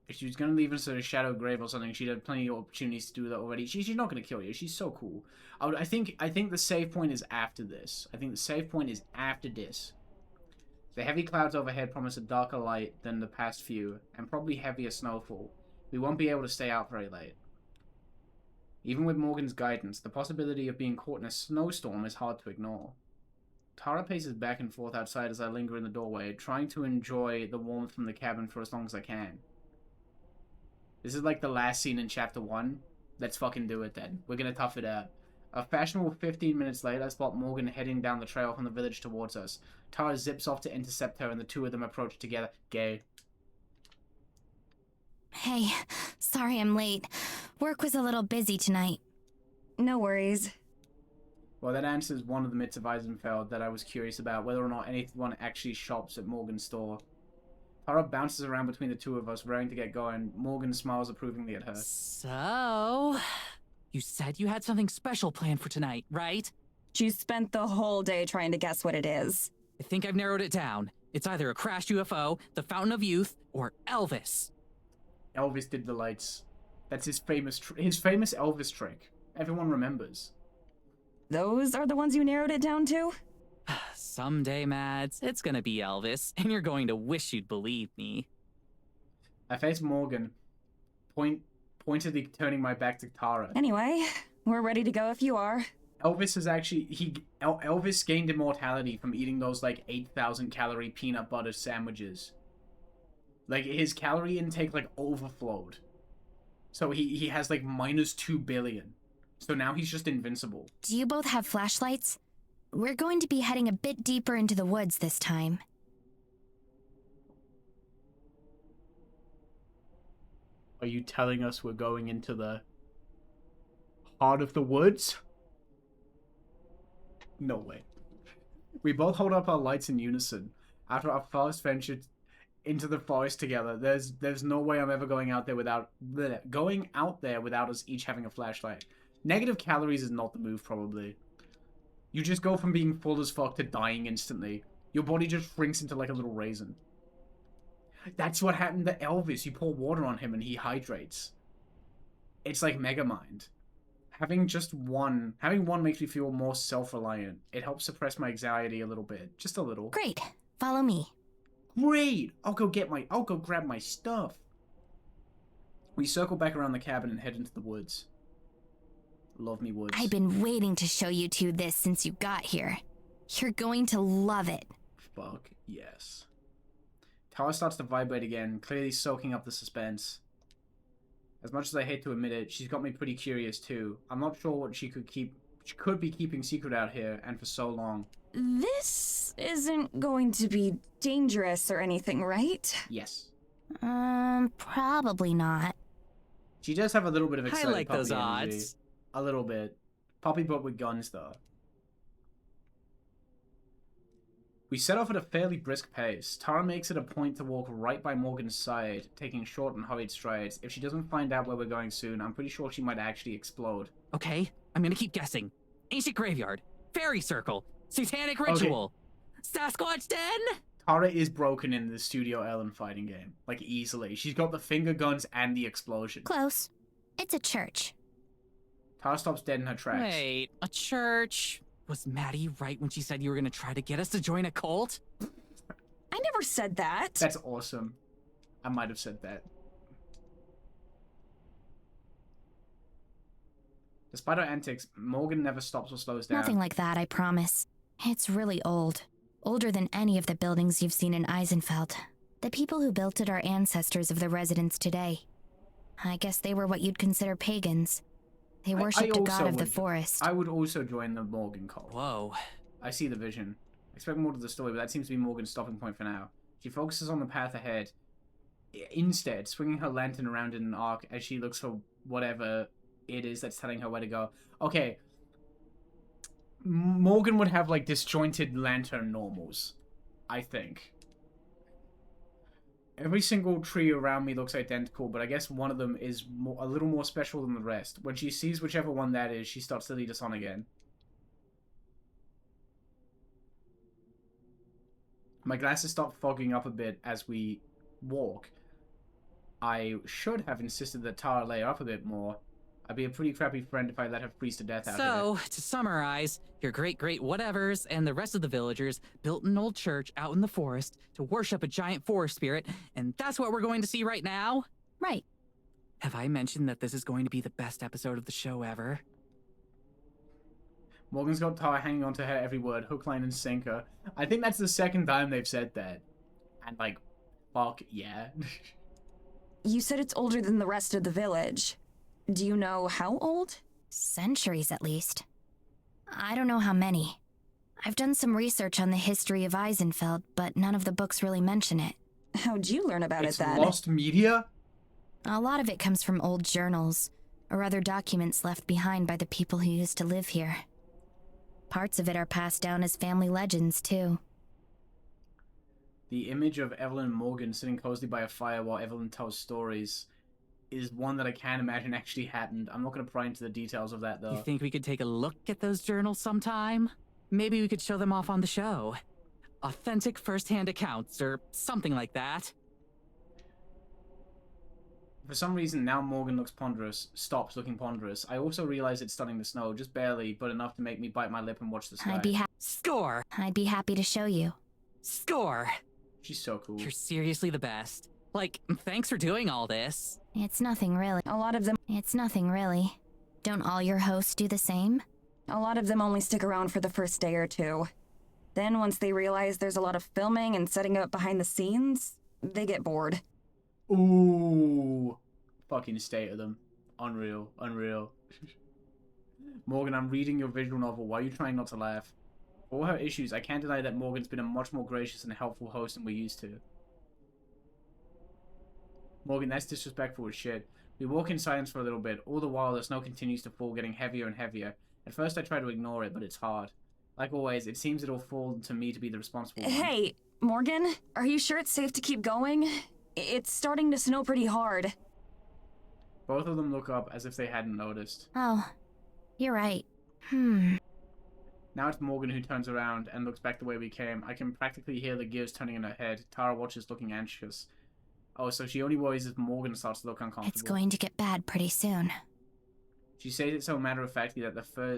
[SPEAKER 1] If she was going to leave us at a shadow grave or something, she'd have plenty of opportunities to do that already. She's not going to kill you. She's so cool. I think the save point is after this. I think the save point is after this. The heavy clouds overhead promise a darker light than the past few, and probably heavier snowfall. We won't be able to stay out very late. Even with Morgan's guidance, the possibility of being caught in a snowstorm is hard to ignore. Tara paces back and forth outside as I linger in the doorway, trying to enjoy the warmth from the cabin for as long as I can. This is like the last scene in Chapter 1, Let's fucking do it then. We're gonna tough it out. A fashionable 15 minutes later, I spot Morgan heading down the trail from the village towards us. Tara zips off to intercept her, and the two of them approach together. Gay.
[SPEAKER 4] Hey, sorry I'm late. Work was a little busy tonight.
[SPEAKER 2] No worries.
[SPEAKER 1] Well, that answers one of the myths of Eisenfeld that I was curious about, whether or not anyone actually shops at Morgan's store. Tara bounces around between the two of us, raring to get going. Morgan smiles approvingly at her.
[SPEAKER 3] So, you said you had something special planned for tonight, right?
[SPEAKER 2] You spent the whole day trying to guess what it is.
[SPEAKER 3] I think I've narrowed it down. It's either a crashed UFO, the Fountain of Youth, or Elvis.
[SPEAKER 1] Elvis did the lights. That's his famous Elvis trick. Everyone remembers.
[SPEAKER 2] Those are the ones you narrowed it down to?
[SPEAKER 3] Someday, Mads, it's gonna be Elvis, and you're going to wish you'd believe me.
[SPEAKER 1] I face Morgan, pointedly turning my back to Tara.
[SPEAKER 2] Anyway, we're ready to go if you are.
[SPEAKER 1] Elvis is actually Elvis gained immortality from eating those like 8,000 calorie peanut butter sandwiches. Like his calorie intake like overflowed. So he has like -2 billion. So now he's just invincible.
[SPEAKER 4] Do you both have flashlights? We're going to be heading a bit deeper into the woods this time.
[SPEAKER 1] Are you telling us we're going into the heart of the woods? No way. We both hold up our lights in unison. After our first venture into the forest together, there's no way I'm ever going out there without us each having a flashlight. Negative calories is not the move, probably. You just go from being full as fuck to dying instantly. Your body just shrinks into like a little raisin. That's what happened to Elvis. You pour water on him and he hydrates. It's like Megamind. Having one makes me feel more self-reliant. It helps suppress my anxiety a little bit. Just a little.
[SPEAKER 4] Great. Follow me.
[SPEAKER 1] Great! I'll go grab my stuff. We circle back around the cabin and head into the woods. Love me woods.
[SPEAKER 4] I've been waiting to show you two this since you got here. You're going to love it.
[SPEAKER 1] Fuck yes. Tara starts to vibrate again, clearly soaking up the suspense. As much as I hate to admit it, she's got me pretty curious too. I'm not sure what she could be keeping secret out here, and for so long.
[SPEAKER 2] This isn't going to be dangerous or anything, right?
[SPEAKER 1] Yes.
[SPEAKER 4] Probably not.
[SPEAKER 1] She does have a little bit of excited
[SPEAKER 3] I like those
[SPEAKER 1] puppy energy.
[SPEAKER 3] odds.
[SPEAKER 1] A little bit. Puppy but with guns though. We set off at a fairly brisk pace. Tara makes it a point to walk right by Morgan's side, taking short and hurried strides. If she doesn't find out where we're going soon, I'm pretty sure she might actually explode.
[SPEAKER 3] Okay, I'm gonna keep guessing. Ancient graveyard, fairy circle, satanic ritual, Sasquatch den?
[SPEAKER 1] Tara is broken in the Studio Ellen fighting game. Like, easily. She's got the finger guns and the explosion.
[SPEAKER 4] Close. It's a church.
[SPEAKER 1] Tara stops dead in her tracks.
[SPEAKER 3] Wait, a church? Was Maddie right when she said you were gonna try to get us to join a cult?
[SPEAKER 2] I never said that.
[SPEAKER 1] That's awesome. I might have said that. Despite her antics, Morgan never stops or slows down.
[SPEAKER 4] Nothing like that, I promise. It's really old. Older than any of the buildings you've seen in Eisenfeld. The people who built it are ancestors of the residents today. I guess they were what you'd consider pagans. They worshipped a god of the forest.
[SPEAKER 1] I would also join the Morgan cult.
[SPEAKER 3] Whoa.
[SPEAKER 1] I see the vision. I expect more to the story, but that seems to be Morgan's stopping point for now. She focuses on the path ahead, instead swinging her lantern around in an arc as she looks for whatever it is that's telling her where to go. Okay. Morgan would have, like, disjointed lantern normals, I think. Every single tree around me looks identical, but I guess one of them is a little more special than the rest. When she sees whichever one that is, she starts to lead us on again. My glasses start fogging up a bit as we walk. I should have insisted that Tara lay up a bit more. I'd be a pretty crappy friend if I let her freeze to death out here.
[SPEAKER 3] So, to summarize, your great-great-whatevers and the rest of the villagers built an old church out in the forest to worship a giant forest spirit, and that's what we're going to see right now?
[SPEAKER 4] Right.
[SPEAKER 3] Have I mentioned that this is going to be the best episode of the show ever?
[SPEAKER 1] Morgan's got Tara hanging on to her every word, hook, line, and sinker. I think that's the second time they've said that. And, like, fuck yeah.
[SPEAKER 2] You said it's older than the rest of the village. Do you know how old?
[SPEAKER 4] Centuries, at least. I don't know how many. I've done some research on the history of Eisenfeld, but none of the books really mention it.
[SPEAKER 2] How'd you learn about
[SPEAKER 1] It's
[SPEAKER 2] it then?
[SPEAKER 1] lost media?
[SPEAKER 4] A lot of it comes from old journals, or other documents left behind by the people who used to live here. Parts of it are passed down as family legends, too.
[SPEAKER 1] The image of Evelyn and Morgan sitting closely by a fire while Evelyn tells stories is one that I can't imagine actually happened. I'm not going to pry into the details of that, though.
[SPEAKER 3] You think we could take a look at those journals sometime? Maybe we could show them off on the show. Authentic first-hand accounts, or something like that.
[SPEAKER 1] For some reason, now Morgan looks ponderous, stops looking ponderous. I also realize it's starting to snow, just barely, but enough to make me bite my lip and watch the sky.
[SPEAKER 3] Score!
[SPEAKER 4] I'd be happy to show you.
[SPEAKER 3] Score!
[SPEAKER 1] She's so cool.
[SPEAKER 3] You're seriously the best. Like, thanks for doing all this.
[SPEAKER 4] It's nothing really. It's nothing really. Don't all your hosts do the same?
[SPEAKER 2] A lot of them only stick around for the first day or two. Then once they realize there's a lot of filming and setting up behind the scenes, they get bored.
[SPEAKER 1] Ooh. Fucking state of them. Unreal. Unreal. Morgan, I'm reading your visual novel. Why are you trying not to laugh? For all her issues, I can't deny that Morgan's been a much more gracious and helpful host than we're used to. Morgan, that's disrespectful as shit. We walk in silence for a little bit. All the while, the snow continues to fall, getting heavier and heavier. At first, I try to ignore it, but it's hard. Like always, it seems it'll fall to me to be the responsible one.
[SPEAKER 2] Hey, Morgan, are you sure it's safe to keep going? It's starting to snow pretty hard.
[SPEAKER 1] Both of them look up as if they hadn't noticed.
[SPEAKER 4] Oh, you're right.
[SPEAKER 1] Now it's Morgan who turns around and looks back the way we came. I can practically hear the gears turning in her head. Tara watches looking anxious. Oh, so she only worries if Morgan starts to look uncomfortable.
[SPEAKER 4] It's going to get bad pretty soon.
[SPEAKER 1] She says it so matter-of-factly that at first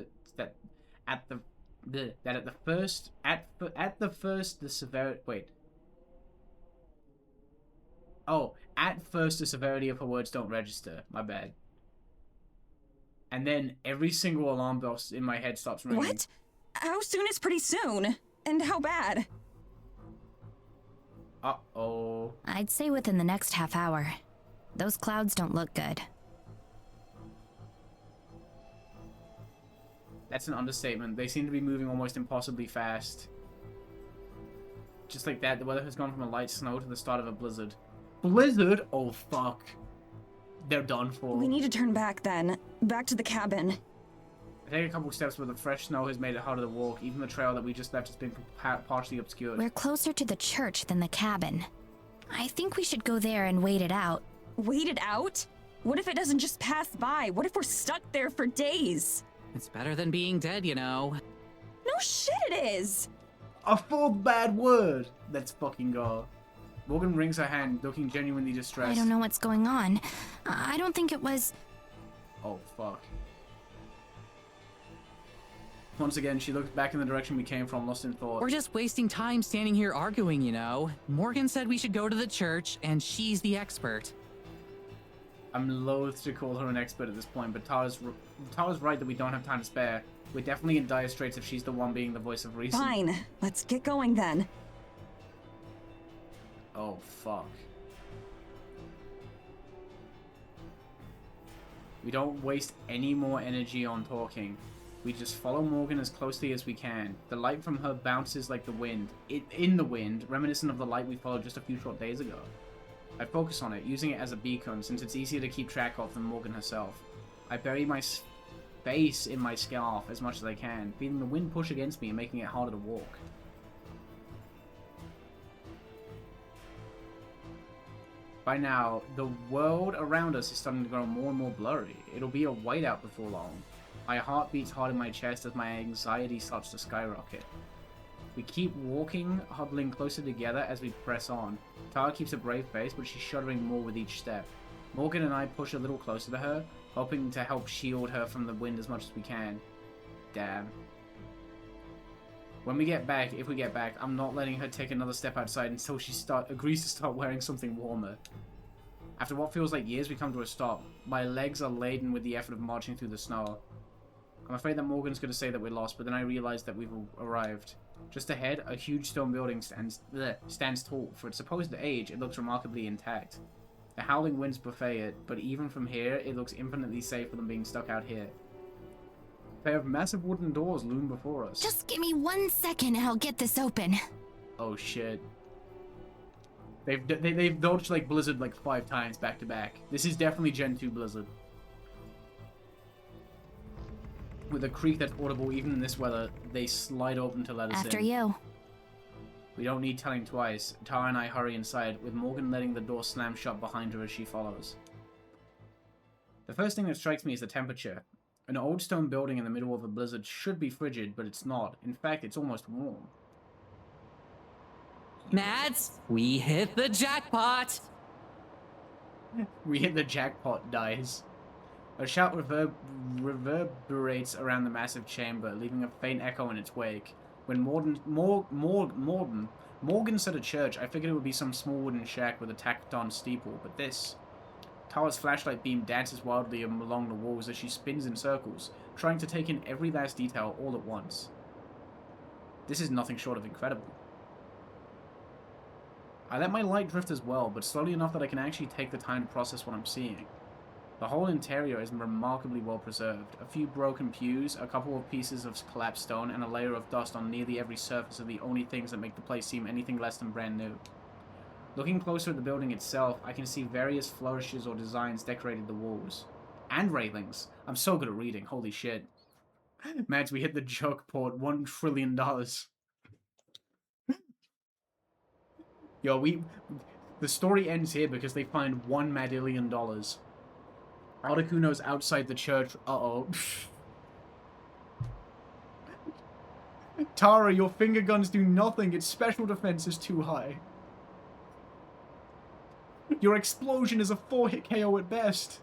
[SPEAKER 1] the severity of her words don't register. My bad. And then every single alarm bell in my head stops ringing.
[SPEAKER 2] What? How soon is pretty soon? And how bad?
[SPEAKER 1] Uh-oh.
[SPEAKER 4] I'd say within the next half hour. Those clouds don't look good.
[SPEAKER 1] That's an understatement. They seem to be moving almost impossibly fast. Just like that, the weather has gone from a light snow to the start of a blizzard. Blizzard? Oh, fuck. They're done for.
[SPEAKER 2] We need to turn back then. Back to the cabin.
[SPEAKER 1] I take a couple steps where the fresh snow has made it harder to walk. Even the trail that we just left has been partially obscured.
[SPEAKER 4] We're closer to the church than the cabin. I think we should go there and wait it out.
[SPEAKER 2] Wait it out? What if it doesn't just pass by? What if we're stuck there for days?
[SPEAKER 3] It's better than being dead, you know.
[SPEAKER 2] No shit it is!
[SPEAKER 1] A full bad word! Let's fucking go. Morgan wrings her hand, looking genuinely distressed.
[SPEAKER 4] I don't know what's going on. I don't think it was...
[SPEAKER 1] Oh, fuck. Once again, she looks back in the direction we came from, lost in thought.
[SPEAKER 3] We're just wasting time standing here arguing, you know. Morgan said we should go to the church, and she's the expert.
[SPEAKER 1] I'm loath to call her an expert at this point, but Tara's right that we don't have time to spare. We're definitely in dire straits if she's the one being the voice of reason.
[SPEAKER 2] Fine, let's get going then.
[SPEAKER 1] Oh, fuck. We don't waste any more energy on talking. We just follow Morgan as closely as we can. The light from her bounces like the wind. In the wind, reminiscent of the light we followed just a few short days ago. I focus on it, using it as a beacon, since it's easier to keep track of than Morgan herself. I bury my face in my scarf as much as I can, feeling the wind push against me and making it harder to walk. By now, the world around us is starting to grow more and more blurry. It'll be a whiteout before long. My heart beats hard in my chest as my anxiety starts to skyrocket. We keep walking, huddling closer together as we press on. Tara keeps a brave face, but she's shuddering more with each step. Morgan and I push a little closer to her, hoping to help shield her from the wind as much as we can. Damn. When we get back, if we get back, I'm not letting her take another step outside until she agrees to start wearing something warmer. After what feels like years, we come to a stop. My legs are laden with the effort of marching through the snow. I'm afraid that Morgan's going to say that we're lost, but then I realize that we've arrived. Just ahead, a huge stone building stands tall. For its supposed age, it looks remarkably intact. The howling winds buffet it, but even from here, it looks infinitely safer than being stuck out here. A pair of massive wooden doors loom before us.
[SPEAKER 4] Just give me 1 second and I'll get this open.
[SPEAKER 1] Oh shit. They've dodged like Blizzard like 5 times back to back. This is definitely Gen 2 Blizzard. With a creak that's audible even in this weather, they slide open to let us in.
[SPEAKER 4] After you.
[SPEAKER 1] We don't need telling twice. Tara and I hurry inside, with Morgan letting the door slam shut behind her as she follows. The first thing that strikes me is the temperature. An old stone building in the middle of a blizzard should be frigid, but it's not. In fact, it's almost warm.
[SPEAKER 3] Mads, we hit the jackpot!
[SPEAKER 1] We hit the jackpot, dies. A shout reverberates around the massive chamber, leaving a faint echo in its wake. When Morgan said a church, I figured it would be some small wooden shack with a tacked-on steeple, but this... Tara's flashlight beam dances wildly along the walls as she spins in circles, trying to take in every last detail all at once. This is nothing short of incredible. I let my light drift as well, but slowly enough that I can actually take the time to process what I'm seeing. The whole interior is remarkably well preserved. A few broken pews, a couple of pieces of collapsed stone, and a layer of dust on nearly every surface are the only things that make the place seem anything less than brand new. Looking closer at the building itself, I can see various flourishes or designs decorated the walls. And railings. I'm so good at reading, holy shit. Mads, we hit the jackpot, $1 trillion. Yo, the story ends here because they find $1 madillion. Articuno's outside the church. Uh-oh. Tara, your finger guns do nothing. Its special defense is too high. Your explosion is a 4-hit KO at best.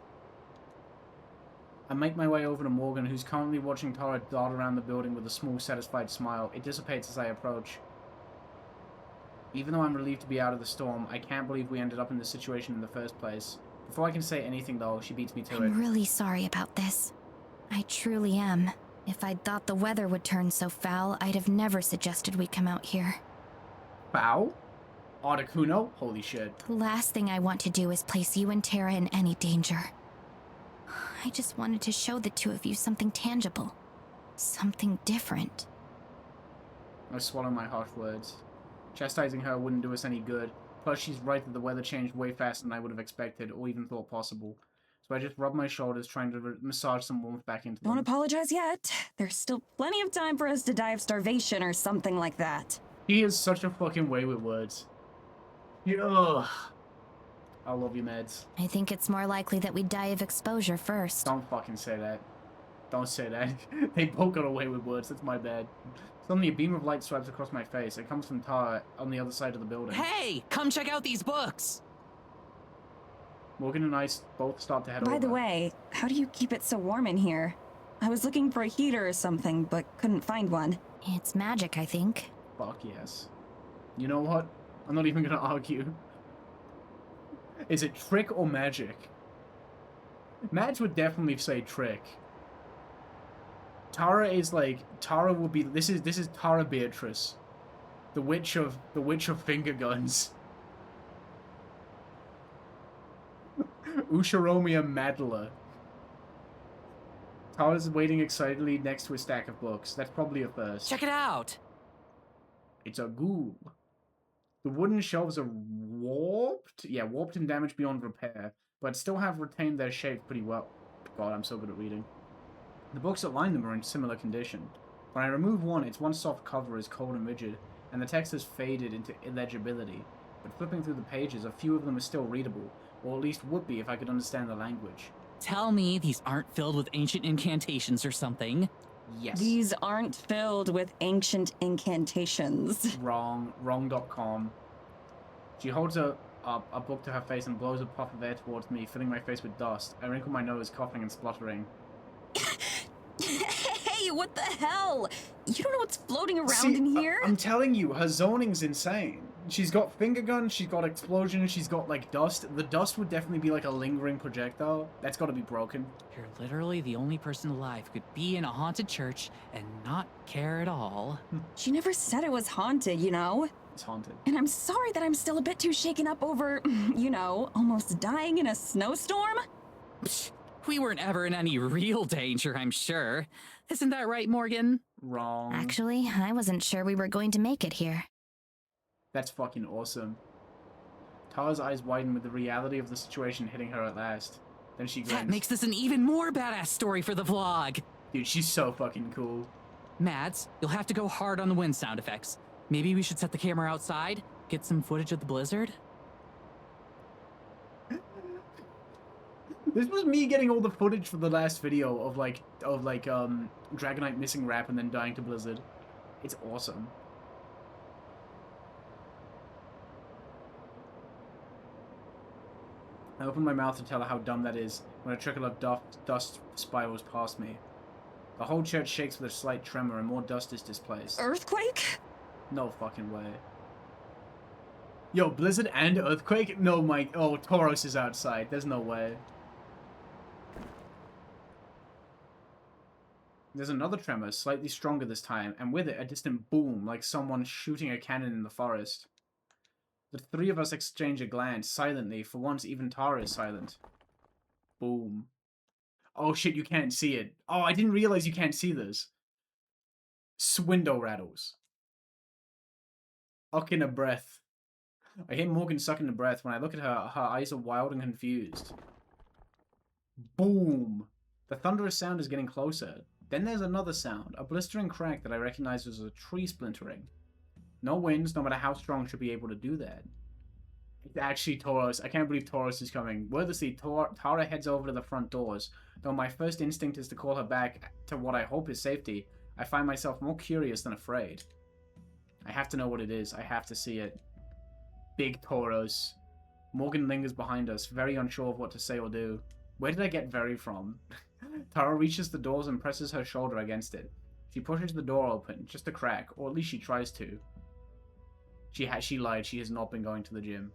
[SPEAKER 1] I make my way over to Morgan, who's currently watching Tara dart around the building with a small, satisfied smile. It dissipates as I approach. Even though I'm relieved to be out of the storm, I can't believe we ended up in this situation in the first place. Before I can say anything, though, she beats me to it.
[SPEAKER 4] I'm really sorry about this. I truly am. If I'd thought the weather would turn so foul, I'd have never suggested we come out here.
[SPEAKER 1] Foul? Articuno? Holy shit.
[SPEAKER 4] The last thing I want to do is place you and Tara in any danger. I just wanted to show the two of you something tangible. Something different.
[SPEAKER 1] I swallow my harsh words. Chastising her wouldn't do us any good. Plus, she's right that the weather changed way faster than I would have expected or even thought possible. So I just rub my shoulders, trying to massage some warmth back into them.
[SPEAKER 2] Don't apologize yet. There's still plenty of time for us to die of starvation or something like that.
[SPEAKER 1] He has such a fucking way with words. Ugh. I love you, Meds.
[SPEAKER 4] I think it's more likely that we die of exposure first.
[SPEAKER 1] Don't fucking say that. Don't say that. They both got away with words. That's my bad. Suddenly, a beam of light swipes across my face. It comes from Tara on the other side of the building.
[SPEAKER 3] Hey, come check out these books!
[SPEAKER 1] Morgan and I both start to head over.
[SPEAKER 2] By the way, how do you keep it so warm in here? I was looking for a heater or something, but couldn't find one.
[SPEAKER 4] It's magic, I think.
[SPEAKER 1] Fuck yes. You know what? I'm not even gonna argue. Is it trick or magic? Mads would definitely say trick. Tara is like, Tara will be, this is Tara Beatrice. The witch of finger guns. Usharomia Madla. Tara's waiting excitedly next to a stack of books. That's probably a first.
[SPEAKER 3] Check it out!
[SPEAKER 1] It's a ghoul. The wooden shelves are warped? Yeah, warped and damaged beyond repair, but still have retained their shape pretty well. God, I'm so good at reading. The books that line them are in similar condition. When I remove one, its one soft cover is cold and rigid, and the text has faded into illegibility. But flipping through the pages, a few of them are still readable, or at least would be if I could understand the language.
[SPEAKER 3] Tell me these aren't filled with ancient incantations or something.
[SPEAKER 1] Yes.
[SPEAKER 2] These aren't filled with ancient incantations.
[SPEAKER 1] Wrong. Wrong.com. She holds a book to her face and blows a puff of air towards me, filling my face with dust. I wrinkle my nose, coughing and spluttering.
[SPEAKER 2] Hey, what the hell? You don't know what's floating around in here?
[SPEAKER 1] I'm telling you, her zoning's insane. She's got finger guns, she's got explosions, she's got, like, dust. The dust would definitely be, like, a lingering projectile. That's gotta be broken.
[SPEAKER 3] You're literally the only person alive who could be in a haunted church and not care at all.
[SPEAKER 2] She never said it was haunted, you know?
[SPEAKER 1] It's haunted.
[SPEAKER 2] And I'm sorry that I'm still a bit too shaken up over, you know, almost dying in a snowstorm.
[SPEAKER 3] Psh, we weren't ever in any real danger, I'm sure. Isn't that right, Morgan?
[SPEAKER 1] Wrong.
[SPEAKER 4] Actually, I wasn't sure we were going to make it here.
[SPEAKER 1] That's fucking awesome. Tara's eyes widen with the reality of the situation hitting her at last. Then she grins.
[SPEAKER 3] That makes this an even more badass story for the vlog.
[SPEAKER 1] Dude, she's so fucking cool.
[SPEAKER 3] Mads, you'll have to go hard on the wind sound effects. Maybe we should set the camera outside, get some footage of the blizzard.
[SPEAKER 1] This was me getting all the footage for the last video of Dragonite missing Rap and then dying to Blizzard. It's awesome. I open my mouth to tell her how dumb that is when a trickle of dust spirals past me. The whole church shakes with a slight tremor and more dust is displaced.
[SPEAKER 2] Earthquake?
[SPEAKER 1] No fucking way. Yo, Blizzard and Earthquake? No, oh, Tauros is outside. There's no way. There's another tremor, slightly stronger this time, and with it, a distant boom, like someone shooting a cannon in the forest. The three of us exchange a glance, silently. For once, even Tara is silent. Boom. Oh shit, you can't see it. Oh, I didn't realize you can't see this. Window rattles. Sucking a breath. I hear Morgan sucking a breath. When I look at her, her eyes are wild and confused. Boom. The thunderous sound is getting closer. Then there's another sound, a blistering crack that I recognize as a tree splintering. No winds, no matter how strong, should be able to do that. It's actually Tauros. I can't believe Tauros is coming. Wordlessly, Tara heads over to the front doors. Though my first instinct is to call her back to what I hope is safety, I find myself more curious than afraid. I have to know what it is. I have to see it. Big Tauros. Morgan lingers behind us, very unsure of what to say or do. Where did I get very from? Tara reaches the doors and presses her shoulder against it. She pushes the door open, just a crack, or at least she tries to. She lied, she has not been going to the gym.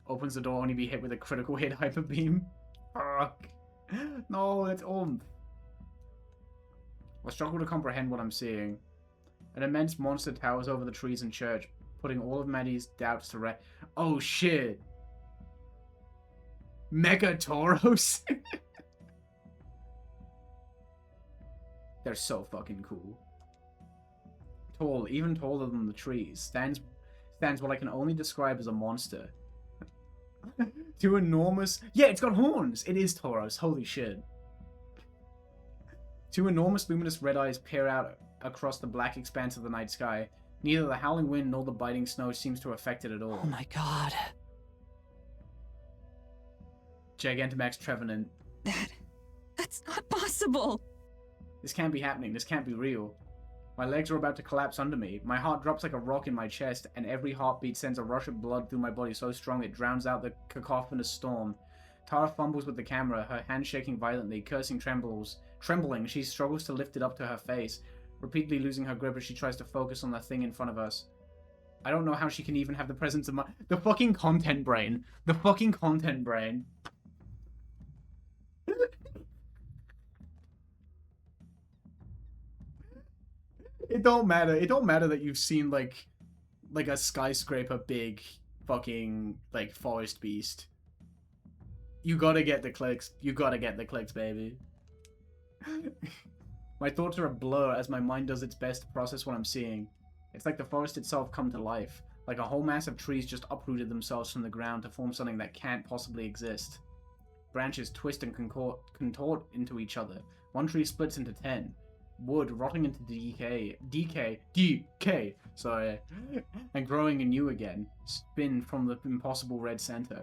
[SPEAKER 1] Opens the door only to be hit with a critical hit hyper beam. Fuck. No, that's Oomph. I struggle to comprehend what I'm seeing. An immense monster towers over the trees and church, putting all of Maddie's doubts to rest. Oh shit. Mega Tauros? They're so fucking cool. Tall, even taller than the trees. Stands what I can only describe as a monster. Two enormous... Yeah, it's got horns! It is Tauros, holy shit. Two enormous luminous red eyes peer out across the black expanse of the night sky. Neither the howling wind nor the biting snow seems to affect it at all.
[SPEAKER 3] Oh my god.
[SPEAKER 1] Gigantamax Trevenant.
[SPEAKER 2] That's not possible!
[SPEAKER 1] This can't be happening, this can't be real. My legs are about to collapse under me. My heart drops like a rock in my chest, and every heartbeat sends a rush of blood through my body so strong it drowns out the cacophonous storm. Tara fumbles with the camera, her hand shaking violently, cursing trembling. She struggles to lift it up to her face, repeatedly losing her grip as she tries to focus on the thing in front of us. I don't know how she can even have the presence of mind. The fucking content brain. The fucking content brain. It don't matter. It don't matter that you've seen like a skyscraper big fucking like forest beast. You gotta get the clicks. You gotta get the clicks, baby. My thoughts are a blur as my mind does its best to process what I'm seeing. It's like the forest itself come to life. Like a whole mass of trees just uprooted themselves from the ground to form something that can't possibly exist. Branches twist and contort into each other. One tree splits into 10. Wood rotting into decay, sorry, and growing anew again, spin from the impossible red center.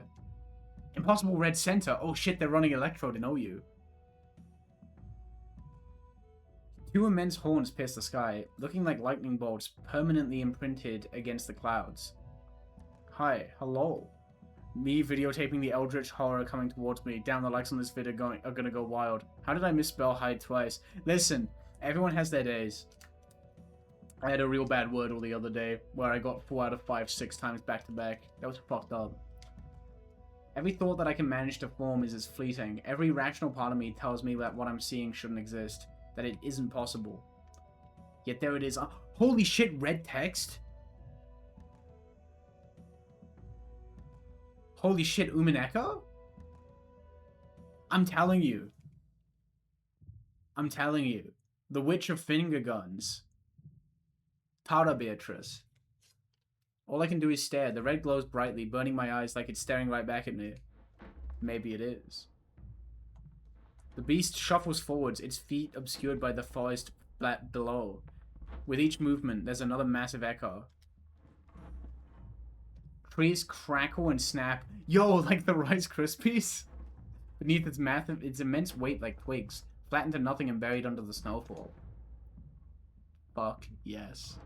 [SPEAKER 1] Impossible red center? Oh shit, they're running Electrode in OU. Two immense horns pierce the sky, looking like lightning bolts permanently imprinted against the clouds. Hi, hello. Me videotaping the eldritch horror coming towards me. Down the likes on this video are gonna go wild. How did I misspell hide twice? Listen. Everyone has their days. I had a real bad Wordle the other day where I got 4 out of 5 6 times back to back. That was fucked up. Every thought that I can manage to form is as fleeting. Every rational part of me tells me that what I'm seeing shouldn't exist. That it isn't possible. Yet there it is. Holy shit, red text? Holy shit, Umineko? I'm telling you. I'm telling you. The Witch of Finger Guns. Tara Beatrice. All I can do is stare. The red glows brightly, burning my eyes like it's staring right back at me. Maybe it is. The beast shuffles forwards, its feet obscured by the forest below. With each movement, there's another massive echo. Trees crackle and snap. Yo, like the Rice Krispies? Beneath its immense weight like twigs, flattened to nothing and buried under the snowfall. Fuck yes.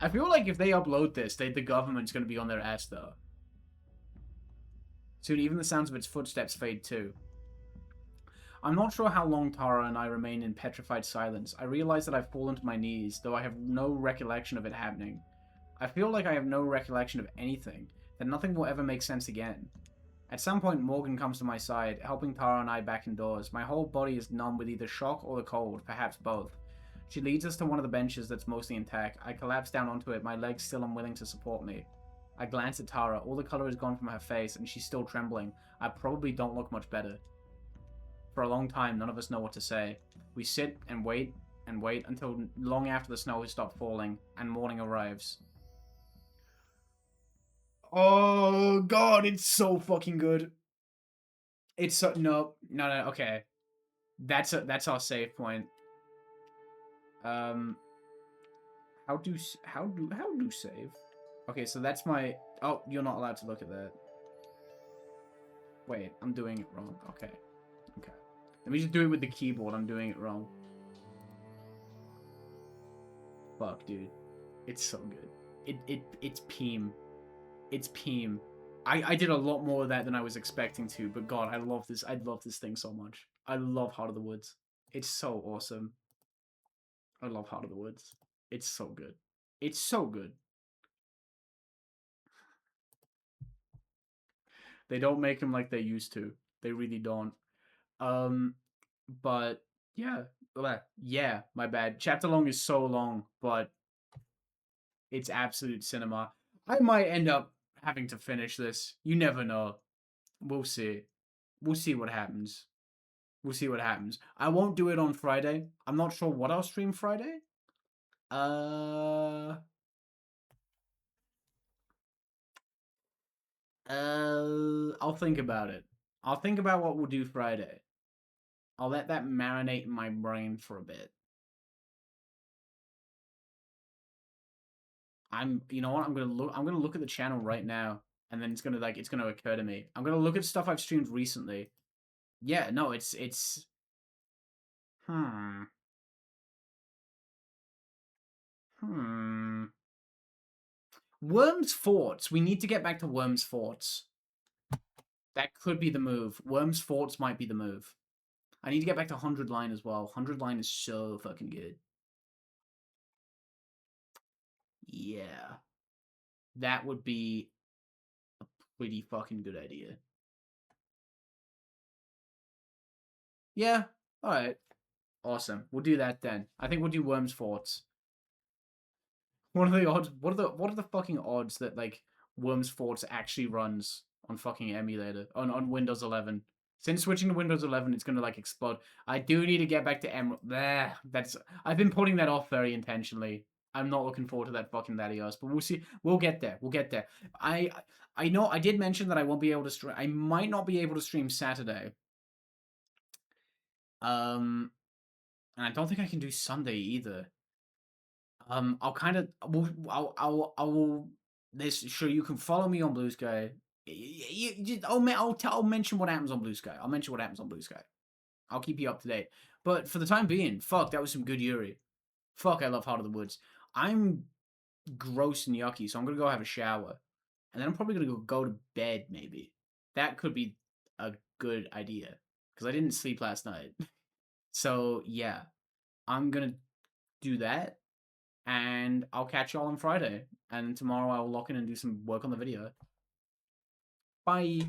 [SPEAKER 1] I feel like if they upload this, the government's gonna be on their ass though. Soon even the sounds of its footsteps fade too. I'm not sure how long Tara and I remain in petrified silence. I realize that I've fallen to my knees, though I have no recollection of it happening. I feel like I have no recollection of anything, that nothing will ever make sense again. At some point, Morgan comes to my side, helping Tara and I back indoors. My whole body is numb with either shock or the cold, perhaps both. She leads us to one of the benches that's mostly intact. I collapse down onto it, my legs still unwilling to support me. I glance at Tara. All the color is gone from her face, and she's still trembling. I probably don't look much better. For a long time, none of us know what to say. We sit and wait until long after the snow has stopped falling, and morning arrives. Oh god, it's so fucking good. It's so... No, okay. That's our save point. How do save? Okay, so that's my... Oh, you're not allowed to look at that. Wait, I'm doing it wrong. Okay. Let me just do it with the keyboard. I'm doing it wrong. Fuck, dude. It's so good. It's Peem. It's Peem. I did a lot more of that than I was expecting to, but god, I love this thing so much. I love Heart of the Woods. It's so awesome. I love Heart of the Woods. It's so good. It's so good. They don't make them like they used to. They really don't. But yeah, my bad. Chapter long is so long, but it's absolute cinema. I might end up having to finish this. You never know. We'll see. We'll see what happens. We'll see what happens. I won't do it on Friday. I'm not sure what I'll stream Friday. I'll think about it. I'll think about what we'll do Friday. I'll let that marinate in my brain for a bit. You know what? I'm gonna look at the channel right now, and then it's gonna occur to me. I'm gonna look at stuff I've streamed recently. Yeah, no, it's Worm's Forts. We need to get back to Worm's Forts. That could be the move. Worm's Forts might be the move. I need to get back to 100 Line as well. 100 Line is so fucking good. Yeah. That would be a pretty fucking good idea. Yeah. Alright. Awesome. We'll do that then. I think we'll do Worm's Forts. What are the odds? What are the fucking odds that like Worm's Forts actually runs on fucking emulator on Windows 11? Since switching to Windows 11, it's gonna like explode. I do need to get back to I've been putting that off very intentionally. I'm not looking forward to that fucking Latios, but we'll see. We'll get there. We'll get there. I know I did mention that I won't be able to stream. I might not be able to stream Saturday. And I don't think I can do Sunday either. I'll kind of, I'll. This sure you can follow me on Blue Sky. I'll mention what happens on Blue Sky. I'll mention what happens on Blue Sky. I'll keep you up to date. But for the time being, fuck, that was some good Yuri. Fuck, I love Heart of the Woods. I'm gross and yucky, so I'm gonna go have a shower, and then I'm probably gonna go to bed. Maybe that could be a good idea because I didn't sleep last night. So yeah, I'm gonna do that. And I'll catch y'all on Friday. And tomorrow I'll lock in and do some work on the video. Bye.